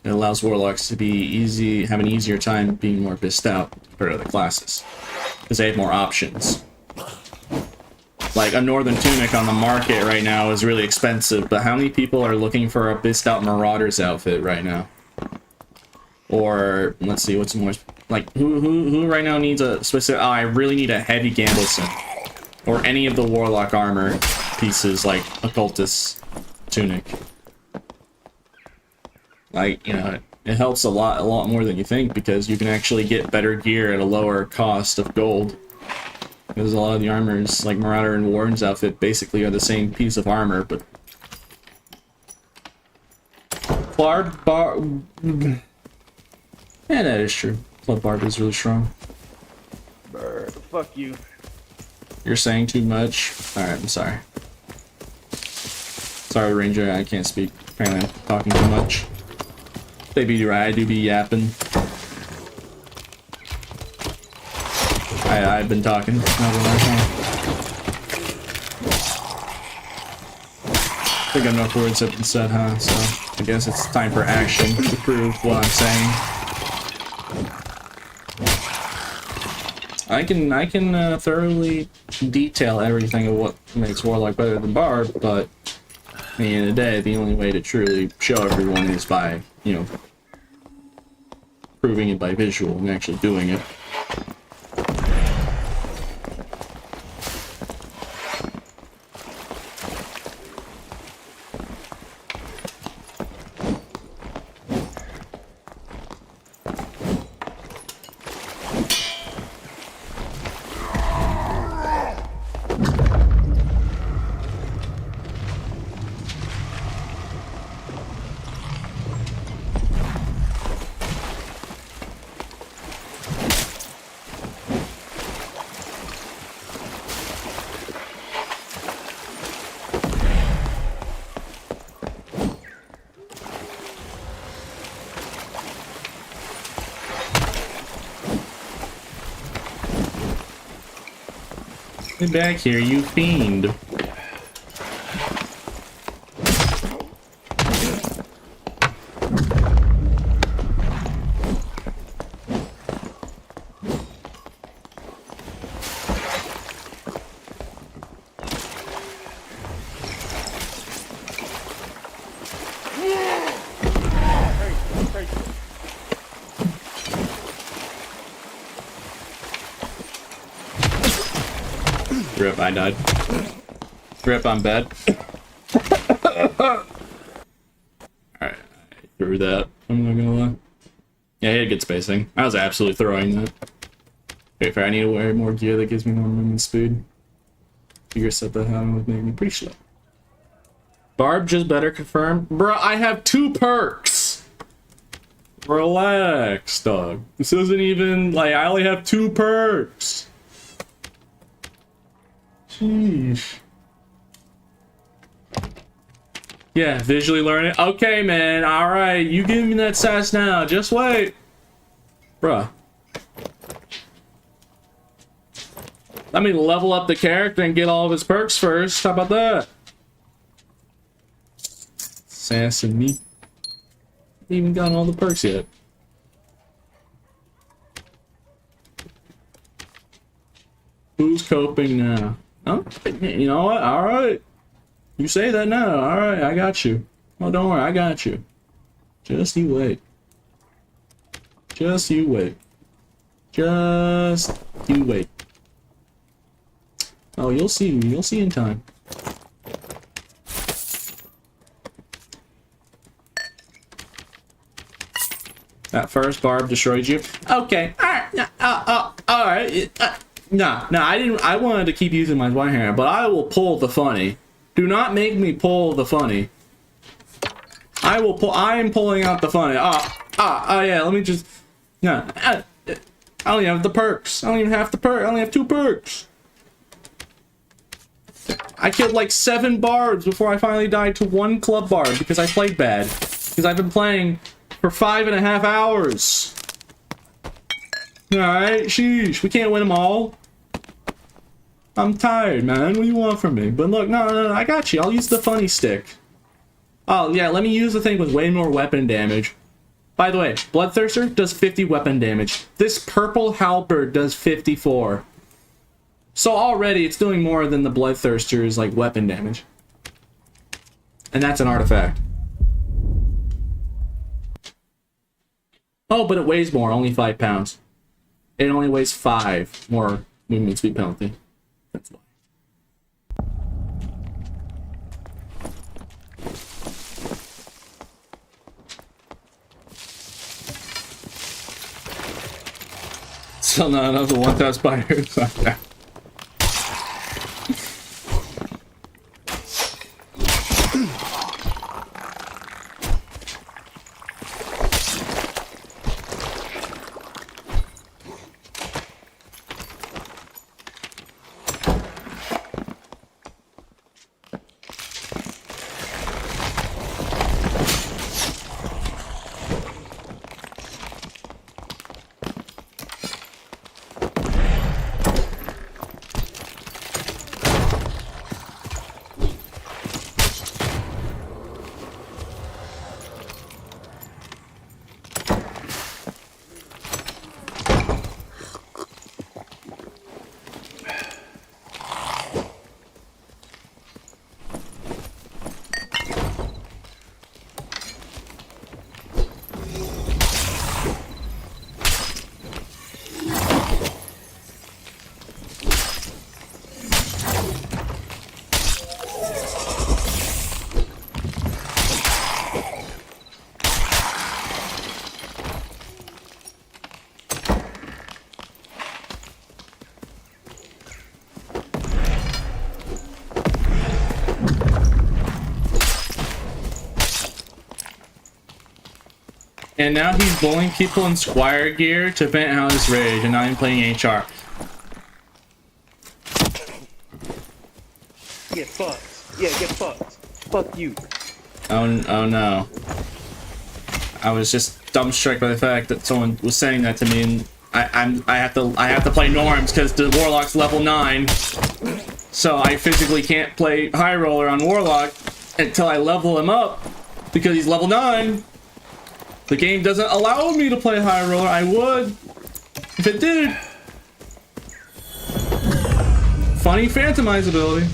it allows Warlocks to be have an easier time being more bissed out for other classes because they have more options. Like, a Northern Tunic on the market right now is really expensive, but how many people are looking for a Bist Out Marauders outfit right now? Or, let's see, what's more... Like, who right now needs a specific... Oh, I really need a heavy Gambleson. Or any of the Warlock armor pieces, like Occultist Tunic. Like, you know, it helps a lot more than you think, because you can actually get better gear at a lower cost of gold. Because a lot of the armors, like Marauder and Warden's outfit, basically are the same piece of armor, but... Yeah, that is true. Club Barb is really strong. Fuck you. You're saying too much. Alright, I'm sorry. Sorry, Ranger, I can't speak. Apparently I'm talking too much. They be right, I do be yapping. I've been talking. I think enough words have been said, huh? So I guess it's time for action to prove what I'm saying. I can thoroughly detail everything of what makes Warlock better than Barb, but at the end of the day, the only way to truly show everyone is by, you know, proving it by visual and actually doing it. Get back here, you fiend. Rip, I died. Rip, I'm bad. Alright, I threw that. I'm not gonna lie. Yeah, he had good spacing. I was absolutely throwing that. Wait, I need to wear more gear that gives me more movement speed. Figure set that how would make me pretty slow. Barb just better confirmed. Bruh, I have 2 perks! Relax, dog. This isn't even, like, I only have 2 perks. Sheesh. Yeah, visually learn it. Okay, man. Alright, you give me that sass now. Just wait. Bruh. Let me level up the character and get all of his perks first. How about that? Sass and me. Even gotten all the perks yet. Who's coping now? Oh, you know what? Alright. You say that now. Alright, I got you. Oh, don't worry, I got you. Just you wait. Just you wait. Just you wait. Oh, you'll see. You'll see in time. That first Barb destroyed you. Okay. Alright. Alright. Nah, I didn't. I wanted to keep using my one hand, but I will pull the funny. Do not make me pull the funny. I will pull. I am pulling out the funny. Yeah. Let me just. No. I only have the perks. I don't even have the perk. I only have 2 perks. I killed like 7 barbs before I finally died to 1 club barb because I played bad. Because I've been playing for 5.5 hours. Alright, sheesh. We can't win them all. I'm tired, man. What do you want from me? But look, no, I got you. I'll use the funny stick. Oh, yeah, let me use the thing with way more weapon damage. By the way, Bloodthirster does 50 weapon damage. This purple halberd does 54. So already it's doing more than the Bloodthirster's like weapon damage. And that's an artifact. Oh, but it weighs more, only 5 pounds. It only weighs 5 more movement speed penalty. That's why. Still not enough to 1,000 spiders. And now he's bullying people in Squire gear to vent out his rage, and now I'm playing HR. Get fucked. Yeah, get fucked. Fuck you. Oh no. I was just dumbstruck by the fact that someone was saying that to me, and I have to play norms because the Warlock's level 9. So I physically can't play High Roller on Warlock until I level him up because he's level 9. The game doesn't allow me to play High Roller. I would if it did. Funny Phantomize ability.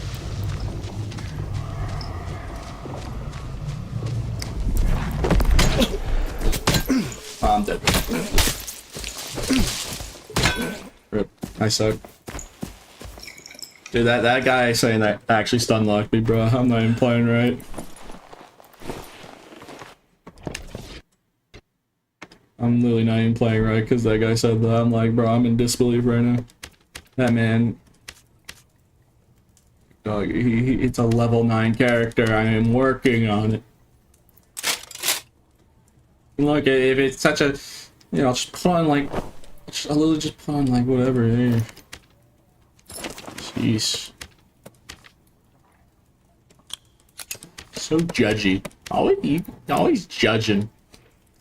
Oh, I'm dead. Rip. I suck. Dude, that guy saying that actually stun locked me, bro. I'm not even playing right. I'm literally not even playing right because that guy said that. I'm like, bro, I'm in disbelief right now. That man, dog, it's a level 9 character. I am working on it. Look, if it's such a, you know, just put on like, a little, just put on like whatever. Hey. Jeez. So judgy. Always judging.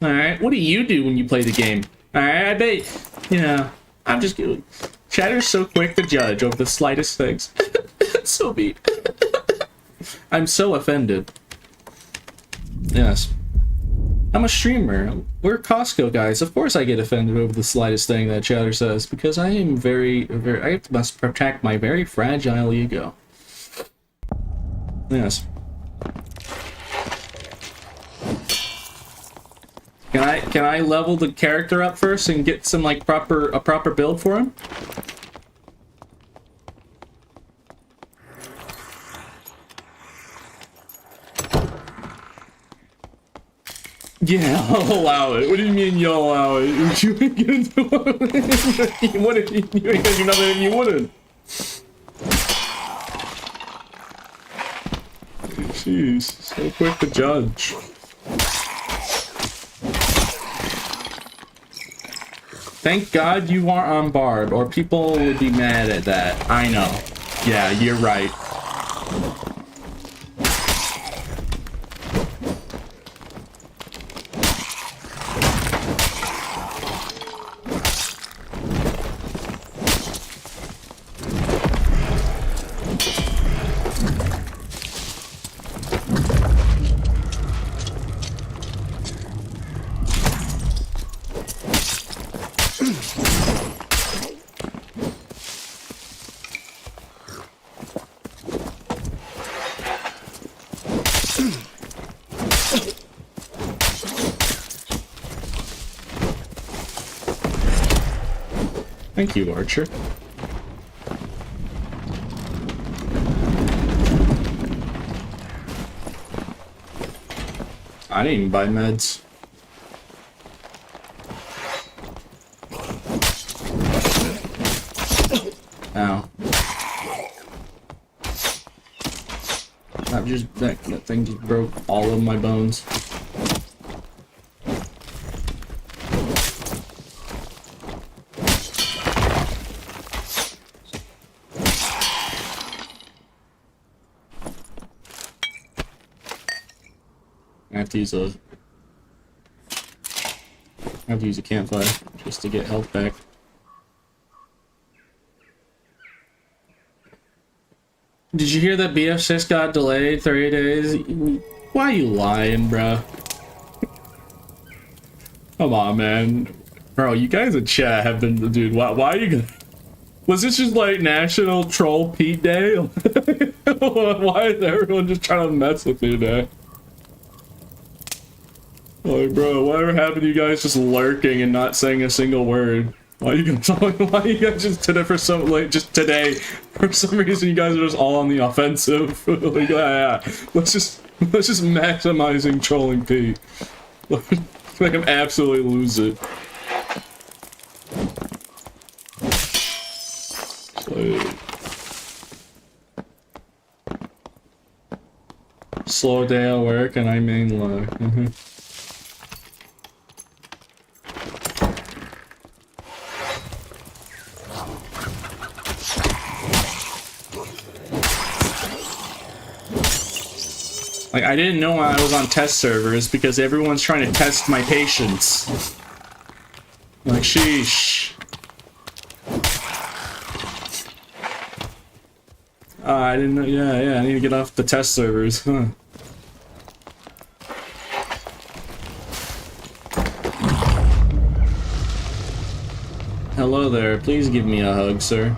Alright, what do you do when you play the game? Alright, I bet, you know, I'm just kidding. Chatter's so quick to judge over the slightest things. So mean. I'm so offended. Yes. I'm a streamer. We're Costco guys. Of course I get offended over the slightest thing that Chatter says, because I am I must protect my very fragile ego. Yes. Can I level the character up first and get some like a proper build for him? Yeah, I'll allow it. What do you mean you'll allow it? You ain't gonna do it. You wouldn't. You ain't gonna do nothing if you wouldn't. Jeez, so quick to judge. Thank God you are on Barb, or people would be mad at that. I know. Yeah, you're right. Thank you, Archer. I didn't even buy meds. Ow. That thing just broke all of my bones. I have to use a campfire just to get health back. Did you hear that BF6 got delayed 3 days? Why you lying, bro? Come on, man. Bro, you guys in chat have been, dude, why are you gonna... Was this just like National Troll Pete Day? Why is everyone just trying to mess with me today? Like, bro, whatever happened to you guys just lurking and not saying a single word? Why are you guys just today for some, like, just today, for some reason you guys are just all on the offensive? Like, yeah, let's just maximizing trolling Pete. Make him absolutely lose it. Slow day at work and I main low. Like, I didn't know I was on test servers because everyone's trying to test my patience. Like, sheesh. I didn't know, yeah, I need to get off the test servers, huh. Hello there, please give me a hug, sir.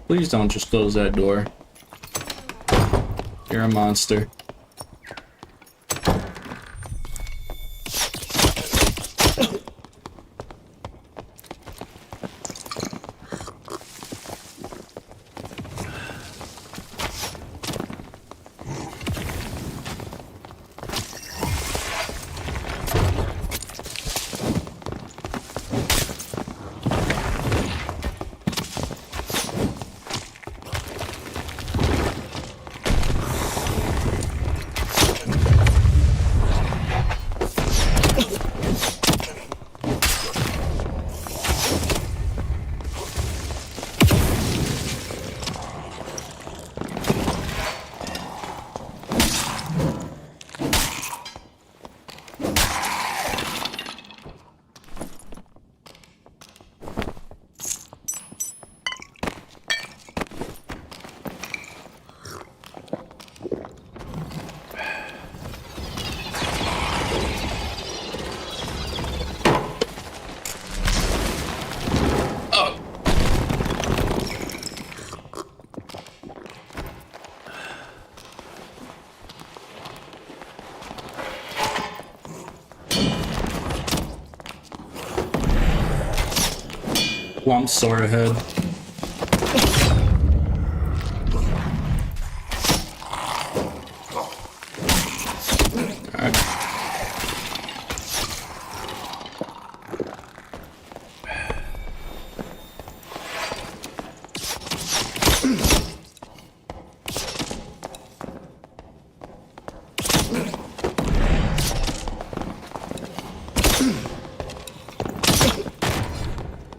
Please don't just close that door. You're a monster. Long sword ahead.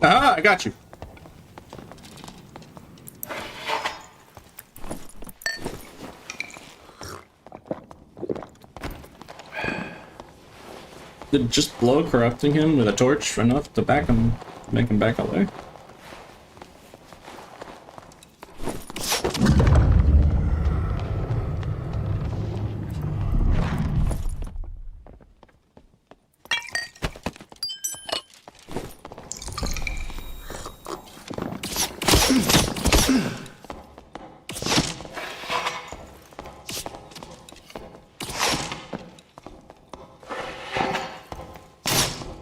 Ah, I got you. Did just blow corrupting him with a torch enough to back him, make him back away?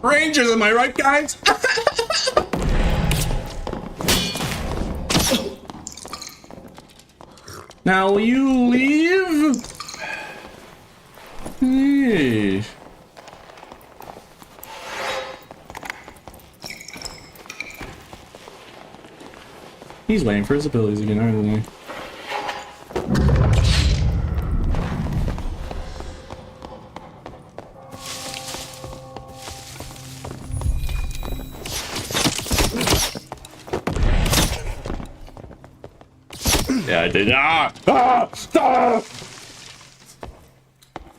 Rangers, am I right, guys? Now, will you leave? Hey. He's waiting for his abilities again, aren't he? Yeah, I did. Ah!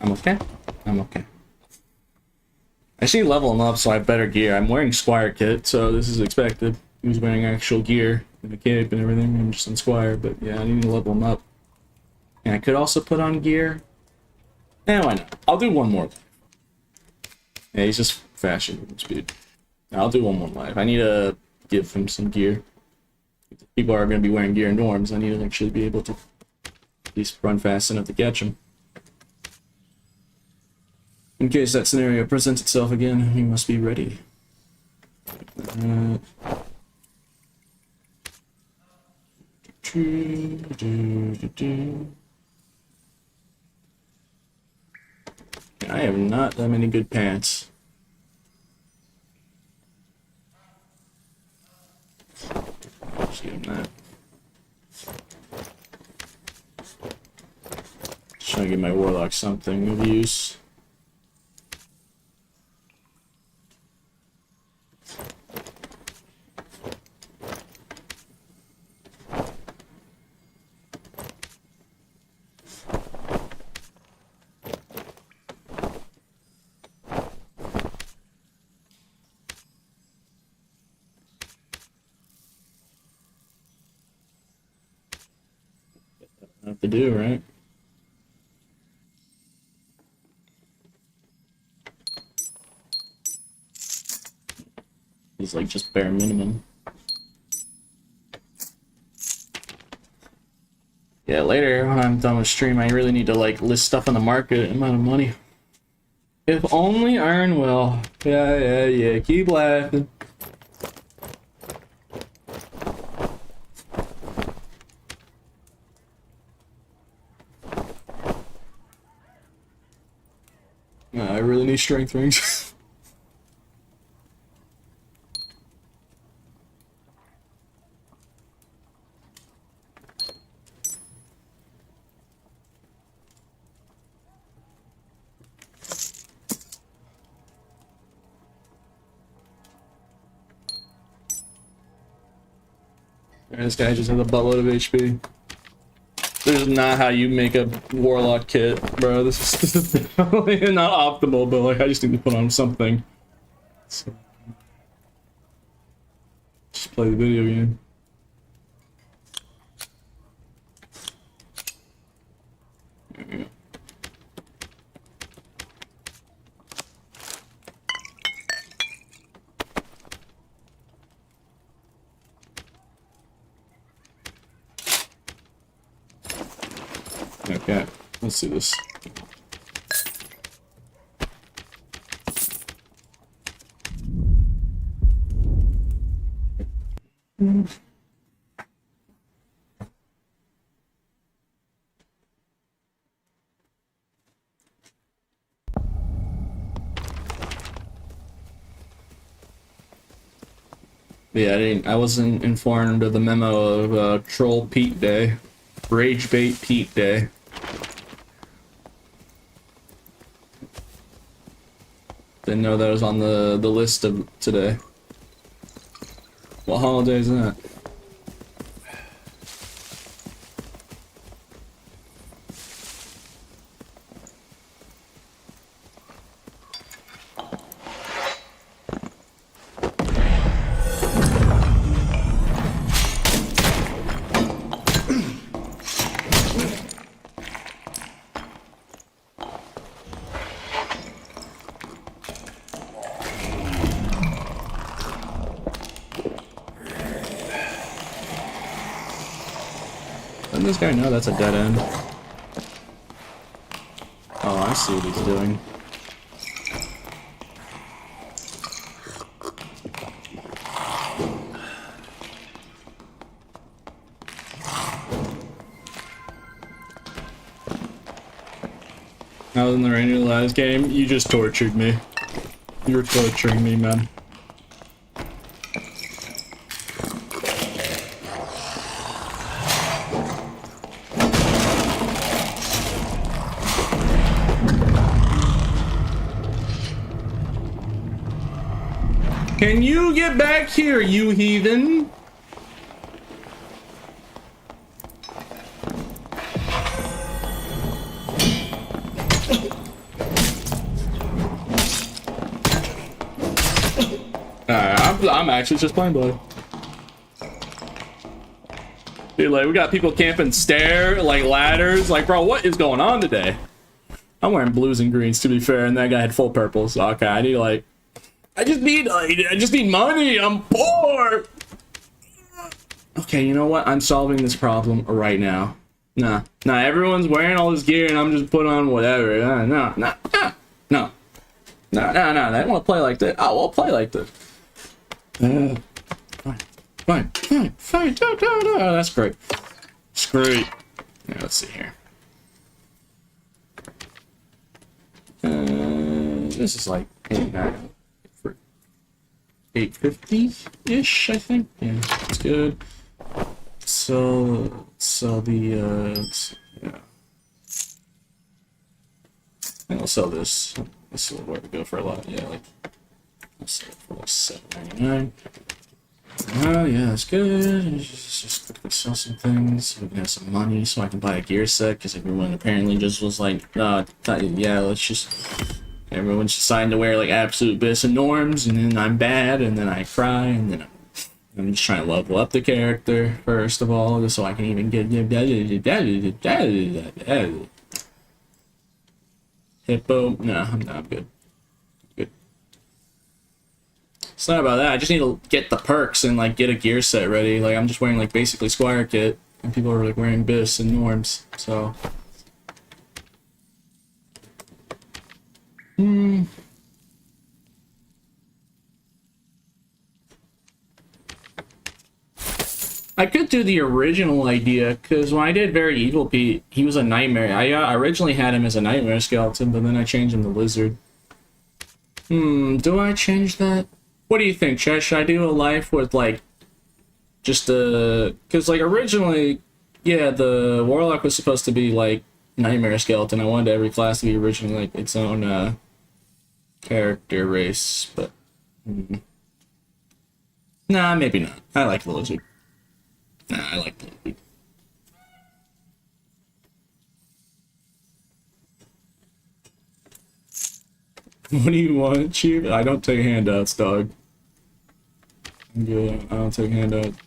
I'm okay. I'm okay. I should level him up so I have better gear. I'm wearing Squire kit, so this is expected. He was wearing actual gear and a cape and everything. I'm just on Squire, but yeah, I need to level him up. And I could also put on gear. Eh, why not? I'll do one more. Yeah, he's just fashion speed. I'll do one more live. I need to give him some gear. People are going to be wearing gear in dorms. I need to actually be able to at least run fast enough to catch him. In case that scenario presents itself again, we must be ready. I have not that many good pants. Just give him that. Just trying to give my warlock something of use. Have to do, right? It's like just bare minimum. Yeah, later when I'm done with stream, I really need to like list stuff on the market, amount of money. If only Iron Will. Yeah. Keep laughing. I really need strength rings. This guy just has a buttload of HP. This is not how you make a warlock kit, bro. This is definitely not optimal, but like I just need to put on something. So, just play the video game. There we go. Okay, let's see this. Yeah, I wasn't informed of the memo of Troll Pete Day. Rage Bait Pete Day. Didn't know that was on the list of today. What holiday is that? Doesn't this guy know that's a dead end? Oh, I see what he's doing. I was in the ranger last game. You just tortured me. You were torturing me, man. Can you get back here, you heathen? I'm actually just playing, buddy. Dude, like, we got people camping like, ladders. Like, bro, what is going on today? I'm wearing blues and greens, to be fair, and that guy had full purples. So, okay, I need, like... I just need money. I'm poor. Okay, you know what? I'm solving this problem right now. Nah, everyone's wearing all this gear, and I'm just putting on whatever. No. They don't want to play like that. I will play like this. Fine. No, that's great. It's great. Yeah, let's see here. This is like 850-ish, I think. Yeah, that's good. So the yeah. And I'll sell this. This is where we go for a lot. Yeah, like I'll sell it for like $7.99. Oh yeah, that's good. Just quickly sell some things so we can have some money so I can buy a gear set because everyone apparently just was like, yeah, let's just. Everyone's deciding to wear like absolute bits and norms, and then I'm bad, and then I cry, and then I'm just trying to level up the character first of all, just so I can even get hippo. No, I'm good. Good. It's not about that. I just need to get the perks and like get a gear set ready. Like I'm just wearing like basically Squire kit, and people are like wearing bits and norms. So. I could do the original idea, because when I did Very Evil Pete, he was a nightmare. I originally had him as a nightmare skeleton, but then I changed him to lizard. Do I change that? What do you think, Chet? Should I do a life with, like, just a... Because, like, originally, yeah, the Warlock was supposed to be, like, nightmare skeleton. I wanted every class to be originally, like, its own, character race, but... Nah, maybe not. I like the lizard. Nah, I like the lizard. What do you want, Chief? I don't take handouts, dog. Yeah, I don't take handouts.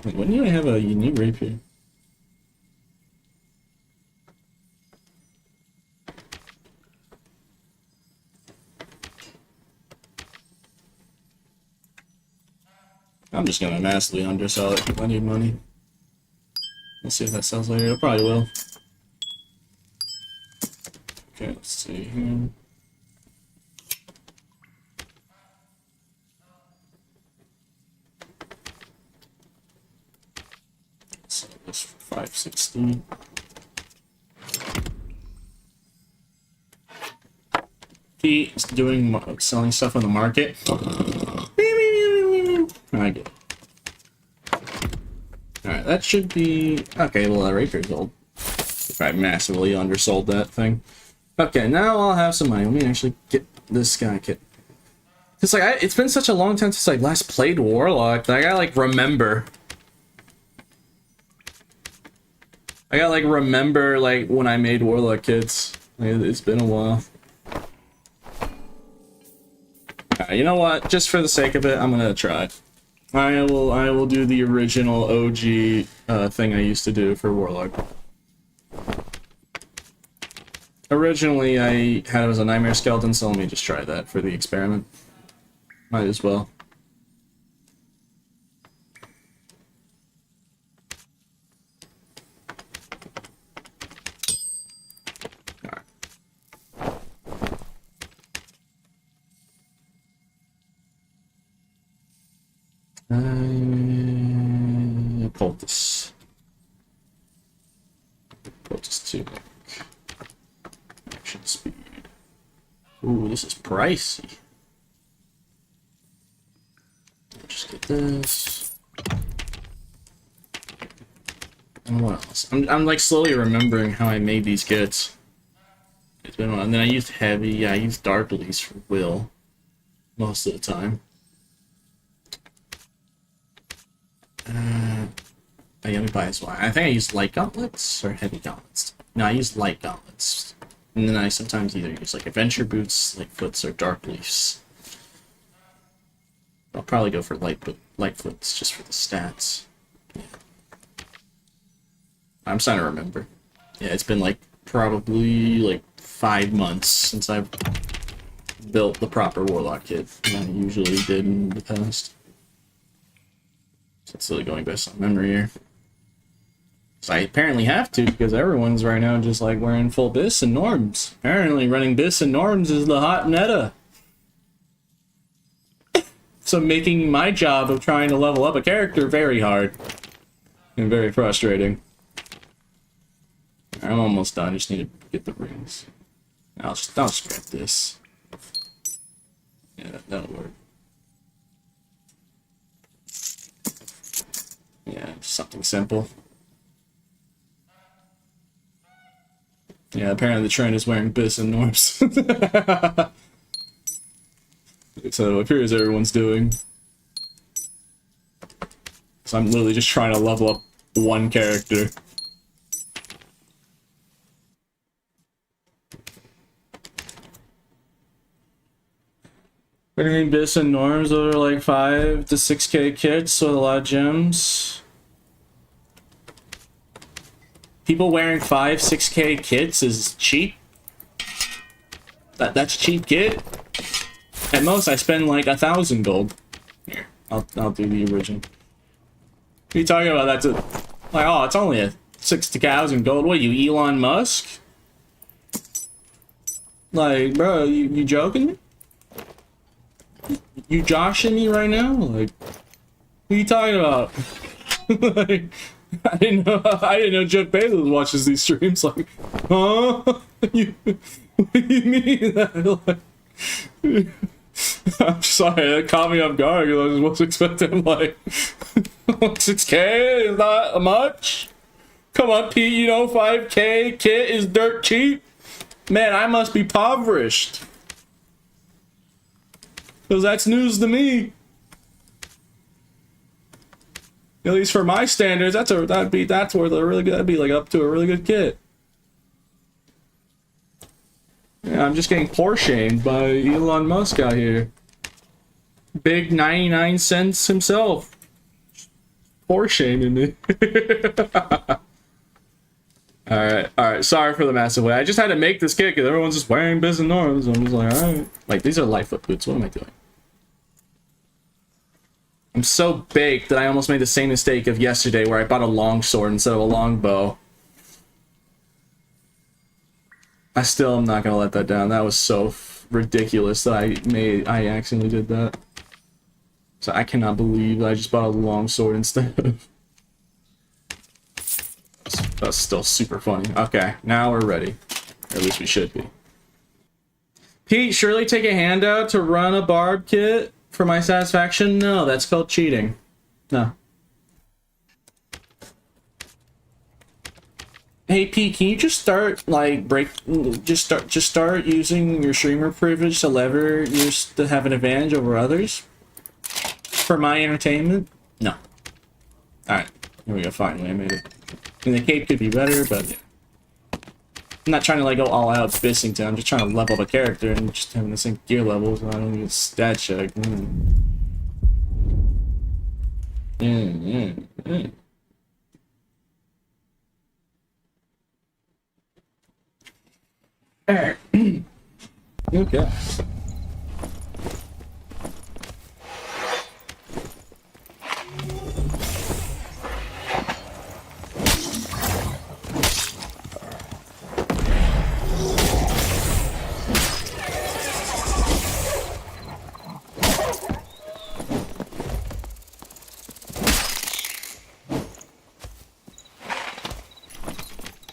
Wait, when do I have a unique rapier? I'm just gonna massively undersell it if I need money. We'll see if that sells later. It probably will. Okay, let's see here. Sell this for 560. He's selling stuff on the market. I get it. Alright, that should be... Okay, well, that rapier's old. If I massively undersold that thing. Okay, now I'll have some money. Let me actually get this guy kit. It's like, it's been such a long time since I last played Warlock that I gotta, like, remember. I gotta, like, remember, like, when I made Warlock kits. Like, it's been a while. Alright, you know what? Just for the sake of it, I'm gonna try. I will do the original OG thing I used to do for Warlock. Originally, I had it as a nightmare skeleton, so let me just try that for the experiment. Might as well. Cultist. Cultist 2. Action speed. Ooh, this is pricey. Just get this. And what else? I'm like slowly remembering how I made these kits. It's been a while. And then I used heavy. Yeah, I used dark leaves for Will most of the time. I gotta buy as well. I think I used light gauntlets or heavy gauntlets. No, I used light gauntlets. And then I sometimes either use like adventure boots, light foots, or dark leaves. I'll probably go for light foots just for the stats. Yeah. I'm starting to remember. Yeah, it's been like probably like 5 months since I've built the proper warlock kit than I usually did in the past. So it's really going based on memory here. So I apparently have to, because everyone's right now just like wearing full bis and norms. Apparently running bis and norms is the hot meta. So making my job of trying to level up a character very hard. And very frustrating. I'm almost done, I just need to get the rings. I'll scrap this. Yeah, that'll work. Yeah, just something simple. Yeah, apparently the trend is wearing bis and norms. So it appears everyone's doing. So I'm literally just trying to level up one character. What do you mean bis and norms? Those are like 5 to 6k kits with a lot of gems. People wearing 5-6k kits is cheap. That's cheap kit. At most, I spend like 1,000 gold. Here, I'll do the original. What are you talking about? That's a like, oh, it's only a 6,000 gold. What, you Elon Musk? Like, bro, you joking? You joshing me right now? Like, what are you talking about? Like, I didn't know Jeff Bezos watches these streams. Like, huh? What do you mean that? Like, I'm sorry, that caught me off guard because I was expecting like 6k is not much. Come on, Pete, you know 5k kit is dirt cheap. Man, I must be impoverished. Because that's news to me. At least for my standards, that's worth a really good. That'd be like up to a really good kit. Yeah, I'm just getting poor shamed by Elon Musk out here. Big 99 cents himself. Poor shaming me. Alright. Sorry for the massive way. I just had to make this kit because everyone's just wearing bis and norms. I'm just like, alright. Like, these are Lightfoot boots. What am I doing? I'm so baked that I almost made the same mistake of yesterday where I bought a long sword instead of a long bow. I still am not gonna let that down. That was so ridiculous that I accidentally did that. So I cannot believe that I just bought a long sword instead of... That's still super funny. Okay, now we're ready. Or at least we should be. Pete, surely take a handout to run a barb kit for my satisfaction? No, that's called cheating. No. Hey Pete, can you just start like just start using your streamer privilege to lever to have an advantage over others? For my entertainment? No. Alright, here we go, finally I made it. I mean, the cape could be better, but yeah. I'm not trying to like go all out Bissington, I'm just trying to level up a character and just having the same gear level so I don't get stat check. Alright. Okay.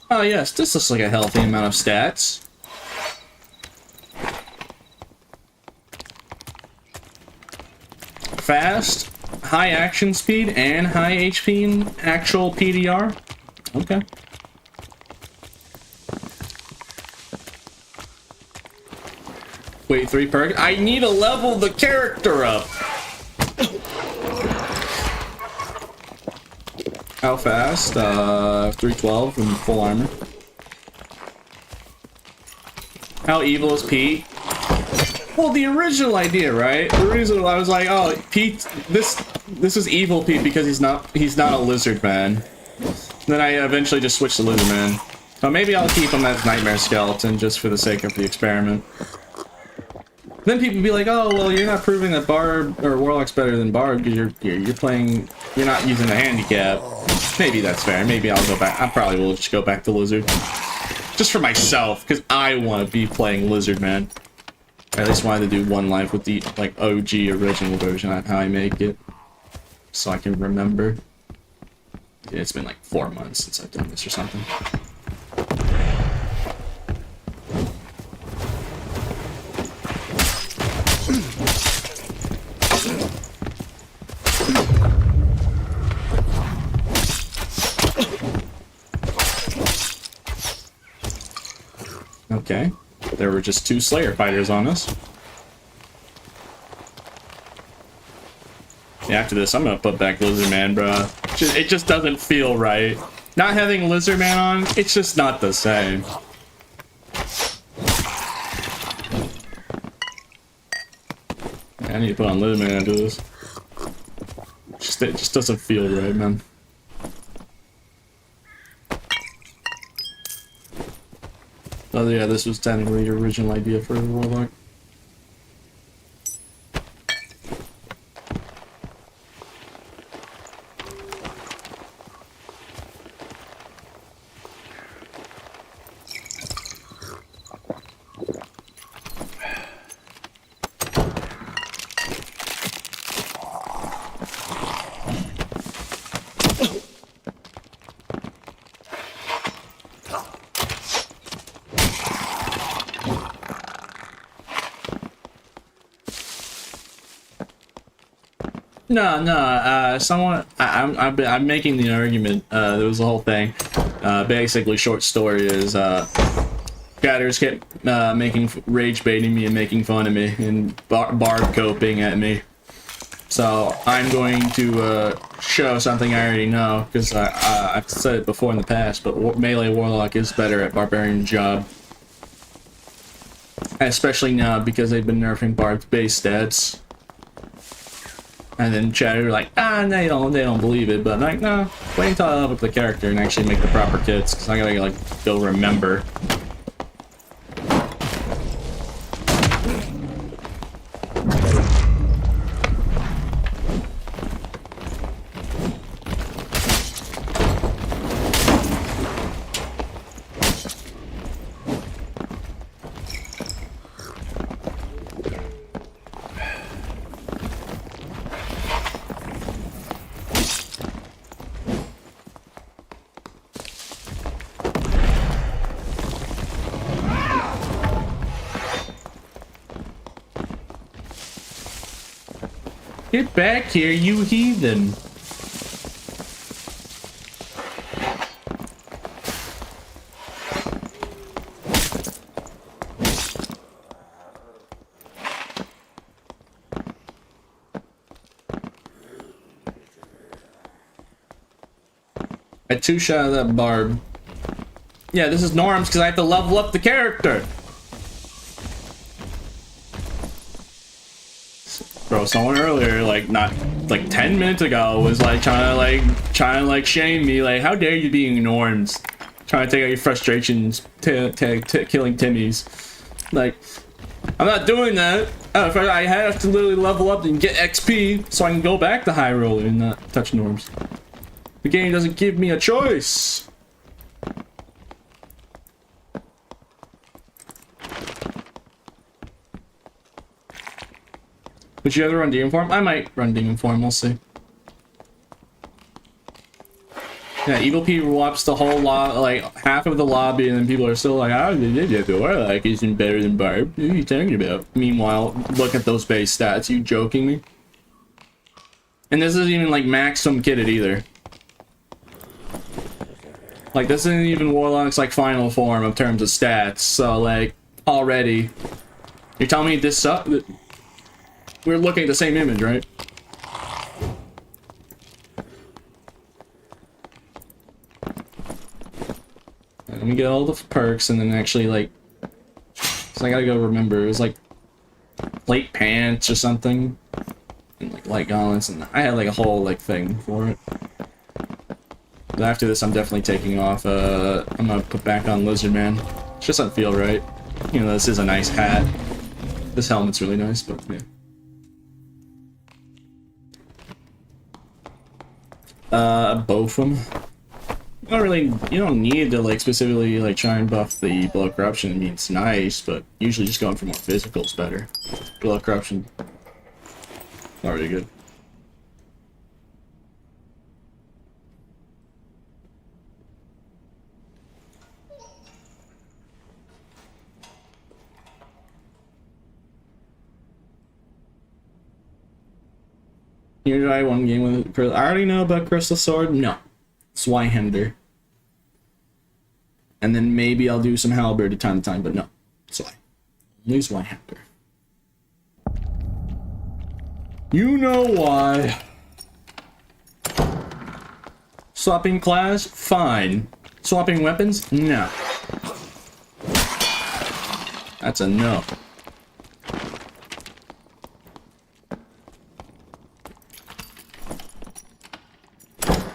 Oh yes, this looks like a healthy amount of stats. Fast, high action speed, and high HP in actual PDR. Okay. Wait, 3 perks? I need to level the character up! How fast? 312 and full armor. How evil is Pete? Well, the original idea, right? The reason I was like, oh, Pete, this is evil Pete because he's not a lizard man. Then I eventually just switched to lizard man. So maybe I'll keep him as Nightmare Skeleton just for the sake of the experiment. Then people be like, oh, well, you're not proving that Barb or Warlock's better than Barb because you're not using the handicap. Maybe that's fair. Maybe I'll go back. I probably will just go back to Lizard. Just for myself, because I want to be playing Lizard Man. I at least wanted to do one life with the like OG original version of how I make it. So I can remember. Yeah, it's been like 4 months since I've done this or something. Okay, there were just 2 Slayer fighters on us. Yeah, after this, I'm gonna put back Lizard Man, bro. It just doesn't feel right. Not having Lizard Man on, it's just not the same. Yeah, I need to put on Lizard Man to do this. It just doesn't feel right, man. Oh yeah, this was technically your original idea for the Warlock. No, I'm making the argument, there was a whole thing, basically short story is, chatters kept, rage baiting me and making fun of me, and Barb coping at me. So, I'm going to, show something I already know, because I've said it before in the past, but Melee Warlock is better at Barbarian's job. Especially now, because they've been nerfing Barb's base stats. And then chat were like, they don't believe it, but I'm like, no, wait until I level up the character and actually make the proper kits, because I gotta like go remember. Get back here, you heathen! I 2-shot that Barb. Yeah, this is Norm's because I have to level up the character! Bro, someone earlier, like, not, like, 10 minutes ago was, like, trying to shame me, like, how dare you being norms? Trying to take out your frustrations, killing Timmys. Like, I'm not doing that. I have to literally level up and get XP so I can go back to high roller and not touch norms. The game doesn't give me a choice. Would you ever run Demon Form? I might run Demon Form, we'll see. Yeah, Evil P whops the whole like half of the lobby, and then people are still like, "Oh, like isn't better than Barb." What are you talking about? Meanwhile, look at those base stats. You joking me? And this isn't even like maximum kitted either. Like this isn't even Warlock's like final form in terms of stats. So like already, you're telling me this sucks? We're looking at the same image, right? Let me get all the perks and then actually like, cause I gotta go remember, it was like plate pants or something, and like light gauntlets, and I had like a whole like thing for it. But after this, I'm definitely taking off. I'm gonna put back on Lizard Man. It just doesn't feel right. You know, this is a nice hat. This helmet's really nice, but yeah. Both of them. You don't need to like specifically like try and buff the blood corruption. I mean, it's nice, but usually just going for more physical is better. Blood corruption, not really good. You try one game with Crystal. I already know about Crystal Sword. No. Zweihander. And then maybe I'll do some Halberd at time to time, but no. Zwei. Only Zweihander. You know why. Swapping class? Fine. Swapping weapons? No. That's a no.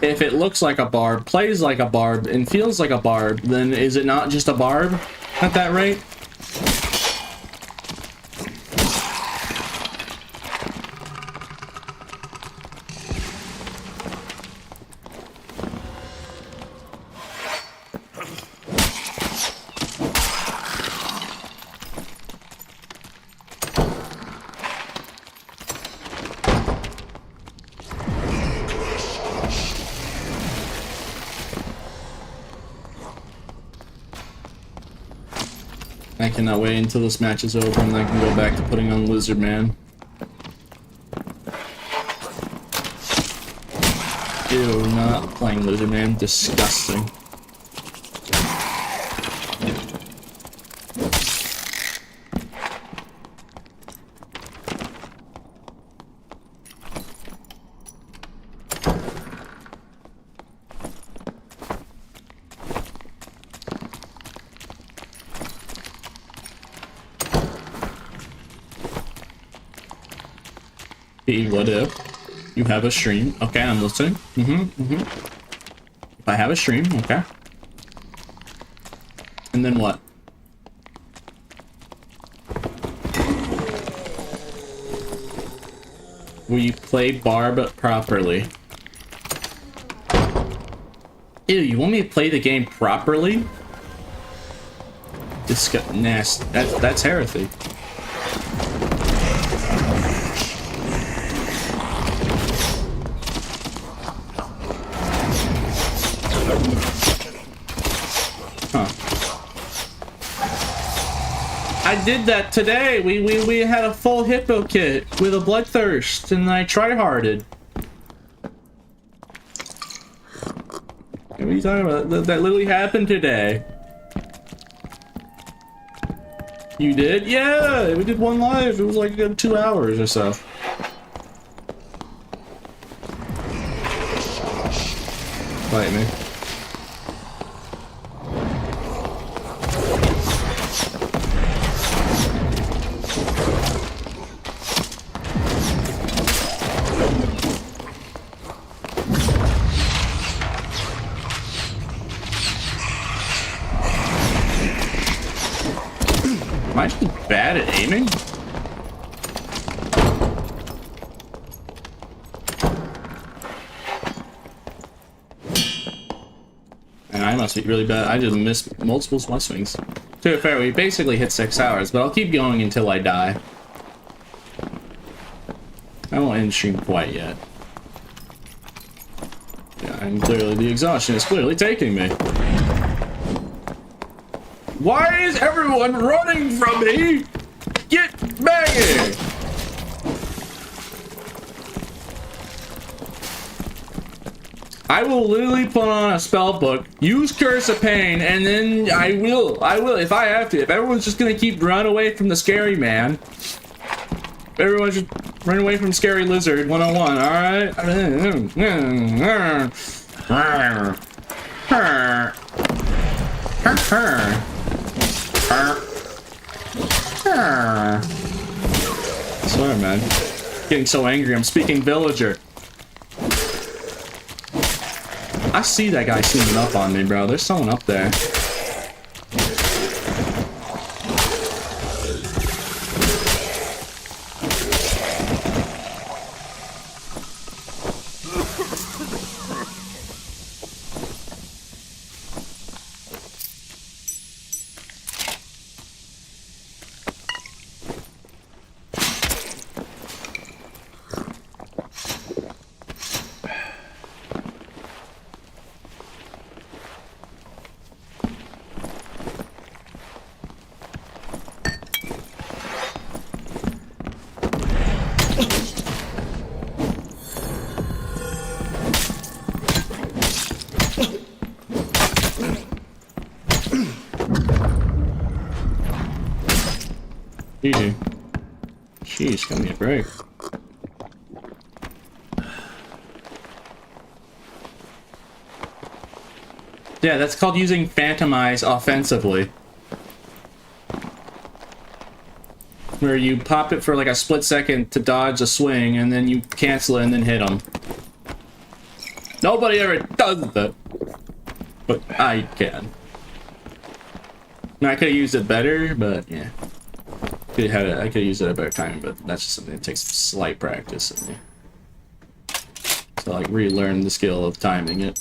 If it looks like a barb, plays like a barb, and feels like a barb, then is it not just a barb at that rate? I cannot wait until this match is over and I can go back to putting on Lizard Man. Ew, not playing Lizard Man. Disgusting. What if you have a stream? Okay, I'm listening. If I have a stream, okay. And then what? Will you play Barb properly? Ew, you want me to play the game properly? Nasty. That's heresy. I did that today. We had a full hippo kit with a bloodthirst, and I tryharded. What are you talking about? That literally happened today. You did? Yeah, we did one live. It was like 2 hours or so. Fight me. Am I just bad at aiming? And I must be really bad. I just missed multiple smash swings. To be fair, we basically hit 6 hours, but I'll keep going until I die. I won't end stream quite yet. Yeah, And clearly the exhaustion is clearly taking me. Why is everyone running from me? Get back here! I will literally put on a spell book, use Curse of Pain, and then I will, if I have to. If everyone's just gonna keep running away from the scary man, if everyone's just run away from Scary Lizard 101, alright? I swear, man. Getting so angry, I'm speaking villager. I see that guy sneaking up on me, bro. There's someone up there. GG. Jeez, give me a break. Yeah, that's called using Phantomize offensively. Where you pop it for like a split second to dodge a swing, and then you cancel it and then hit them. Nobody ever does that. But I can. I could have used it better, but yeah. I could have used it at a better time, but that's just something that takes slight practice. And, yeah. So like relearn the skill of timing it.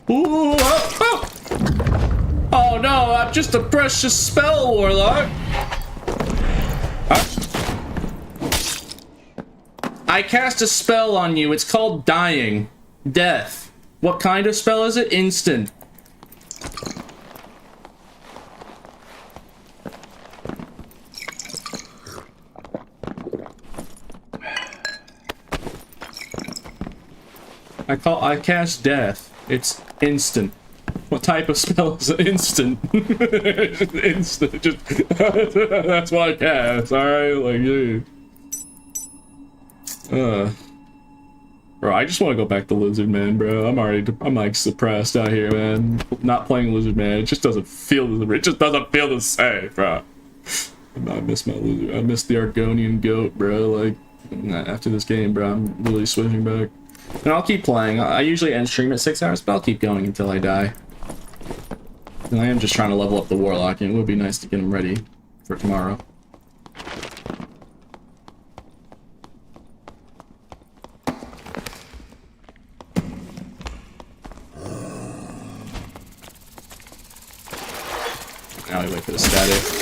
Ooh, oh, oh. Oh no, I'm just a precious spell warlock. I cast a spell on you. It's called dying. Death. What kind of spell is it? Instant. I cast death. It's instant. What type of spell is it? Instant? Instant. Just that's what I cast. Alright, like dude. Bro, I just want to go back to Lizard Man, bro. I'm like suppressed out here, man. Not playing Lizard Man, it just doesn't feel the same, bro. I miss my Lizard. I miss the Argonian goat, bro. Like, after this game, bro, I'm really switching back. And I'll keep playing. I usually end stream at 6 hours, but I'll keep going until I die. And I am just trying to level up the Warlock, and it would be nice to get him ready for tomorrow. Now we wait for the static.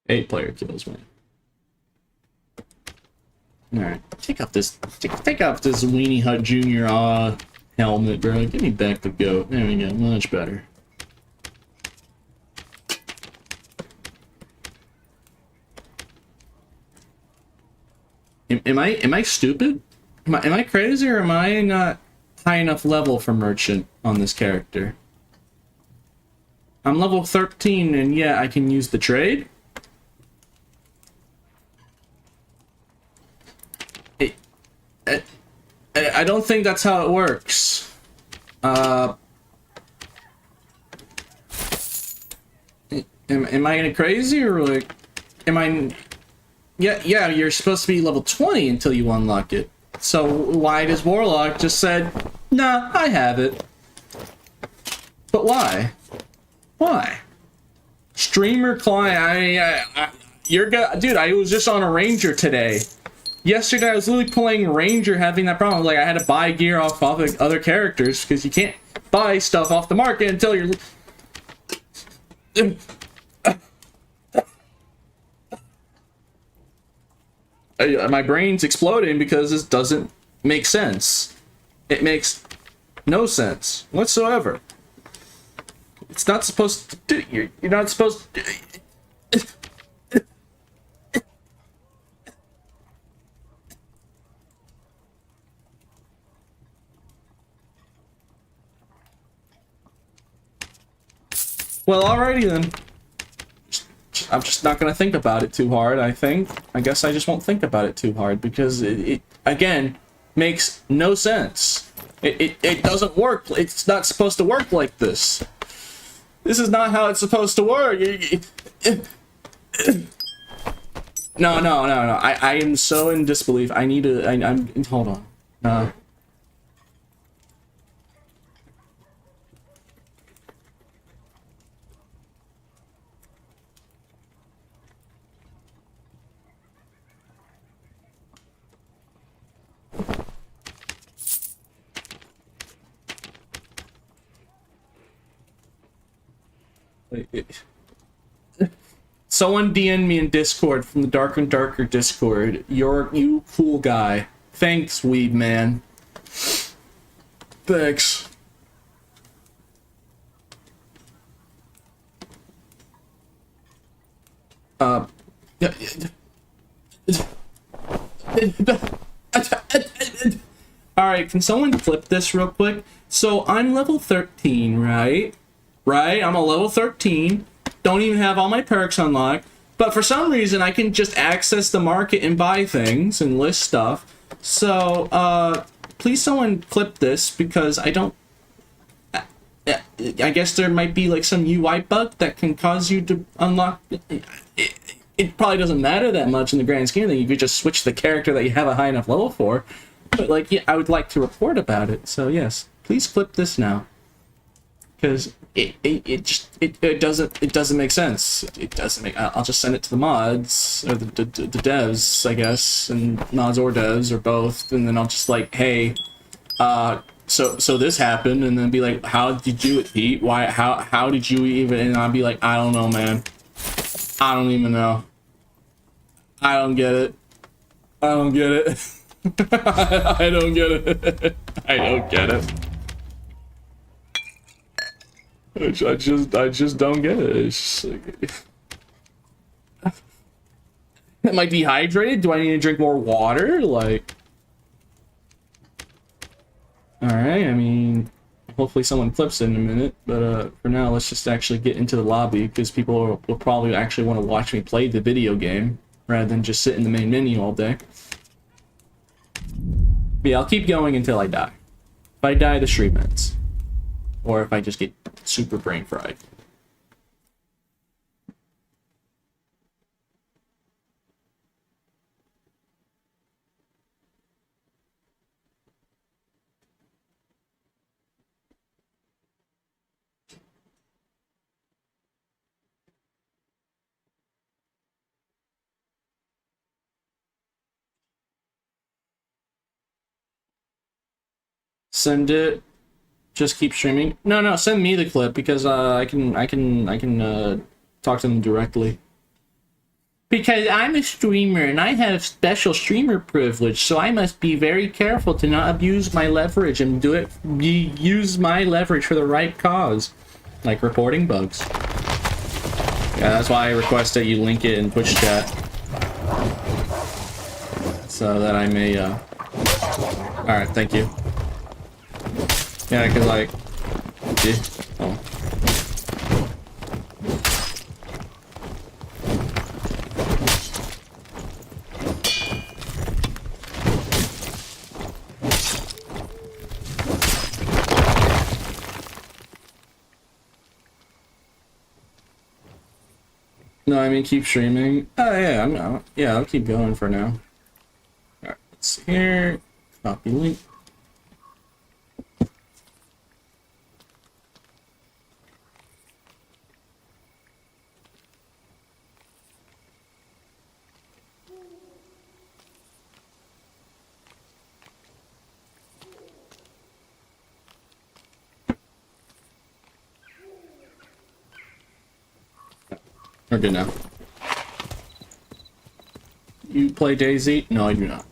Eight player kills, man. Alright, take off this Weenie Hut Jr. Helmet, bro. Give me back the goat. There we go, much better. Am I stupid? Am I crazy, or am I not high enough level for merchant on this character? I'm level 13, and yeah, I can use the trade. I don't think that's how it works. Am I getting crazy, or like, am I? Yeah, you're supposed to be level 20 until you unlock it. So why does Warlock just said, nah, I have it? But why? Why? Streamer client, dude, I was just on a Ranger today. Yesterday I was literally playing Ranger, having that problem. Like, I had to buy gear off other characters, because you can't buy stuff off the market until you're... My brain's exploding because this doesn't make sense. It makes no sense whatsoever. It's not supposed to do. You're not supposed to. Well, alrighty then. I'm just not gonna think about it too hard, I think. I guess I just won't think about it too hard, because it again, makes no sense. It doesn't work. It's not supposed to work like this. This is not how it's supposed to work. No. I am so in disbelief. I need to... I'm... Hold on. No. Someone DM me in Discord from the Dark and Darker Discord. You cool guy. Thanks, Weed Man. Thanks. Alright, can someone clip this real quick? So, I'm level 13, right? Right? I'm a level 13. Don't even have all my perks unlocked. But for some reason, I can just access the market and buy things and list stuff. So, please someone clip this, because I don't... I guess there might be like some UI bug that can cause you to unlock... It probably doesn't matter that much in the grand scheme of things. You could just switch the character that you have a high enough level for. But like, yeah, I would like to report about it. So yes, please clip this now, because it doesn't make sense. It doesn't make. I'll just send it to the mods, or the devs, I guess, and mods or devs or both, and then I'll just like, hey, so this happened, and then be like, how did you do it, Pete? Why? How did you even? And I'll be like, I don't know, man. I don't even know. I don't get it. I don't get it. I don't get it. I don't get it. I just don't get it. It's just like... Am I dehydrated? Do I need to drink more water? Like... Alright, I mean... Hopefully someone clips it in a minute, but for now, let's just actually get into the lobby, because people will probably actually want to watch me play the video game, rather than just sit in the main menu all day. But yeah, I'll keep going until I die. If I die, the stream ends. Or if I just get super brain fried. Send it. Just keep streaming. No, send me the clip, because I can talk to them directly. Because I'm a streamer and I have special streamer privilege, so I must be very careful to not abuse my leverage and use my leverage for the right cause, like reporting bugs. Yeah, that's why I request that you link it in Twitch chat, so that I may. All right, thank you. Yeah, cause like, yeah. Oh. No, I mean keep streaming. Oh yeah, I'm out. Yeah, I'll keep going for now. Alright, let's see here. Copy link. We're good now. You play Daisy? No, I do not.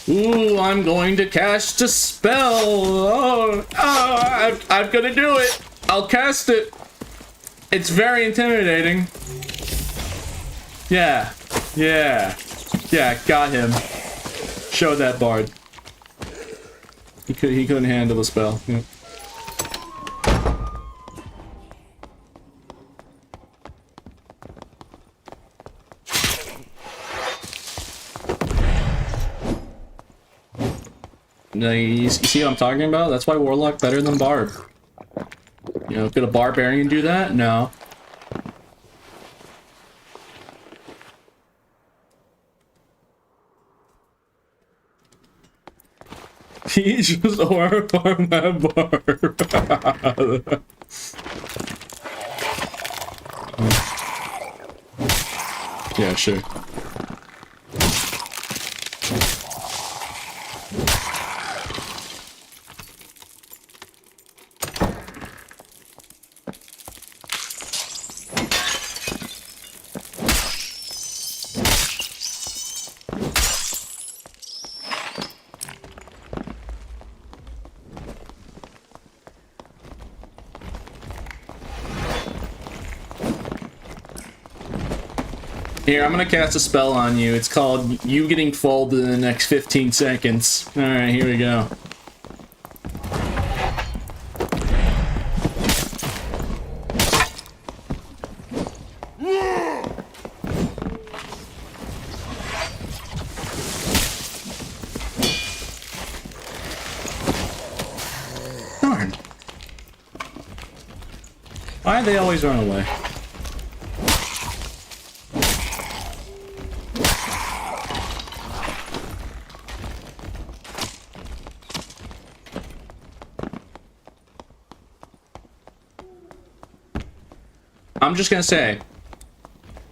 Ooh, I'm going to cast a spell. I'm gonna do it. I'll cast it. It's very intimidating. Yeah, got him. Show that bard. He couldn't handle the spell. Yeah. Now, you see what I'm talking about? That's why Warlock better than Barb. You know, could a Barbarian do that? No. He just horrified that Barb. Yeah, sure. Here, I'm gonna cast a spell on you. It's called You Getting Folded in the Next 15 Seconds. Alright, here we go. Darn. Why do they always run away? I'm just gonna say,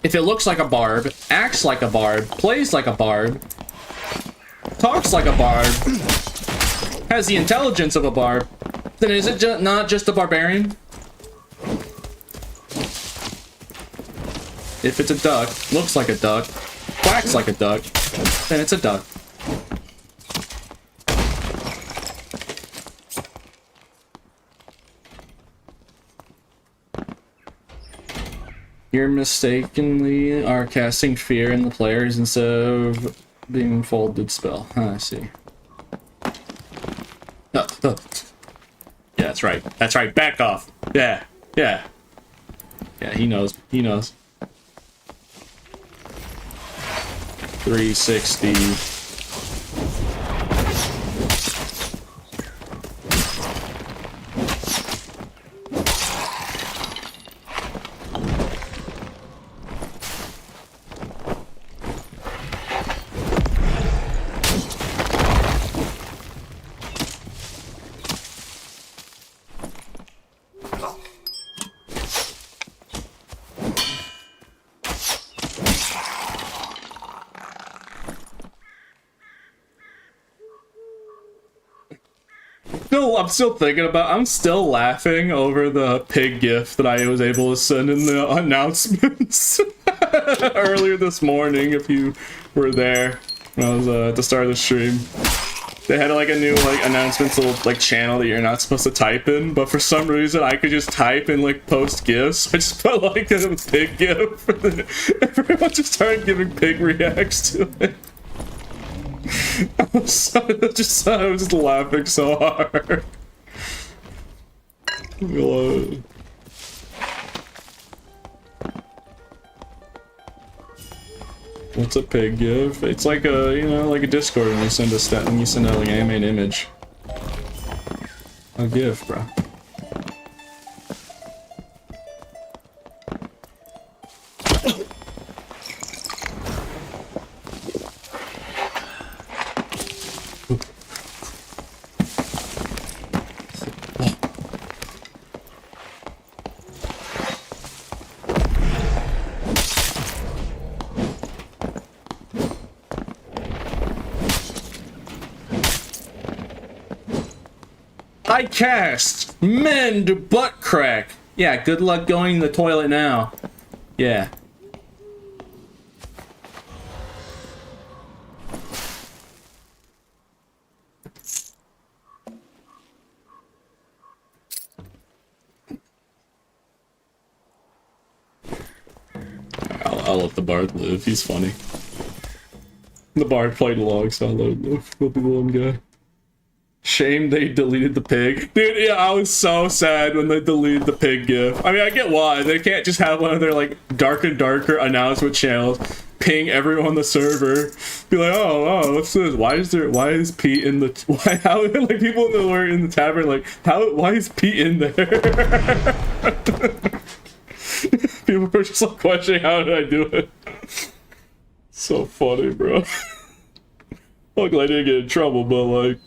if it looks like a barb, acts like a barb, plays like a barb, talks like a barb, has the intelligence of a barb, then is it not just a barbarian? If it's a duck, looks like a duck, quacks like a duck, then it's a duck. You mistakenly are casting fear in the players instead of being folded spell. I see. Oh. Yeah, that's right. That's right. Back off. Yeah. Yeah, he knows. He knows. 360. I'm still thinking about. I'm still laughing over the pig gif that I was able to send in the announcements earlier this morning. If you were there, when I was at the start of the stream, they had like a new announcements little channel that you're not supposed to type in, but for some reason I could just type and post gifs. I just felt like it was pig gif, and then everyone just started giving pig reacts to it. I was just laughing so hard. What's a pig gif? It's like a, you know, like a Discord when you send a stat when you send out like an animated image. A gif, bro. I cast mend butt crack. Yeah, good luck going to the toilet now. Yeah. I'll let the bard live. He's funny. The bard played along, so I'll let him live. He'll be the one guy. Shame they deleted the pig. Dude, yeah, I was so sad when they deleted the pig gif. I mean, I get why. They can't just have one of their, like, dark and darker announcement channels ping everyone on the server. Be like, oh, what's this? Why is Pete in the... how, like, people in the tavern, like, why is Pete in there? People are just, like, questioning, how did I do it? So funny, bro. Luckily I didn't get in trouble, but, like...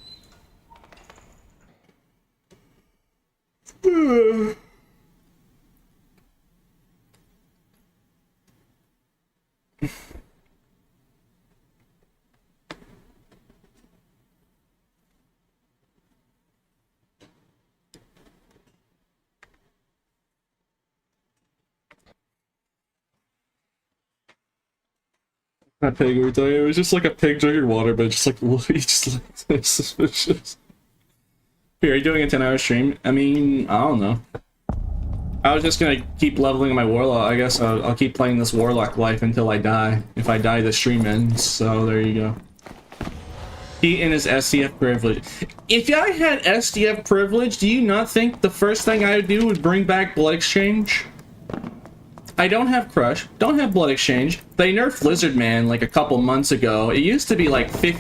That pig we were talking, it was just like a pig drinking water, but just like, he just like, suspicious. Here, are you doing a 10-hour stream? I mean, I don't know. I was just gonna keep leveling my warlock. I guess I'll keep playing this warlock life until I die. If I die, the stream ends. So there you go. He in his SDF privilege. If I had SDF privilege, do you not think the first thing I would do would bring back blood exchange? I don't have Crush, don't have Blood Exchange. They nerfed Lizard Man like a couple months ago. It used to be like 20%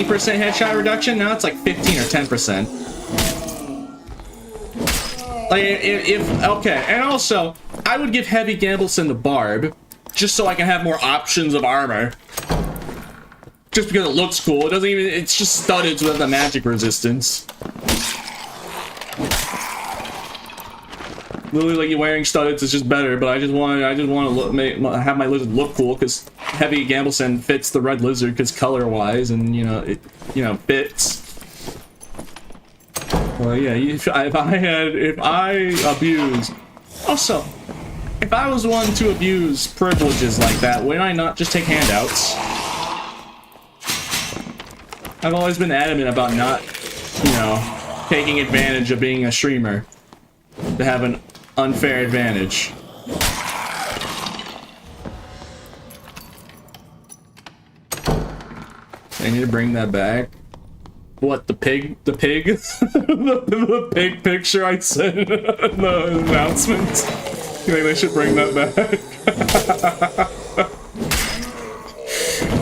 headshot reduction, now it's like 15 or 10%. Like, okay, and also, I would give Heavy Gambleson the Barb, just so I can have more options of armor. Just because it looks cool, it doesn't even, it's just studded with the magic resistance. Literally, like, you wearing studdeds is just better, but I just want to have my lizard look cool because Heavy Gambleson fits the red lizard because color-wise, and it fits. Well, yeah, if I abuse, also, if I was one to abuse privileges like that, wouldn't I not just take handouts? I've always been adamant about not, taking advantage of being a streamer to have an unfair advantage. I need to bring that back. What, the pig? The pig? the pig picture I sent in the announcement? You think they should bring that back?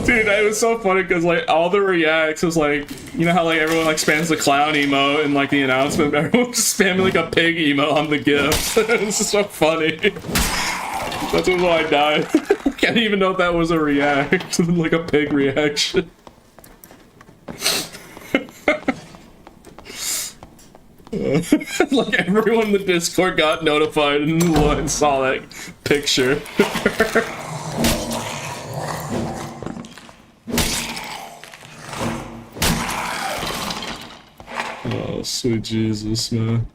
Dude, it was so funny because, like, all the reacts was like, you know how, like, everyone, like, spams the clown emote and, like, the announcement, everyone was spamming, like, a pig emote on the GIF. It's just so funny. That's why I died. I can't even know if that was a react, like a pig reaction. Like, everyone in the Discord got notified and saw that picture. Oh, sweet Jesus, man.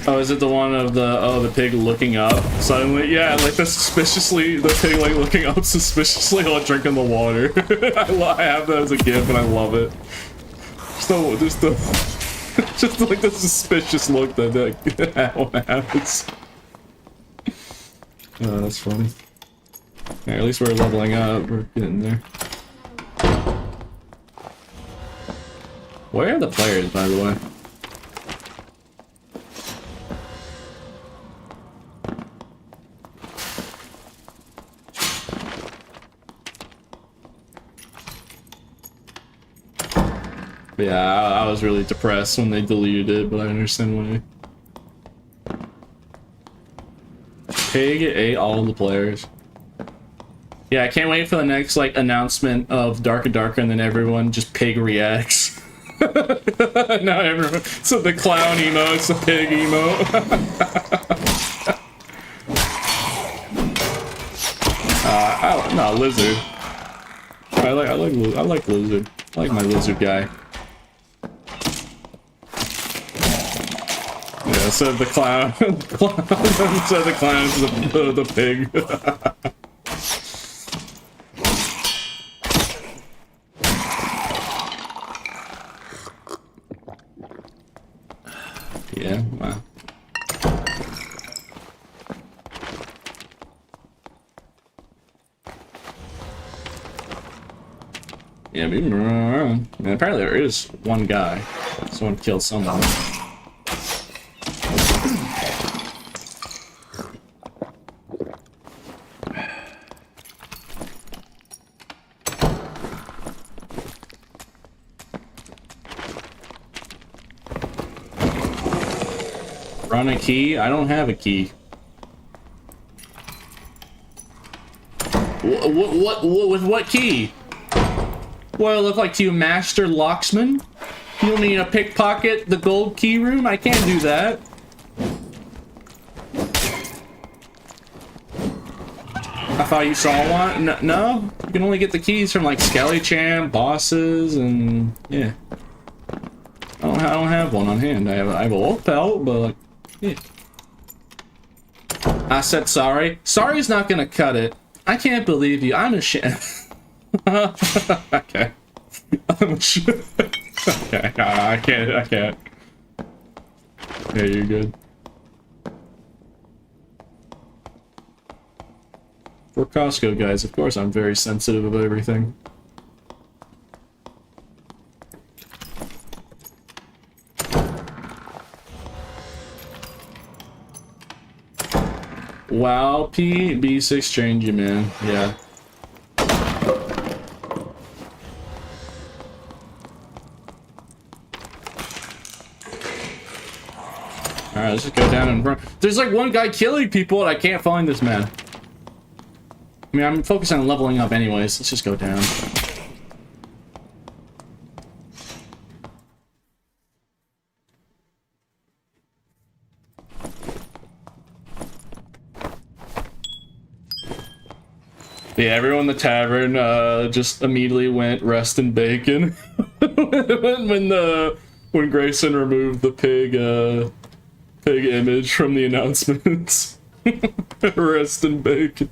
Oh, is it the one of the pig looking up suddenly? Yeah, like the pig like looking up suspiciously while drinking the water. I have that as a GIF and I love it. Just the Just like the suspicious look that happens. Oh, that's funny. Yeah, at least we're leveling up. We're getting there. Where are the players, by the way? Yeah, I was really depressed when they deleted it, but I understand why. Pig ate all the players. Yeah, I can't wait for the next like announcement of Darker Darker, and then everyone just pig reacts. Now everyone, so the clown emo, it's the pig emo. No, lizard. I like lizard. I like my lizard guy. Yeah, so the clown, so the clown's the pig. Yeah, wow. Yeah, moving around. And apparently there is one guy. Someone killed someone. Run a key? I don't have a key. What with what key? What do I look like to you, Master Locksman? You want me to pickpocket the gold key room? I can't do that. I thought you saw one. No, you can only get the keys from like Skelly Champ, bosses, and yeah. I don't have one on hand. I have a wolf pelt, but like, yeah. I said sorry. Sorry's not gonna cut it. I can't believe you. I'm ashamed. Okay. I'm ashamed. Okay. I can't. Yeah, you're good. For Costco guys, of course I'm very sensitive of everything. Wow, B6 trained you, man. Yeah. Alright, let's just go down and run. There's like one guy killing people and I can't find this man. I mean, I'm focused on leveling up anyways. Let's just go down. Yeah, everyone in the tavern just immediately went rest in bacon when Grayson removed the pig image from the announcements. Rest in bacon.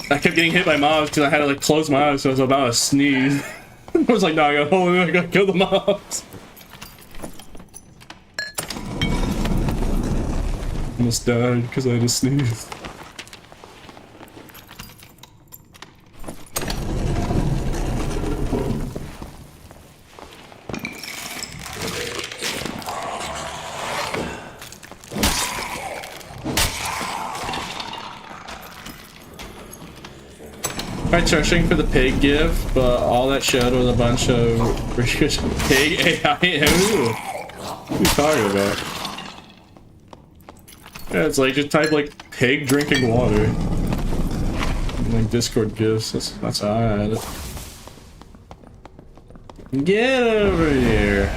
I kept getting hit by mobs because I had to like close my eyes, so I was about to sneeze. I was like, no, I gotta kill the mobs. Almost died because I had to sneeze. Tried searching for the pig gif, but all that showed was a bunch of pig AI. Who are you talking about? Yeah, it's like just type like pig drinking water. Like Discord gifs. That's how I had it. Get over here.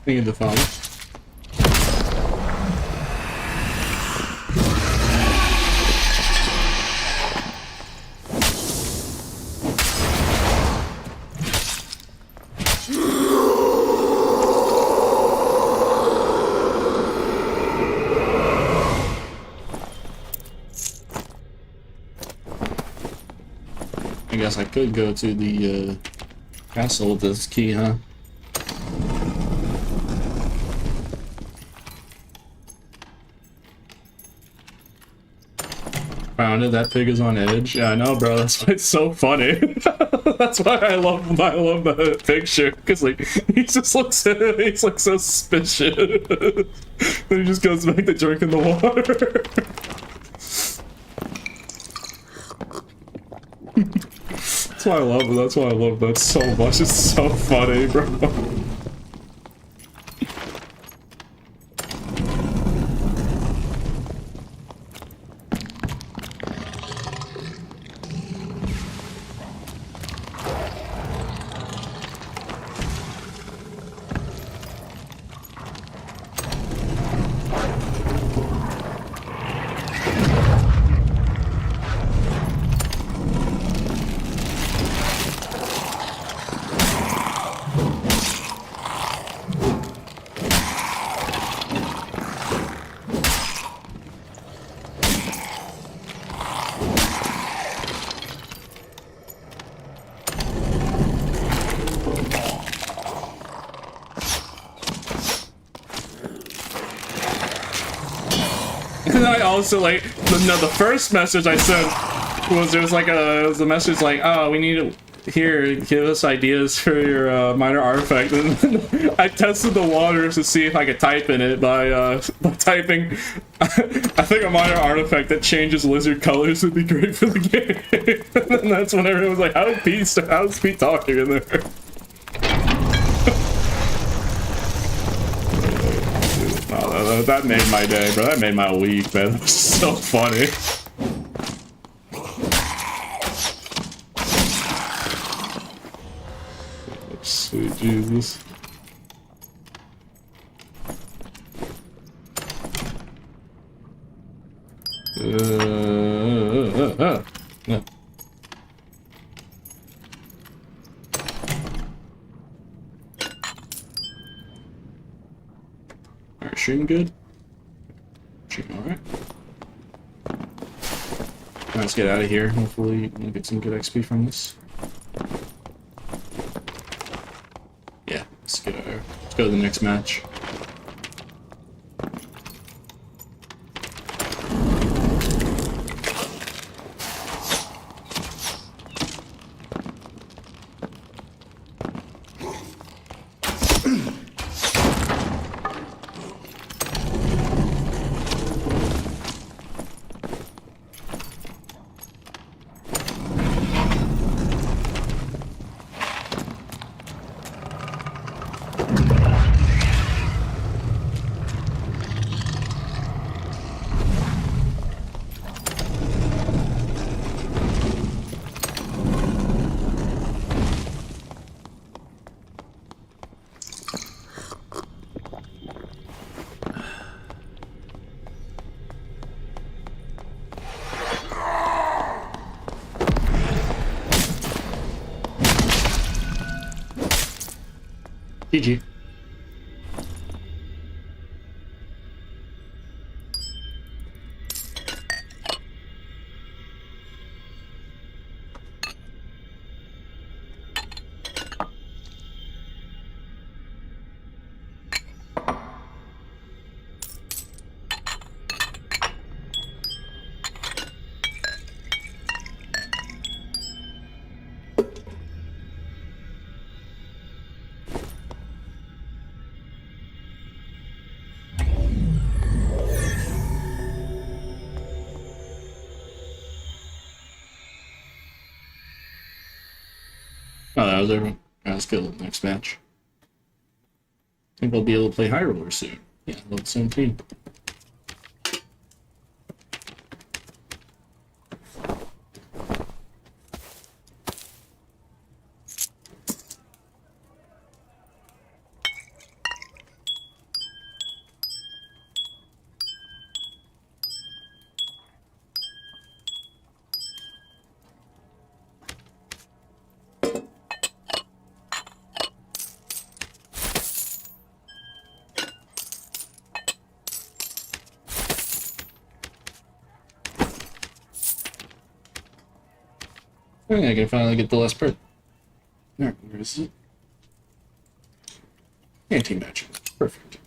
Thinking the phone. I guess I could go to the castle with this key, huh? Found it. That pig is on edge. Yeah, I know, bro. That's why it's so funny. That's why I love the picture, because like he's like so suspicious. Then he just goes back to drinking the water. That's why I love it. That's why I love that so much. It's so funny, bro. And I also like the first message I sent was it was a message like, oh, we need to give us ideas for your minor artifact, and then I tested the waters to see if I could type in it by typing I think a minor artifact that changes lizard colors would be great for the game. And that's when everyone was like, how's Pete talking in there? Oh, that made my day, bro. That made my week, man. That was so funny. Sweet Jesus. No. shooting good? Shooting alright. Let's get out of here. Hopefully we'll get some good XP from this. Yeah, let's get out of here. Let's go to the next match. GG. Oh, that was everyone. Let's go to the next match. I think I'll be able to play High Roller soon. Yeah, level 17. I can finally get the last part. Alright, where is it? Anti match. Perfect.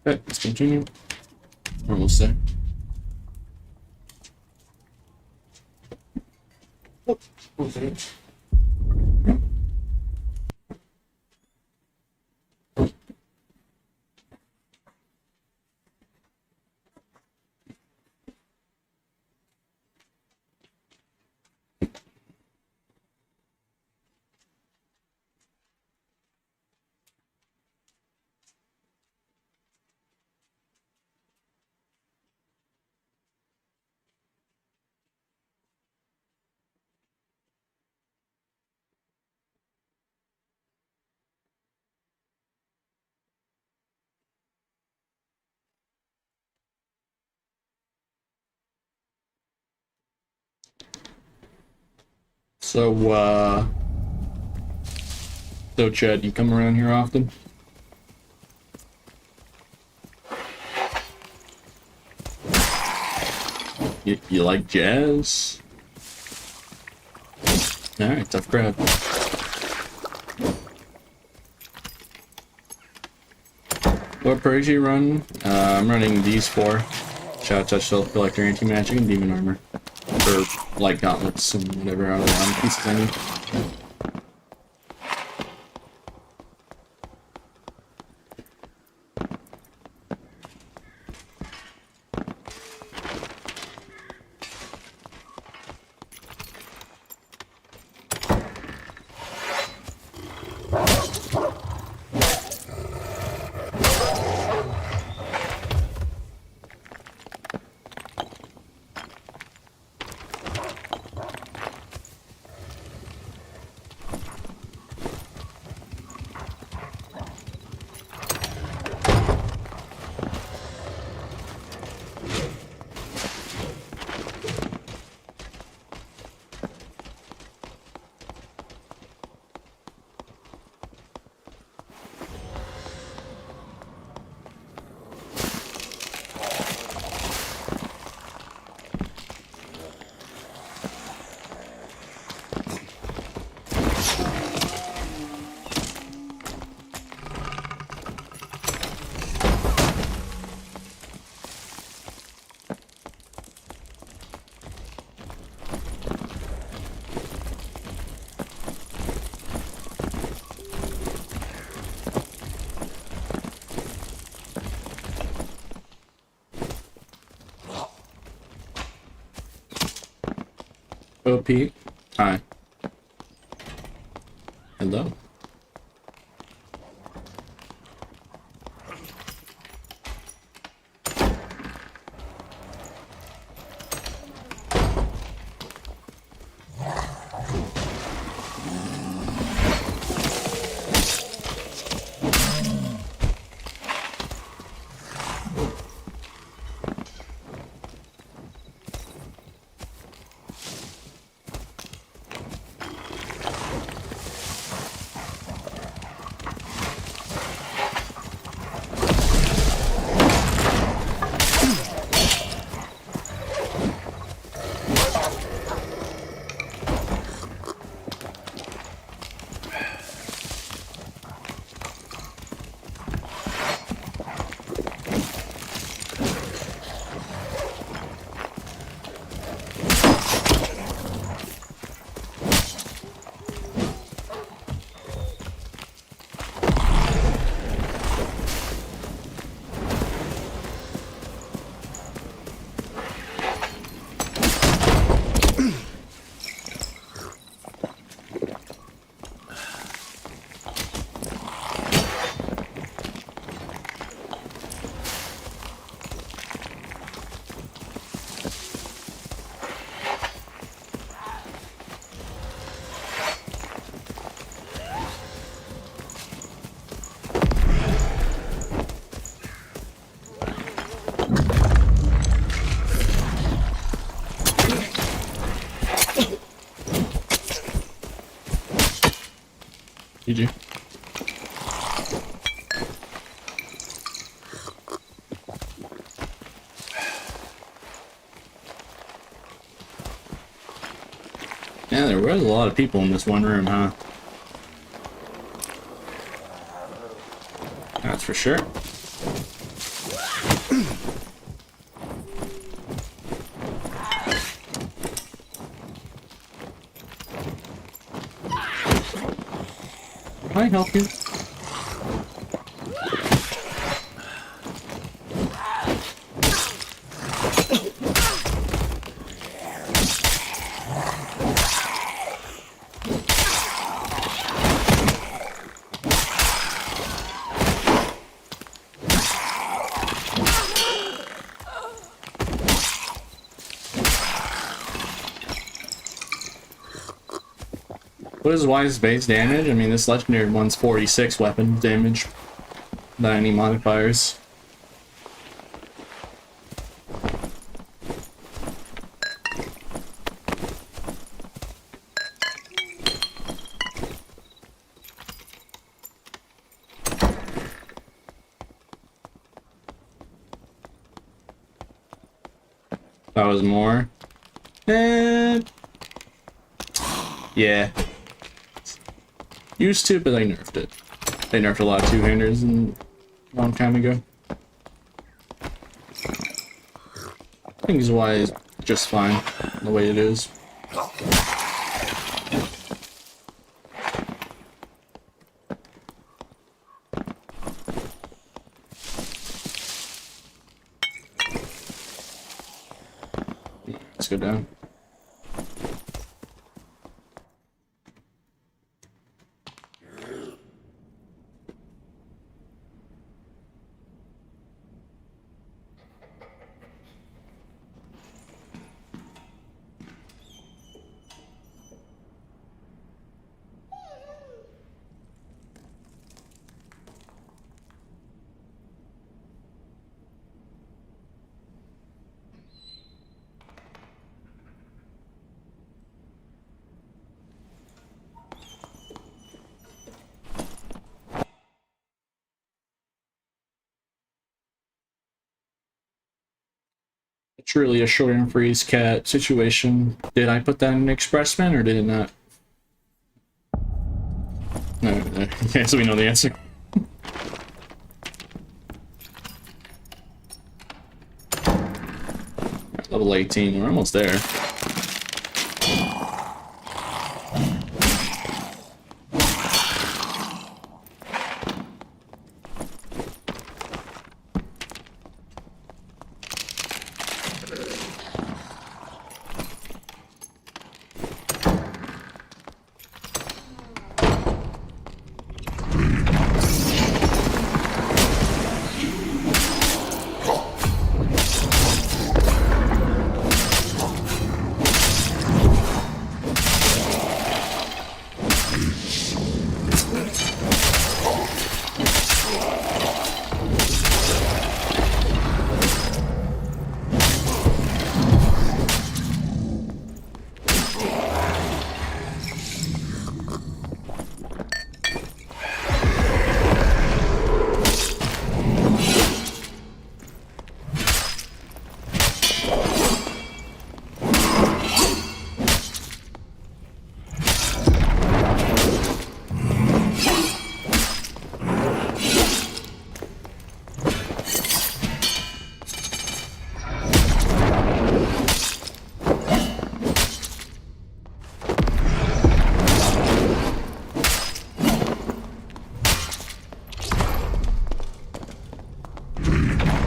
Okay, let's continue. Almost there. Oh, okay. So Chad, you come around here often? You like jazz? Alright, tough crowd. What praise you run? I'm running these four. Shadow Touch, Soul Collector, Anti-Magic, and Demon Armor. For, like, gauntlets and whatever other armor pieces I need. OP. Hi. Hello. GG. Yeah, there was a lot of people in this one room, huh? That's for sure. Can I help you? What is Wise base damage? I mean, this legendary one's 46 weapon damage without any modifiers. That was more. Yeah. Used to, but they nerfed it. They nerfed a lot of two-handers a long time ago. I think is why it's just fine the way it is. Let's go down. Truly a short and freeze cat situation. Did I put that in expressman or did it not? No, okay, so we know the answer. Level 18, we're almost there.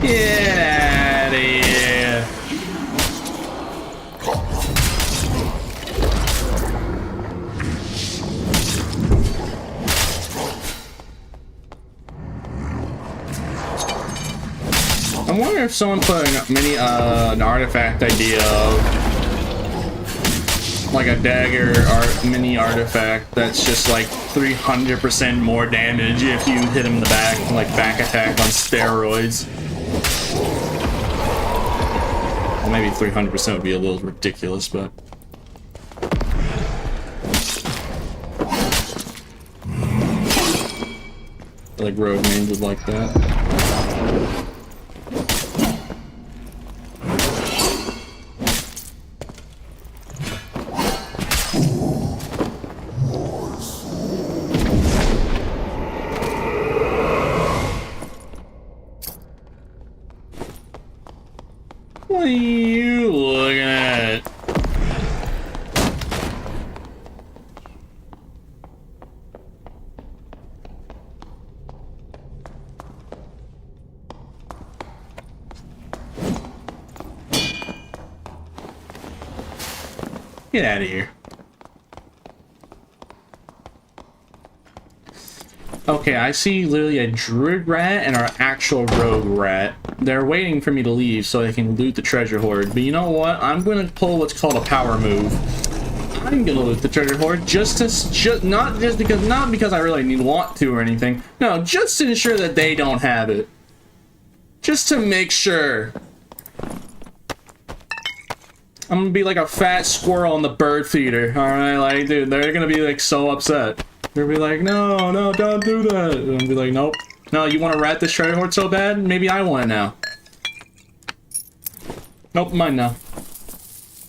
Get out of here. I wonder if someone put an artifact idea of like a dagger or mini artifact that's just like 300% more damage if you hit him in the back, like back attack on steroids. Well, maybe 300% would be a little ridiculous, but like rogue mains would like that. What are you looking at? Get out of here. Okay, I see literally a druid rat and our actual rogue rat. They're waiting for me to leave so they can loot the treasure hoard. But you know what? I'm gonna pull what's called a power move. I'm gonna loot the treasure hoard not because I really want to or anything. No, just to ensure that they don't have it. Just to make sure. I'm gonna be like a fat squirrel on the bird feeder. Alright, like, dude, they're gonna be like so upset. They'll be like, no, no, don't do that. And I'll be like, nope. No, you want to rat this treasure hoard so bad? Maybe I want it now. Nope, mine now.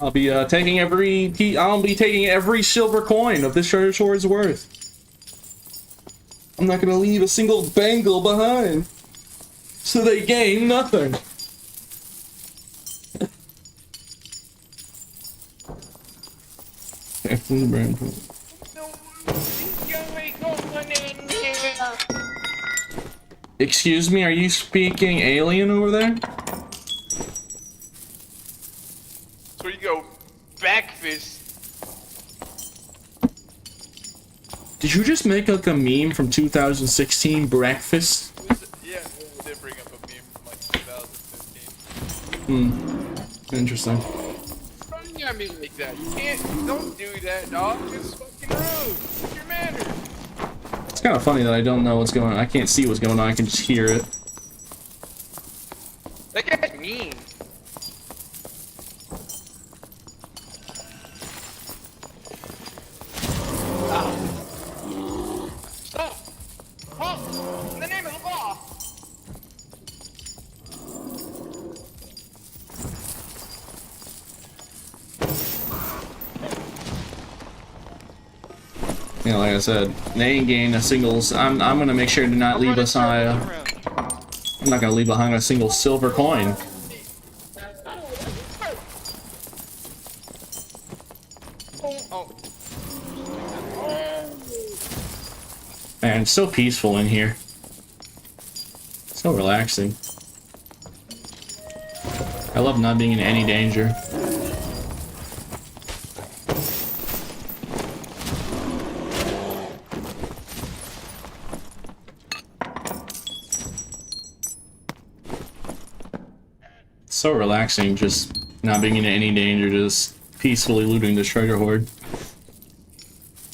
I'll be taking every silver coin of this treasure hoard's worth. I'm not gonna leave a single bangle behind. So they gain nothing. Excuse me, are you speaking alien over there? So you go backfist. Did you just make like a meme from 2016 breakfast? Yeah, I did bring up a meme from like 2015. Interesting. Don't at me like that. You can't, don't do that, dog. It's fucking rude. What's your manners? It's kind of funny that I don't know what's going on. I can't see what's going on. I can just hear it. That guy's mean. Stop! Stop! In the name of the law! You know, like I said, they ain't gained a singles. I'm gonna make sure to not leave us I'm not gonna leave behind a single silver coin. Man, it's so peaceful in here. So relaxing. I love not being in any danger. So relaxing, just not being in any danger, just peacefully looting this treasure hoard.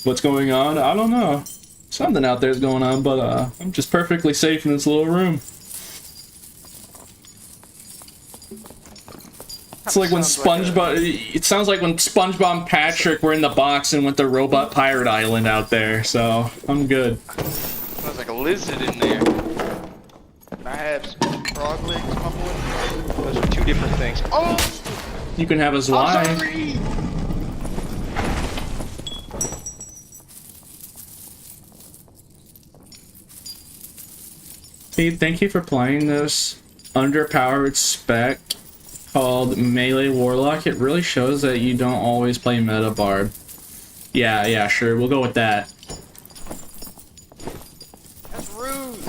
What's going on? I don't know. Something out there is going on, but I'm just perfectly safe in this little room. It's like when SpongeBob. It sounds like when SpongeBob and Patrick were in the box and went to Robot Pirate Island out there. So I'm good. Sounds like a lizard in there. Can I have some frog legs, my boy? Those are two different things. Oh! You can have a I'm Zwei. sorry! Hey, thank you for playing this underpowered spec called Melee Warlock. It really shows that you don't always play meta Barb. Yeah, sure. We'll go with that. That's rude.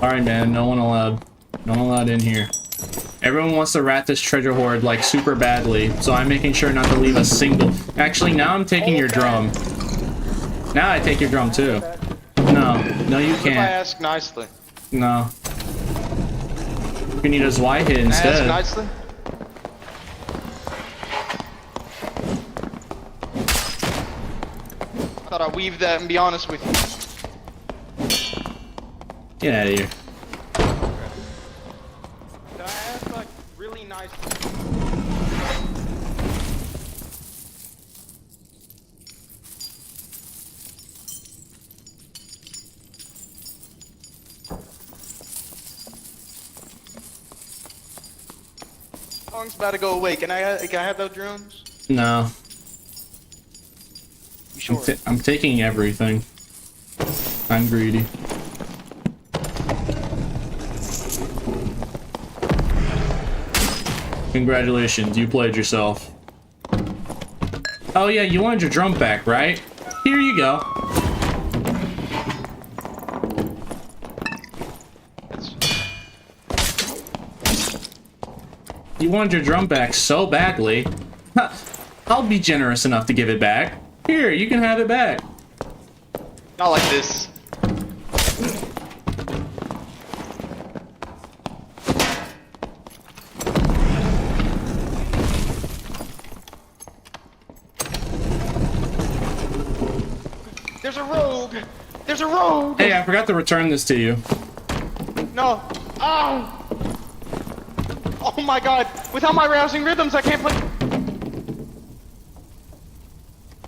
Alright, man. No one allowed. No one allowed in here. Everyone wants to rat this treasure hoard, like, super badly, so I'm making sure not to leave a single... Actually, now I'm taking your drum. Now I take your drum, too. No. No, you What if I can't. ask nicely? No. You can use Y hit Can I ask instead. nicely? I thought I'd weave that and be honest with you. Get out of here. Can I ask, like, really nicely? Song's about to go away. Can I have those drones? No. You sure? I'm taking everything. I'm greedy. Congratulations, you played yourself. Oh yeah, you wanted your drum back, right? Here you go. You wanted your drum back so badly. I'll be generous enough to give it back. Here, you can have it back. Not like this. There's a rogue! There's a rogue! Hey, I forgot to return this to you. No! Ah! Oh my god! Without my rousing rhythms, I can't play.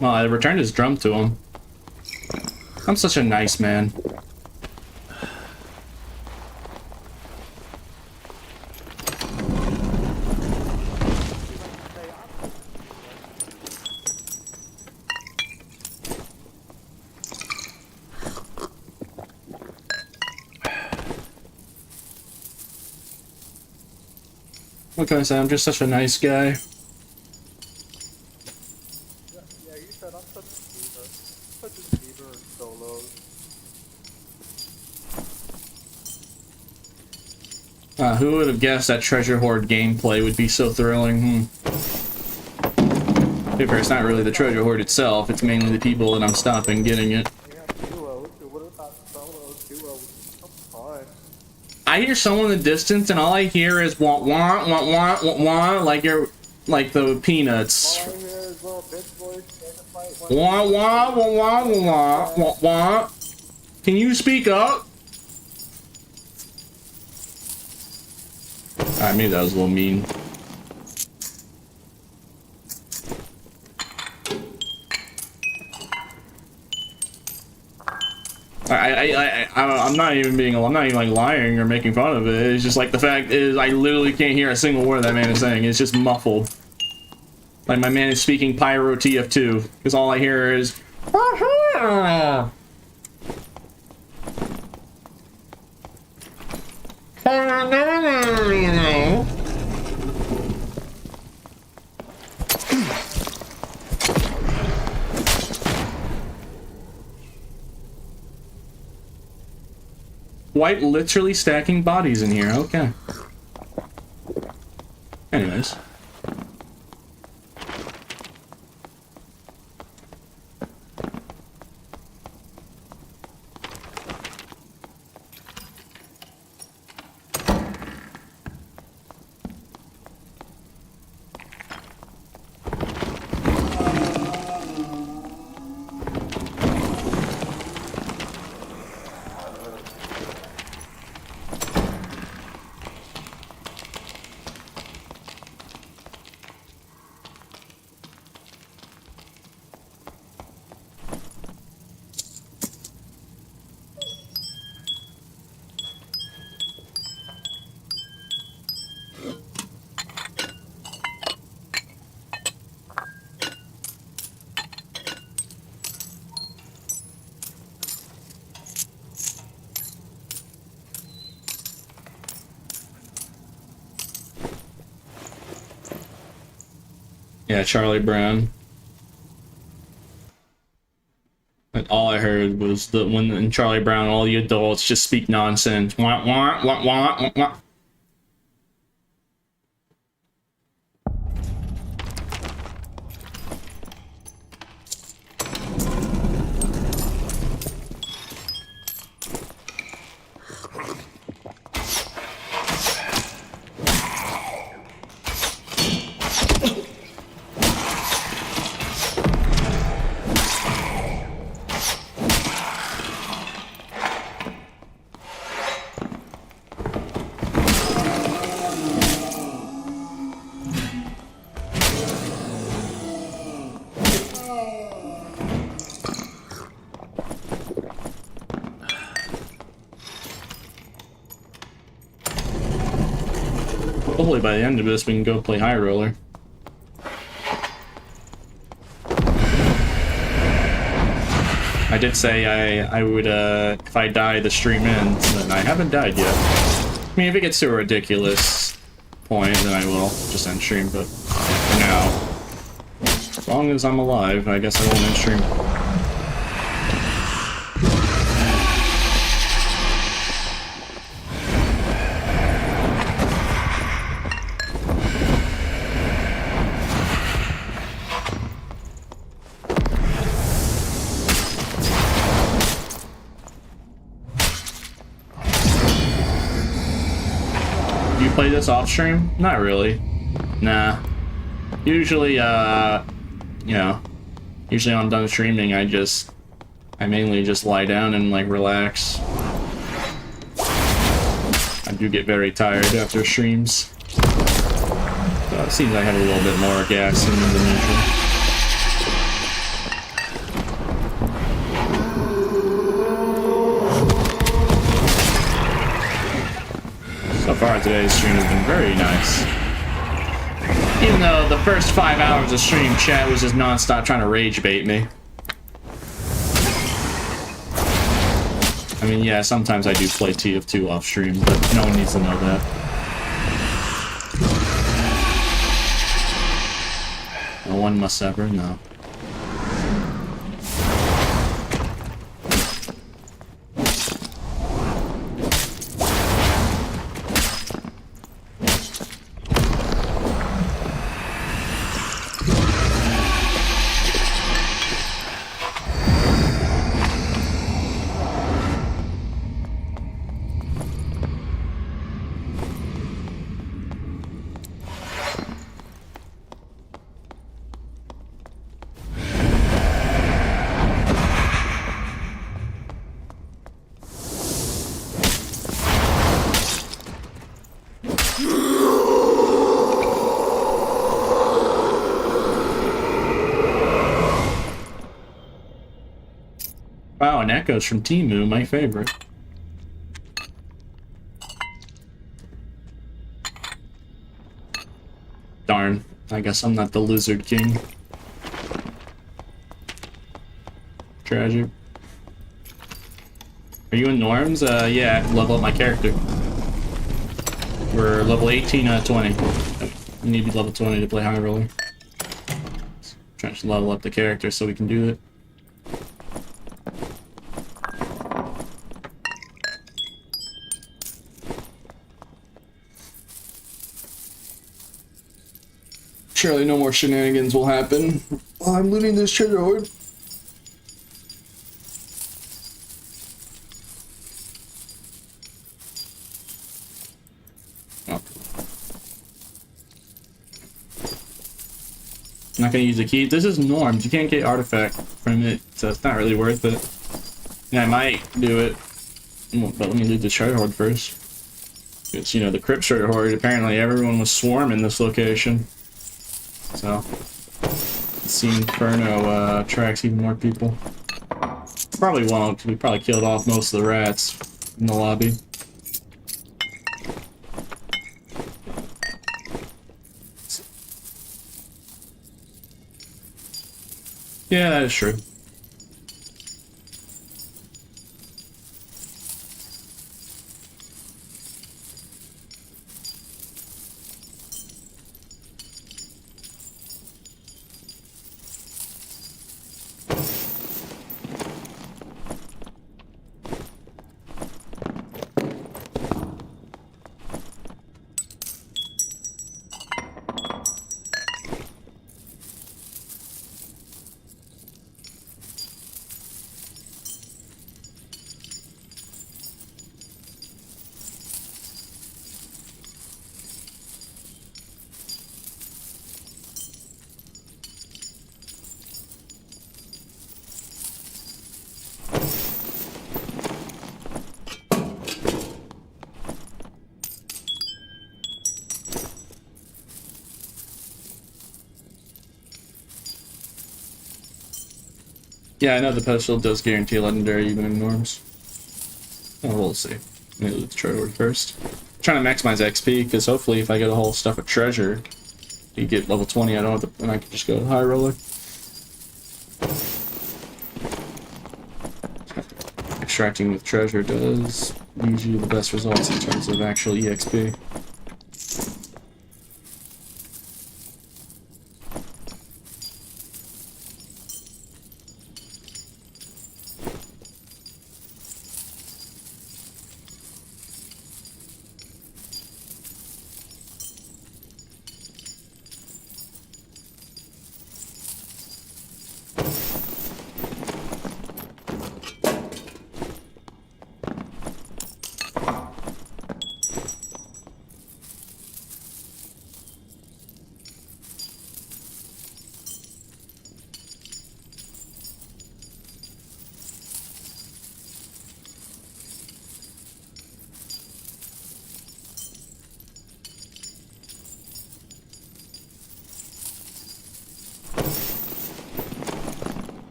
Well, I returned his drum to him. I'm such a nice man. What can I say? I'm just such a nice guy. Yeah, you said I'm such a diva. Such a diva in solos. Who would have guessed that treasure hoard gameplay would be so thrilling? It's not really the treasure hoard itself, it's mainly the people that I'm stopping getting it. We have duos. What about solos? Duos. I'm fine. I hear someone in the distance and all I hear is wah wah wah wah wah wah, like you're like the Peanuts. All I hear is little bitch voice. Fight Wah wah wah wah wah wah wah. Can you speak up? Alright, maybe that was a little mean. I'm not even like lying or making fun of it. It's just like the fact is I literally can't hear a single word that man is saying. It's just muffled. Like my man is speaking Pyro TF2 because all I hear is. White literally stacking bodies in here, okay. Anyways. Yeah, Charlie Brown. And all I heard heard was the when in Charlie Brown, all the adults just speak nonsense. Wah, wah, wah, wah, wah, wah. Hopefully by the end of this we can go play High Roller. I did say I would if I die the stream ends, and I haven't died yet. I mean, if it gets to a ridiculous point, then I will just end stream, but for now, as long as I'm alive, I guess I won't end stream. Play this off stream? Not really. Nah. Usually, you know, usually when I'm done streaming, I mainly just lie down and like relax. I do get very tired after streams. So it seems I have a little bit more gas in than usual. So far today's stream has been very nice. Even though the first 5 hours of stream, chat was just non-stop trying to rage bait me. I mean, yeah, sometimes I do play TF2 off stream, but no one needs to know that. No one must ever know. Wow, and Echoes from Temu, my favorite. Darn, I guess I'm not the Lizard King. Tragic. Are you in norms? Yeah, I have to level up my character. We're level 18 out of 20. We need to be level 20 to play High Roller. Trying to level up the character so we can do it. Surely no more shenanigans will happen while I'm looting this treasure hoard. Oh. I'm not gonna use the key. This is norms. You can't get artifact from it, so it's not really worth it. Yeah, I might do it, but let me loot the treasure hoard first. It's, you know, the crypt treasure hoard. Apparently everyone was swarming this location. So, let's see Inferno attracts even more people. Probably won't, because we probably killed off most of the rats in the lobby. Yeah, that is true. Yeah, I know the pedestal does guarantee a legendary even in norms. Oh, we'll see. Maybe let's try to first. Trying to maximize XP, because hopefully if I get a whole stuff of treasure, you get level 20, I don't have to, and I can just go high roller. Extracting with treasure does usually the best results in terms of actual EXP.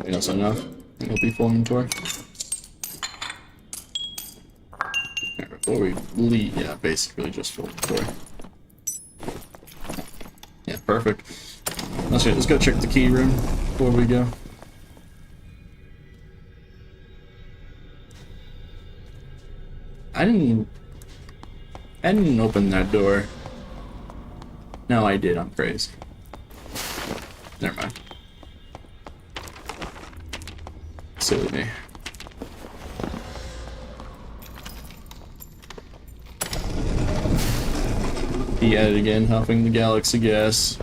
That's enough. It'll be full inventory. Right, before we leave, yeah, basically just full inventory. Yeah, perfect. Let's go check the key room before we go. I didn't open that door. No, I did. I'm crazy. Never mind. Silly me. He at it again, huffing the galaxy gas.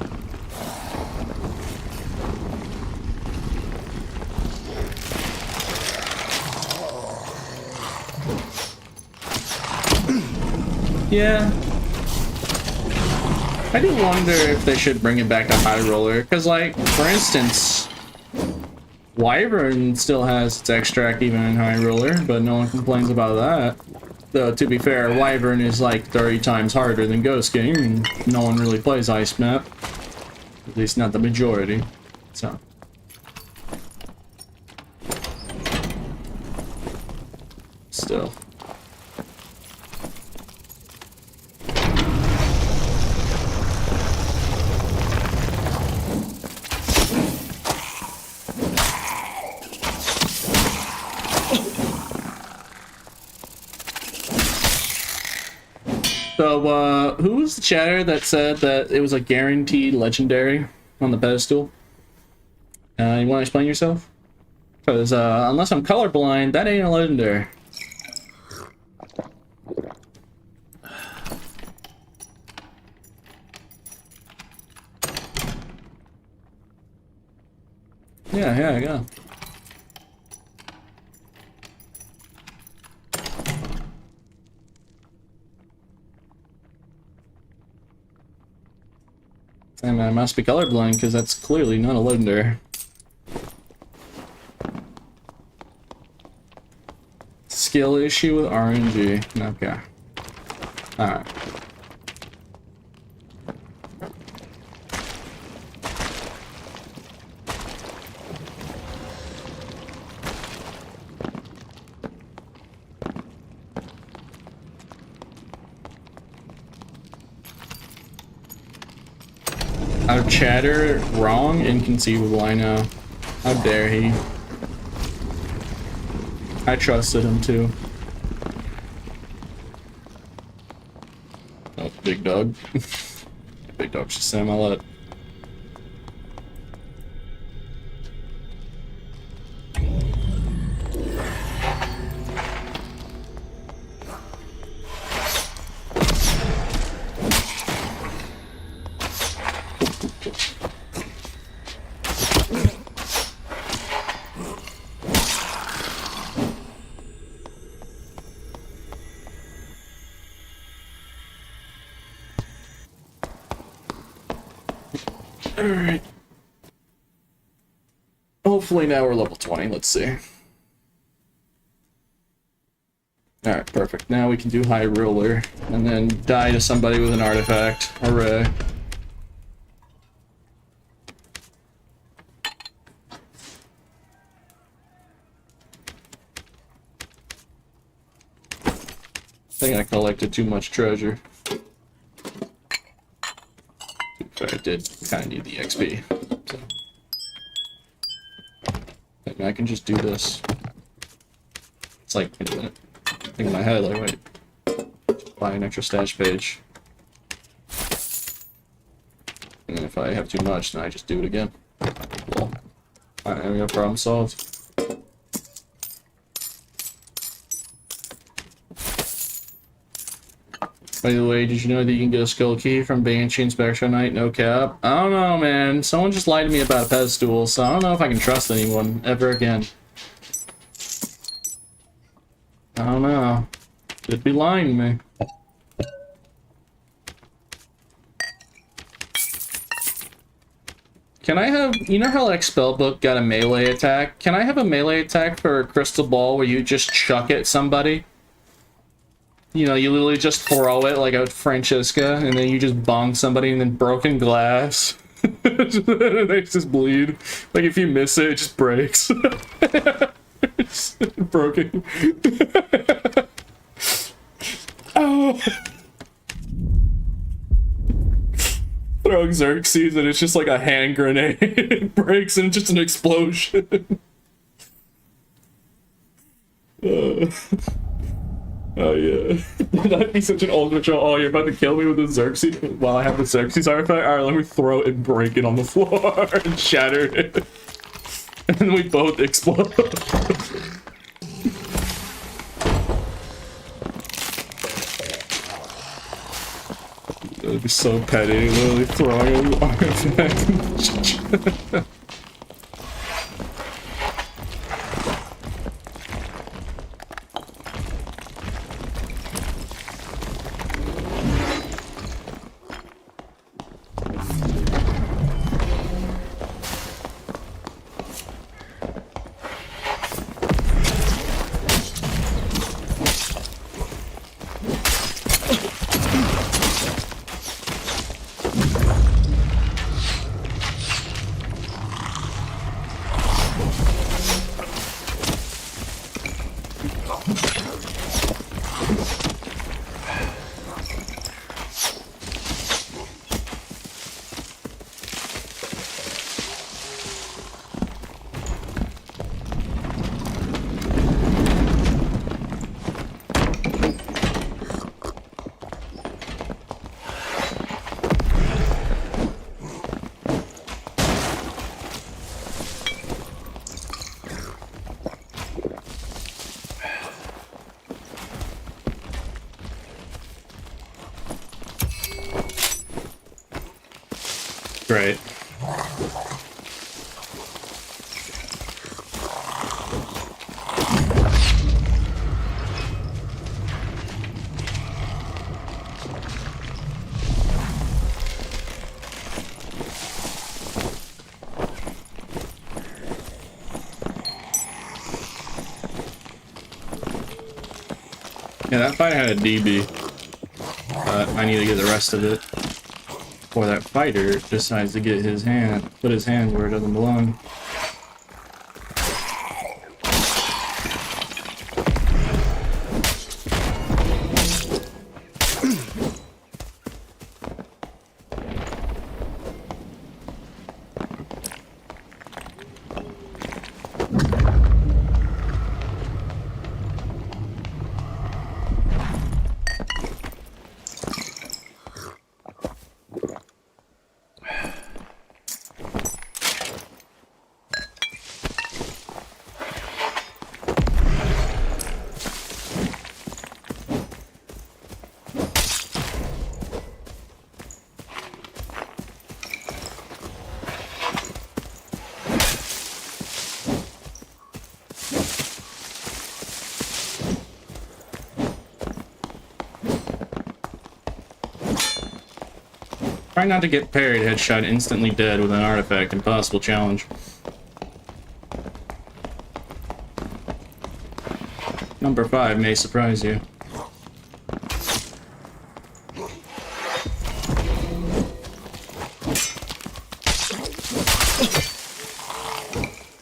Yeah. I do wonder if they should bring it back to high roller, because like, for instance, Wyvern still has its extract even in high roller, but no one complains about that. Though, to be fair, Wyvern is like 30 times harder than Ghost Game, and no one really plays Ice Map. At least not the majority. So. Still. So, who was the chatter that said that it was a guaranteed legendary on the pedestal? You want to explain yourself? Because, unless I'm colorblind, that ain't a legendary. Yeah, I got. Damn, I must be colorblind because that's clearly not a legendary. Skill issue with RNG. Okay. Alright. Our chatter wrong? Inconceivable, I know. How dare he? I trusted him too. Oh, big dog. Big dog's just saying my let. Alright. Hopefully now we're level 20, let's see. Alright, perfect. Now we can do high roller, and then die to somebody with an artifact. Hooray. think I collected too much treasure. But I did kind of need the XP. So. I mean, I can just do this. It's like, wait a minute. I think in my head, like, wait. Buy an extra stash page. And then if I have too much, then I just do it again. Well, alright, there we go, problem solved. By the way, did you know that you can get a skull key from Banshee and Spectral Knight? No cap. I don't know, man. Someone just lied to me about a pedestal, so I don't know if I can trust anyone ever again. I don't know. Could be lying to me. Can I have, you know how like Spellbook got a melee attack? Can I have a melee attack for a crystal ball where you just chuck at somebody? You know, you literally just throw it like a Francesca, and then you just bong somebody, and then broken glass. They just bleed. Like if you miss it, it just breaks. It's broken. Oh. Throwing Xerxes, and it's just like a hand grenade. It breaks, and it's just an explosion. Oh yeah. That'd be such an ultimate show. Oh, you're about to kill me with the Xerxes while I have the Xerxes artifact? Alright, let me throw it and break it on the floor and shatter it. And then we both explode. That'd be so petty, literally throwing an artifact. Right. Yeah, that fight had a DB. I need to get the rest of it. Or that fighter decides to get his hand, put his hand where it doesn't belong. Try not to get parried, headshot, instantly dead with an artifact. Impossible challenge. Number 5 may surprise you.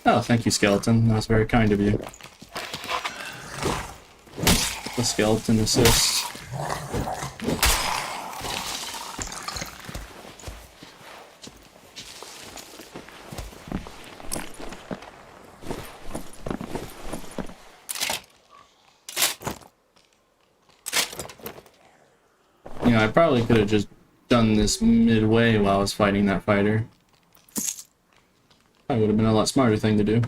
Oh, thank you, skeleton. That was very kind of you. The skeleton assist. You know, I probably could have just done this midway while I was fighting that fighter. That would have been a lot smarter thing to do.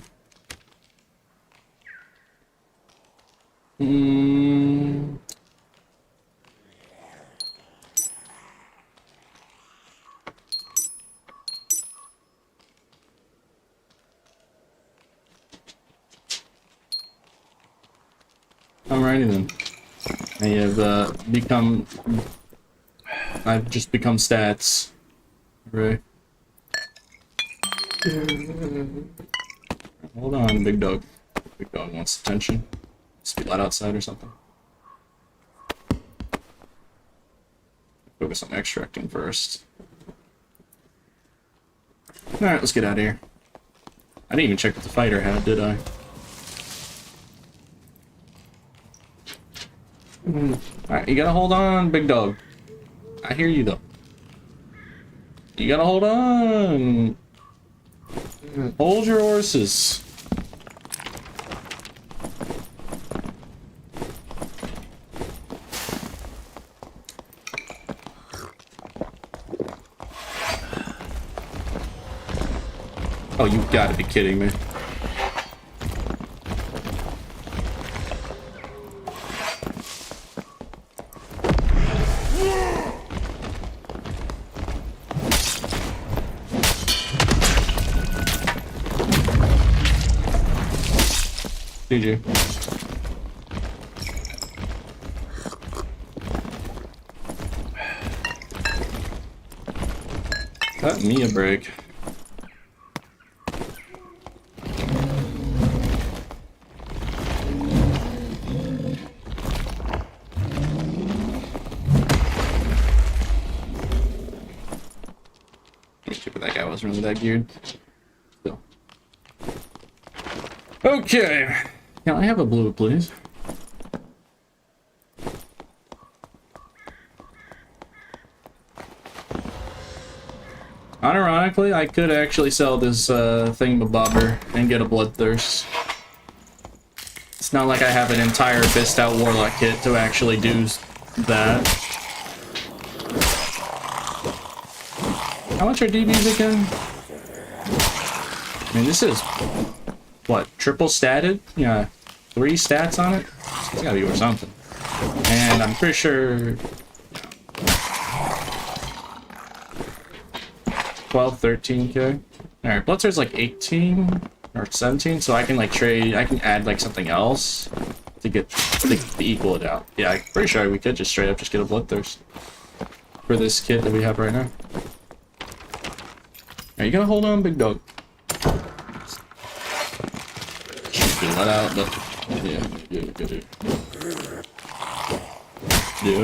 Alrighty then. I've just become stats. Right. Hold on, big dog. Big dog wants attention. Must be loud outside or something. Focus on extracting first. Alright, let's get out of here. I didn't even check what the fighter had, did I? Alright, you gotta hold on, big dog. I hear you though. You gotta hold on. Hold your horses. Oh, you gotta be kidding me. GG. Cut me a break. That guy wasn't really that geared. Still. Okay. Can I have a blue, please? Unironically, I could actually sell this thingamabobber and get a bloodthirst. It's not like I have an entire Fist Out Warlock kit to actually do that. How much are DBs again? I mean, this is, what, triple statted? Yeah, 3 stats on it? It's gotta be worth something. And I'm pretty sure... 12, 13k. Alright, Bloodthirst's like 18 or 17, so I can like trade, I can add like something else to get, to equal it out. Yeah, I'm pretty sure we could just straight up just get a Bloodthirst for this kit that we have right now. Are you gonna hold on, big dog? Let out, but yeah, do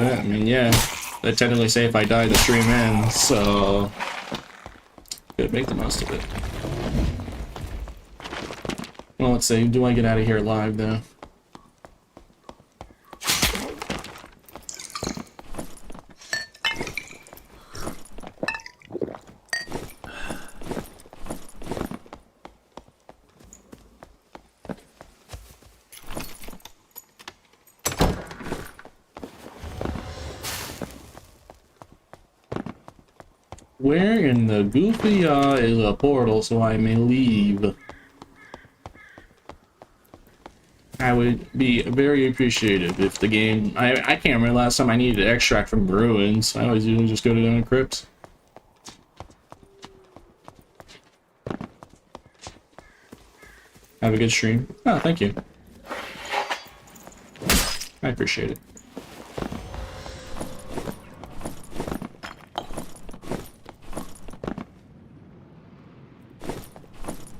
it. I mean, yeah, they technically say if I die, the stream ends, so could make the most of it. Well, let's see. Do I get out of here alive though? Where in the goofy is a portal so I may leave? I would be very appreciative if the game... I can't remember last time I needed to extract from ruins. I always usually just go to down crypts. Have a good stream. Oh, thank you. I appreciate it.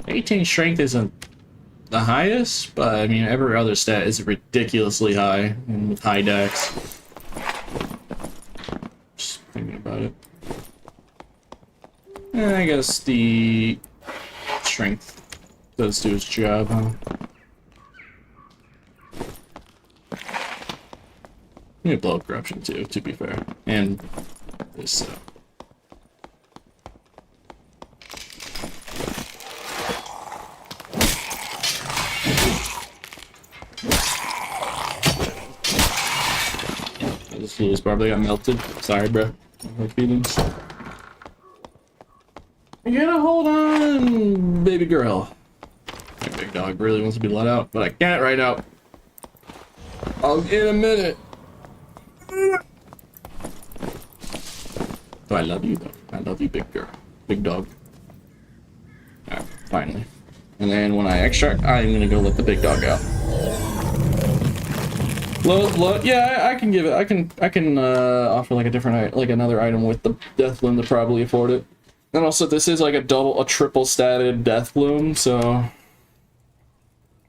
18 strength isn't the highest, but I mean every other stat is ridiculously high and with high dex. Just thinking about it. And I guess the strength does do its job, huh? You blow up corruption too, to be fair. And this Fluids probably got melted. Sorry, bro. My feelings. You gotta hold on, baby girl. My big dog really wants to be let out, but I can't right now. I'll in a minute. So I love you though. I love you, big girl. Big dog. Alright, finally. And then when I extract, I'm gonna go let the big dog out. Yeah, I can give it. I can offer like a different, like another item with the death bloom to probably afford it. And also, this is like a triple statted death bloom, so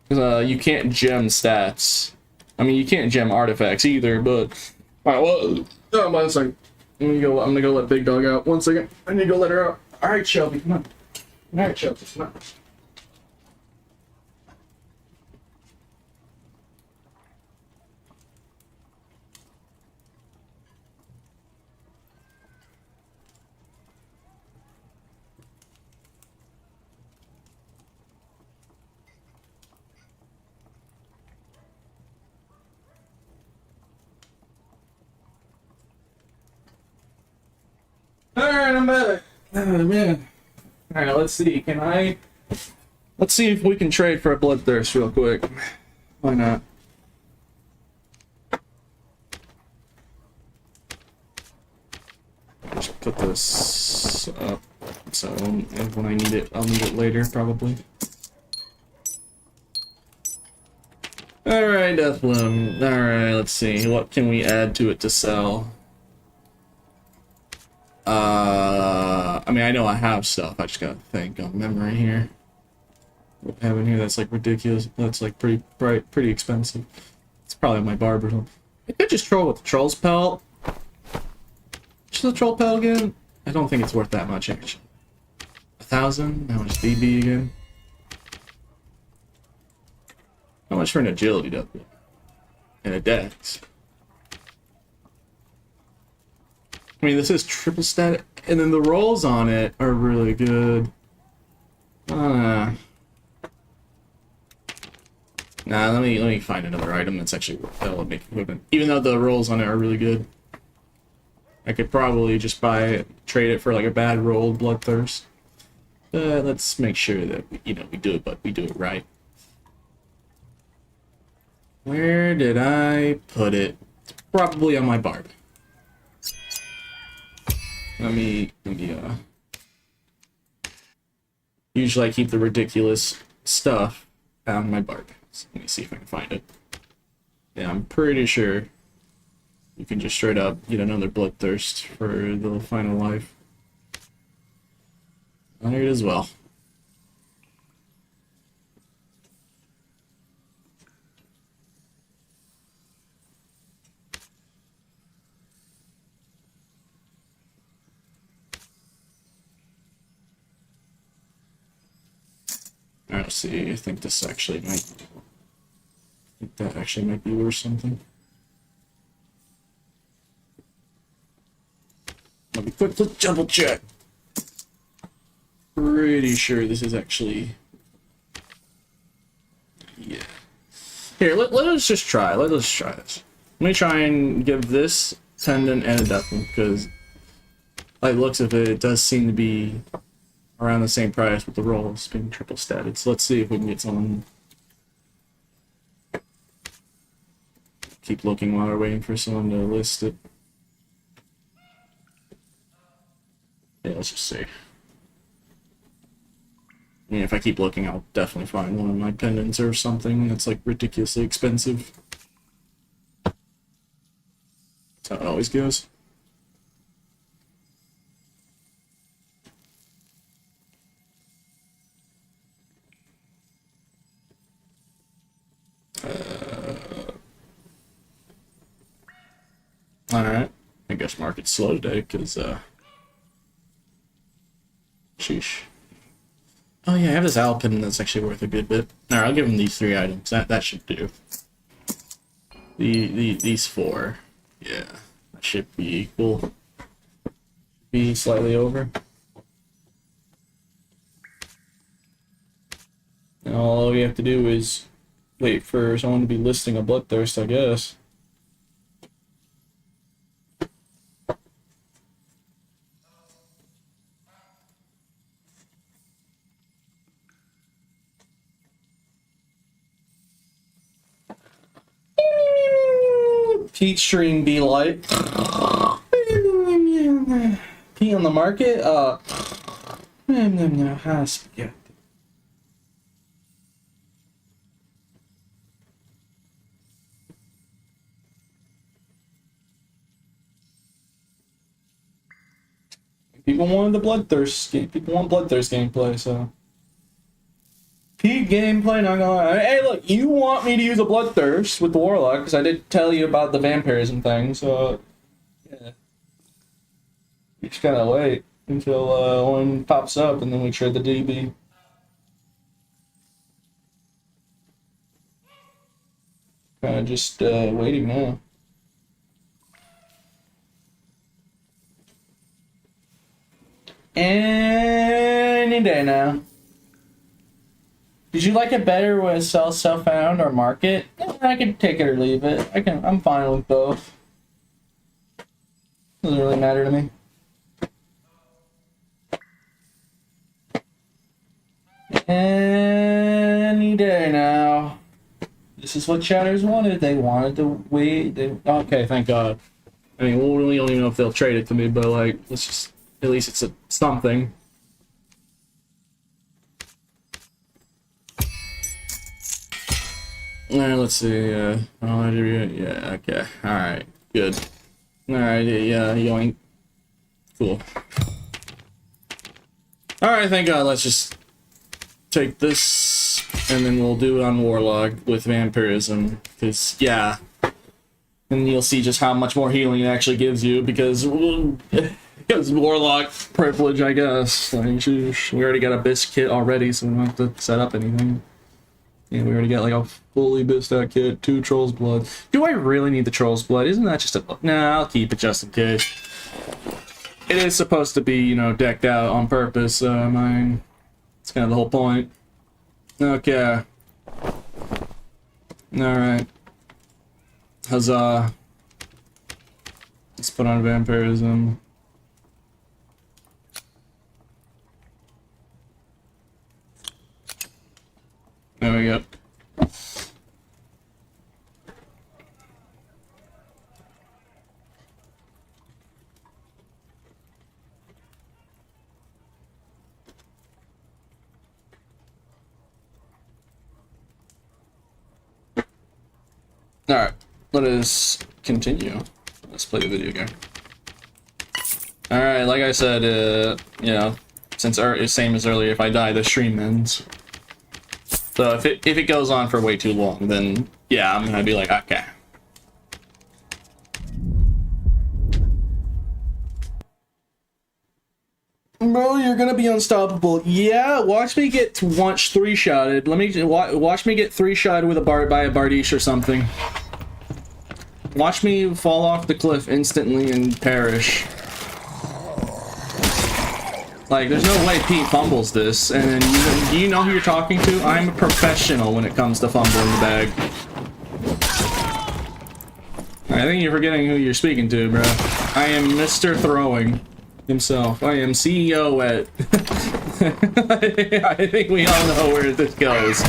you can't gem stats. I mean, you can't gem artifacts either. But all right, well, one second. I'm gonna go let Big Dog out. 1 second. I need to go let her out. All right, Shelby, come on. All right, Shelby, come on. Alright, I'm back. Oh, man. Alright, let's see. Let's see if we can trade for a bloodthirst real quick. Why not? Just put this up. So when I need it, I'll need it later, probably. Alright, Deathbloom. Alright, let's see. What can we add to it to sell? I mean, I know I have stuff. I just gotta think on memory here. What I have in here that's like ridiculous. That's like pretty expensive. It's probably on my barber. I could just troll with the troll's pelt. Just the troll pelt again. I don't think it's worth that much actually. 1,000. How much DB again? How much for an agility double? And a dex. I mean, this is triple stat, and then the rolls on it are really good. Nah, let me find another item that's actually that will make equipment. Even though the rolls on it are really good, I could probably just buy it, trade it for like a bad rolled bloodthirst. Let's make sure that we do it, but we do it right. Where did I put it? It's probably on my barb. Let me usually I keep the ridiculous stuff on my barb. So let me see if I can find it. Yeah, I'm pretty sure you can just straight up get another bloodthirst for the final life. There it is well. Alright, let's see. I think this actually might. I think that actually might be worth something. Let me quickly double check. Pretty sure this is actually. Yeah. Here, let us just try. Let us try this. Let me try and give this tendon and a death one, because by the looks of it, it does seem to be around the same price with the rolls being triple statted. So let's see if we can get someone. Keep looking while we're waiting for someone to list it. Yeah, let's just see. I mean, if I keep looking, I'll definitely find one of my pendants or something that's like ridiculously expensive. That's how it always goes. Alright. I guess market's slow today, because, sheesh. Oh yeah, I have this Alpin that's actually worth a good bit. Alright, I'll give him these 3 items. That should do. These 4. Yeah. That should be equal. Be slightly over. Now all we have to do is wait for someone to be listing a bloodthirst, I guess. Pete stream be like? Pete on the market? Yeah. People wanted the Bloodthirst game. People want Bloodthirst gameplay, so. Pete gameplay, not gonna lie. Hey, look, you want me to use a Bloodthirst with the Warlock, because I did tell you about the vampirism thing, so. Yeah. You just gotta wait until one pops up, and then we trade the DB. Kinda just waiting now. Any day now. Did you like it better with self-found or market? I could take it or leave it. I'm fine with both. Doesn't really matter to me. Any day now. This is what chatters wanted. They wanted to wait. Okay, thank God. I mean, we don't even know if they'll trade it to me, but like, let's just. At least it's something. Let's see. Yeah, okay. Alright, good. Alright, yeah, yoink. Cool. Alright, thank God. Let's just take this, and then we'll do it on Warlock with Vampirism. Because, yeah. And you'll see just how much more healing it actually gives you, because Warlock privilege, I guess. Like, we already got a Bisc kit already, so we don't have to set up anything. Yeah, we already got like a fully Bisc kit, 2 Troll's Blood. Do I really need the Troll's Blood? Isn't that just a... Nah, I'll keep it just in case. It is supposed to be, you know, decked out on purpose, so I mean... It's kind of the whole point. Okay. Alright. Huzzah. Let's put on Vampirism. There we go. Alright, let us continue. Let's play the video game. Alright, like I said, you know, since same as earlier, if I die, the stream ends. So if it goes on for way too long, then yeah, I'm gonna be like, okay. Bro, you're gonna be unstoppable. Yeah, watch me get 3-shotted. Let me watch me get 3-shotted with by a Bardiche or something. Watch me fall off the cliff instantly and perish. Like, there's no way Pete fumbles this, and do you know who you're talking to? I'm a professional when it comes to fumbling the bag. I think you're forgetting who you're speaking to, bro. I am Mr. Throwing himself. I am CEO at... I think we all know where this goes.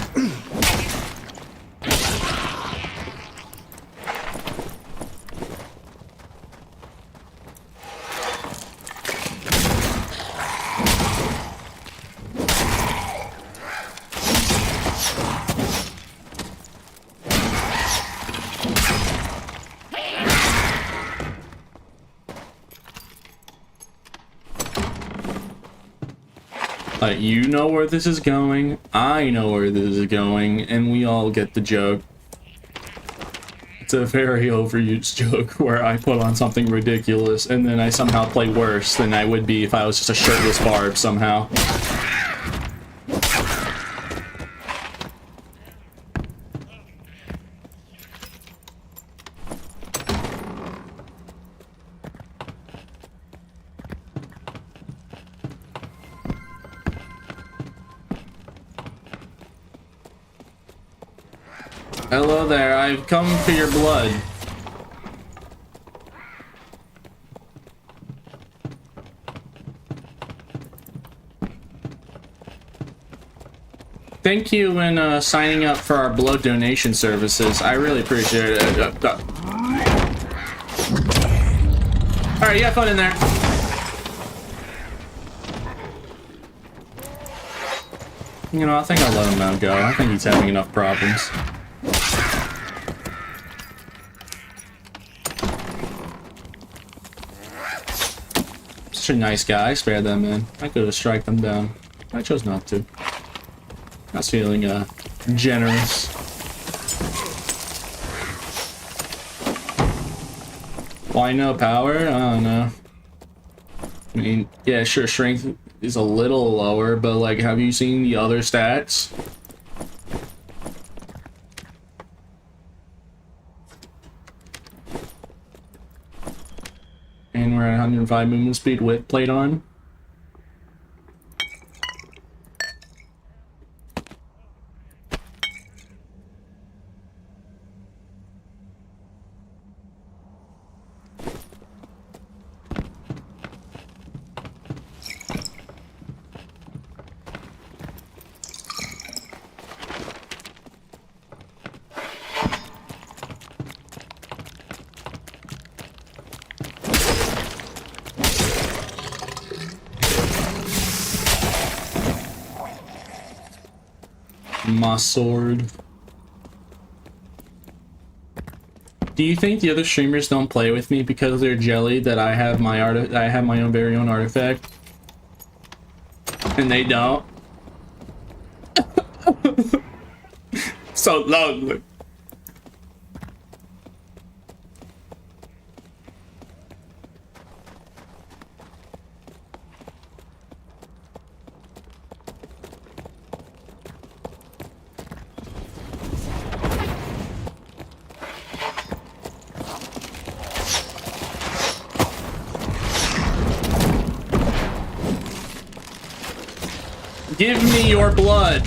You know where this is going, I know where this is going, and we all get the joke. It's a very overused joke where I put on something ridiculous and then I somehow play worse than I would be if I was just a shirtless barb somehow. Hello there, I've come for your blood. Thank you in signing up for our blood donation services. I really appreciate it. Alright, you have fun in there. You know, I think I'll let him go. I think he's having enough problems. Such a nice guy. I spared that man. I could have striked them down. I chose not to. I was feeling, generous. Why no power? I don't know. I mean, yeah, sure, strength is a little lower, but, like, have you seen the other stats? And we're at 105 movement speed with plate on. My sword. Do you think the other streamers don't play with me because they're jelly that I have my own very own artifact? And they don't? So lovely. Give me your blood.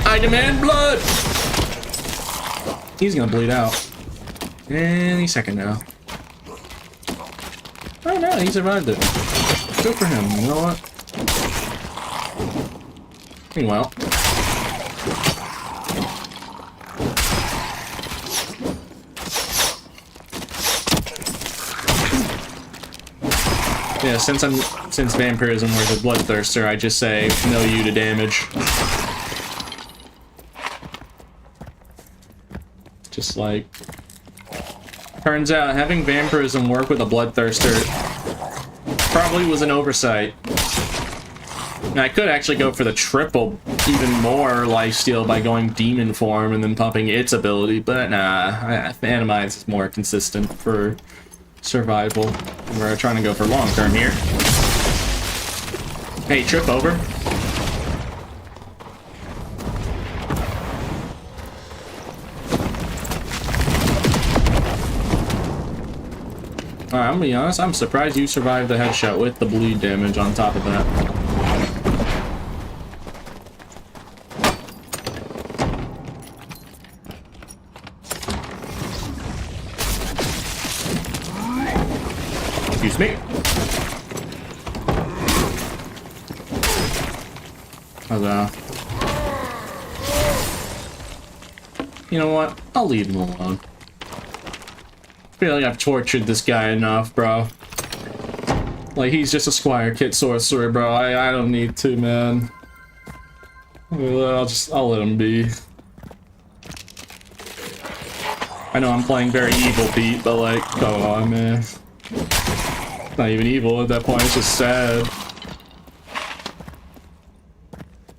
I demand blood. He's gonna bleed out any second now. Oh no, he survived it. Good for him. You know what? Meanwhile. Yeah, since vampirism was a bloodthirster, I just say no you to damage. Just like, turns out having vampirism work with a bloodthirster probably was an oversight. And I could actually go for the triple, even more lifesteal by going demon form and then pumping its ability, but nah, Animines is more consistent for survival. We're trying to go for long term here. Hey, trip over. Alright, I'm gonna be honest, I'm surprised you survived the headshot with the bleed damage on top of that. Excuse me. Hello. You know what? I'll leave him alone. I feel like I've tortured this guy enough, bro. Like, he's just a Squire Kit sorcerer, bro. I don't need to, man. I'll let him be. I know I'm playing very evil, Pete, but like, come on, man. It's not even evil at that point, it's just sad.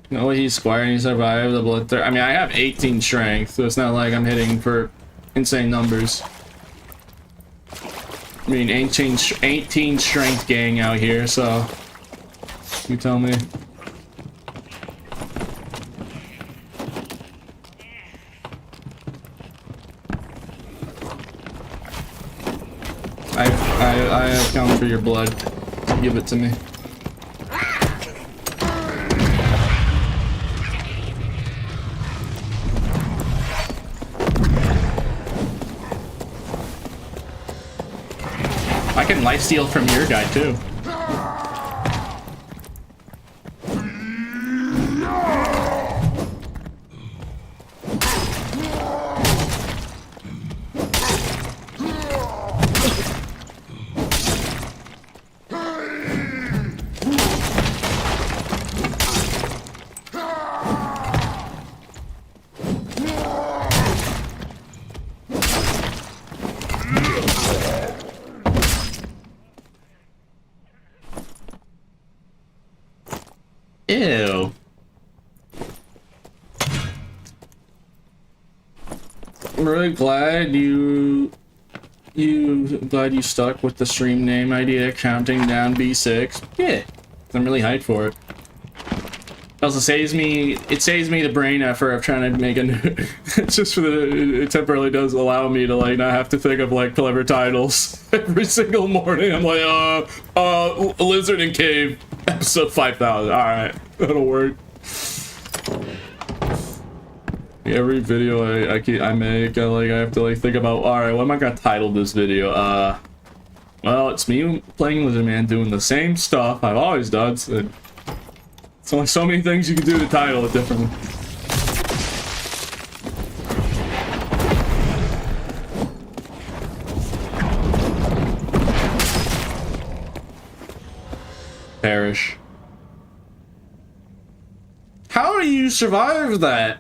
No, he's Squire and he survived the bloodthirst. I mean, I have 18 strength, so it's not like I'm hitting for insane numbers. I mean, 18 strength gang out here, so you tell me. I have come for your blood. Give it to me. I can lifesteal from your guy too. Ew. I'm really glad you stuck with the stream name idea, counting down B6. Yeah, I'm really hyped for it. It also saves me the brain effort of trying to make a new. It's just for the. It temporarily does allow me to like not have to think of like clever titles every single morning. I'm like, Lizard and Cave, episode 5,000. All right, that'll work. Every video I make, I have to like think about. All right, what am I gonna title this video? Well, it's me playing Lizard Man doing the same stuff I've always done. So it's only so many things you can do to title it differently. Perish. How do you survive that?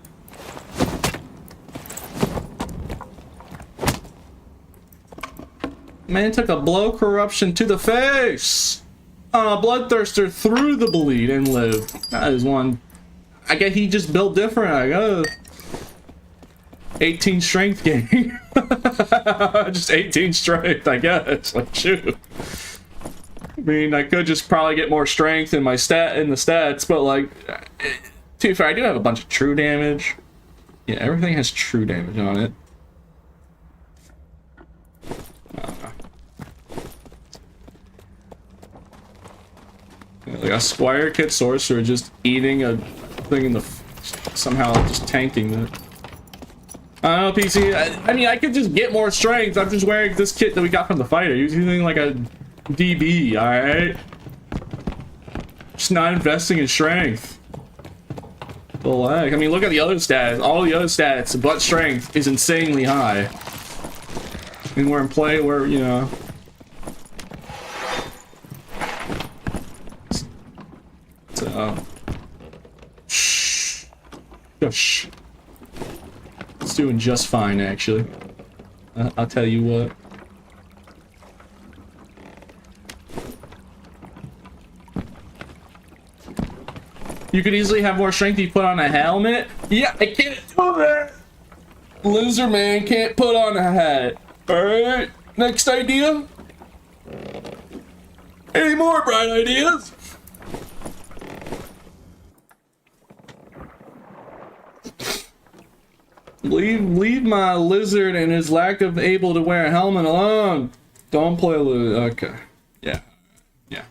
Man took a blow corruption to the face. Bloodthirster through the bleed and lived. That is one. I guess he just built different. I guess. 18 strength gain. Just 18 strength, I guess. Like, shoot. I mean, I could just probably get more strength in my the stats, but like, to be fair, I do have a bunch of true damage. Yeah, everything has true damage on it. Like a Squire Kit Sorcerer just eating a thing in the somehow just tanking it. I don't know, PC. I mean, I could just get more strength. I'm just wearing this kit that we got from the fighter. He's using like a DB, alright? Just not investing in strength. The lag. I mean, look at the other stats. All the other stats, but strength is insanely high. And we're in play where, you know. Shh. Shush. It's doing just fine, actually. I'll tell you what. You could easily have more strength if you put on a helmet. Yeah, I can't do that. Lizard Man can't put on a hat. Alright, next idea? Any more bright ideas? Leave my lizard and his lack of able to wear a helmet alone. Don't play lizard. Okay. Yeah. Yeah.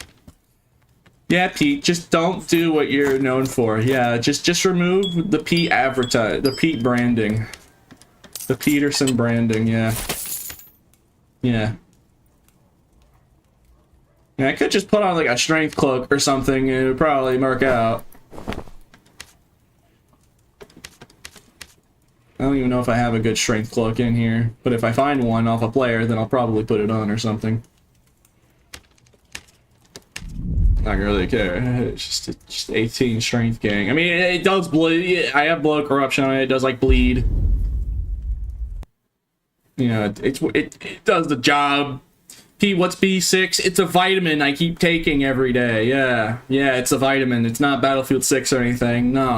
Yeah, Pete, just don't do what you're known for. Yeah, just remove the Pete the Pete branding. The Peterson branding, yeah. Yeah. Yeah, I could just put on like a strength cloak or something and it would probably work out. I don't even know if I have a good strength cloak in here, but if I find one off a player, then I'll probably put it on or something. Not really care. It's just 18 strength gang. I mean, it does bleed. I have blood corruption on it. It does like bleed. You know, it does the job. P, what's B6? It's a vitamin I keep taking every day. Yeah, it's a vitamin. It's not Battlefield 6 or anything. No.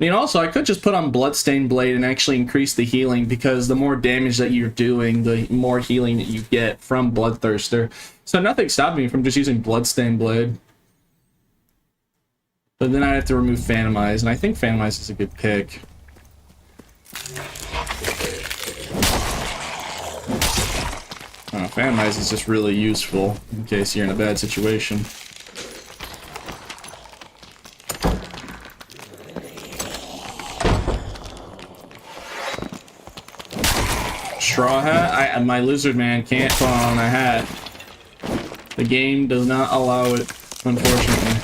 I mean, also, I could just put on Bloodstained Blade and actually increase the healing, because the more damage that you're doing, the more healing that you get from Bloodthirster. So nothing stopped me from just using Bloodstained Blade. But then I have to remove Phantomize, and I think Phantomize is a good pick. Phantomize is just really useful in case you're in a bad situation. Straw hat? My lizard man can't put on a hat. The game does not allow it, unfortunately.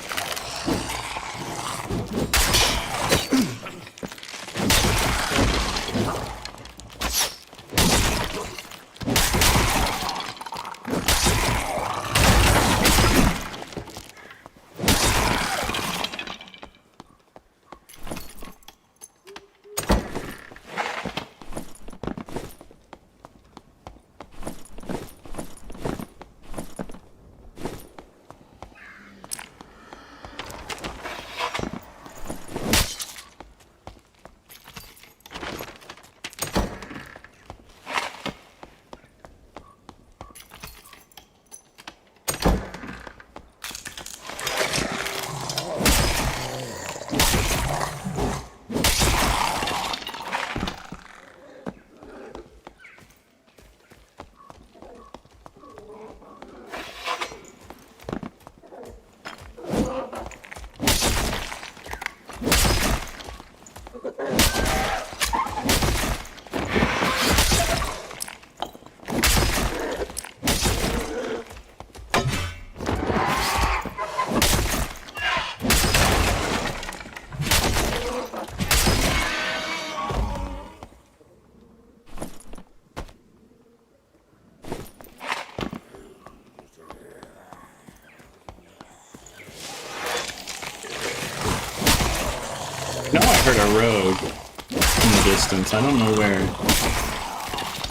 distance. I don't know where.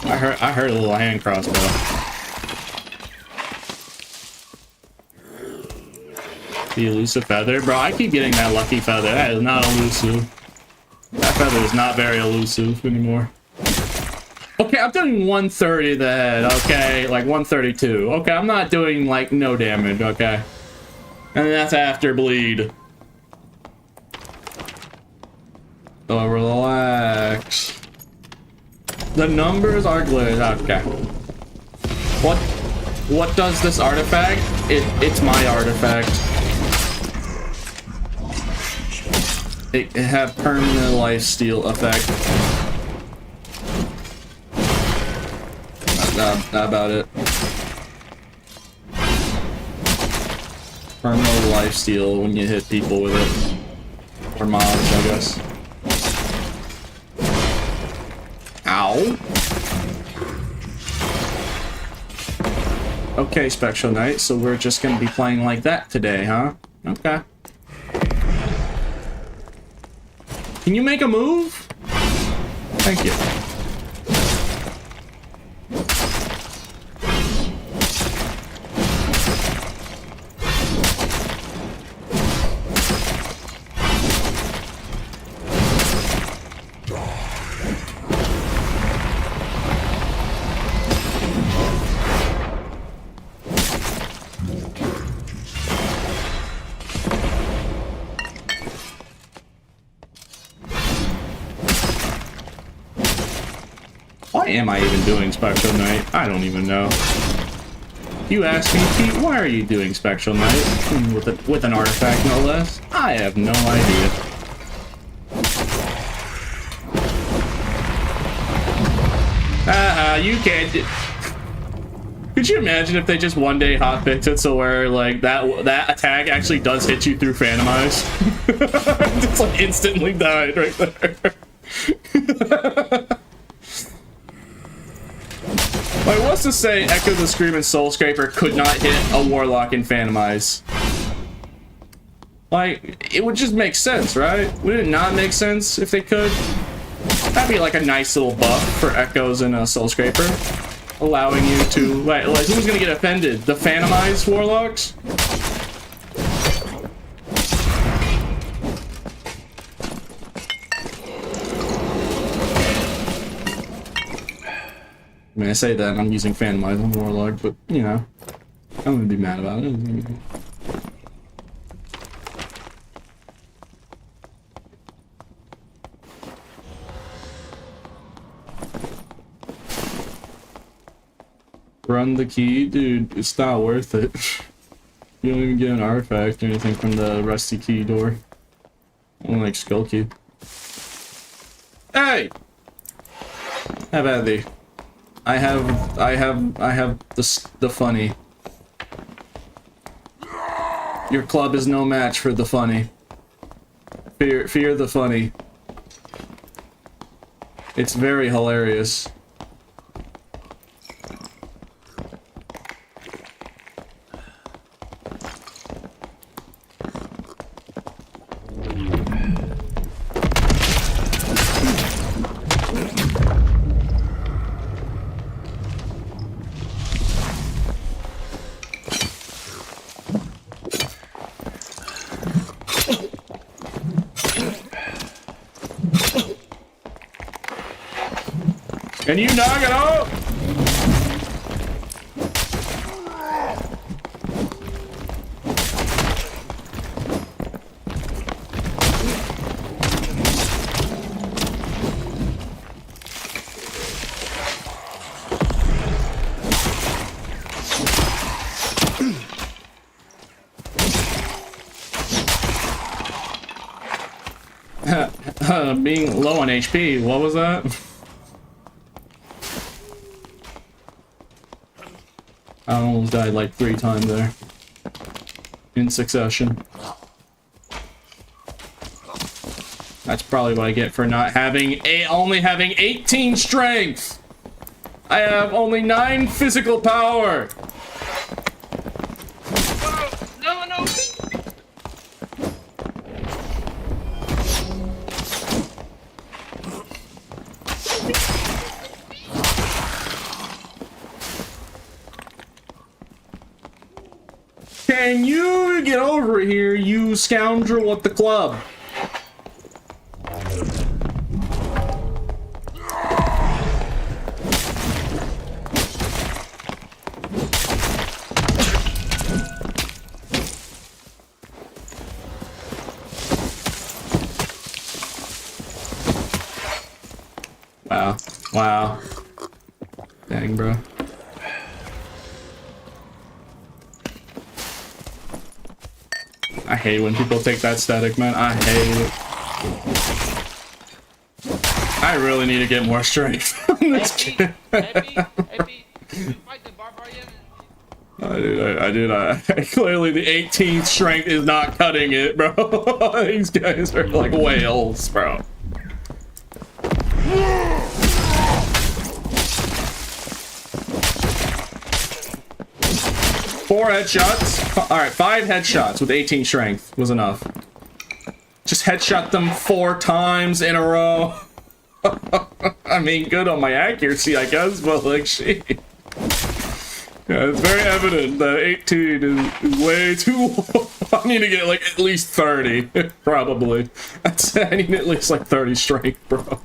I heard a little hand crossbow. The elusive feather? Bro, I keep getting that lucky feather. That is not elusive. That feather is not very elusive anymore. Okay, I'm doing 130 to the head, okay? Like 132. Okay, I'm not doing, like, no damage, okay? And that's after bleed. Oh, relax. The numbers are good. Okay. What does this artifact? It's my artifact. It had permanent lifesteal effect. Not about it. Permanent lifesteal when you hit people with it. Or mobs, I guess. Ow. Okay, Spectral Knight, so we're just gonna be playing like that today, huh? Okay. Can you make a move? Thank you. Why am I even doing Spectral Knight? I don't even know. You ask me, Pete, why are you doing Spectral Knight? With an artifact, no less? I have no idea. You can't do... Could you imagine if they just one day hotfixed it so where, like, that attack actually does hit you through Phantom Eyes? Just, like, instantly died right there. Like, what's to say Echo the Screaming Soul Scraper could not hit a Warlock in Phantom Eyes? Like, it would just make sense, right? Would it not make sense if they could? That'd be like a nice little buff for Echoes in a Soul Scraper. Allowing you to... Like who's gonna get offended? The Phantom Eyes Warlocks? I mean, I say that and I'm using Phantom Eyes on Warlock, but, you know, I'm gonna be mad about it. Run the key? Dude, it's not worth it. You don't even get an artifact or anything from the rusty key door. Only like Skull Key. Hey! Have at thee. I have the funny. Your club is no match for the funny. Fear the funny. It's very hilarious. Can you knock it off? Being low on HP, what was that? I almost died like 3 times there. In succession. That's probably what I get for not having only having 18 strength! I have only 9 physical power! No, no! Can you get over here, you scoundrel at the club? Wow. Wow. Dang, bro. I hate when people take that static, man. I hate it. I really need to get more strength. Clearly the 18th strength is not cutting it, bro. These guys are like whales, bro. Four headshots. All right, 5 headshots with 18 strength was enough. Just headshot them 4 times in a row. I mean, good on my accuracy, I guess, but like, shit. Yeah, it's very evident that 18 is way too low. I need to get like at least 30, probably. I need at least like 30 strength, bro.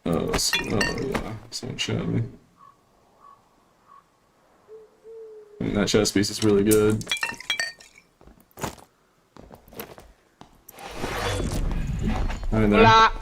Oh yeah, someone shot me. I mean, that chest piece is really good. I know. Hola.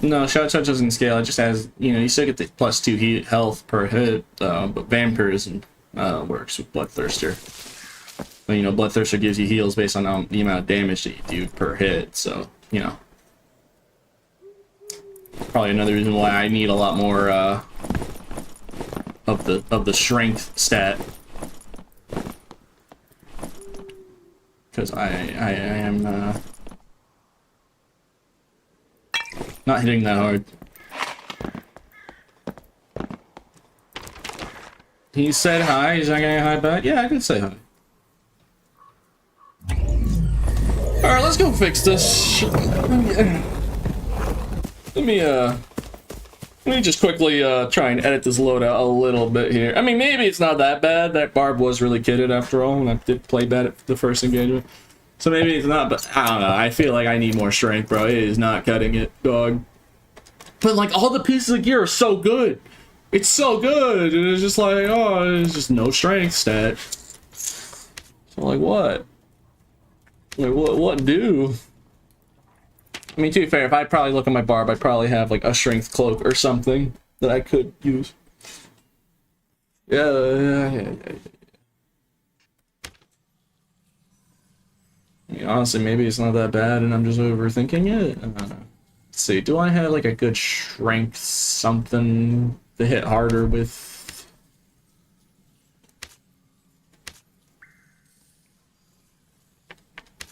No, shot touch doesn't scale. It just has, you know, you still get the +2 health per hit, but vampirism works with Bloodthirster. But, you know, Bloodthirster gives you heals based on the amount of damage that you do per hit, so, you know. Probably another reason why I need a lot more of the strength stat. Because I am not hitting that hard. He said hi. He's not gonna hi back. Yeah, I can say hi. All right, let's go fix this. Let me just quickly try and edit this loadout a little bit here. I mean, maybe it's not that bad. That Barb was really kitted after all, and I did play bad at the first engagement. So maybe it's not, but I don't know. I feel like I need more strength, bro. It is not cutting it, dog. But like all the pieces of gear are so good. It's so good. And it's just like, oh, it's just no strength stat. So like what? Like what do? I mean, to be fair, if I probably look at my Barb, I'd probably have like a strength cloak or something that I could use. Yeah. I mean, honestly, maybe it's not that bad and I'm just overthinking it. I don't know. Let's see, do I have like a good strength something to hit harder with?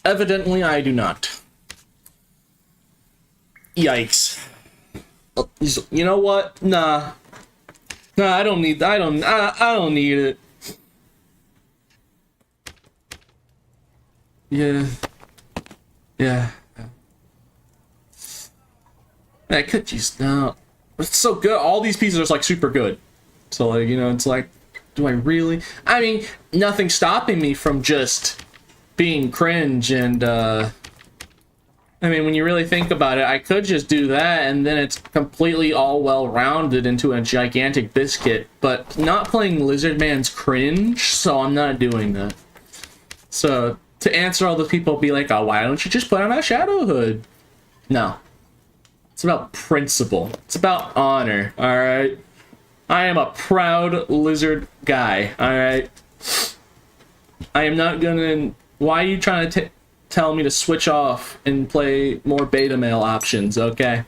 Evidently, I do not. Yikes. You know what? Nah, I don't need I don't need it. Yeah. I could use no. It's so good. All these pieces are like super good. So like, you know, it's like, do I really? I mean, nothing's stopping me from just being cringe and I mean, when you really think about it, I could just do that and then it's completely all well-rounded into a gigantic biscuit, but not playing Lizard Man's cringe, so I'm not doing that. So to answer all the people be like, oh, why don't you just put on a shadow hood? No. It's about principle. It's about honor, alright? I am a proud lizard guy, alright? I am not gonna... Why are you trying to tell me to switch off and play more beta male options, okay?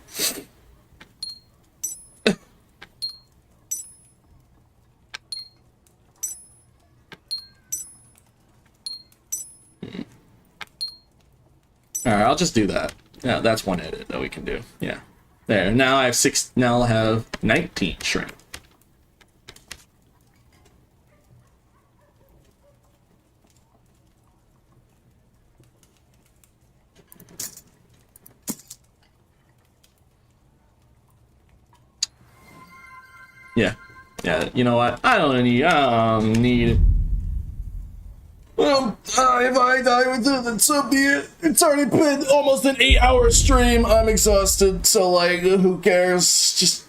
Alright, I'll just do that. Yeah, that's one edit that we can do. Yeah. There, now I have 6, now I'll have 19 strength. Yeah. Yeah, you know what? I don't need well, if I die with it, then so be it. It's already been almost an 8-hour stream. I'm exhausted, so like, who cares? Just...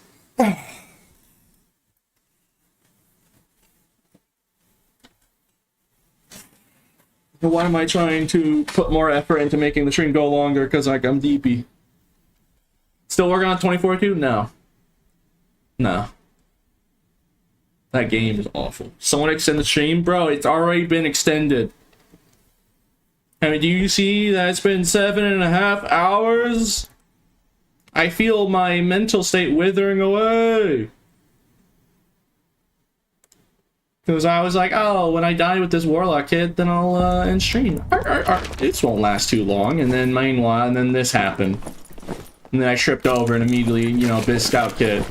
Why am I trying to put more effort into making the stream go longer? Because like, I'm DP. Still working on 24-2? No. No. That game is awful. Someone extend the stream? Bro, it's already been extended. I mean, do you see that it's been 7.5 hours? I feel my mental state withering away. Because I was like, oh, when I die with this warlock kid, then I'll end stream. This won't last too long. And then meanwhile, and then this happened. And then I tripped over and immediately, you know, Biz Scout kid.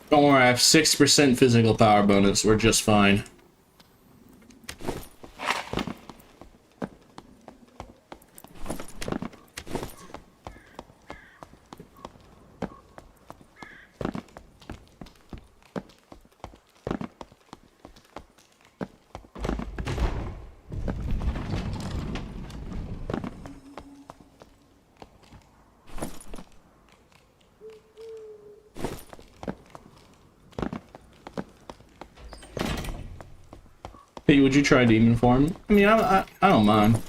Don't worry, I have 6% physical power bonus. We're just fine. Hey, would you try demon form? I mean, I don't mind.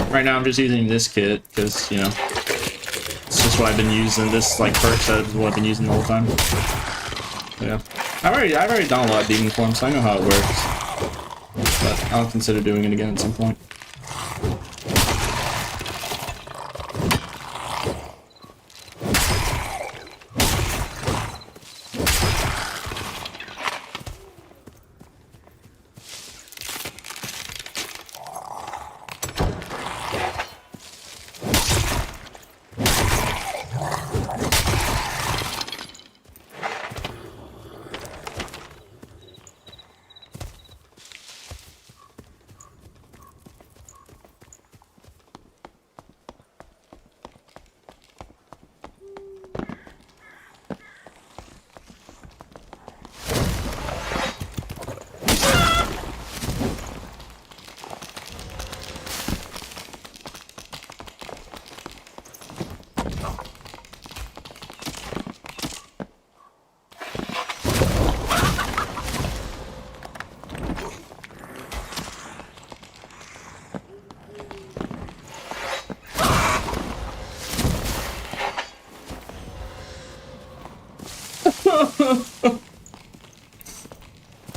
Right now I'm just using this kit because, you know, it's just what I've been using. This like perk set is what I've been using the whole time. So, yeah, I've already done a lot of demon form, so I know how it works. But I'll consider doing it again at some point.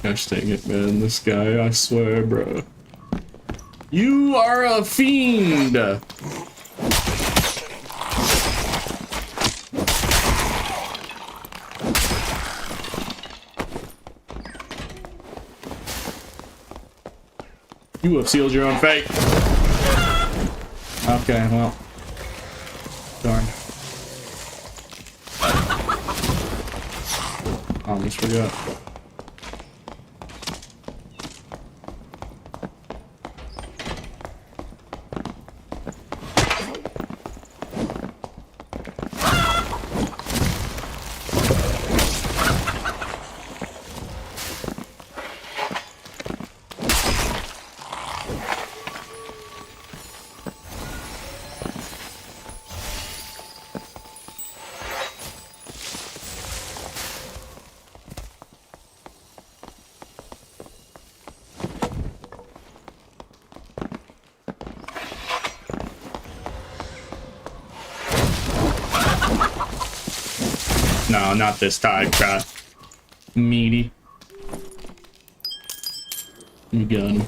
Gosh dang it, man. This guy, I swear, bro. You are a fiend! You have sealed your own fate. Okay, well. Darn. Almost forgot. No, not this time, God. Meaty. You got him.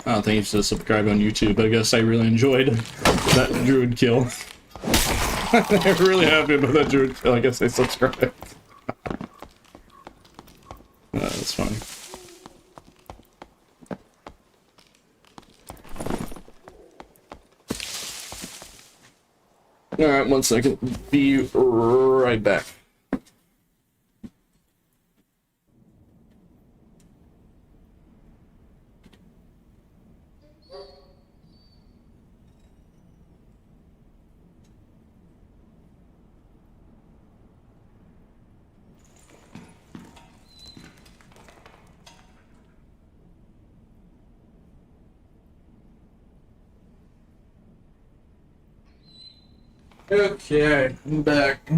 I don't think you should subscribe on YouTube. I guess I really enjoyed that druid kill. I'm really happy about that druid kill. I guess I subscribed. That's funny. Alright, 1 second. Be right back. Okay, I'm back.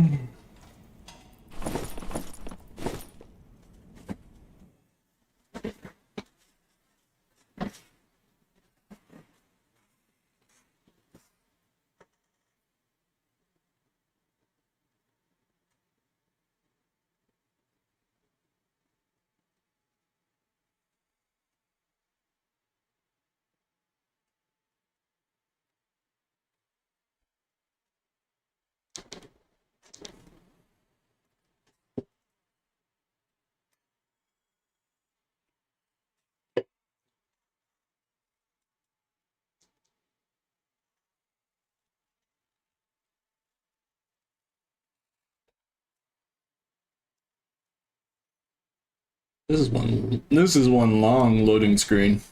This is one long loading screen.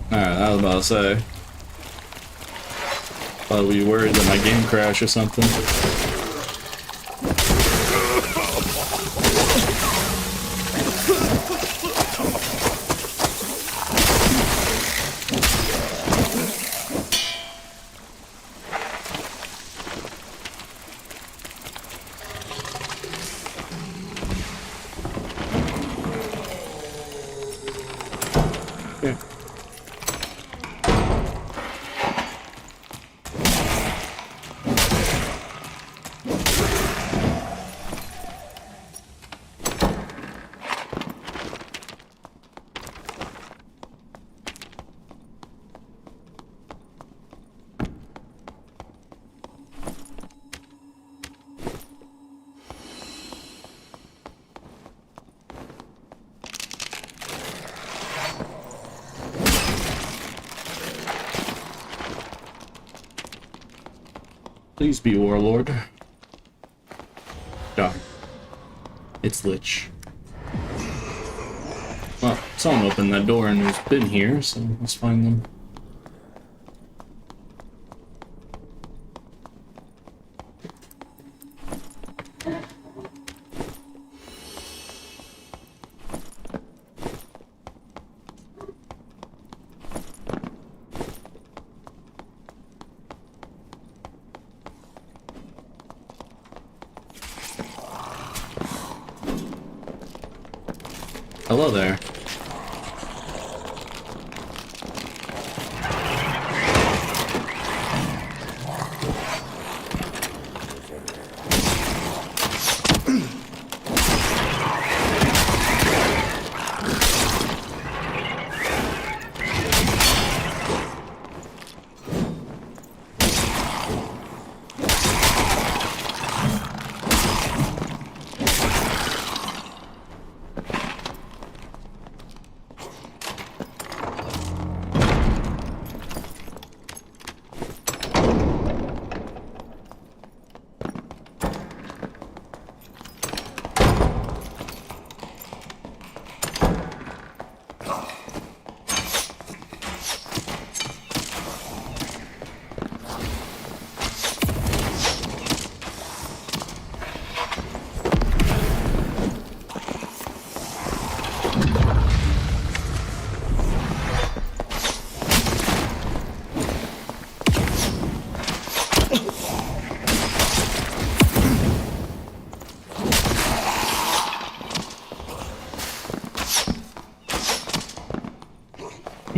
Alright, I was about to say. Thought we were worried that my game crashed or something. Please be Warlord. Duh. It's Lich. Well, someone opened that door and who's been here, so let's find them. Hello there.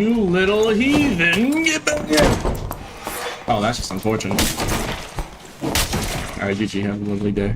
You little heathen! Get back here! Oh, that's just unfortunate. Alright, GG, have a lovely day.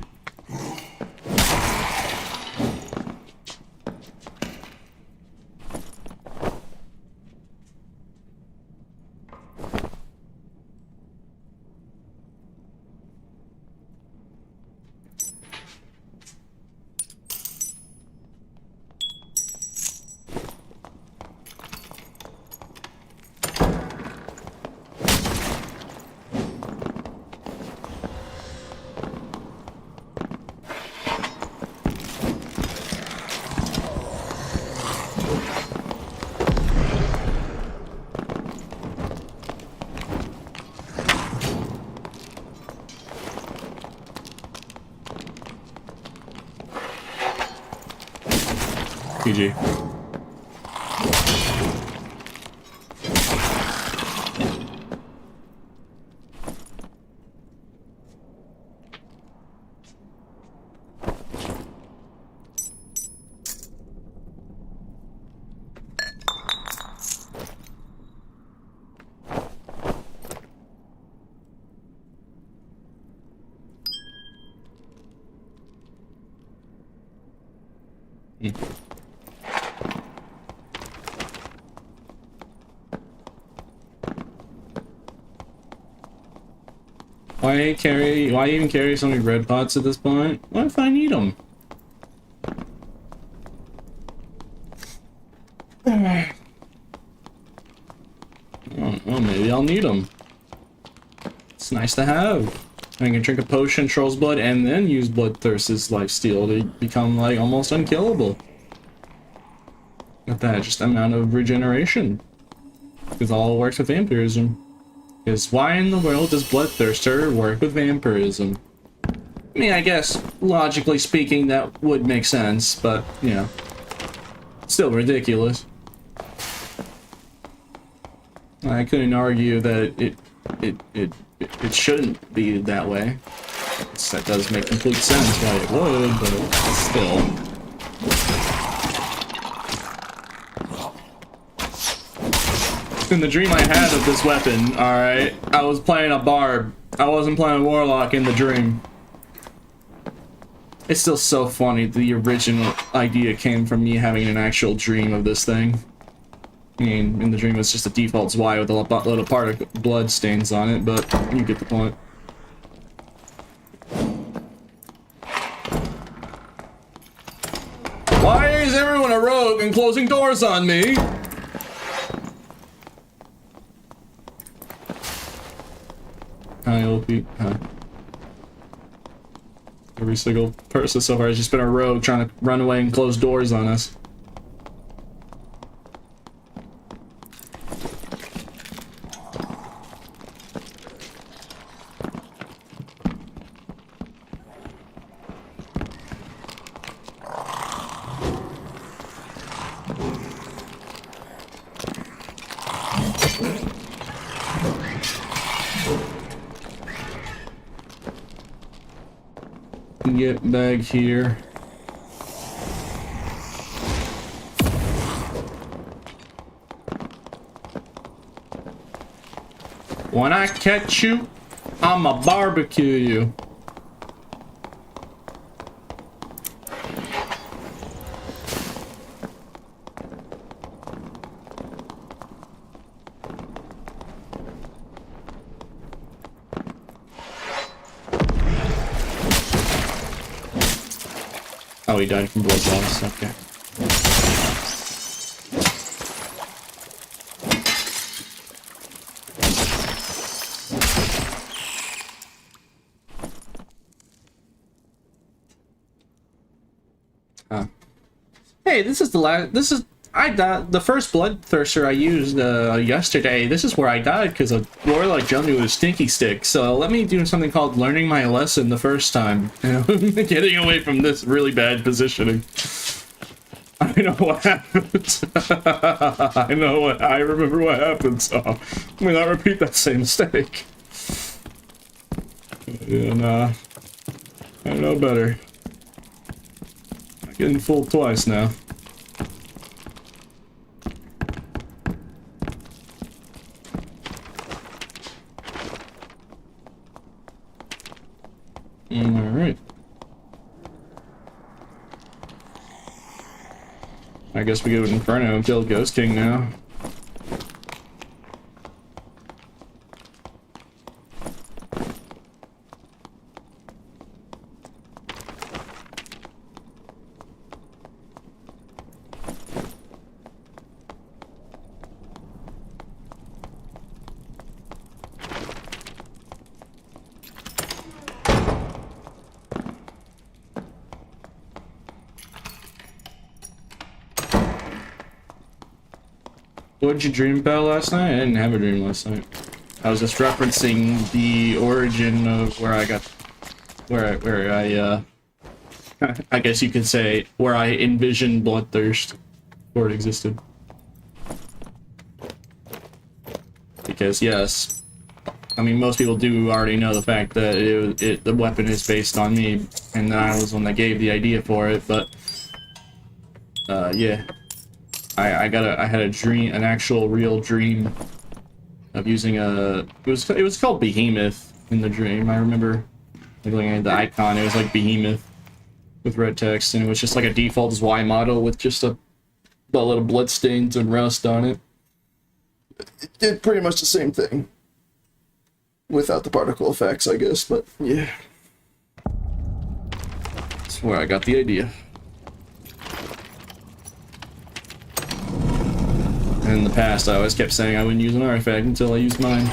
GG. Why even carry so many red pots at this point? What if I need them? Oh, maybe I'll need them. It's nice to have. I can drink a potion, Troll's Blood, and then use Bloodthirst's lifesteal to become, like, almost unkillable. At that just amount of regeneration. Because all works with vampirism. Because why in the world does Bloodthirster work with vampirism? I mean, I guess, logically speaking, that would make sense, but, you know, still ridiculous. I couldn't argue that it shouldn't be that way. That does make complete sense why it would, but still. In the dream I had of this weapon, alright, I was playing a barb. I wasn't playing Warlock in the dream. It's still so funny the original idea came from me having an actual dream of this thing. I mean, in the dream it's just a default Y with a little part of blood stains on it, but you get the point. Why is everyone a rogue and closing doors on me? Hi, OP. Hi. Every single person so far has just been a rogue trying to run away and close doors on us. Get back here. When I catch you, I'ma barbecue you. Oh, he died from blood loss, okay. Hey, this is I died, the first Bloodthirster I used yesterday. This is where I died because a Warlock jumped me with a stinky stick. So let me do something called learning my lesson the first time. You know, getting away from this really bad positioning. I know what happened. I remember what happened, so I'm gonna not repeat that same mistake. And I know better. I'm getting fooled twice now. Alright. I guess we go to Inferno and kill Ghost King now. What did you dream about last night? I didn't have a dream last night. I was just referencing the origin of where I got, where I I guess you could say, where I envisioned Bloodthirst, before it existed. Because yes, I mean most people do already know the fact that the weapon is based on me, and that I was the one that gave the idea for it. But yeah. I had a dream, an actual real dream of using it was called Behemoth in the dream. I remember looking at the icon, it was like Behemoth with red text, and it was just like a default Y model with just a little blood stains and rust on it. It did pretty much the same thing. Without the particle effects, I guess, but yeah. That's where I got the idea. In the past, I always kept saying I wouldn't use an artifact until I used mine.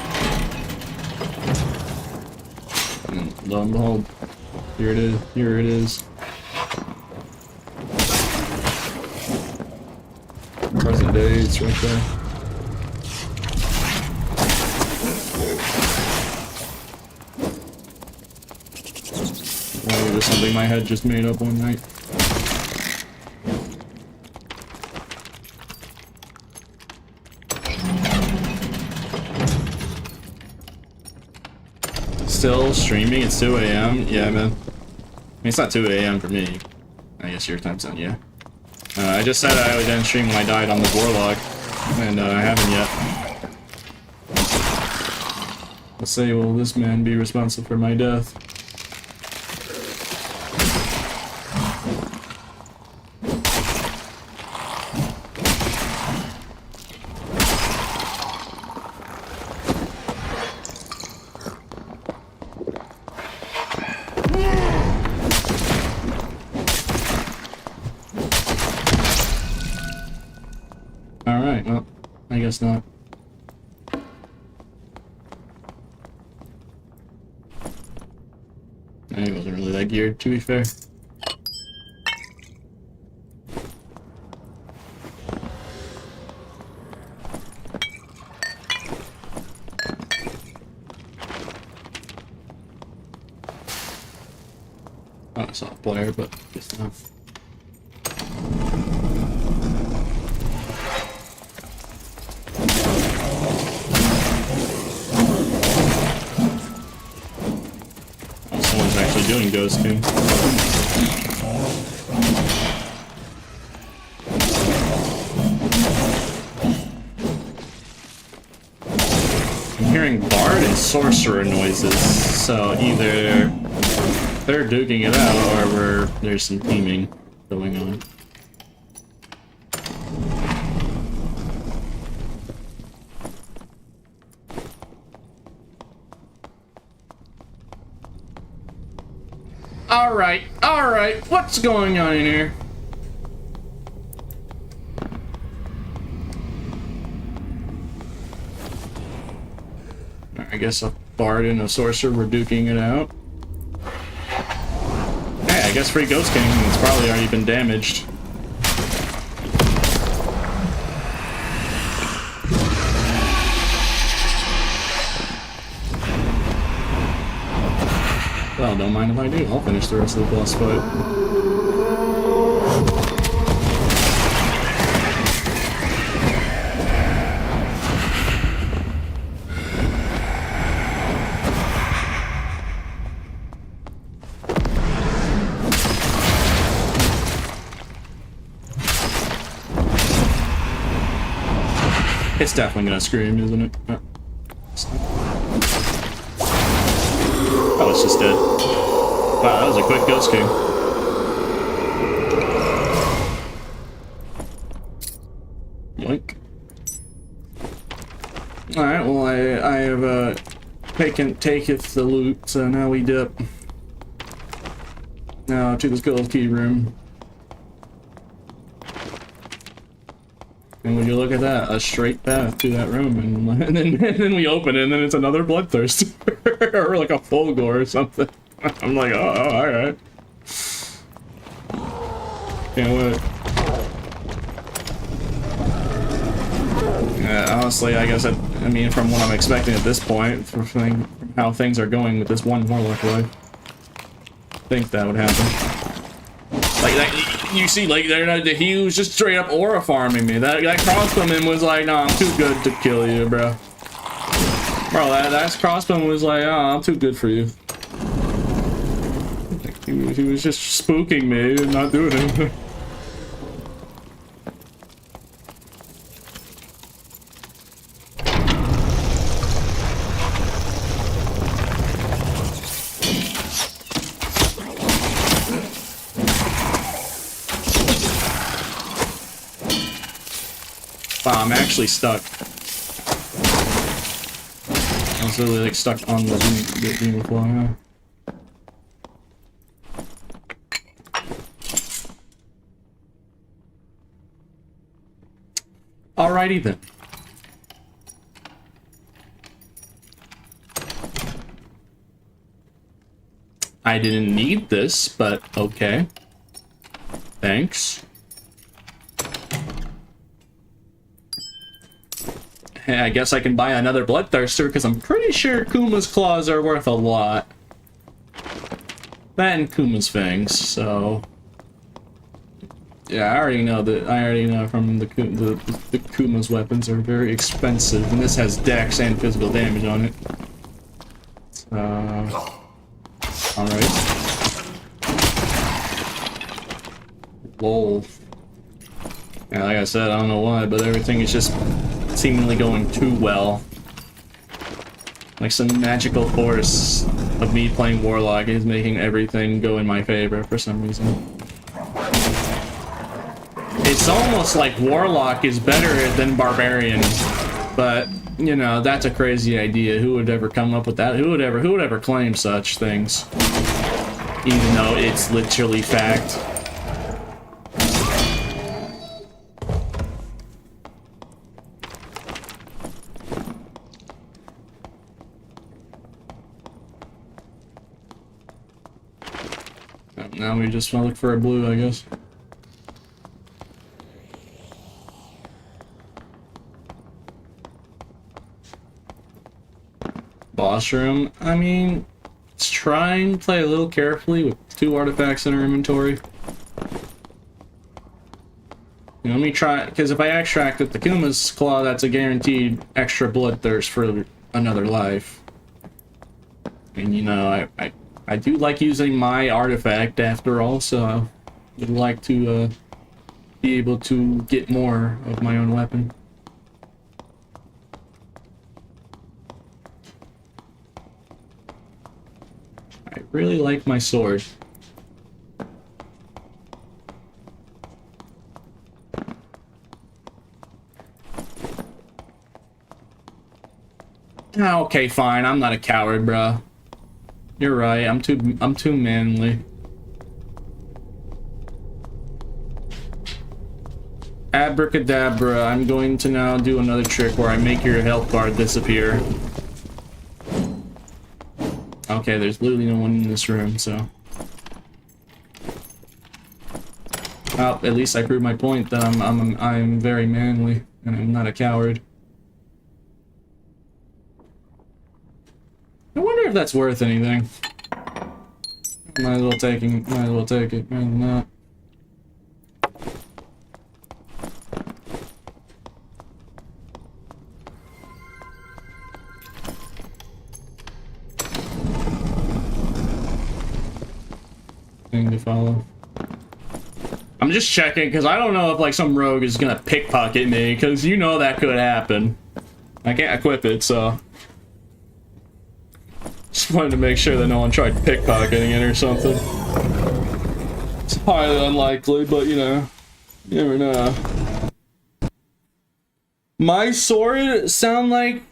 And lo and behold, here it is. Here it is. Present day, it's right there. Or just something my head just made up one night. Still streaming, it's 2 AM. Yeah, man. I mean, it's not 2 AM for me. I guess your time zone, yeah. I just said I would end stream when I died on the Warlock, and I haven't yet. Let's say, will this man be responsible for my death? Alright, well, I guess not. He wasn't really that geared, to be fair. Oh, I saw a player, but guess not. Doing Ghost King. I'm hearing Bard and Sorcerer noises, so either they're duking it out or there's some teaming going on. Alright, what's going on in here? I guess a Bard and a Sorcerer were duking it out. Hey, I guess Free Ghost King, it's probably already been damaged. Well, don't mind if I do. I'll finish the rest of the boss fight. It's definitely gonna scream, isn't it? Oh, it's just dead. Wow, that was a quick Ghost King. Yoink. Alright, well I have taketh the loot, so now we dip. Now to the Skull Key room. And would you look at that, a straight path to that room, and then we open it, and then it's another Bloodthirst. Or like a full gore or something. I'm like, oh alright. Can't wait. Honestly, I guess I mean, from what I'm expecting at this point, from how things are going with this one Warlock life, I think that would happen. Like that, you see, like he was just straight up aura farming me. That crossbowman was like, "No, I'm too good to kill you, bro." Bro, that crossbowman was like, "Oh, I'm too good for you." He was just spooking me and not doing it. Wow, I'm actually stuck. I was literally like stuck on the beam floor. Yeah. Alrighty then. I didn't need this, but okay. Thanks. Hey, I guess I can buy another Bloodthirster, because I'm pretty sure Kuma's claws are worth a lot. That and Kuma's fangs, so... Yeah, I already know from the Kuma's weapons are very expensive, and this has dex and physical damage on it. Alright. Lol. Yeah, like I said, I don't know why, but everything is just seemingly going too well. Like some magical force of me playing Warlock is making everything go in my favor for some reason. It's almost like Warlock is better than Barbarian, but you know, that's a crazy idea. Who would ever come up with that? Who would ever claim such things? Even though it's literally fact. Now we just want to look for a blue, I guess. Boss room. I mean, let's try and play a little carefully with 2 artifacts in our inventory. You know, let me try, because if I extract with the Kuma's Claw, that's a guaranteed extra Bloodthirst for another life. And you know, I do like using my artifact after all, so I would like to be able to get more of my own weapon. I really like my sword. Okay, fine. I'm not a coward, bro. You're right. I'm too manly. Abracadabra. I'm going to now do another trick where I make your health bar disappear. Okay, there's literally no one in this room, so. Well, at least I proved my point that I'm very manly and I'm not a coward. I wonder if that's worth anything. Might as well take it, rather than not. Thing to follow. I'm just checking because I don't know if like some rogue is gonna pickpocket me, because you know that could happen. I can't equip it, so. Just wanted to make sure that no one tried pickpocketing it or something. It's highly unlikely, but you know, you never know. My sword sounding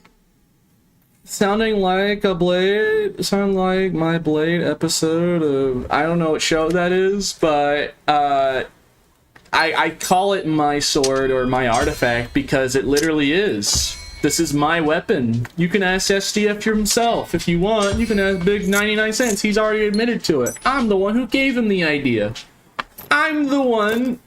like a blade, sound like my blade episode of, I don't know what show that is, but I call it my sword or my artifact because it literally is. This is my weapon. You can ask SDF himself if you want. You can ask Big 99 Cents. He's already admitted to it. I'm the one who gave him the idea. I'm the one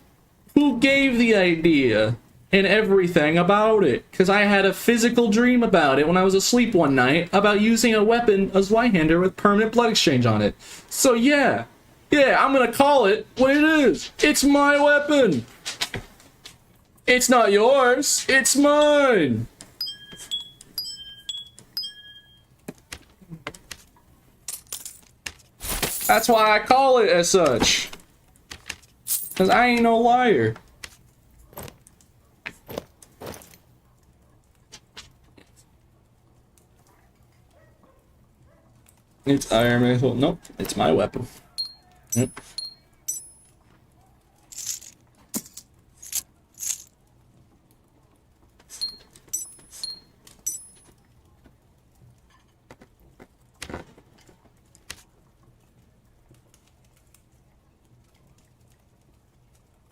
who gave the idea and everything about it. Because I had a physical dream about it when I was asleep one night about using a weapon as Zweihander with permanent blood exchange on it. So yeah, I'm gonna call it what it is. It's my weapon. It's not yours. It's mine. That's why I call it as such. Cause I ain't no liar. It's Iron Man. Well, nope, it's my weapon. Yep.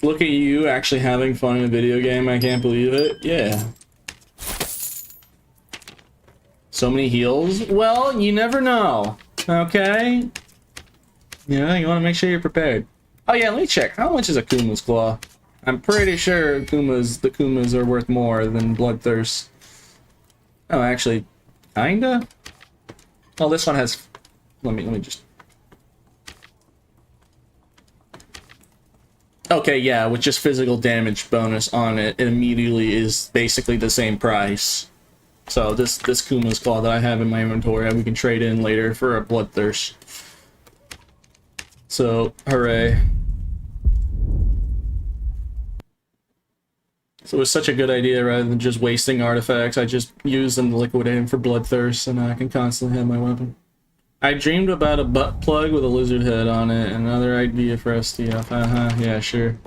Look at you actually having fun in a video game. I can't believe it. Yeah. So many heals? Well, you never know. Okay? Yeah, you want to make sure you're prepared. Oh yeah, let me check. How much is a Kuma's Claw? I'm pretty sure the Kumas are worth more than Bloodthirst. Oh, actually, kinda? Oh, this one has... Let me just... Okay, yeah, with just physical damage bonus on it, it immediately is basically the same price. So this Kuma's Claw that I have in my inventory, we can trade in later for a Bloodthirst. So, hooray. So it was such a good idea, rather than just wasting artifacts, I just use them to liquidate them for Bloodthirst, and I can constantly have my weapon. I dreamed about a butt plug with a lizard head on it. Another idea for STF. Yeah, sure.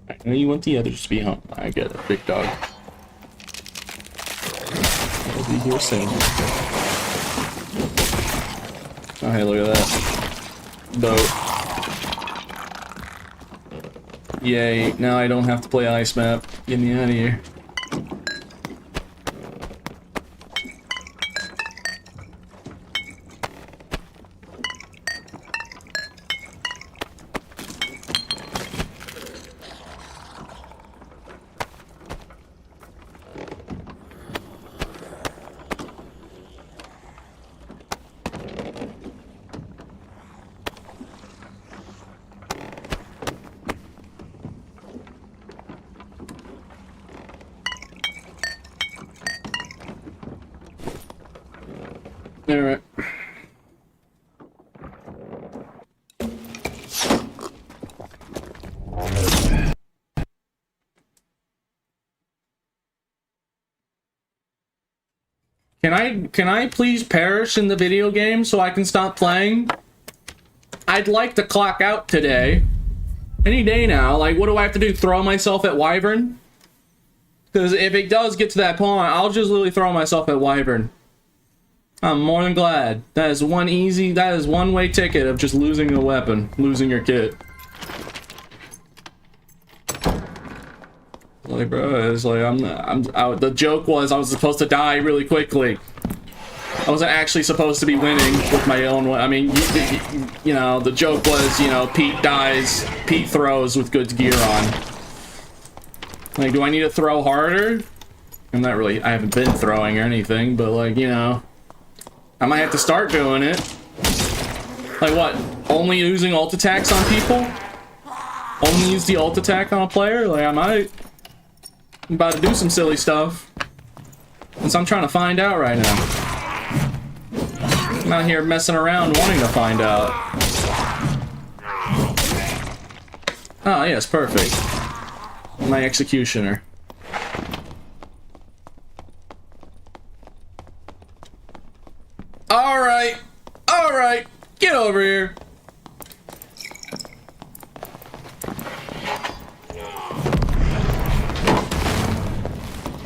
I know you want the others to be home. I get it, big dog. I'll be here soon. Oh, hey, look at that. Boat. Yay, now I don't have to play ice map. Get me out of here. Alright. Can I please perish in the video game so I can stop playing? I'd like to clock out today. Any day now. Like, what do I have to do? Throw myself at Wyvern? Because if it does get to that point, I'll just literally throw myself at Wyvern. I'm more than glad. That is one way ticket of just losing a weapon, losing your kit. Like, bro, it's like, the joke was I was supposed to die really quickly. I wasn't actually supposed to be winning with my own, I mean, you know, the joke was, you know, Pete dies, Pete throws with good gear on. Like, do I need to throw harder? I'm not really, I haven't been throwing or anything, but like, you know, I might have to start doing it. Like what? Only using ult attacks on people? Only use the ult attack on a player? Like I might. I'm about to do some silly stuff. Since I'm trying to find out right now. I'm out here messing around wanting to find out. Oh, yes, perfect. My executioner. Alright! Alright! Get over here!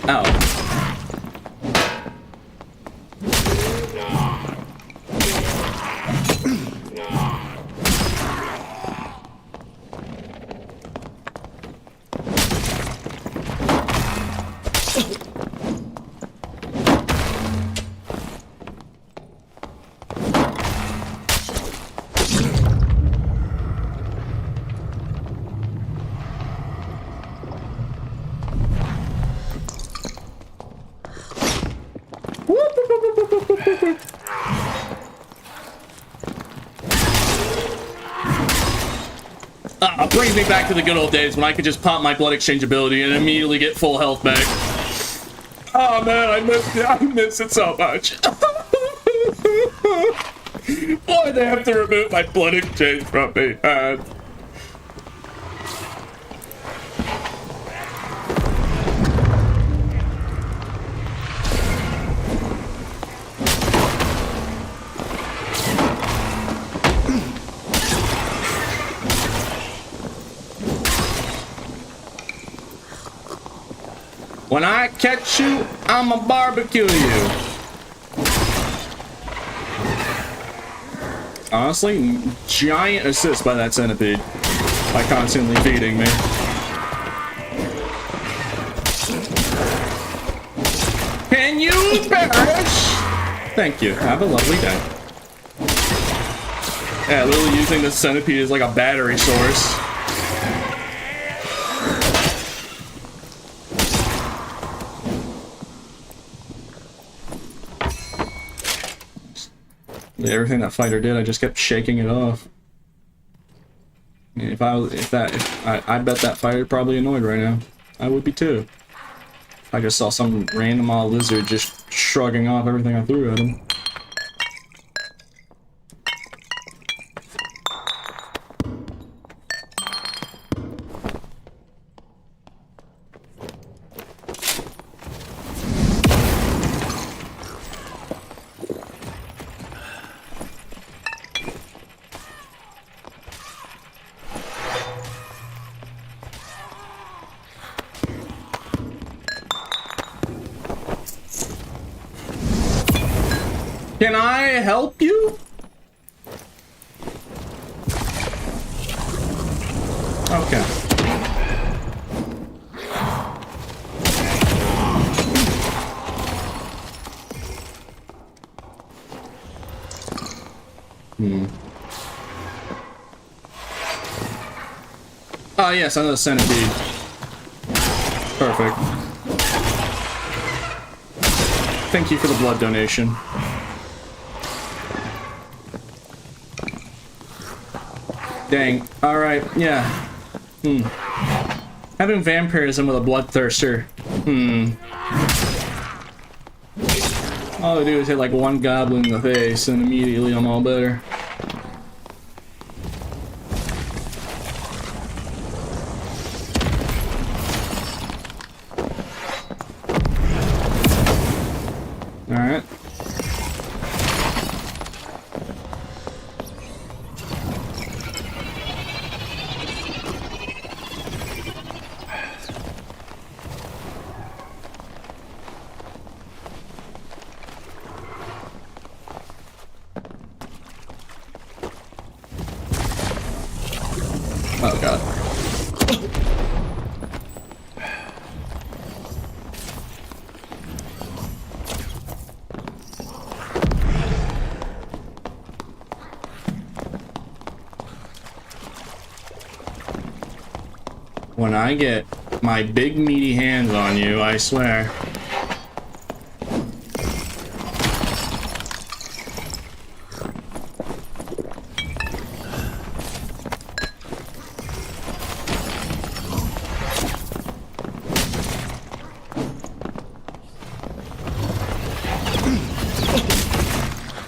Ow. Brings me back to the good old days when I could just pop my blood exchange ability and immediately get full health back. Oh man, I miss it so much. Why'd they have to remove my blood exchange from me? When I catch you, I'ma barbecue you. Honestly, giant assist by that centipede by constantly feeding me. Can you perish? Thank you. Have a lovely day. Yeah, literally using the centipede as like a battery source. Everything that fighter did, I just kept shaking it off. I bet that fighter probably annoyed right now. I would be too. I just saw some random old lizard just shrugging off everything I threw at him. Can I help you? Okay. Oh yes, I know the Sanity. Perfect. Thank you for the blood donation. Dang. Alright, yeah. Having vampirism with a bloodthirster. All I do is hit like one goblin in the face and immediately I'm all better. Alright. Oh god. When I get my big meaty hands on you, I swear.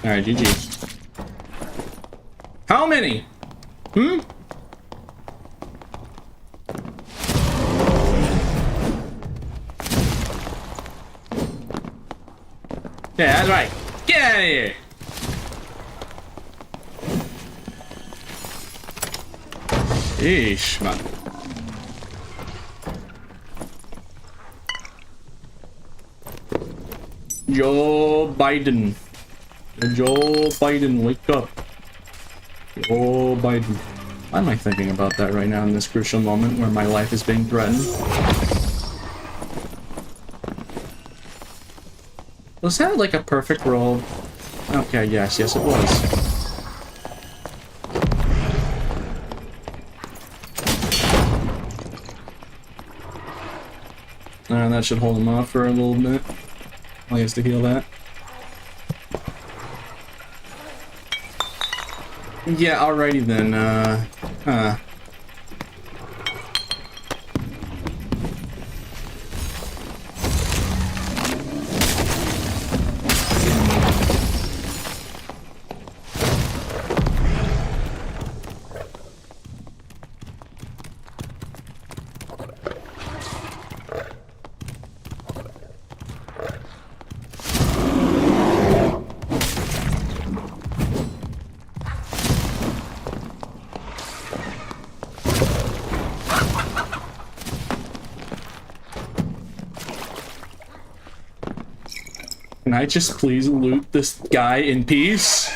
Alright, GG. How many? Hmm? Yeah, that's right. Get out of here! Eesh, man. Joe Biden. Joe Biden, wake up. Joe Biden. Why am I thinking about that right now in this crucial moment where my life is being threatened? Was that like a perfect roll? Okay, yes, it was. That should hold him off for a little bit. While he has to heal that. Yeah, alrighty then, Can I just please loot this guy in peace?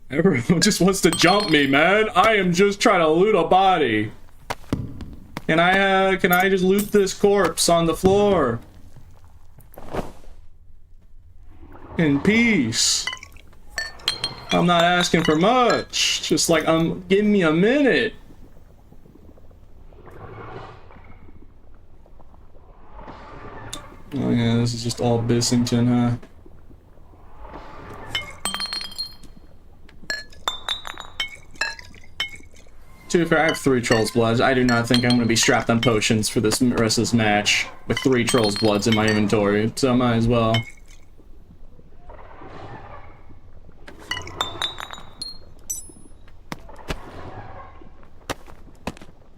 Everyone just wants to jump me, man. I am just trying to loot a body. Can I just loot this corpse on the floor? In peace. I'm not asking for much. Just like, give me a minute. Oh yeah, this is just all Bissington, huh? To be fair, I have 3 Trolls Bloods. I do not think I'm going to be strapped on potions for this rest of this match with 3 Trolls Bloods in my inventory, so I might as well.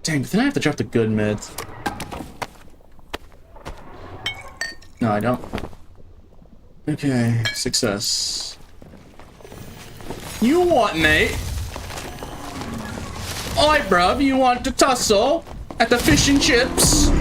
Dang, then I have to drop the good meds. No, I don't. Okay, success. You what, mate? Oi, bruv, you want to tussle at the fish and chips?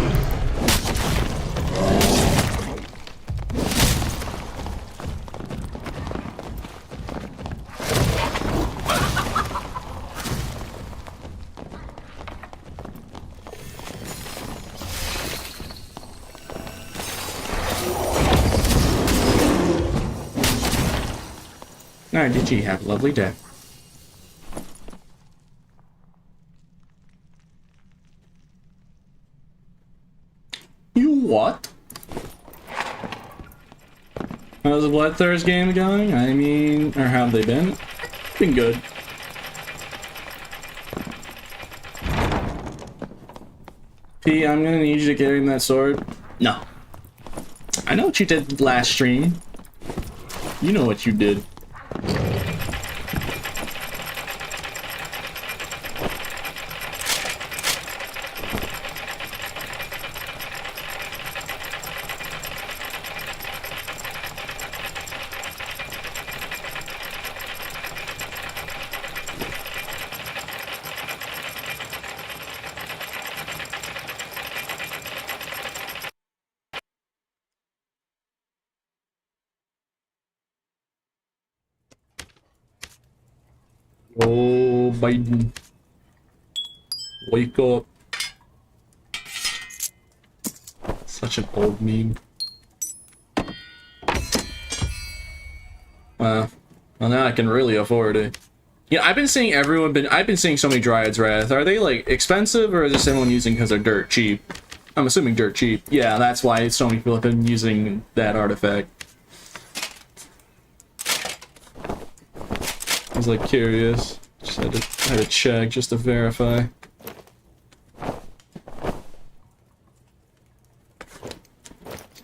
Alright, did you have a lovely day? You what? How's the Bloodthirst game going? I mean, or how have they been? Been good. P, I'm gonna need you to carry that sword. No. I know what you did last stream. You know what you did. Oh, Biden. Wake up. Such an old meme. Well now I can really afford it. Yeah, I've been seeing I've been seeing so many Dryad's Wrath. Are they like expensive or is this anyone using because they're dirt cheap? I'm assuming dirt cheap. Yeah, that's why so many people have been using that artifact. I was like curious. Just had to check just to verify.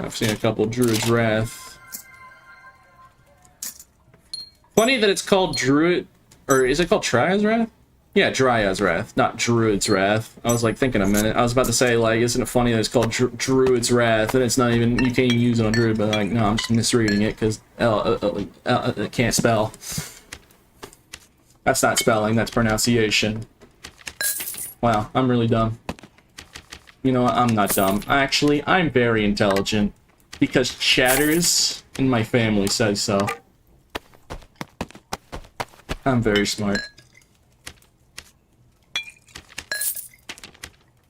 I've seen a couple Druid's Wrath. Funny that it's called Druid, or is it called Triad's Wrath? Yeah, Dryad's Wrath, not Druid's Wrath. I was like thinking a minute. I was about to say, like, isn't it funny that it's called Druid's Wrath and it's not even, you can't even use it on Druid, but like, no, I'm just misreading it because it can't spell. That's not spelling, that's pronunciation. Wow, I'm really dumb. You know what, I'm not dumb. Actually, I'm very intelligent because chatters in my family says so. I'm very smart.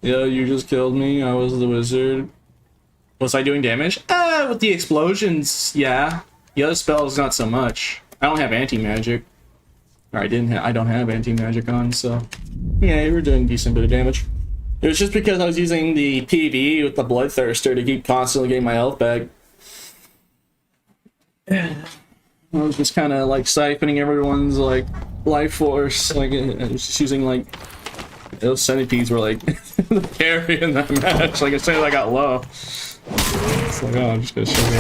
Yeah, you just killed me. I was the wizard. Was I doing damage? With the explosions, yeah. The other spells, not so much. I don't have anti-magic. Or I don't have anti-magic on, so... Yeah, you were doing a decent bit of damage. It was just because I was using the PV with the Bloodthirster to keep constantly getting my health back. I was just kind of, like, siphoning everyone's, like, life force. Like, I was just using, like... Those centipedes were like the carry in that match. Like as soon as I got low, it's like, oh, I'm just gonna show you.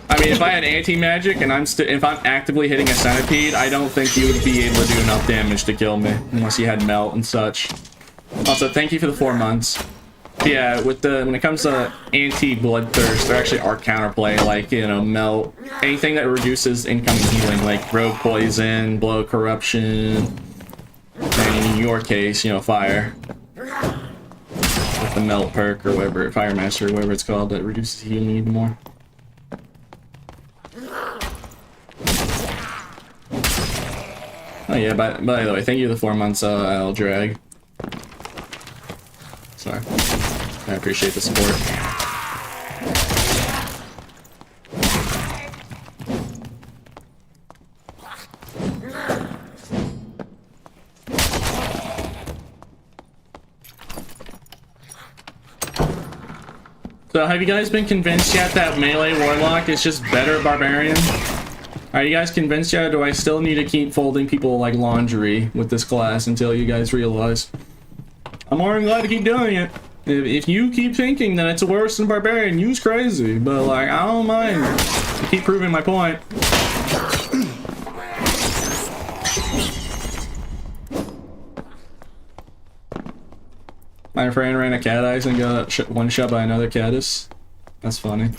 I mean, if I had anti-magic and if I'm actively hitting a centipede, I don't think you would be able to do enough damage to kill me unless you had melt and such. Also, thank you for the 4 months. Yeah, when it comes to anti-bloodthirst, there actually are counterplay, like, you know, melt, anything that reduces incoming healing, like rogue poison, blow corruption, and in your case, you know, fire. With the melt perk or whatever, fire master or whatever it's called, that reduces healing even more. Oh yeah, by the way, thank you for the 4 months, I'll drag. Sorry. I appreciate the support. So have you guys been convinced yet that melee warlock is just better barbarian? Are you guys convinced yet, or do I still need to keep folding people like laundry with this class until you guys realize? I'm more than glad to keep doing it. If you keep thinking that it's worse than barbarian, you's crazy. But like, I don't mind. I keep proving my point. My friend ran a cat eyes and got one shot by another caddis. That's funny.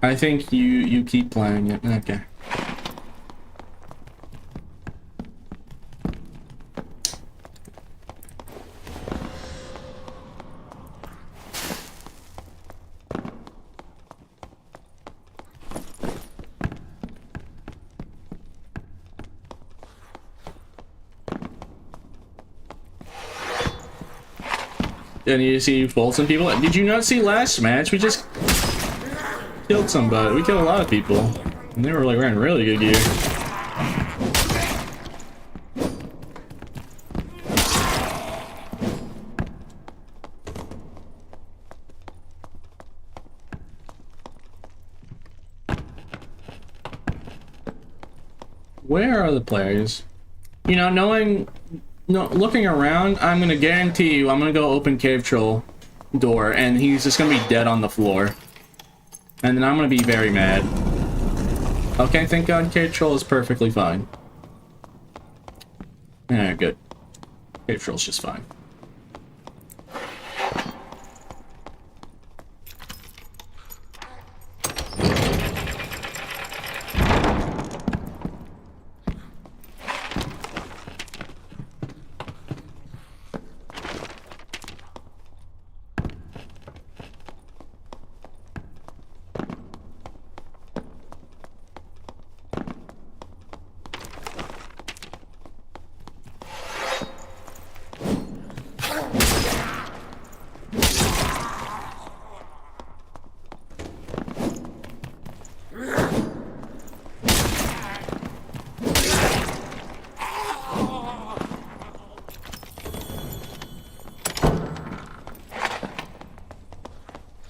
I think you keep playing it. Okay. And you see you fold some people. Did you not see last match? We just killed somebody. We killed a lot of people. And they were like wearing really good gear. Where are the players? You know, looking around, I'm gonna guarantee you, I'm gonna go open Cave Troll door, and he's just gonna be dead on the floor. And then I'm gonna be very mad. Okay, thank God Cave Troll is perfectly fine. Yeah, good. Cave Troll's just fine.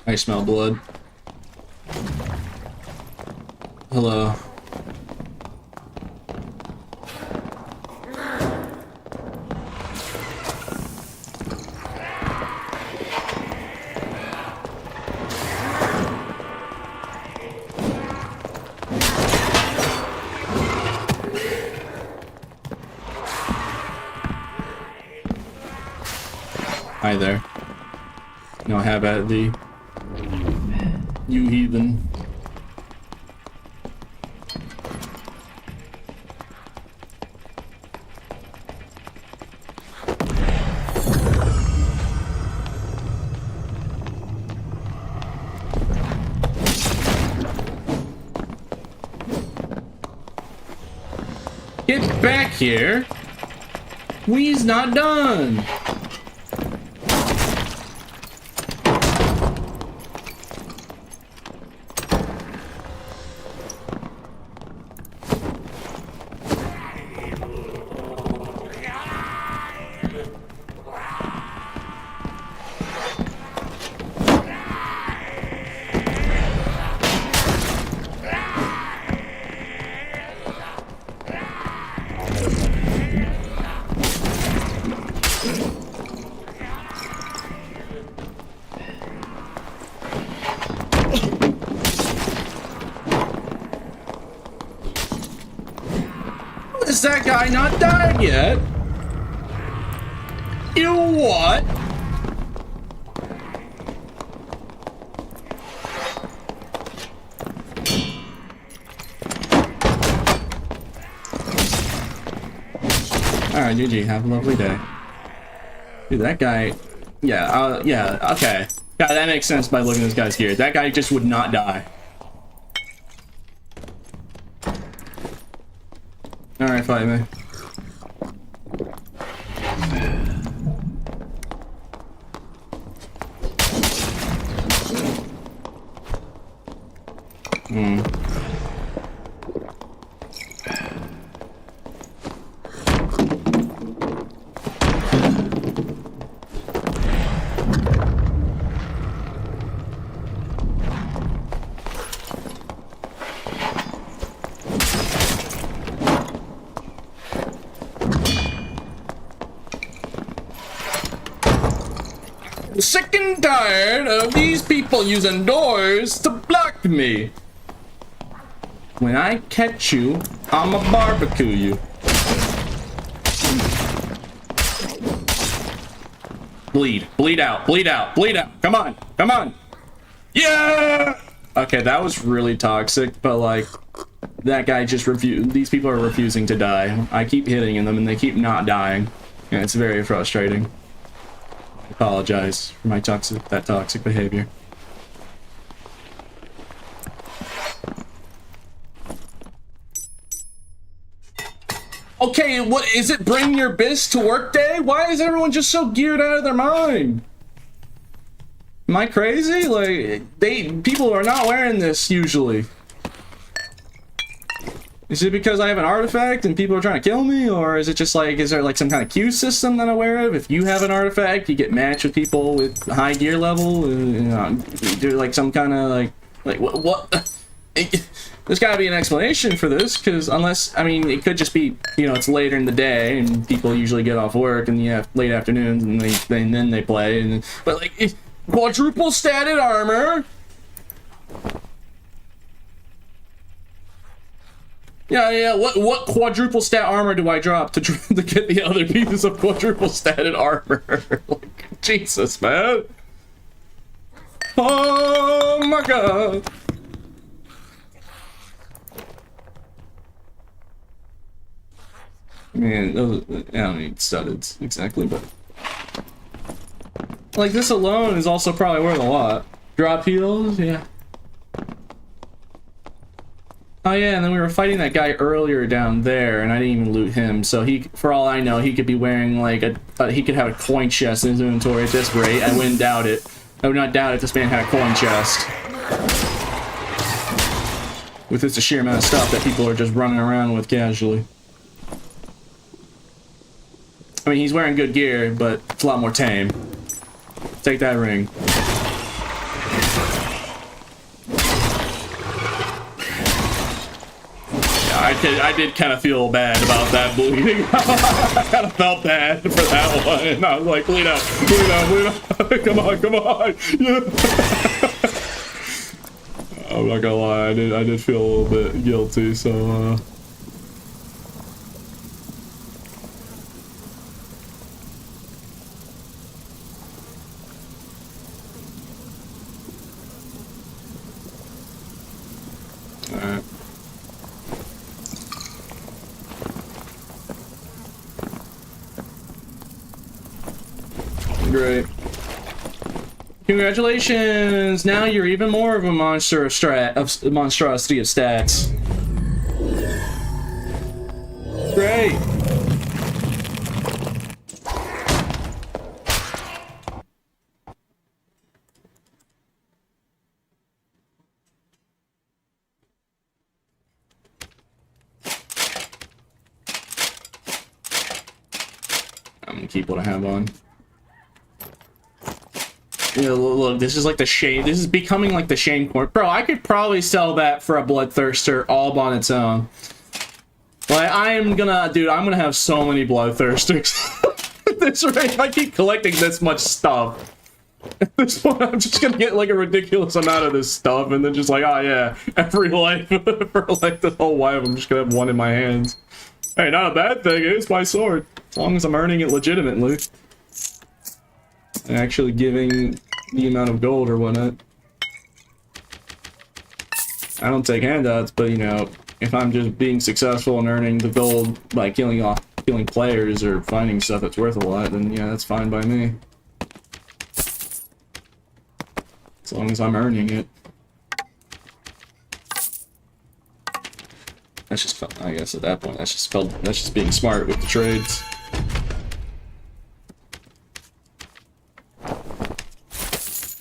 I smell blood. Hello. Hi there. No, have at thee. You heathen. Get back here! We's not done! Is that guy not died yet? You what? Alright, GG, have a lovely day. Dude, that guy... Yeah, okay. Yeah, that makes sense by looking at this guy's gear. That guy just would not die. Alright, fight me. Sick and tired of these people using doors to block me. When I catch you, I'ma barbecue you. Bleed. Bleed out. Bleed out. Bleed out. Come on. Come on. Yeah! Okay, that was really toxic, but like, that guy just refused. These people are refusing to die. I keep hitting them and they keep not dying. And it's very frustrating. I apologize for my toxic behavior. Okay, what is it? Bring your biz to work day? Why is everyone just so geared out of their mind? Am I crazy? Like, people are not wearing this usually. Is it because I have an artifact and people are trying to kill me? Or is it just like, is there like some kind of queue system that I'm aware of? If you have an artifact, you get matched with people with high gear level? Do like some kind of like what? There's gotta be an explanation for this, because unless, I mean, it could just be, you know, it's later in the day and people usually get off work in the late afternoons and then they play. But like, quadruple statted armor. Yeah, what quadruple stat armor do I drop to get the other pieces of quadruple statted armor? Like, Jesus, man. Oh my god. I mean, those, I don't need studdeds exactly, but like this alone is also probably worth a lot. Drop heals, yeah. Oh yeah, and then we were fighting that guy earlier down there, and I didn't even loot him. So he, for all I know, he could be wearing like he could have a coin chest in his inventory at this rate. I wouldn't doubt it. I would not doubt if this man had a coin chest. With just the sheer amount of stuff that people are just running around with casually. I mean, he's wearing good gear, but it's a lot more tame. Take that ring. I did kind of feel bad about that bleeding. I kind of felt bad for that one. I was like, bleed out, bleed out, bleed out. Come on, come on. Yeah. I'm not gonna lie, I did feel a little bit guilty, so great. Congratulations! Now you're even more of a monster of monstrosity of stats. Great! I'm gonna keep what I have on. Yeah, look, this is like the shame. This is becoming like the shame corner. Bro, I could probably sell that for a bloodthirster all on its own. Like, I'm gonna have so many bloodthirsters. At this rate, if I keep collecting this much stuff, at this point, I'm just gonna get like a ridiculous amount of this stuff, and then just like, oh yeah, every life for like the whole life, I'm just gonna have one in my hands. Hey, not a bad thing. It's my sword, as long as I'm earning it legitimately. And actually giving the amount of gold or whatnot. I don't take handouts, but you know, if I'm just being successful and earning the gold by killing players or finding stuff that's worth a lot, then yeah, that's fine by me. As long as I'm earning it. That's just, I guess at that point, that's just being smart with the trades.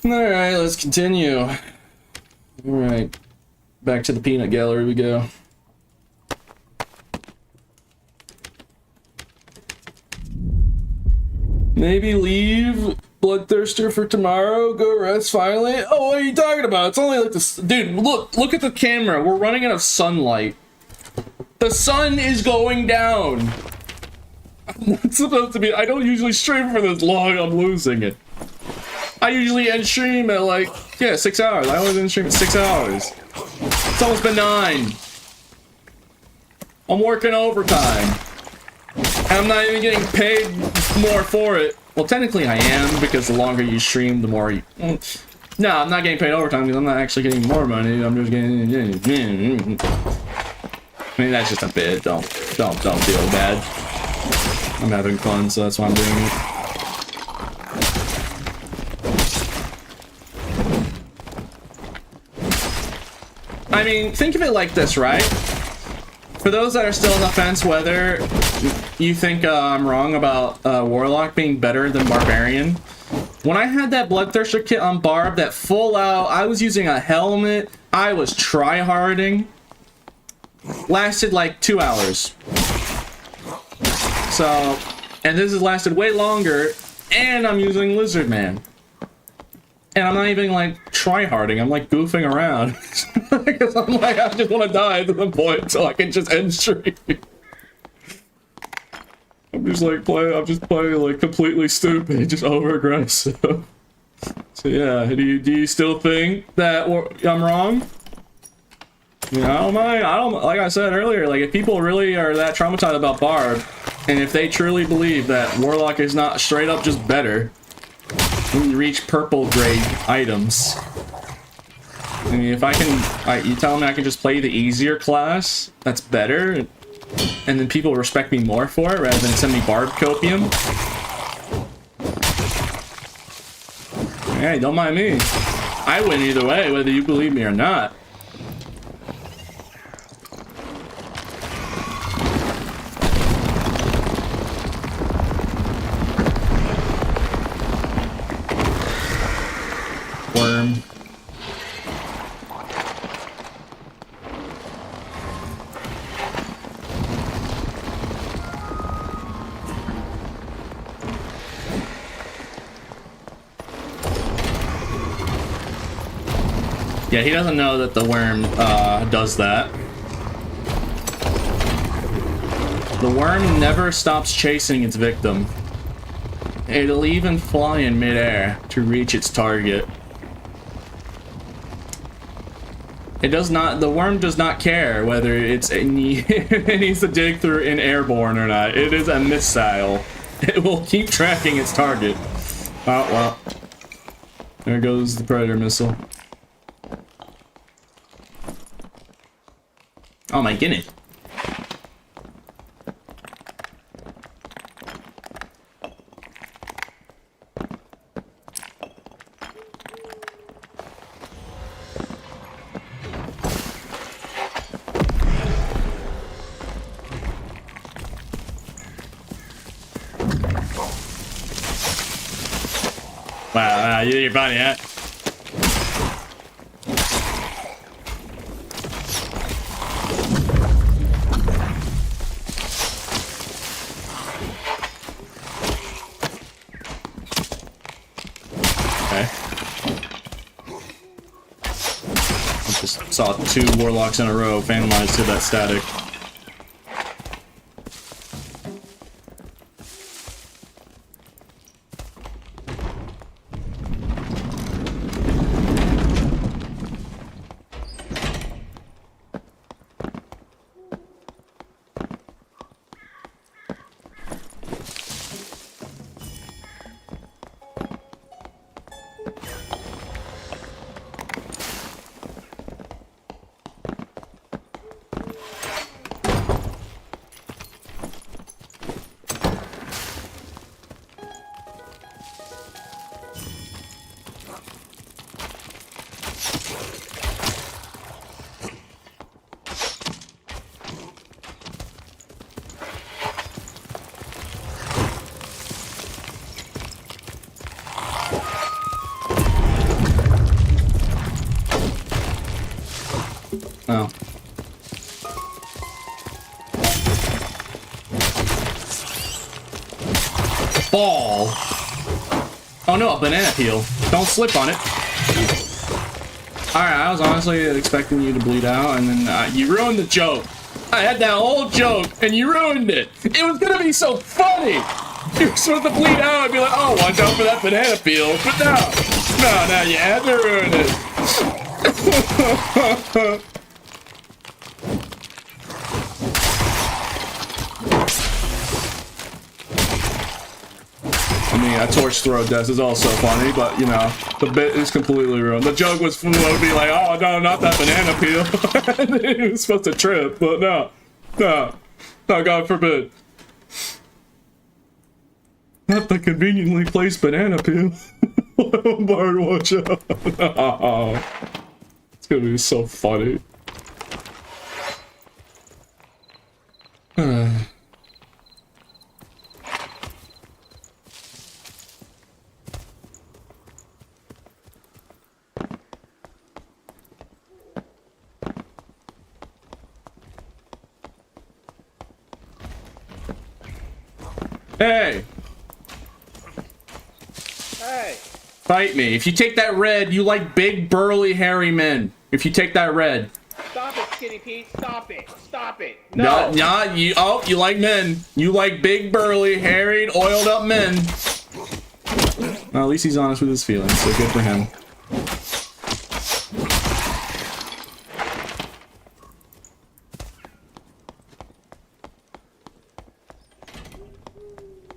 Alright, let's continue. Alright. Back to the peanut gallery we go. Maybe leave Bloodthirster for tomorrow, go rest finally. Oh, what are you talking about? It's only like this. Dude, look at the camera. We're running out of sunlight. The sun is going down. I'm not supposed to be. I don't usually stream for this long. I'm losing it. I usually end stream at like, yeah, 6 hours. I always end stream at 6 hours. It's almost been 9. I'm working overtime. And I'm not even getting paid more for it. Well, technically I am, because the longer you stream, the more you... No, I'm not getting paid overtime because I'm not actually getting more money. I'm just getting... I mean, that's just a bit. Don't feel bad. I'm having fun, so that's why I'm doing it. I mean, think of it like this, right? For those that are still on the fence whether you think I'm wrong about Warlock being better than Barbarian, when I had that Bloodthirster kit on Barb, that full out, I was using a helmet, I was tryharding, lasted like 2 hours. So, and this has lasted way longer, and I'm using Lizard Man. And I'm not even like tryharding, I'm like goofing around. Because I'm like, I just want to die to the point so I can just end stream. I'm just playing like completely stupid, just over aggressive. So yeah, do you still think that I'm wrong? Yeah, I don't mind. Like I said earlier, like if people really are that traumatized about Barb, and if they truly believe that Warlock is not straight up just better, when you reach purple grade items. I mean, if I can, you tell me I can just play the easier class, that's better, and then people respect me more for it rather than send me Barb Copium. Hey, don't mind me. I win either way, whether you believe me or not. Worm. Yeah, he doesn't know that the worm does that. The worm never stops chasing its victim. It'll even fly in midair to reach its target. It does not. The worm does not care whether it needs to dig through in airborne or not. It is a missile. It will keep tracking its target. Oh well. There goes the predator missile. Oh my goodness. you think you're funny, huh? Okay. I just saw 2 warlocks in a row vandalize to that static. Oh. Ball. Oh no, a banana peel. Don't slip on it. Alright, I was honestly expecting you to bleed out, and then you ruined the joke. I had that whole joke, and you ruined it. It was gonna be so funny. You were supposed to bleed out and be like, oh, watch out for that banana peel. But no, you had to ruin it. I mean, a torch throw death is also funny, but, you know, the bit is completely ruined. The joke was to be like, oh, no, not that banana peel. And he was supposed to trip, but no, God forbid. Not the conveniently placed banana peel. Bard, watch out. Oh, it's gonna be so funny. Hey! Hey! Fight me. If you take that red, you like big, burly, hairy men. If you take that red. Stop it, Skinny Pete. Stop it. Stop it. No. You like men. You like big, burly, harried, oiled up men. Well, at least he's honest with his feelings, so good for him.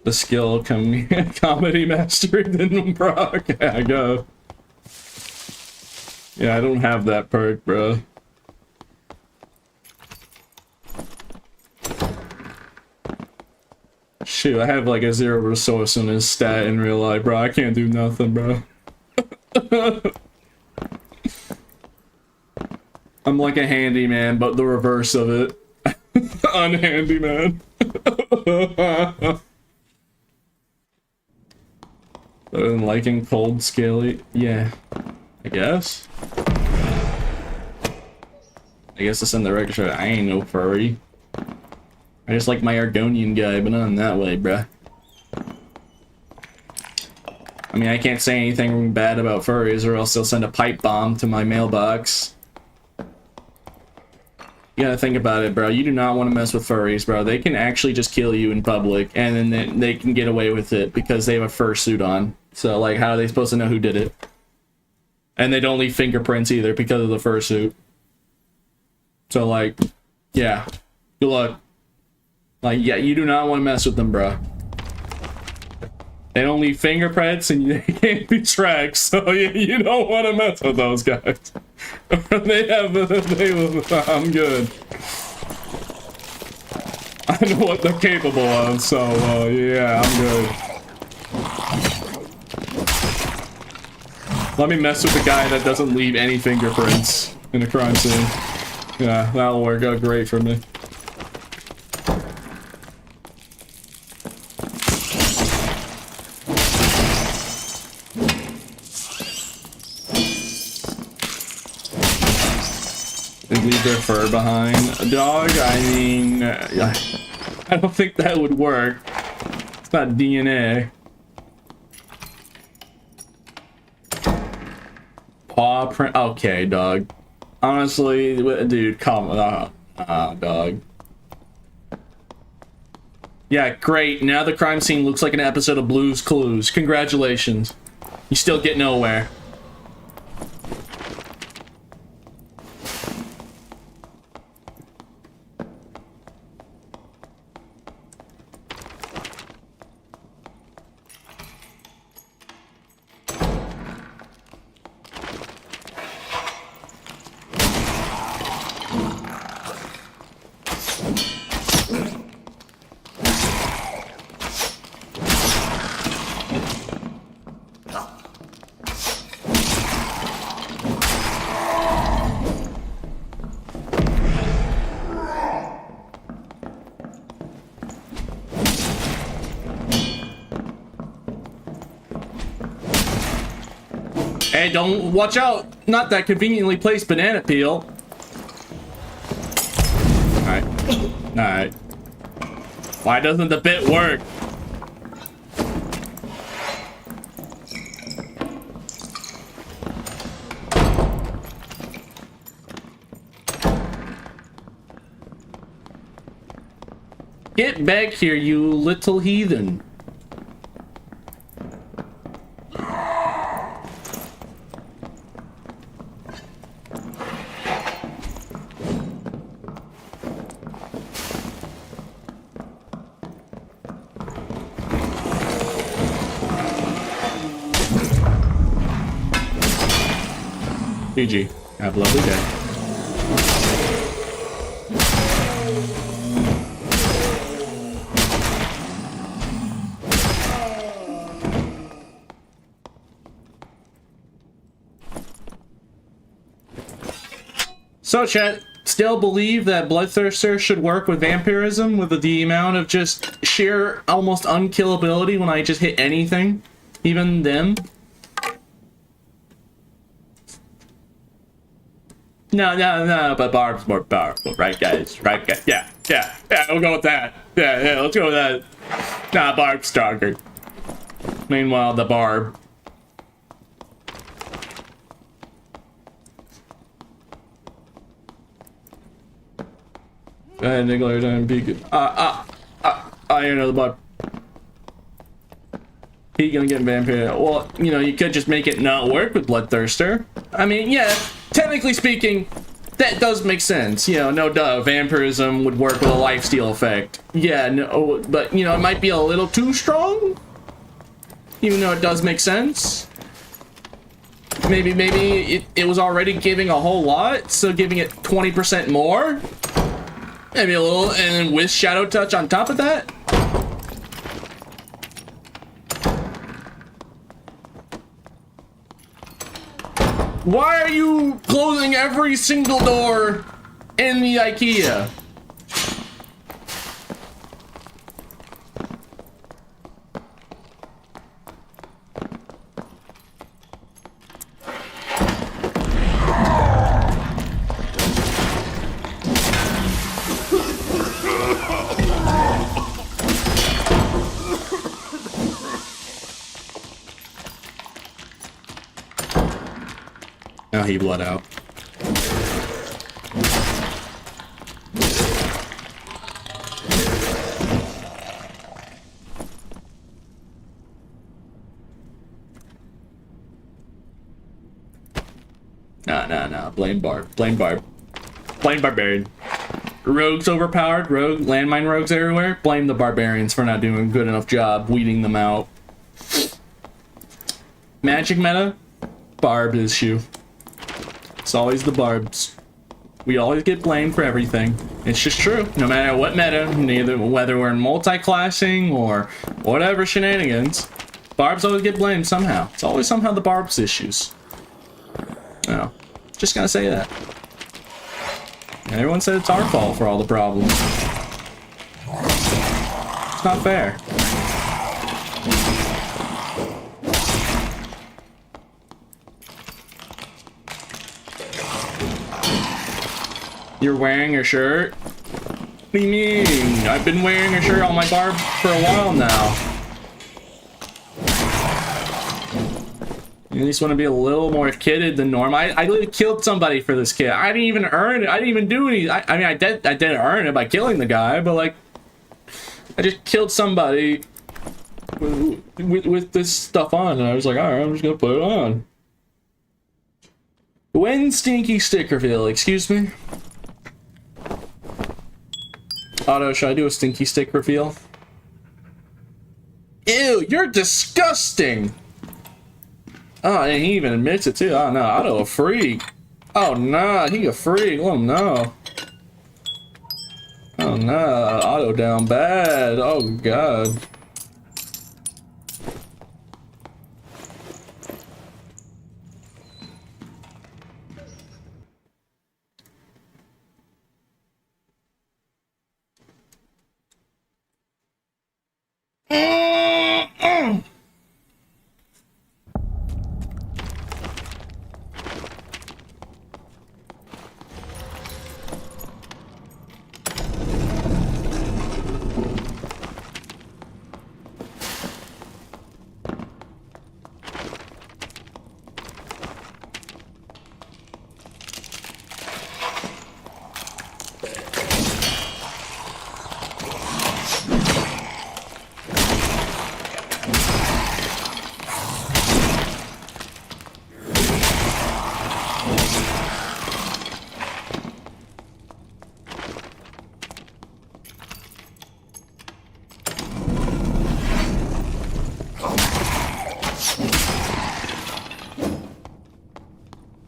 The skill comedy mastery didn't Brock. Yeah, I go. Yeah, I don't have that perk, bro. Shoot, I have like a 0 resource on his stat in real life, bro. I can't do nothing, bro. I'm like a handyman, but the reverse of it. Unhandyman. Other than liking cold, scaly, yeah, I guess. I guess to send the record show, I ain't no furry. I just like my Argonian guy, but not in that way, bruh. I mean, I can't say anything bad about furries, or else they'll send a pipe bomb to my mailbox. You gotta think about it, bro. You do not want to mess with furries, bro. They can actually just kill you in public, and then they can get away with it because they have a fursuit on. So, like, how are they supposed to know who did it? And they don't leave fingerprints either because of the fursuit. So, like, yeah. Good luck. Like, yeah, you do not want to mess with them, bro. They don't leave fingerprints and they can't be tracked, so you don't want to mess with those guys. I'm good. I know what they're capable of, so, yeah, I'm good. Let me mess with the guy that doesn't leave any fingerprints in a crime scene. Yeah, that'll work out great for me. leave their fur behind. A dog, I mean, I don't think that would work. It's not DNA. Paw print. Okay, dog. Honestly, dude, come on. Dog. Yeah, great. Now the crime scene looks like an episode of Blue's Clues. Congratulations. You still get nowhere. Hey, don't watch out! Not that conveniently placed banana peel. Alright. Alright. Why doesn't the bit work? Get back here, you little heathen. GG. Have a lovely day. So, chat, still believe that Bloodthirster should work with vampirism with the amount of just sheer, almost unkillability when I just hit anything? Even them? No, but Barb's more powerful, right, guys? Right, guys? Yeah, we'll go with that. Yeah, let's go with that. Nah, Barb's stronger. Meanwhile, the Barb. Go ahead, Niggler, don't peek. You know, the Barb. He gonna get vampire. Well, you know, you could just make it not work with Bloodthirster. I mean, yeah, technically speaking, that does make sense. You know, no duh, vampirism would work with a lifesteal effect. Yeah, no, but, you know, it might be a little too strong. Even though it does make sense. Maybe it was already giving a whole lot, so giving it 20% more? Maybe a little, and then with Shadow Touch on top of that? Why are you closing every single door in the IKEA? Now he bled out. No. Blame Barb. Blame Barb. Blame Barbarian. Rogues overpowered. Landmine rogues everywhere. Blame the Barbarians for not doing a good enough job weeding them out. Magic meta? Barb issue. It's always the Barbs. We always get blamed for everything. It's just true. No matter what meta, whether we're in multi-classing or whatever shenanigans, Barbs always get blamed somehow. It's always somehow the Barbs' issues. No. Just gonna say that. Everyone said it's our fault for all the problems. It's not fair. You're wearing a shirt? What do you mean? I've been wearing a shirt on my car for a while now. You at least want to be a little more kidded than normal. I literally killed somebody for this kid. I didn't even earn it. I didn't even do any. I mean, I did earn it by killing the guy, but like, I just killed somebody with this stuff on, and I was like, all right, I'm just gonna put it on. When stinky stick reveal? Excuse me. Otto, should I do a stinky stick reveal? Ew, you're disgusting! Oh, and he even admits it too. Oh no, Otto a freak. Oh no, he a freak. Oh no. Oh no, Otto down bad. Oh god.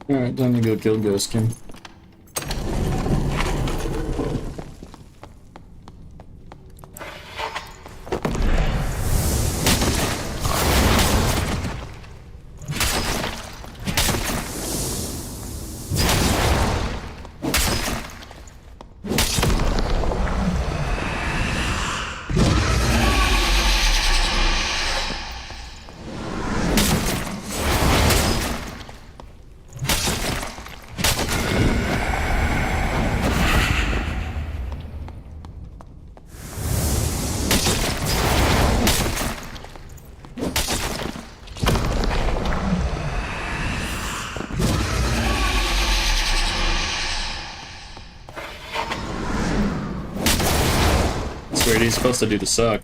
Alright, time to go kill Ghostkin. That's weird, he's supposed to do the suck.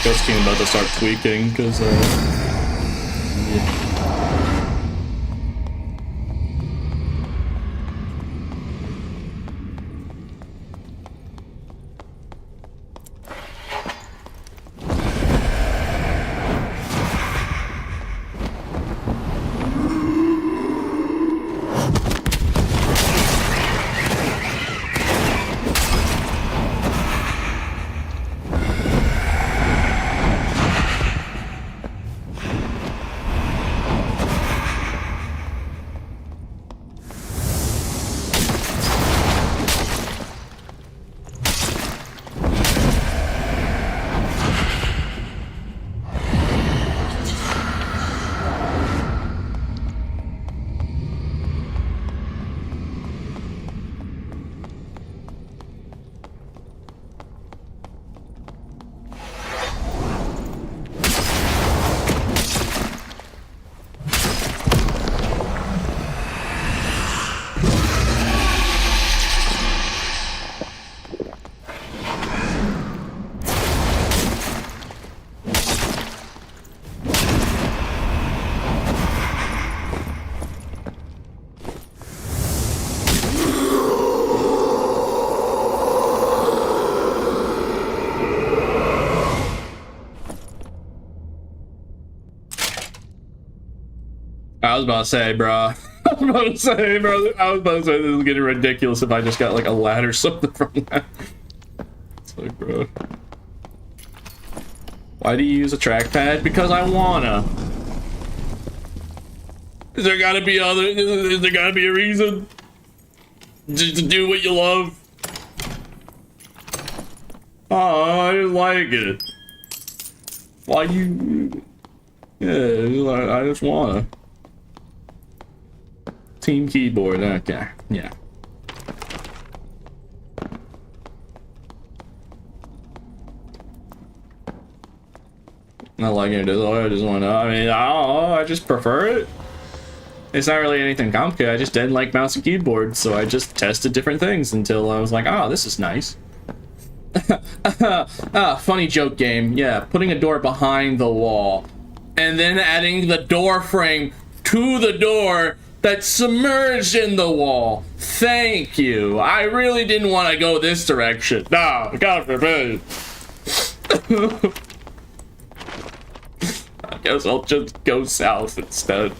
Ghost King about to start tweaking, because, yeah. I was about to say, bro. I was about to say, this is getting ridiculous if I just got like a ladder or something from that. It's like, bro. Why do you use a trackpad? Because I wanna. Is there gotta be a reason? Just to do what you love? Oh, I just like it. Why you... Yeah, I just wanna. team keyboard. Okay, yeah. Not like it. I just want to. I mean, I don't know. I just prefer it. It's not really anything complicated. I just didn't like mouse and keyboard, so I just tested different things until I was like, oh, this is nice. Funny joke game. Yeah, putting a door behind the wall, and then adding the door frame to the door that's submerged in the wall. Thank you. I really didn't want to go this direction. No, God forbid. I guess I'll just go south instead.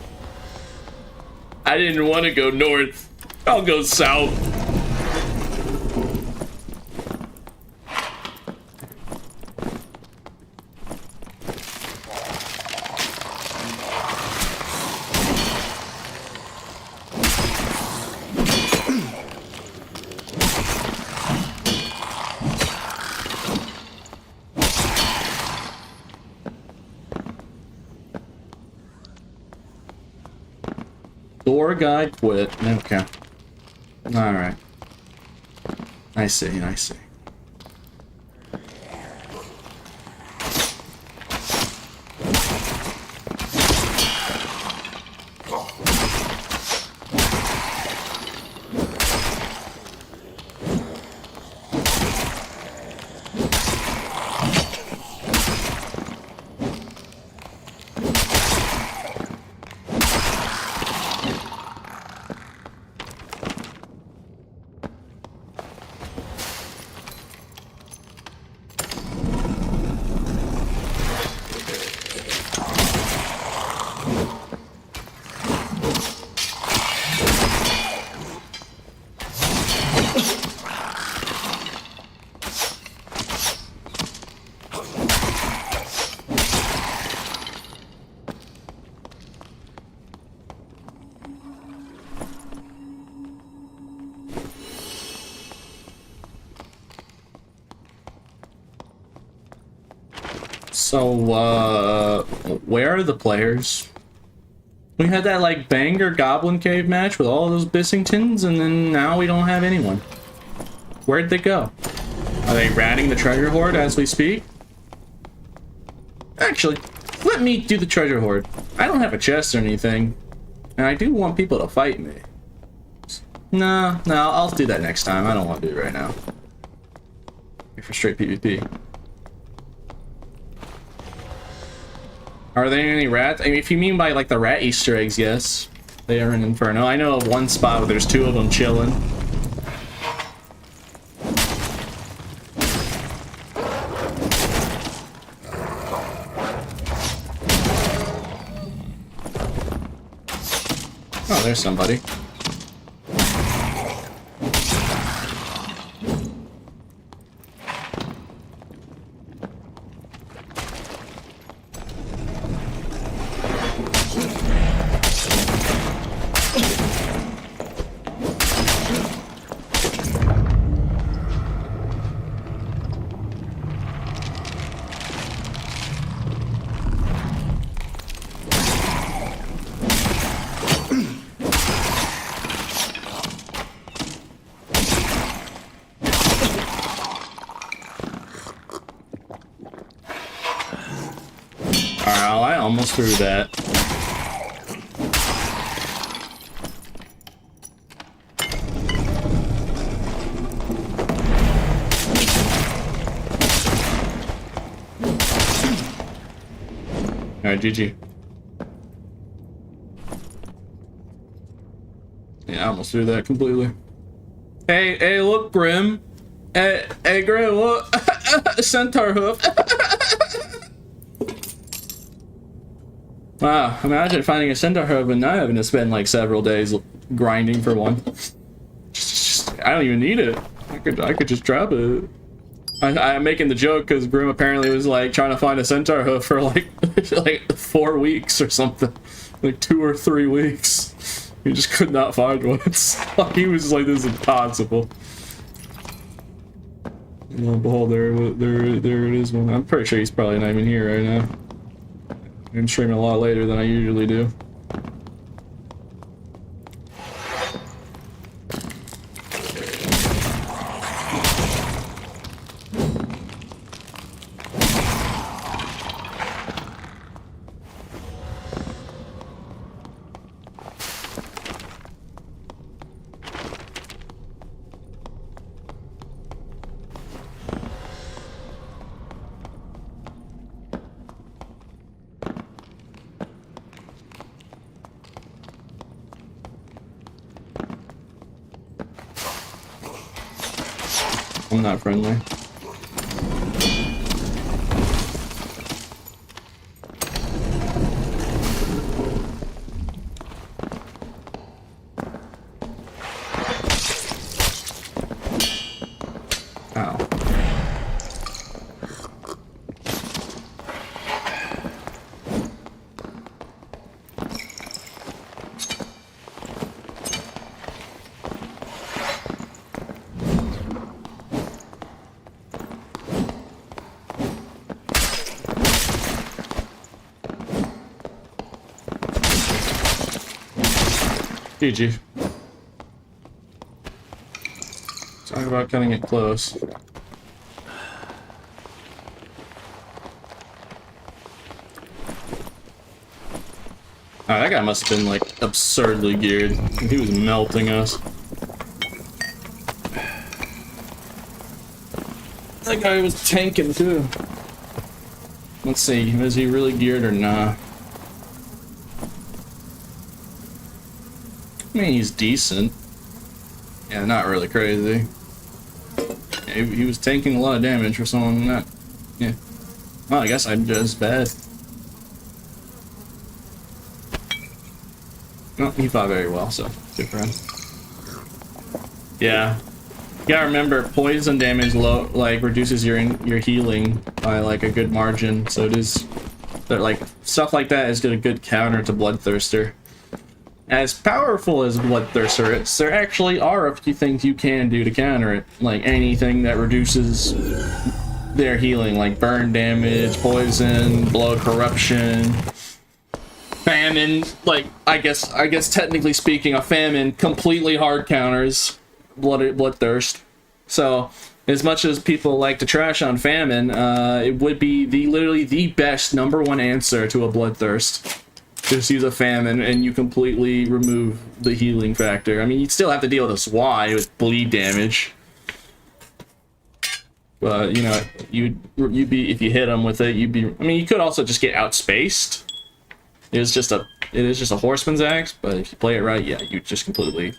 I didn't want to go north. I'll go south. Door guy quit. Okay. Alright. I see, I see. So, where are the players? We had that, like, banger Goblin Cave match with all those Bissingtons, and then now we don't have anyone. Where'd they go? Are they ratting the treasure hoard as we speak? Actually, let me do the treasure hoard. I don't have a chest or anything, and I do want people to fight me. No, I'll do that next time. I don't want to do it right now. Here for straight PvP. Are there any rats? I mean, if you mean by like the rat Easter eggs, yes. They are in Inferno. I know of one spot where there's 2 of them chilling. Oh, there's somebody. I almost threw that. Alright, GG. Yeah, I almost threw that completely. Hey, look, Grim. Hey, Grim, look. Centaur hoof. Wow, imagine finding a centaur hoof and not having to spend like several days grinding for one. I don't even need it. I could just drop it. I'm making the joke because Grim apparently was like trying to find a centaur hoof for like 4 weeks or something, like 2 or 3 weeks. He just could not find one. Like he was like, this is impossible. Lo and behold, there it is. One. I'm pretty sure he's probably not even here right now. I'm streaming a lot later than I usually do. I'm not friendly. Ow. GG. Talk about cutting it close. That guy must have been like absurdly geared. He was melting us. That guy was tanking too. Let's see, was he really geared or not? I mean, he's decent. Yeah, not really crazy. Yeah, he was taking a lot of damage for someone that. Yeah. Well, I guess I'm just bad. No, he fought very well, so good for him. Yeah. You gotta remember, poison damage reduces your healing by like a good margin. So it is, like stuff like that is a good counter to Bloodthirster. As powerful as Bloodthirster is, there actually are a few things you can do to counter it. Like anything that reduces their healing, like burn damage, poison, blood corruption, famine. Like I guess technically speaking, a famine completely hard counters Bloodthirst. So as much as people like to trash on famine, it would be literally the best #1 answer to a Bloodthirst. Just use a famine and you completely remove the healing factor. I mean, you'd still have to deal with a SWY with bleed damage. But, you know, you'd be, if you hit them with it, you'd be, I mean, you could also just get outspaced. It is just a horseman's axe, but if you play it right, yeah, you just completely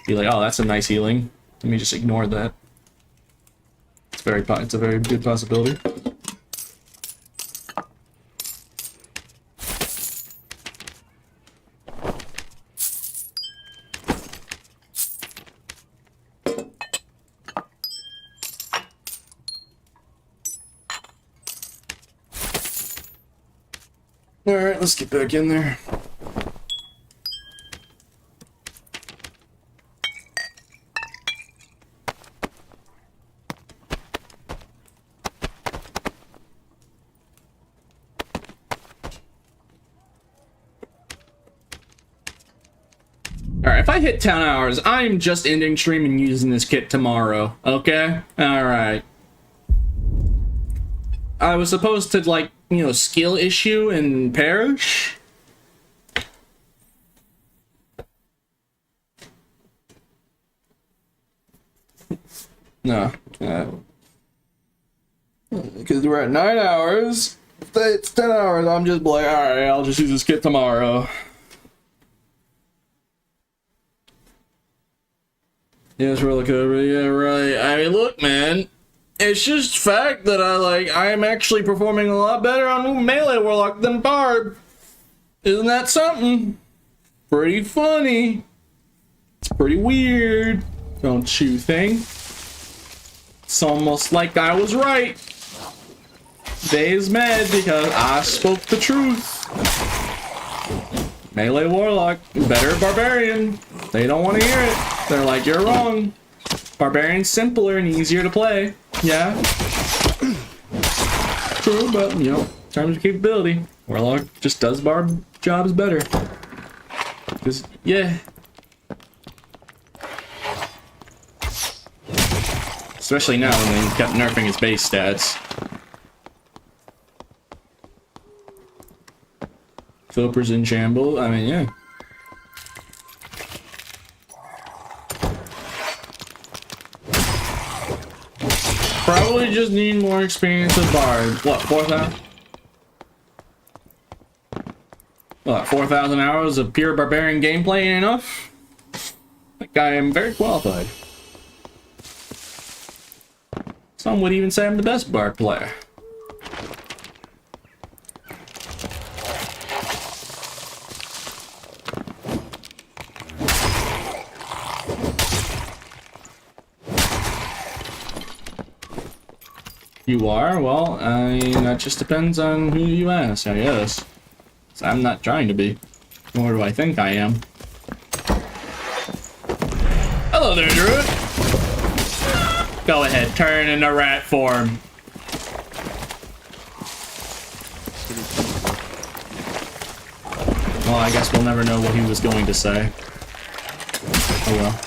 be like, oh, that's a nice healing. Let me just ignore that. It's a very good possibility. Alright, let's get back in there. Alright, if I hit 10 hours, I'm just ending stream and using this kit tomorrow, okay? Alright. I was supposed to, like, you know, skill issue and perish. No. Because we're at 9 hours. If it's 10 hours, I'm just like, alright, I'll just use this kit tomorrow. Yes, roller coaster, yeah, right. I mean, look, man. It's just fact that I'm actually performing a lot better on Melee Warlock than Barb. Isn't that something? Pretty funny. It's pretty weird, don't you think? It's almost like I was right. Dave's mad because I spoke the truth. Melee Warlock, better Barbarian. They don't want to hear it. They're like, you're wrong. Barbarian's simpler and easier to play. Yeah. True, but, you know, in terms of capability, Warlock just does Barb jobs better. Because, yeah. Especially now when they kept nerfing his base stats. Philipper's in shambles. I mean, yeah. Probably just need more experience with Bard. What, 4,000? What, 4,000 hours of pure Barbarian gameplay ain't enough? Like, I am very qualified. Some would even say I'm the best bar player. You are? Well, I mean, that just depends on who you ask, I guess. So I'm not trying to be. Nor do I think I am. Hello there, Druid. Go ahead, turn into rat form. Well, I guess we'll never know what he was going to say. Oh well.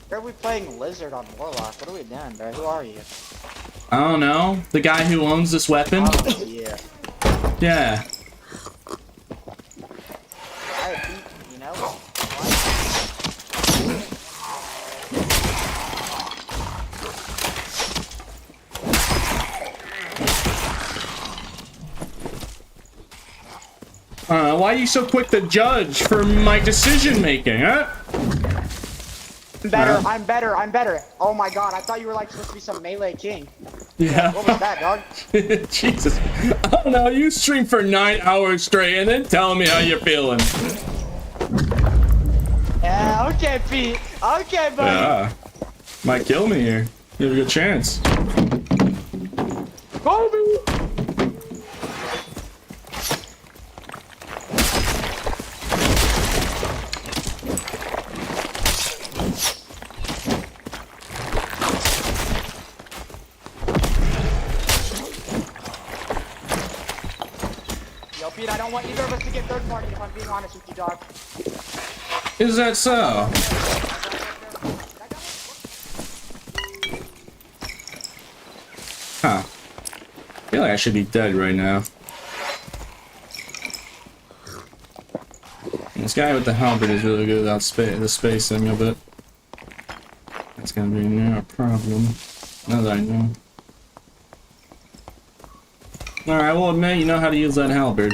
Why are we playing Lizard on Warlock? What are we doing, bro? Who are you? I don't know. The guy who owns this weapon? Oh, yeah. Yeah. I beat, you know? Why are you so quick to judge for my decision making, huh? I'm better. Oh my god, I thought you were like supposed to be some melee king. Yeah. What was that, dog? Jesus. I don't know, you stream for 9 hours straight and then tell me how you're feeling. Yeah, okay, Pete. Okay, buddy. Yeah. Might kill me here. You have a good chance. Kobe! Yo, Pete, I don't want either of us to get third party if I'm being honest with you, dog. Is that so? Huh. I feel like I should be dead right now. This guy with the halberd is really good without the spacing of it. That's gonna be a problem. Now that I know. Alright, well, admit you know how to use that halberd.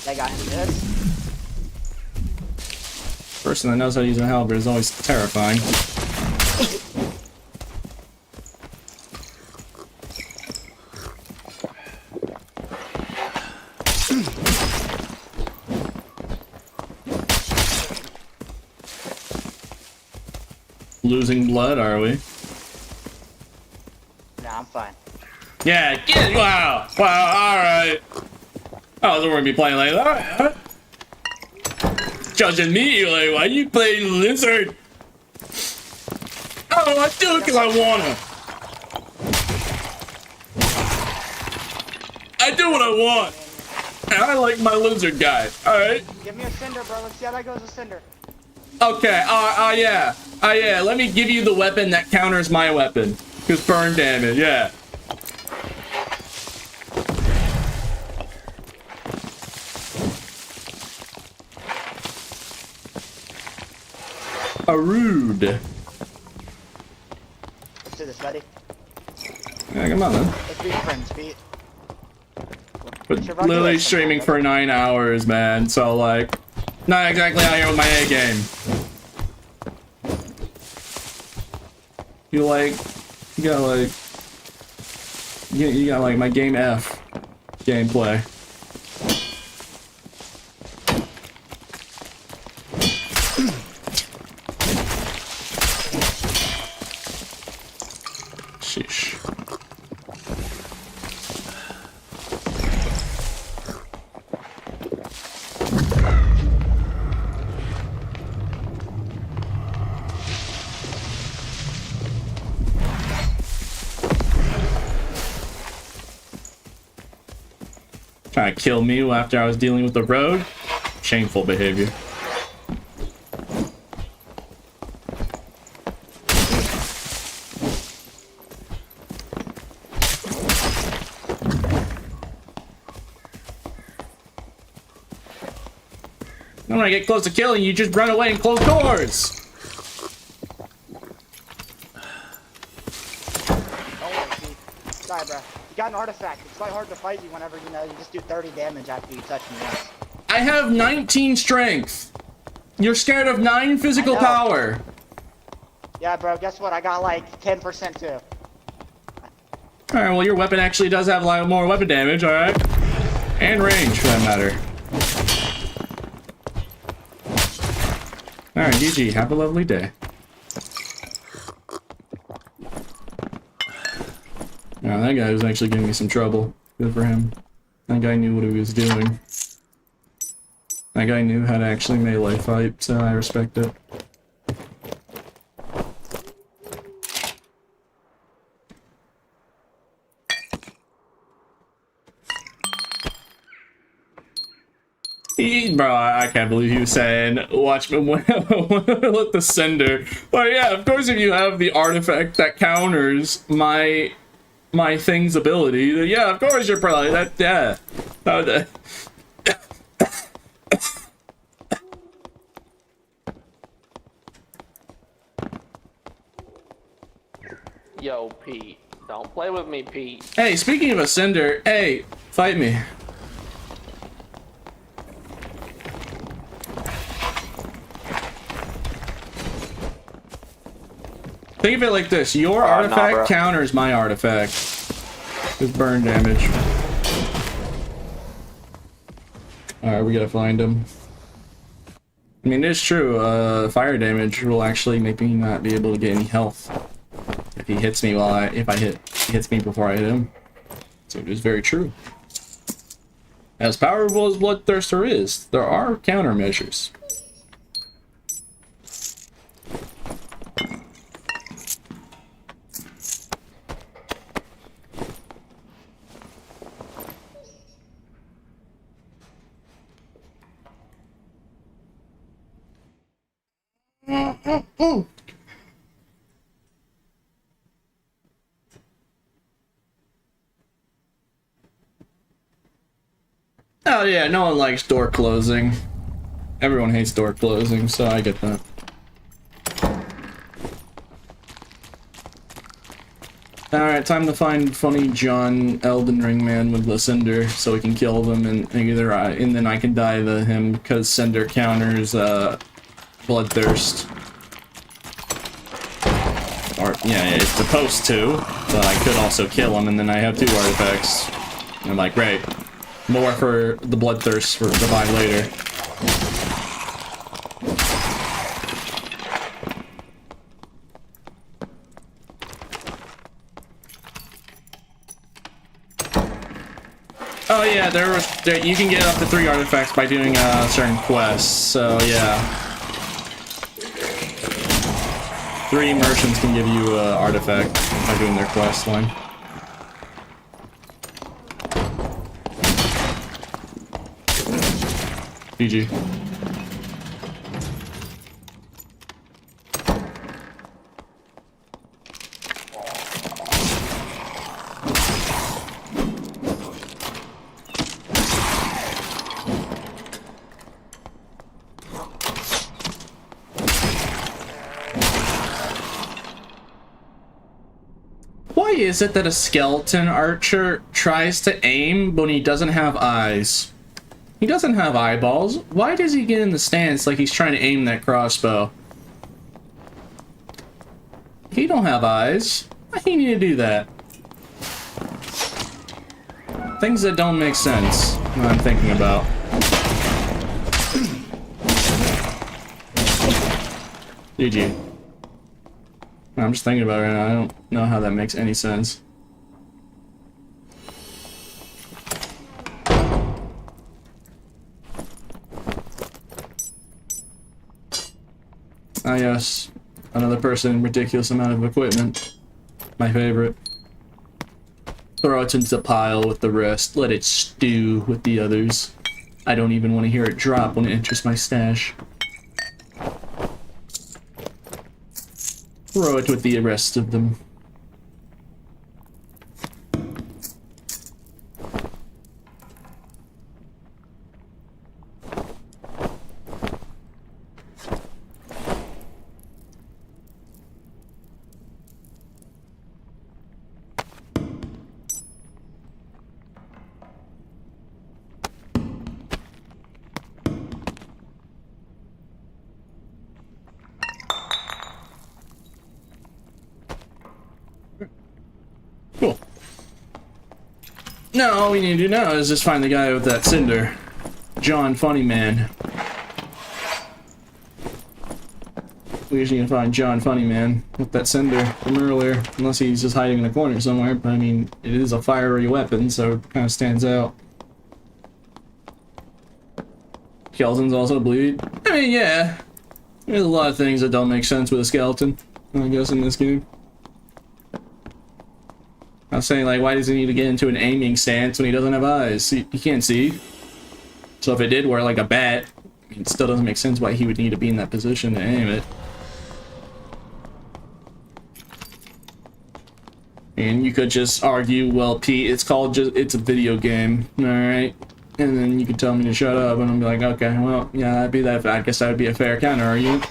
That got him good. Person that knows how to use a halberd is always terrifying. Losing blood, are we? Nah, I'm fine. Yeah, wow, alright. I wasn't going to be playing like that. Judging me, like, why you playing Lizard? Oh, I do it because I wanna. I do what I want. And I like my Lizard guy, alright? Give me a cinder, bro. Let's see how that goes with cinder. Okay, yeah. Yeah, let me give you the weapon that counters my weapon. Because burn damage, yeah. Rude. Let's do this, buddy. Yeah, come on then. Let's be friends, Pete. But literally streaming for 9 hours, man. So like, not exactly out here with my A game. You got like my game F gameplay. Sheesh. Trying to kill me after I was dealing with the road? Shameful behavior. When I get close to killing you, just run away and close doors. Sorry, bro. You got an artifact. It's quite hard to fight you whenever, you know, you just do 30 damage after you touch me once. I have 19 strength. You're scared of 9 physical power. Yeah, bro. Guess what? I got like 10% too. Alright, well, your weapon actually does have a lot more weapon damage, alright? And range, for that matter. Alright, GG. Have a lovely day. Now, that guy was actually giving me some trouble. Good for him. That guy knew what he was doing. That guy knew how to actually melee fight, so I respect it. Bro, I can't believe he was saying, watch me let the sender. Well, yeah, of course if you have the artifact that counters my thing's ability, then yeah, of course you're probably, yeah. Yo, Pete. Don't play with me, Pete. Hey, speaking of a sender, hey, fight me. Think of it like this, your artifact counters my artifact with burn damage. Alright, we gotta find him. I mean, it's true, fire damage will actually make me not be able to get any health. If he hits me he hits me before I hit him. So it is very true. As powerful as Bloodthirster is, there are countermeasures. Oh yeah, no one likes door closing. Everyone hates door closing, so I get that. Alright, time to find funny John Elden Ring man with the Cinder so we can kill them and then I can die to him because Cinder counters Bloodthirst. Or yeah, it's supposed to, but I could also kill him and then I have 2 artifacts. And I'm like, great. More for the Bloodthirst to buy later. Oh yeah, you can get up to 3 artifacts by doing certain quests, so yeah. 3 merchants can give you an artifact by doing their quest line. GG. Why is it that a skeleton archer tries to aim when he doesn't have eyes? He doesn't have eyeballs. Why does he get in the stance like he's trying to aim that crossbow? He don't have eyes. Why do you need to do that? Things that don't make sense. What I'm thinking about. GG. I'm just thinking about it right now. I don't know how that makes any sense. Ah yes, another person, ridiculous amount of equipment. My favorite. Throw it into the pile with the rest. Let it stew with the others. I don't even want to hear it drop when it enters my stash. Throw it with the rest of them. No, all we need to do now is just find the guy with that cinder. John Funny Man. We just need to find John Funny Man with that cinder from earlier. Unless he's just hiding in a corner somewhere, but I mean, it is a fiery weapon, so it kind of stands out. Skeletons also bleed. I mean, yeah. There's a lot of things that don't make sense with a skeleton, I guess, in this game. I was saying, like, why does he need to get into an aiming stance when he doesn't have eyes? He can't see. So if it did wear like a bat, it still doesn't make sense why he would need to be in that position to aim it. And you could just argue, well, Pete, it's a video game, alright? And then you could tell me to shut up, and I'll be like, okay, well, yeah, I guess that would be a fair counter argument.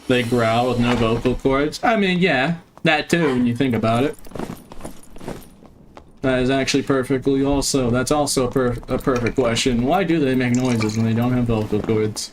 They growl with no vocal cords. I mean, yeah, that too, when you think about it. That is actually perfectly also, that's also a perfect question. Why do they make noises when they don't have vocal cords?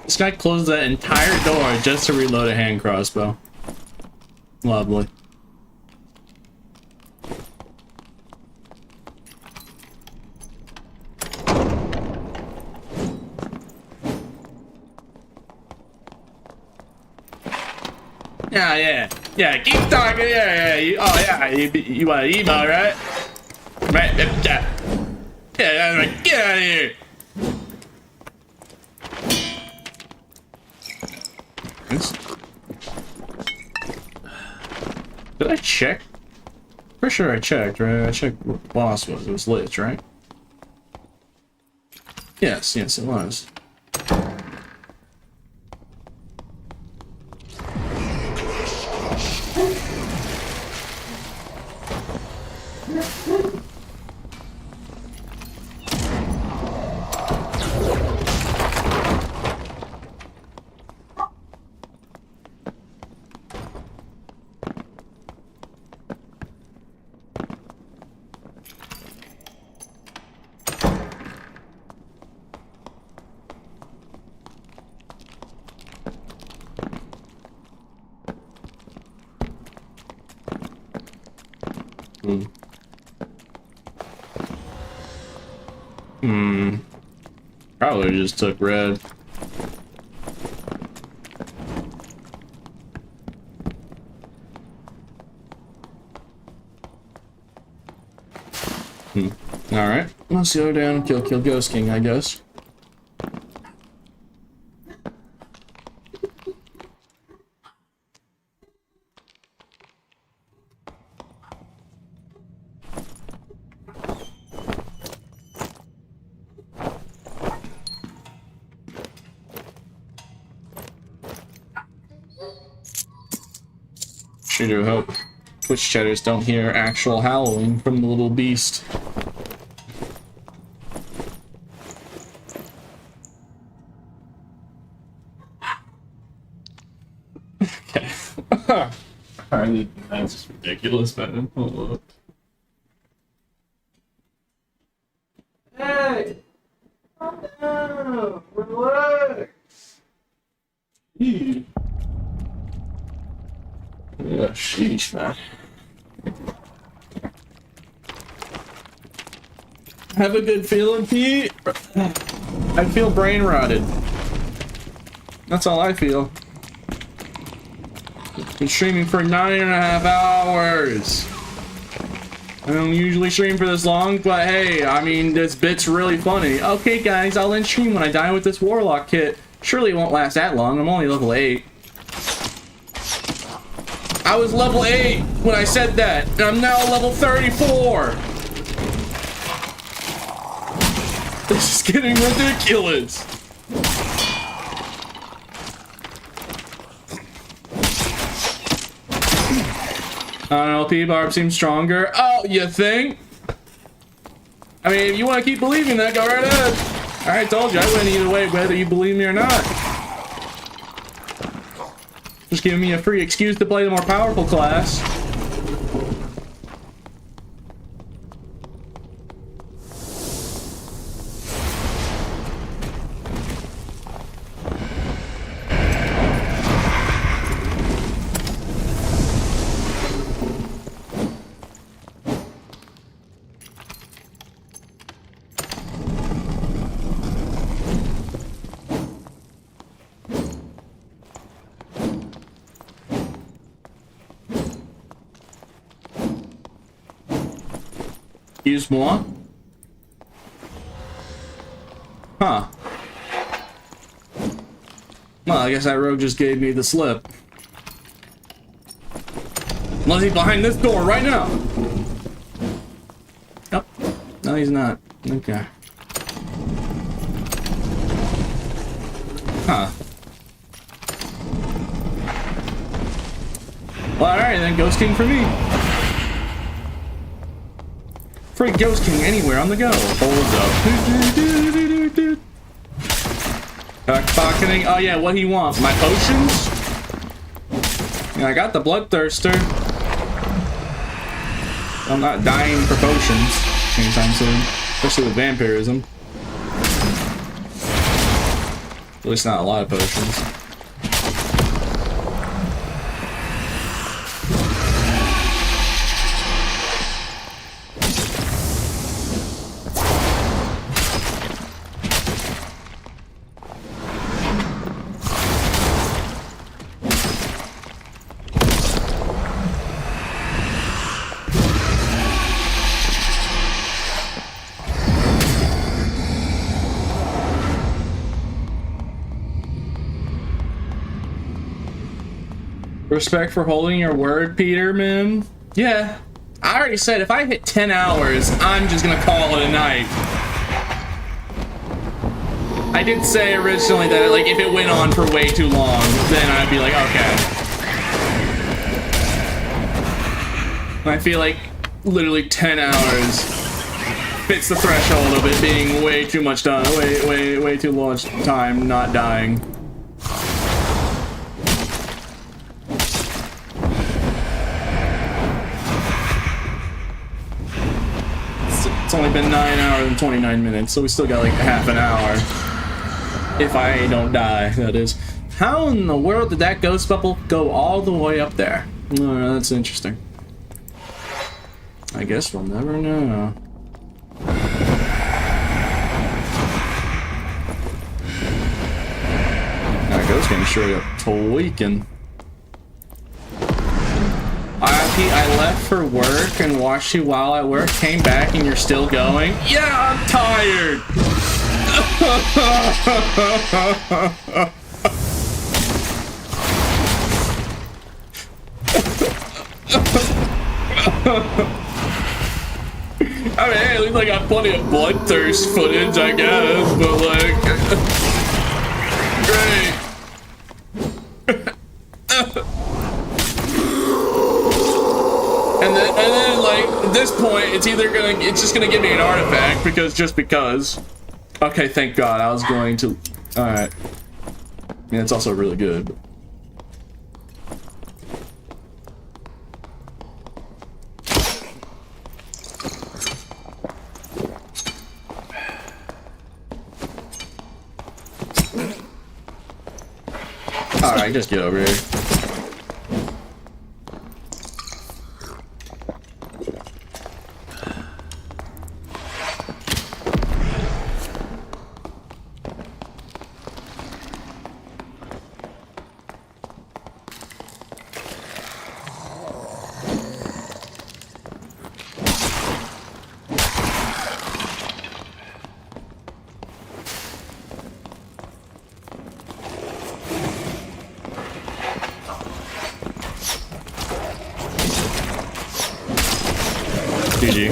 This guy closed that entire door just to reload a hand crossbow. Lovely. Yeah, keep talking, you want an emo, right? Right, get out of here! Did I check? Pretty sure I checked, right? I checked what the boss was. It was Lich, right? Yes, it was. Probably just took red. Alright, let's go down and kill Ghost King, I guess. Sure do hope Twitch chatters don't hear actual howling from the little beast. Okay. Alright, that's just ridiculous, man. Hold up. Hey! Calm down! Relax! Ew. Yeah, sheesh, man. Have a good feeling, Pete? I feel brain rotted. That's all I feel. Been streaming for 9.5 hours. I don't usually stream for this long, but hey, I mean, this bit's really funny. Okay, guys, I'll end stream when I die with this Warlock kit. Surely it won't last that long. I'm only level 8. I was level 8 when I said that, and I'm now level 34. This is getting ridiculous. I don't know, P-Barb seems stronger. Oh, you think? I mean, if you want to keep believing that, go right ahead. I told you, I win either way, whether you believe me or not. Just giving me a free excuse to play the more powerful class. Excuse-moi? Huh. Well, I guess that rogue just gave me the slip. Unless he's behind this door right now. Nope. No, he's not. Okay. Huh. Well, alright then, Ghost King for me. Free Ghost King anywhere on the go. Hold up. Pocketing. Oh yeah, what he wants? My potions? Yeah, I got the Bloodthirster. I'm not dying for potions anytime soon, especially with vampirism. At least not a lot of potions. Respect for holding your word, Peterman. Yeah, I already said if I hit 10 hours, I'm just gonna call it a night. I did say originally that like if it went on for way too long, then I'd be like, okay. I feel like literally 10 hours fits the threshold of it being way too much time, way too long time not dying. It's only been 9 hours and 29 minutes, so we still got like half an hour. If I don't die, that is. How in the world did that ghost bubble go all the way up there? Oh, that's interesting. I guess we'll never know. That goes getting straight up tweaking. I left for work and watched you while at work, came back and you're still going? Yeah, I'm tired! I mean, hey, at least I got plenty of bloodthirst footage, I guess, but like... Great! And then, like, at this point, it's just gonna give me an artifact, because. Okay, thank God, I was going to... Alright. I mean, it's also really good. Alright, just get over here. GG.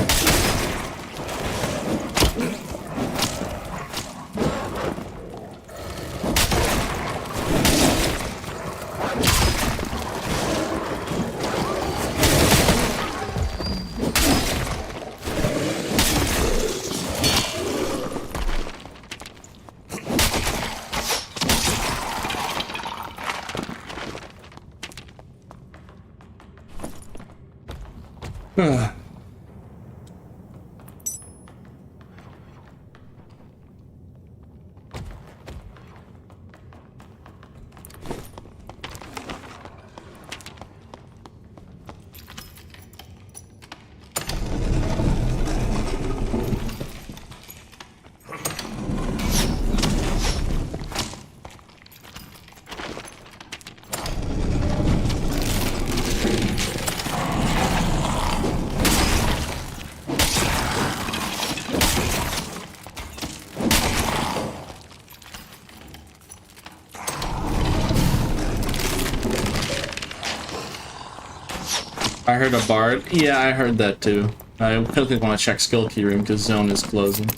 I heard a bard. Yeah, I heard that too. I quickly want to check skill key room because zone is closing.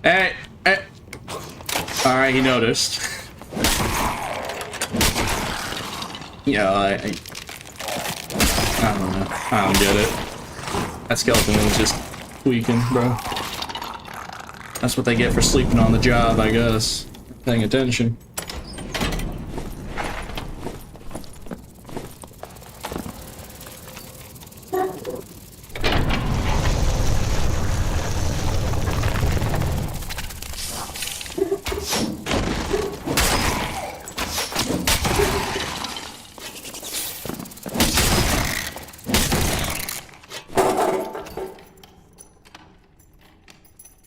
Hey! Hey! Alright, he noticed. Yeah, I don't know. I don't get it. That skeleton was just tweaking, bro. That's what they get for sleeping on the job, I guess. Paying attention.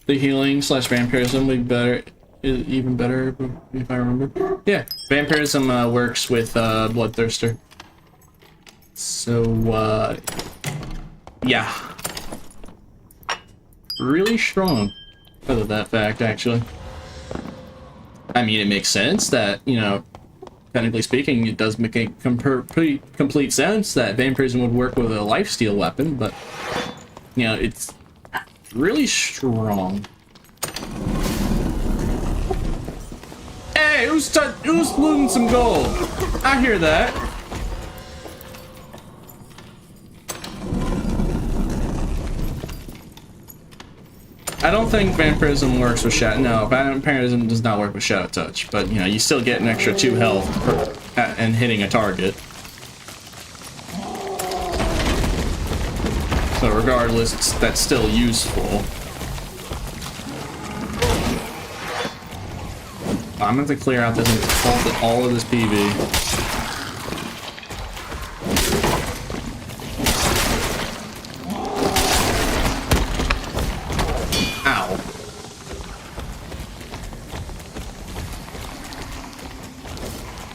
The healing / vampirism would be better, even better if I remember. Yeah, vampirism works with bloodthirster. So yeah, really strong. Because of that fact, actually. I mean, it makes sense that, you know, technically speaking, it does make a pretty complete sense that vampirism would work with a lifesteal weapon, but you know, it's really strong. Hey, who's looting some gold? I hear that. I don't think vampirism works with shadow. No, vampirism does not work with shadow touch. But you know, you still get an extra 2 health and hitting a target. So regardless, that's still useful. I'm going to have to clear out this all of this PV.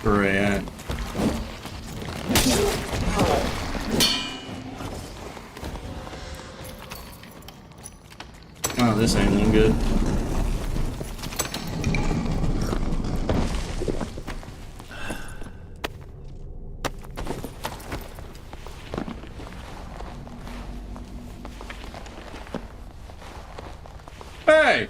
Where I at? Oh, this ain't looking good. Hey!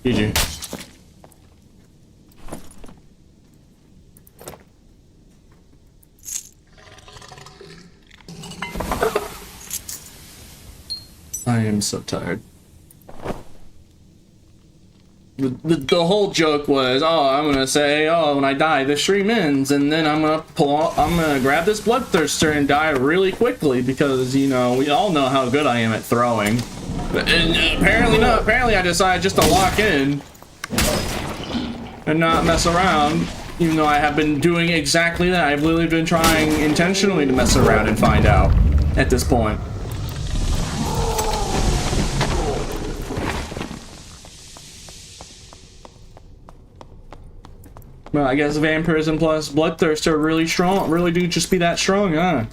GG. I am so tired. The whole joke was, oh, I'm gonna say, oh, when I die, the stream ends, and then I'm gonna grab this bloodthirster and die really quickly because, you know, we all know how good I am at throwing. And apparently not. Apparently I decided just to lock in and not mess around, even though I have been doing exactly that. I've literally been trying intentionally to mess around and find out at this point. Well, I guess vampirism plus bloodthirst are really strong. Really do just be that strong, huh?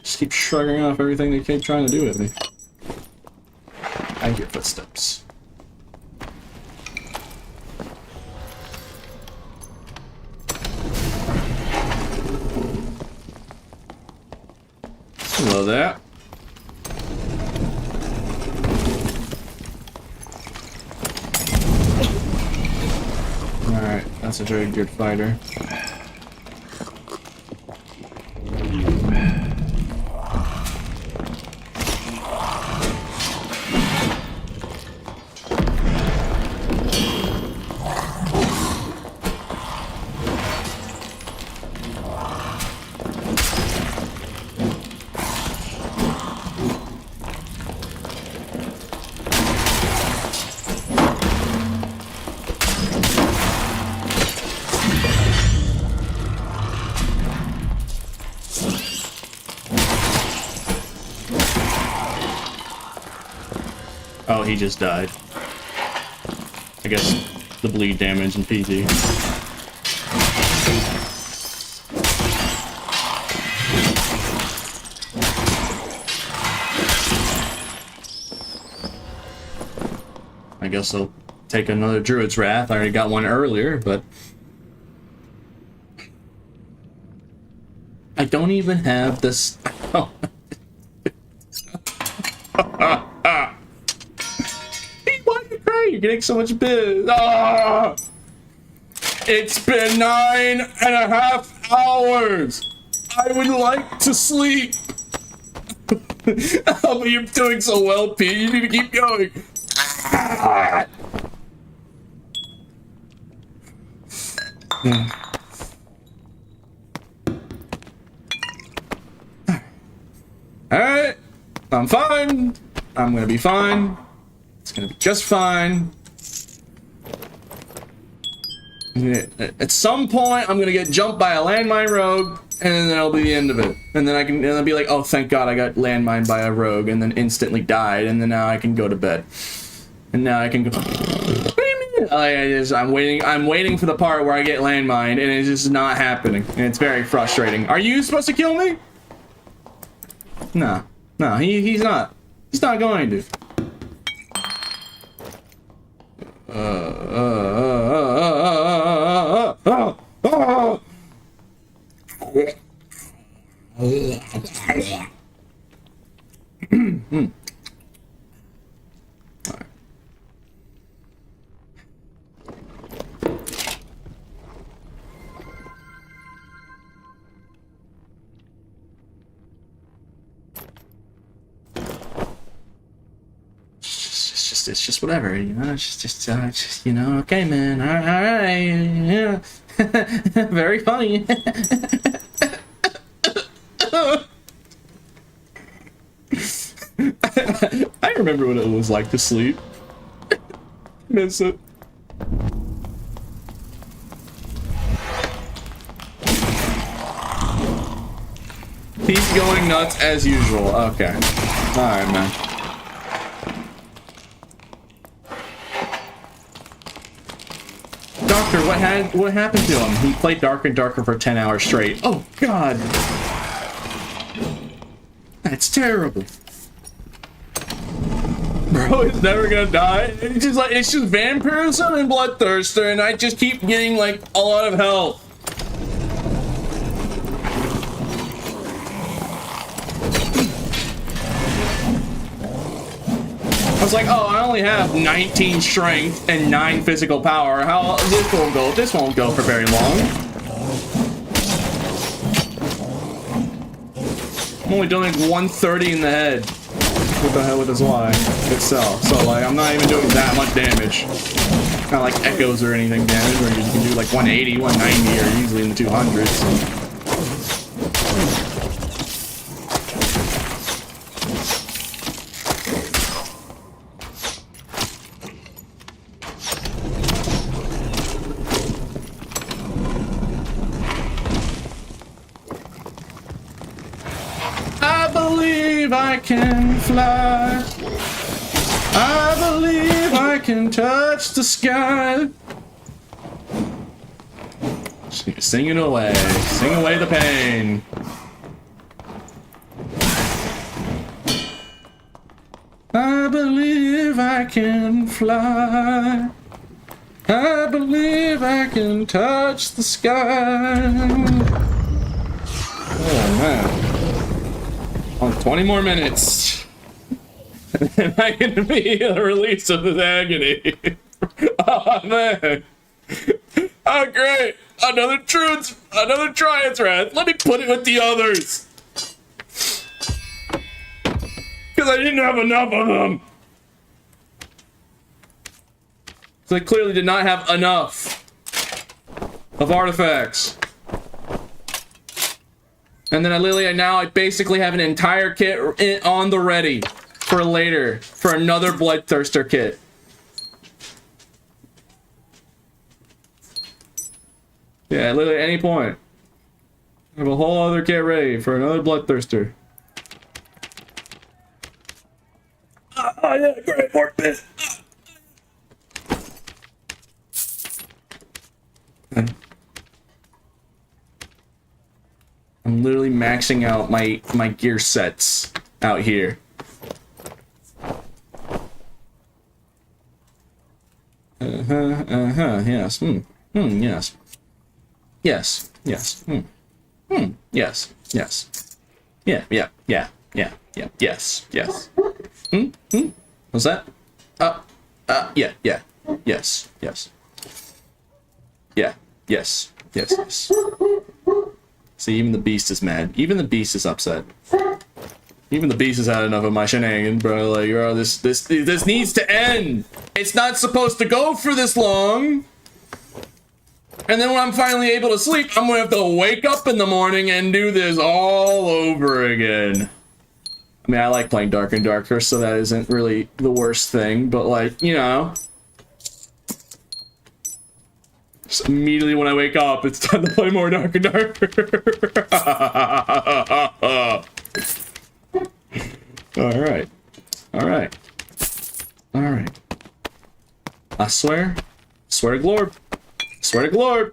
Just keep shrugging off everything they keep trying to do with me. I hear footsteps. Hello there. Alright, that's a very good fighter. Oh, he just died. I guess the bleed damage and PG. I guess I'll take another Druid's Wrath. I already got one earlier, but I don't even have this. Oh. You're getting so much biz. Ah! It's been 9.5 hours. I would like to sleep. Oh, but you're doing so well, Pete. You need to keep going. Ah! Alright. I'm fine. I'm gonna be fine. It's gonna be just fine. At some point, I'm gonna get jumped by a landmine rogue, and then that'll be the end of it. And then I'll be like, oh, thank God I got landmined by a rogue, and then instantly died, and then now I can go to bed. And now I can go. I'm waiting for the part where I get landmined, and it's just not happening, and it's very frustrating. Are you supposed to kill me? No, he's not. He's not going to. It's just whatever, you know. It's just you know. Okay, man. All right, yeah. Very funny. I remember what it was like to sleep. Miss it. He's going nuts as usual. Okay. Alright, man. Doctor, what happened to him? He played Darker and Darker for 10 hours straight. Oh, God. That's terrible. Bro, he's never gonna die. It's just vampirism and bloodthirster, and I just keep getting, like, a lot of health. I was like, oh, I only have 19 strength and 9 physical power. How this won't go? This won't go for very long. I'm only doing like 130 in the head. What the hell with this Y itself? So like, I'm not even doing that much damage. Not like echoes or anything damage, where you can do like 180, 190, or easily in the 200s. I can fly. I believe I can touch the sky. Sing it away. Sing away the pain. I believe I can fly. I believe I can touch the sky. Oh, man. On 20 more minutes. And then I can be the release of this agony. Oh, man. Oh, great. Another Triad's Wrath. Let me put it with the others. Because I didn't have enough of them. So I clearly did not have enough of artifacts. And then I basically have an entire kit on the ready for later, for another Bloodthirster kit. Yeah, literally at any point. I have a whole other kit ready for another Bloodthirster. Oh yeah, great, more bit. I'm literally maxing out my gear sets out here. Yes. Yes. Yes. Yes. Yes. Yes. Yeah. Yes. Yes. What's that? Yeah. Yes. Yes. Yeah. Yes. Yes. See, even the beast is mad. Even the beast is upset. Even the beast has had enough of my shenanigans, bro. Like, bro, this needs to end. It's not supposed to go for this long. And then when I'm finally able to sleep, I'm gonna have to wake up in the morning and do this all over again. I mean, I like playing Dark and Darker, so that isn't really the worst thing, but like, you know. Just immediately when I wake up, it's time to play more Dark and Darker. Alright. Alright. Alright. I swear to Glorb. Swear to Glorb.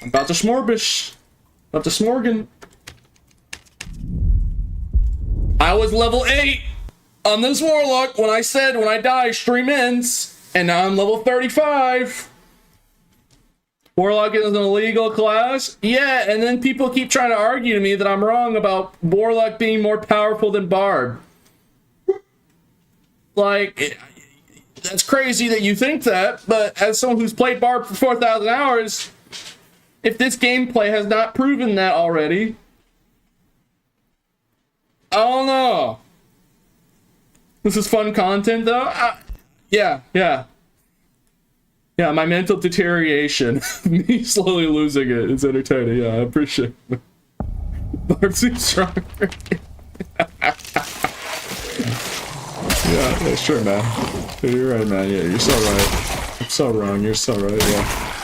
I'm about to smorbish. About to smorgan. I was level 8 on this Warlock when I said when I die, stream ends. And now I'm level 35. Warlock is an illegal class? Yeah, and then people keep trying to argue to me that I'm wrong about Warlock being more powerful than Barb. Like, that's crazy that you think that, but as someone who's played Barb for 4,000 hours, if this gameplay has not proven that already, I don't know. This is fun content, though? Yeah. Yeah, my mental deterioration. Me slowly losing it is entertaining. Yeah, I appreciate it. Barbsy stronger. Yeah, sure, man. You're right, man. Yeah, you're so right. I'm so wrong. You're so right, yeah.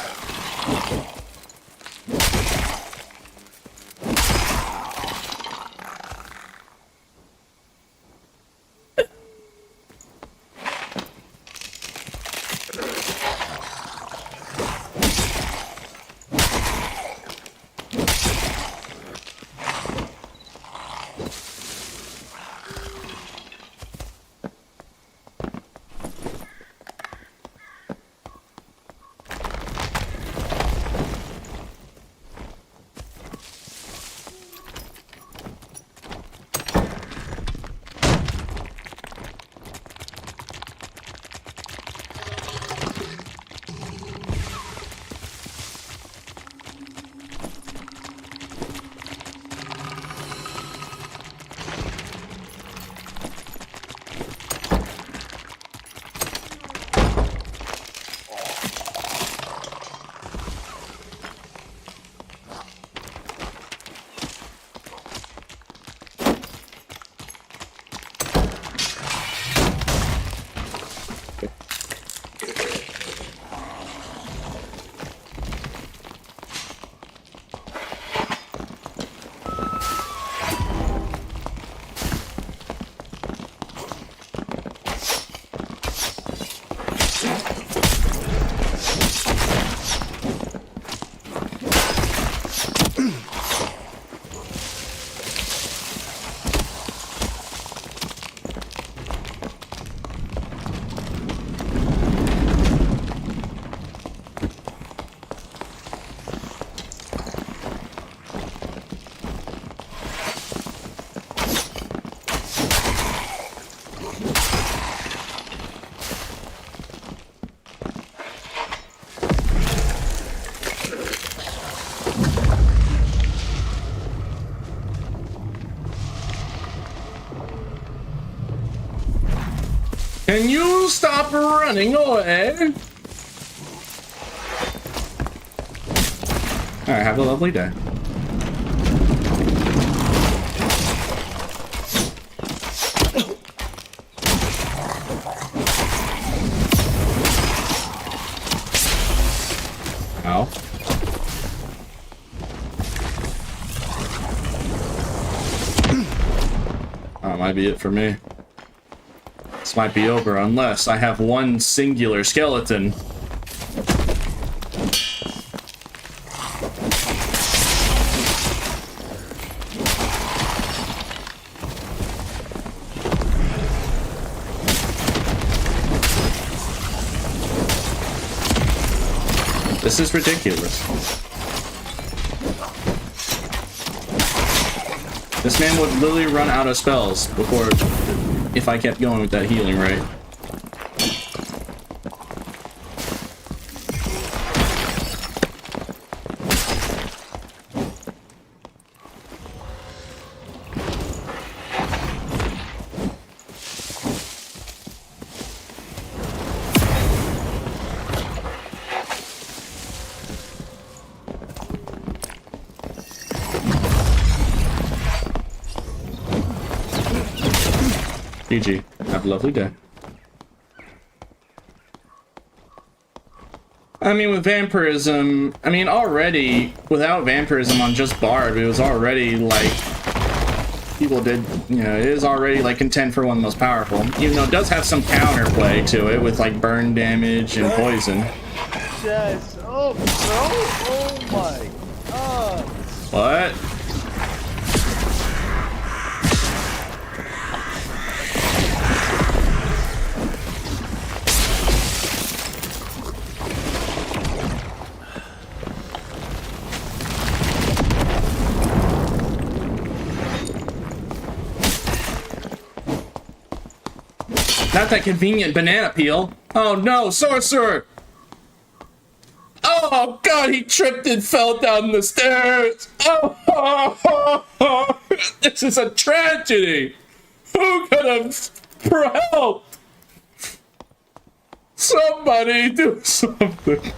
Can you stop running away? Alright, have a lovely day. Ow. That might be it for me. This might be over unless I have one singular skeleton. This is ridiculous. This man would literally run out of spells before, if I kept going with that healing rate. GG. Have a lovely day. I mean, with vampirism, I mean, already, without vampirism on just Bard, it was already, like, people did, you know, it is already, like, contend for one of the most powerful. Even though it does have some counterplay to it with, like, burn damage and poison. Yes. Oh, bro. Oh my god. What? Not that convenient banana peel. Oh no, sorcerer! Oh god, he tripped and fell down the stairs! Oh, this is a tragedy! Who could have helped? Somebody do something.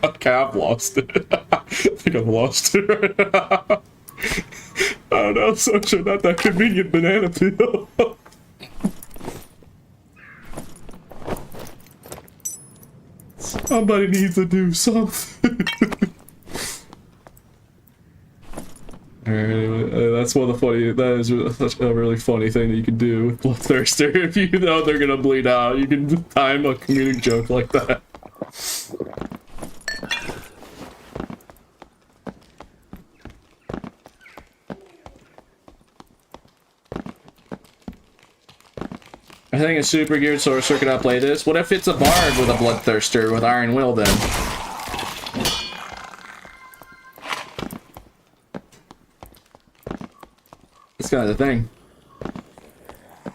Okay, I've lost it. I think I've lost it right now. Oh no, social, not that convenient banana peel. Somebody needs to do something. Anyway, that's one of the funny. That is such a really funny thing that you can do with Bloodthirster. If you know they're gonna bleed out, you can time a comedic joke like that. I think a super geared sorcerer could outplay this. What if it's a bard with a Bloodthirster with Iron Will then? That's kind of the thing. I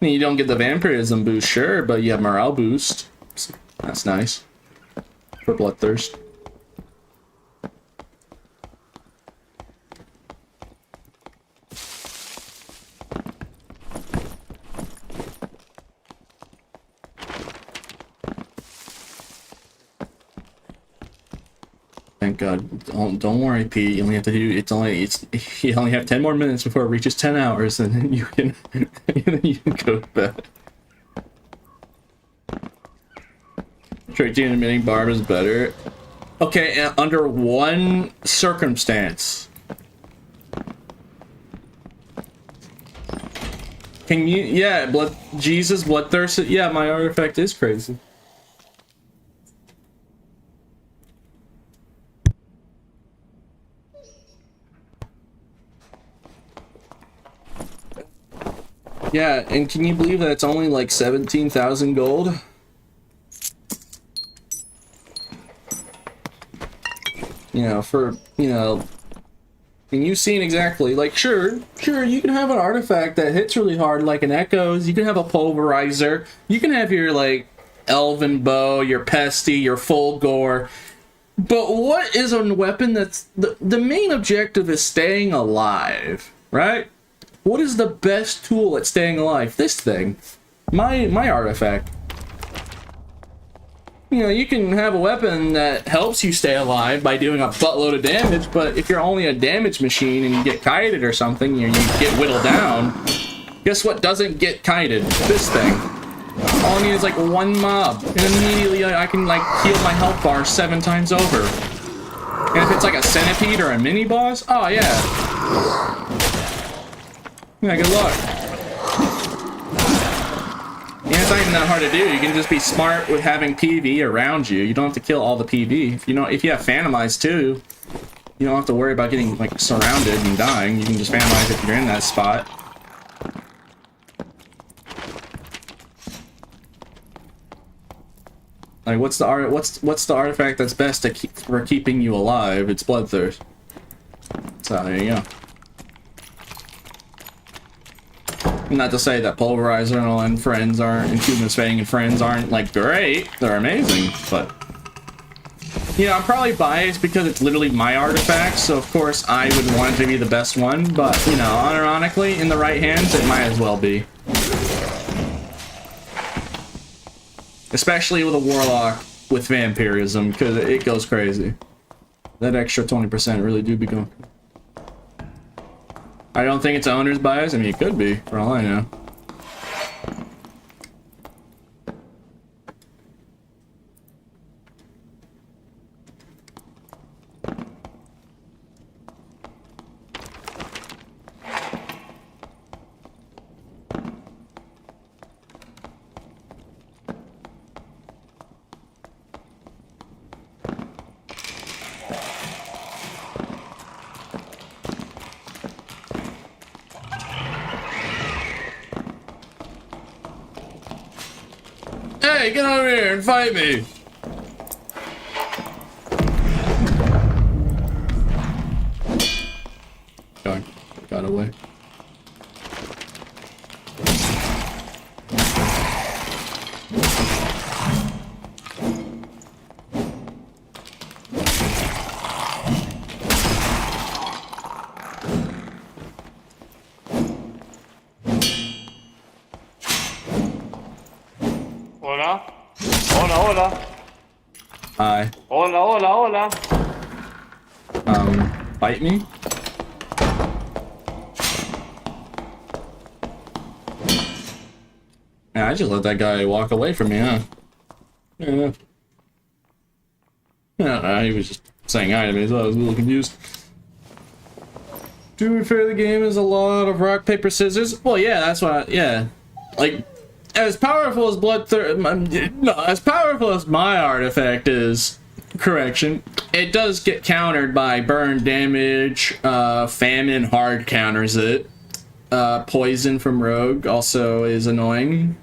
mean, you don't get the vampirism boost, sure, but you have morale boost. That's nice. For Bloodthirst. Thank God. Don't worry, Pete. You only have to do. You only have 10 more minutes before it reaches 10 hours, and then you can go to bed. Straight to admitting Barb is better. Okay, under one circumstance. Can you? Yeah, Bloodthirst. Yeah, my artifact is crazy. Yeah, and can you believe that it's only like 17,000 gold? You know, for, you know, and you've seen exactly, like, sure, you can have an artifact that hits really hard, like an Echoes, you can have a Pulverizer, you can have your, like, Elven Bow, your Pesty, your Full Gore, but what is a weapon that's, the main objective is staying alive, right? What is the best tool at staying alive? This thing. My artifact. You know, you can have a weapon that helps you stay alive by doing a buttload of damage, but if you're only a damage machine and you get kited or something, you get whittled down, guess what doesn't get kited? This thing. All I need is like one mob, and immediately I can like heal my health bar 7 times over. And if it's like a centipede or a mini boss, oh yeah. Yeah, good luck. Yeah, it's not even that hard to do. You can just be smart with having PV around you. You don't have to kill all the PV. If you have Phantomize too, you don't have to worry about getting like surrounded and dying. You can just Phantomize if you're in that spot. Like, what's the artifact that's best for keeping you alive? It's Bloodthirst. So there you go. Not to say that Pulverizer and Friends aren't, and Cuban's Fang and Friends aren't, like, great. They're amazing, but... You know, I'm probably biased because it's literally my artifact, so of course I would want it to be the best one, but, you know, unironically, in the right hands, it might as well be. Especially with a Warlock with Vampirism, because it goes crazy. That extra 20% really do be going... I don't think it's owner's bias. I mean, it could be, for all I know. Hey, get over here and fight me! Got away. Hi. Hola, hola, hola. Bite me? Yeah, I just let that guy walk away from me, huh? Yeah. Yeah, he was just saying hi to me, so I was a little confused. To be fair, the game is a lot of rock, paper, scissors. Well, yeah, that's why, yeah. Like, as powerful as no, as powerful as my artifact is, correction, it does get countered by burn damage, famine hard counters it. Poison from rogue also is annoying.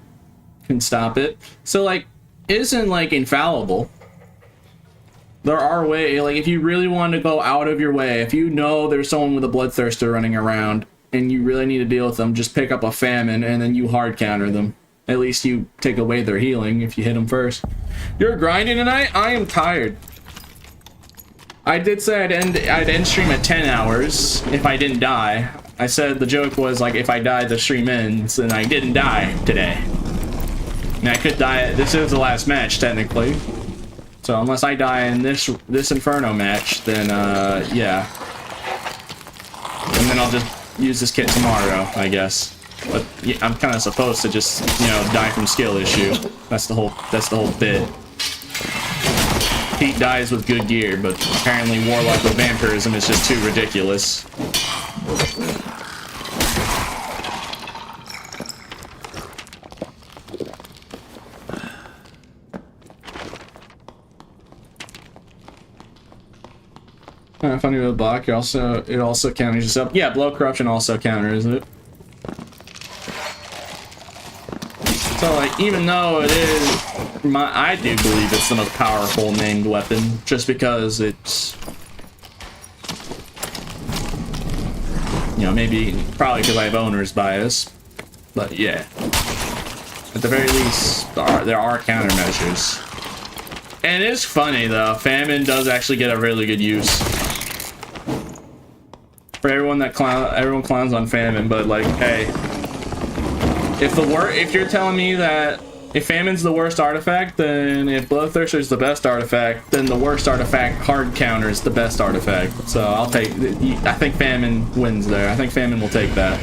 Can stop it. So, like, it isn't, like, infallible. There are ways, like, if you really want to go out of your way, if you know there's someone with a bloodthirster running around, and you really need to deal with them, just pick up a famine, and then you hard counter them. At least you take away their healing if you hit them first. You're grinding tonight? I am tired. I did say I'd end stream at 10 hours if I didn't die. I said the joke was, like, if I died, the stream ends, and I didn't die today. And I could die, this is the last match, technically. So unless I die in this Inferno match, then, yeah. And then I'll just use this kit tomorrow, I guess. But yeah, I'm kind of supposed to just, you know, die from skill issue. That's the whole bit. Pete dies with good gear, but apparently Warlock with vampirism is just too ridiculous. Funny with block, it also counters yourself. Yeah, blow corruption also counters it. So, like, even though it is I do believe it's the most powerful named weapon, just because it's, you know, probably because I have owner's bias, but yeah. At the very least, there are countermeasures. And it is funny though, famine does actually get a really good use. For everyone everyone clowns on famine, but like, hey, if you're telling me that if famine's the worst artifact, then if bloodthirster's the best artifact, then the worst artifact hard counters the best artifact. So I'll take. I think famine wins there. I think famine will take that.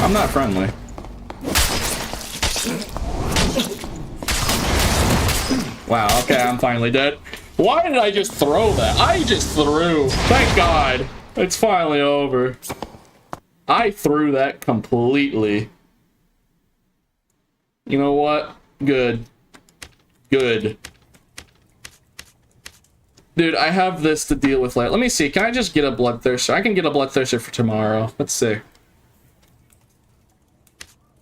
I'm not friendly. Wow, okay, I'm finally dead. Why did I just throw that? I just threw. Thank God. It's finally over. I threw that completely. You know what? Good. Good. Dude, I have this to deal with later. Let me see. Can I just get a bloodthirster? I can get a bloodthirster for tomorrow. Let's see.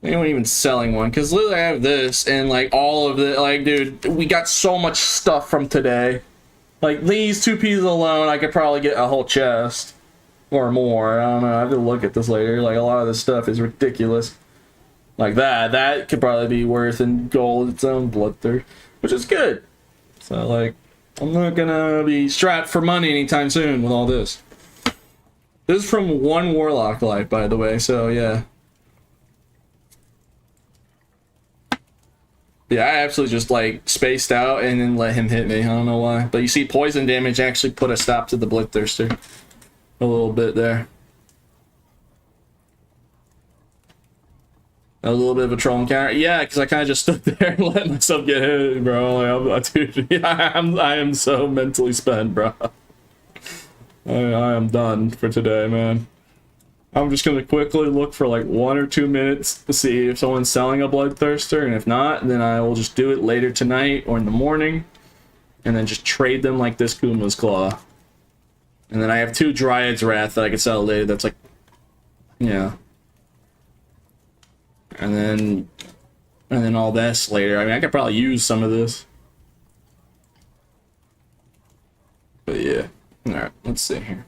Anyone even selling one? Because literally I have this and like all of the, like, dude, we got so much stuff from today. Like these 2 pieces alone, I could probably get a whole chest or more. I don't know. I have to look at this later. Like a lot of this stuff is ridiculous. Like that could probably be worth in gold its own bloodthirst, which is good. So like, I'm not gonna be strapped for money anytime soon with all this. This is from one Warlock life, by the way. So yeah. Yeah, I absolutely just, like, spaced out and then let him hit me. I don't know why. But you see, poison damage actually put a stop to the bloodthirster. A little bit there. A little bit of a troll encounter. Yeah, because I kind of just stood there and let myself get hit, bro. Like, dude, yeah, I am so mentally spent, bro. I am done for today, man. I'm just gonna quickly look for like 1 or 2 minutes to see if someone's selling a bloodthirster, and if not, then I will just do it later tonight or in the morning, and then just trade them like this Kuma's Claw. And then I have 2 Dryad's Wrath that I can sell later. That's like, yeah. And then all this later. I mean, I could probably use some of this. But yeah. All right, let's see here.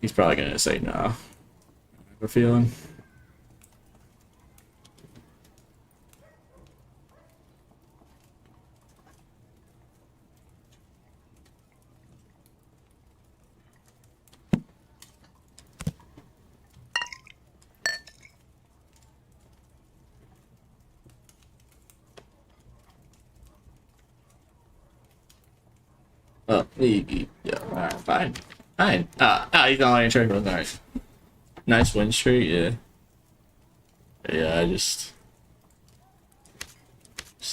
He's probably gonna say no. I have a feeling. Oh, yeah, alright, fine. Fine. He's not letting check with alright. Nice win streak, yeah. Yeah, I just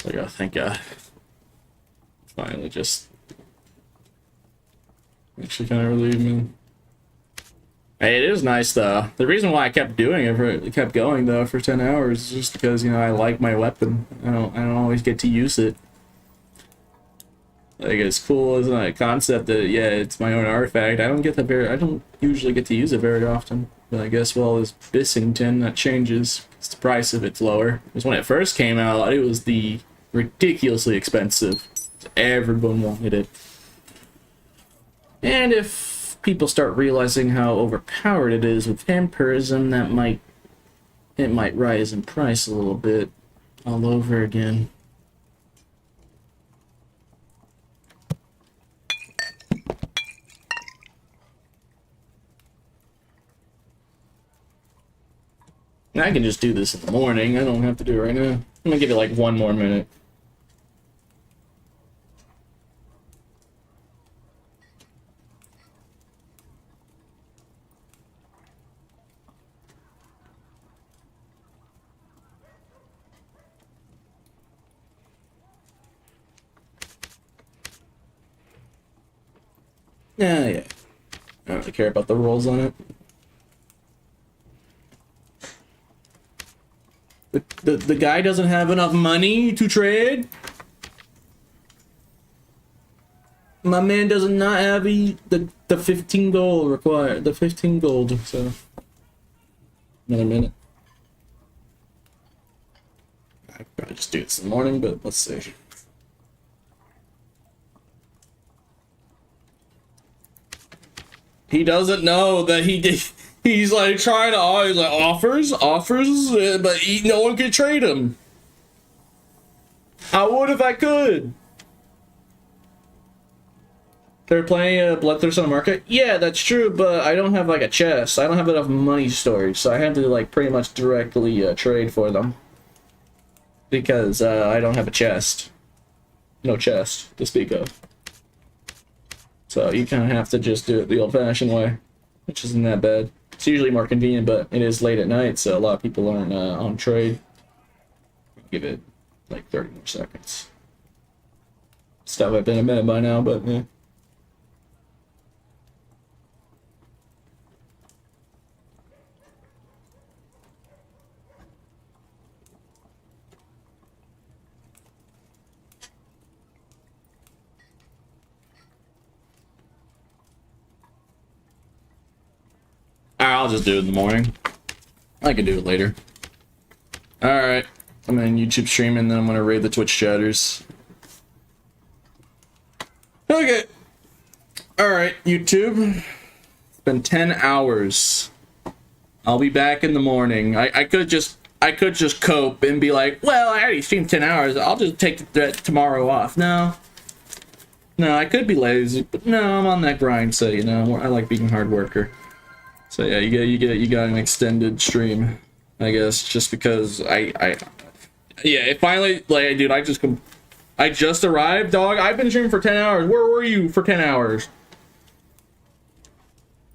like, oh, thank God. Finally, just actually kind of relieved me. Hey, it is nice though. The reason why I kept doing it, kept going though for 10 hours, is just because, you know, I like my weapon. I don't always get to use it. Like, as cool as a concept that, yeah, it's my own artifact, I don't usually get to use it very often. But I guess, well, as Bissington, that changes. It's the price of it's lower. Because when it first came out, it was the ridiculously expensive. Everyone wanted it. And if people start realizing how overpowered it is with vampirism, it might rise in price a little bit all over again. I can just do this in the morning. I don't have to do it right now. I'm gonna give it like 1 more minute. Yeah. I don't really care about the rolls on it. The guy doesn't have enough money to trade. My man does not have the 15 gold required. The 15 gold. So another minute. I'd probably just do this in the morning, but let's see. He doesn't know that he did. He's like trying to, he's like, offers, but no one can trade him. I would if I could. They're playing Bloodthirst on the market? Yeah, that's true, but I don't have like a chest. I don't have enough money storage, so I have to like pretty much directly trade for them. Because I don't have a chest. No chest to speak of. So you kind of have to just do it the old-fashioned way, which isn't that bad. It's usually more convenient, but it is late at night, so a lot of people aren't on trade. Give it like 30 more seconds. Stuff I've been a minute by now, but yeah. I'll just do it in the morning. I can do it later. Alright. I'm in YouTube streaming, then I'm gonna raid the Twitch chatters. Okay. Alright, YouTube. It's been 10 hours. I'll be back in the morning. I could just cope and be like, well, I already streamed 10 hours. I'll just take tomorrow off. No, I could be lazy, but no, I'm on that grind, so you know, I like being a hard worker. So yeah, you got an extended stream, I guess, just because yeah, it finally, like, dude, I just arrived, dog. I've been streaming for 10 hours. Where were you for 10 hours?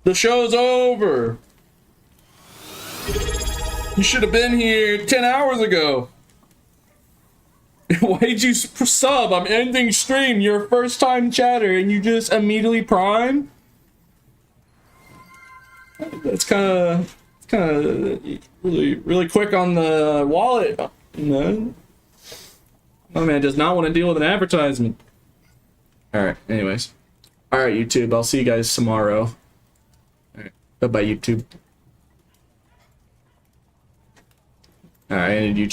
The show's over. You should have been here 10 hours ago. Why'd you sub? I'm ending stream. You're a first time chatter and you just immediately prime? That's kind of really quick on the wallet. No. My man does not want to deal with an advertisement. Alright, anyways. Alright, YouTube. I'll see you guys tomorrow. Alright, bye-bye, YouTube. Alright, I ended YouTube.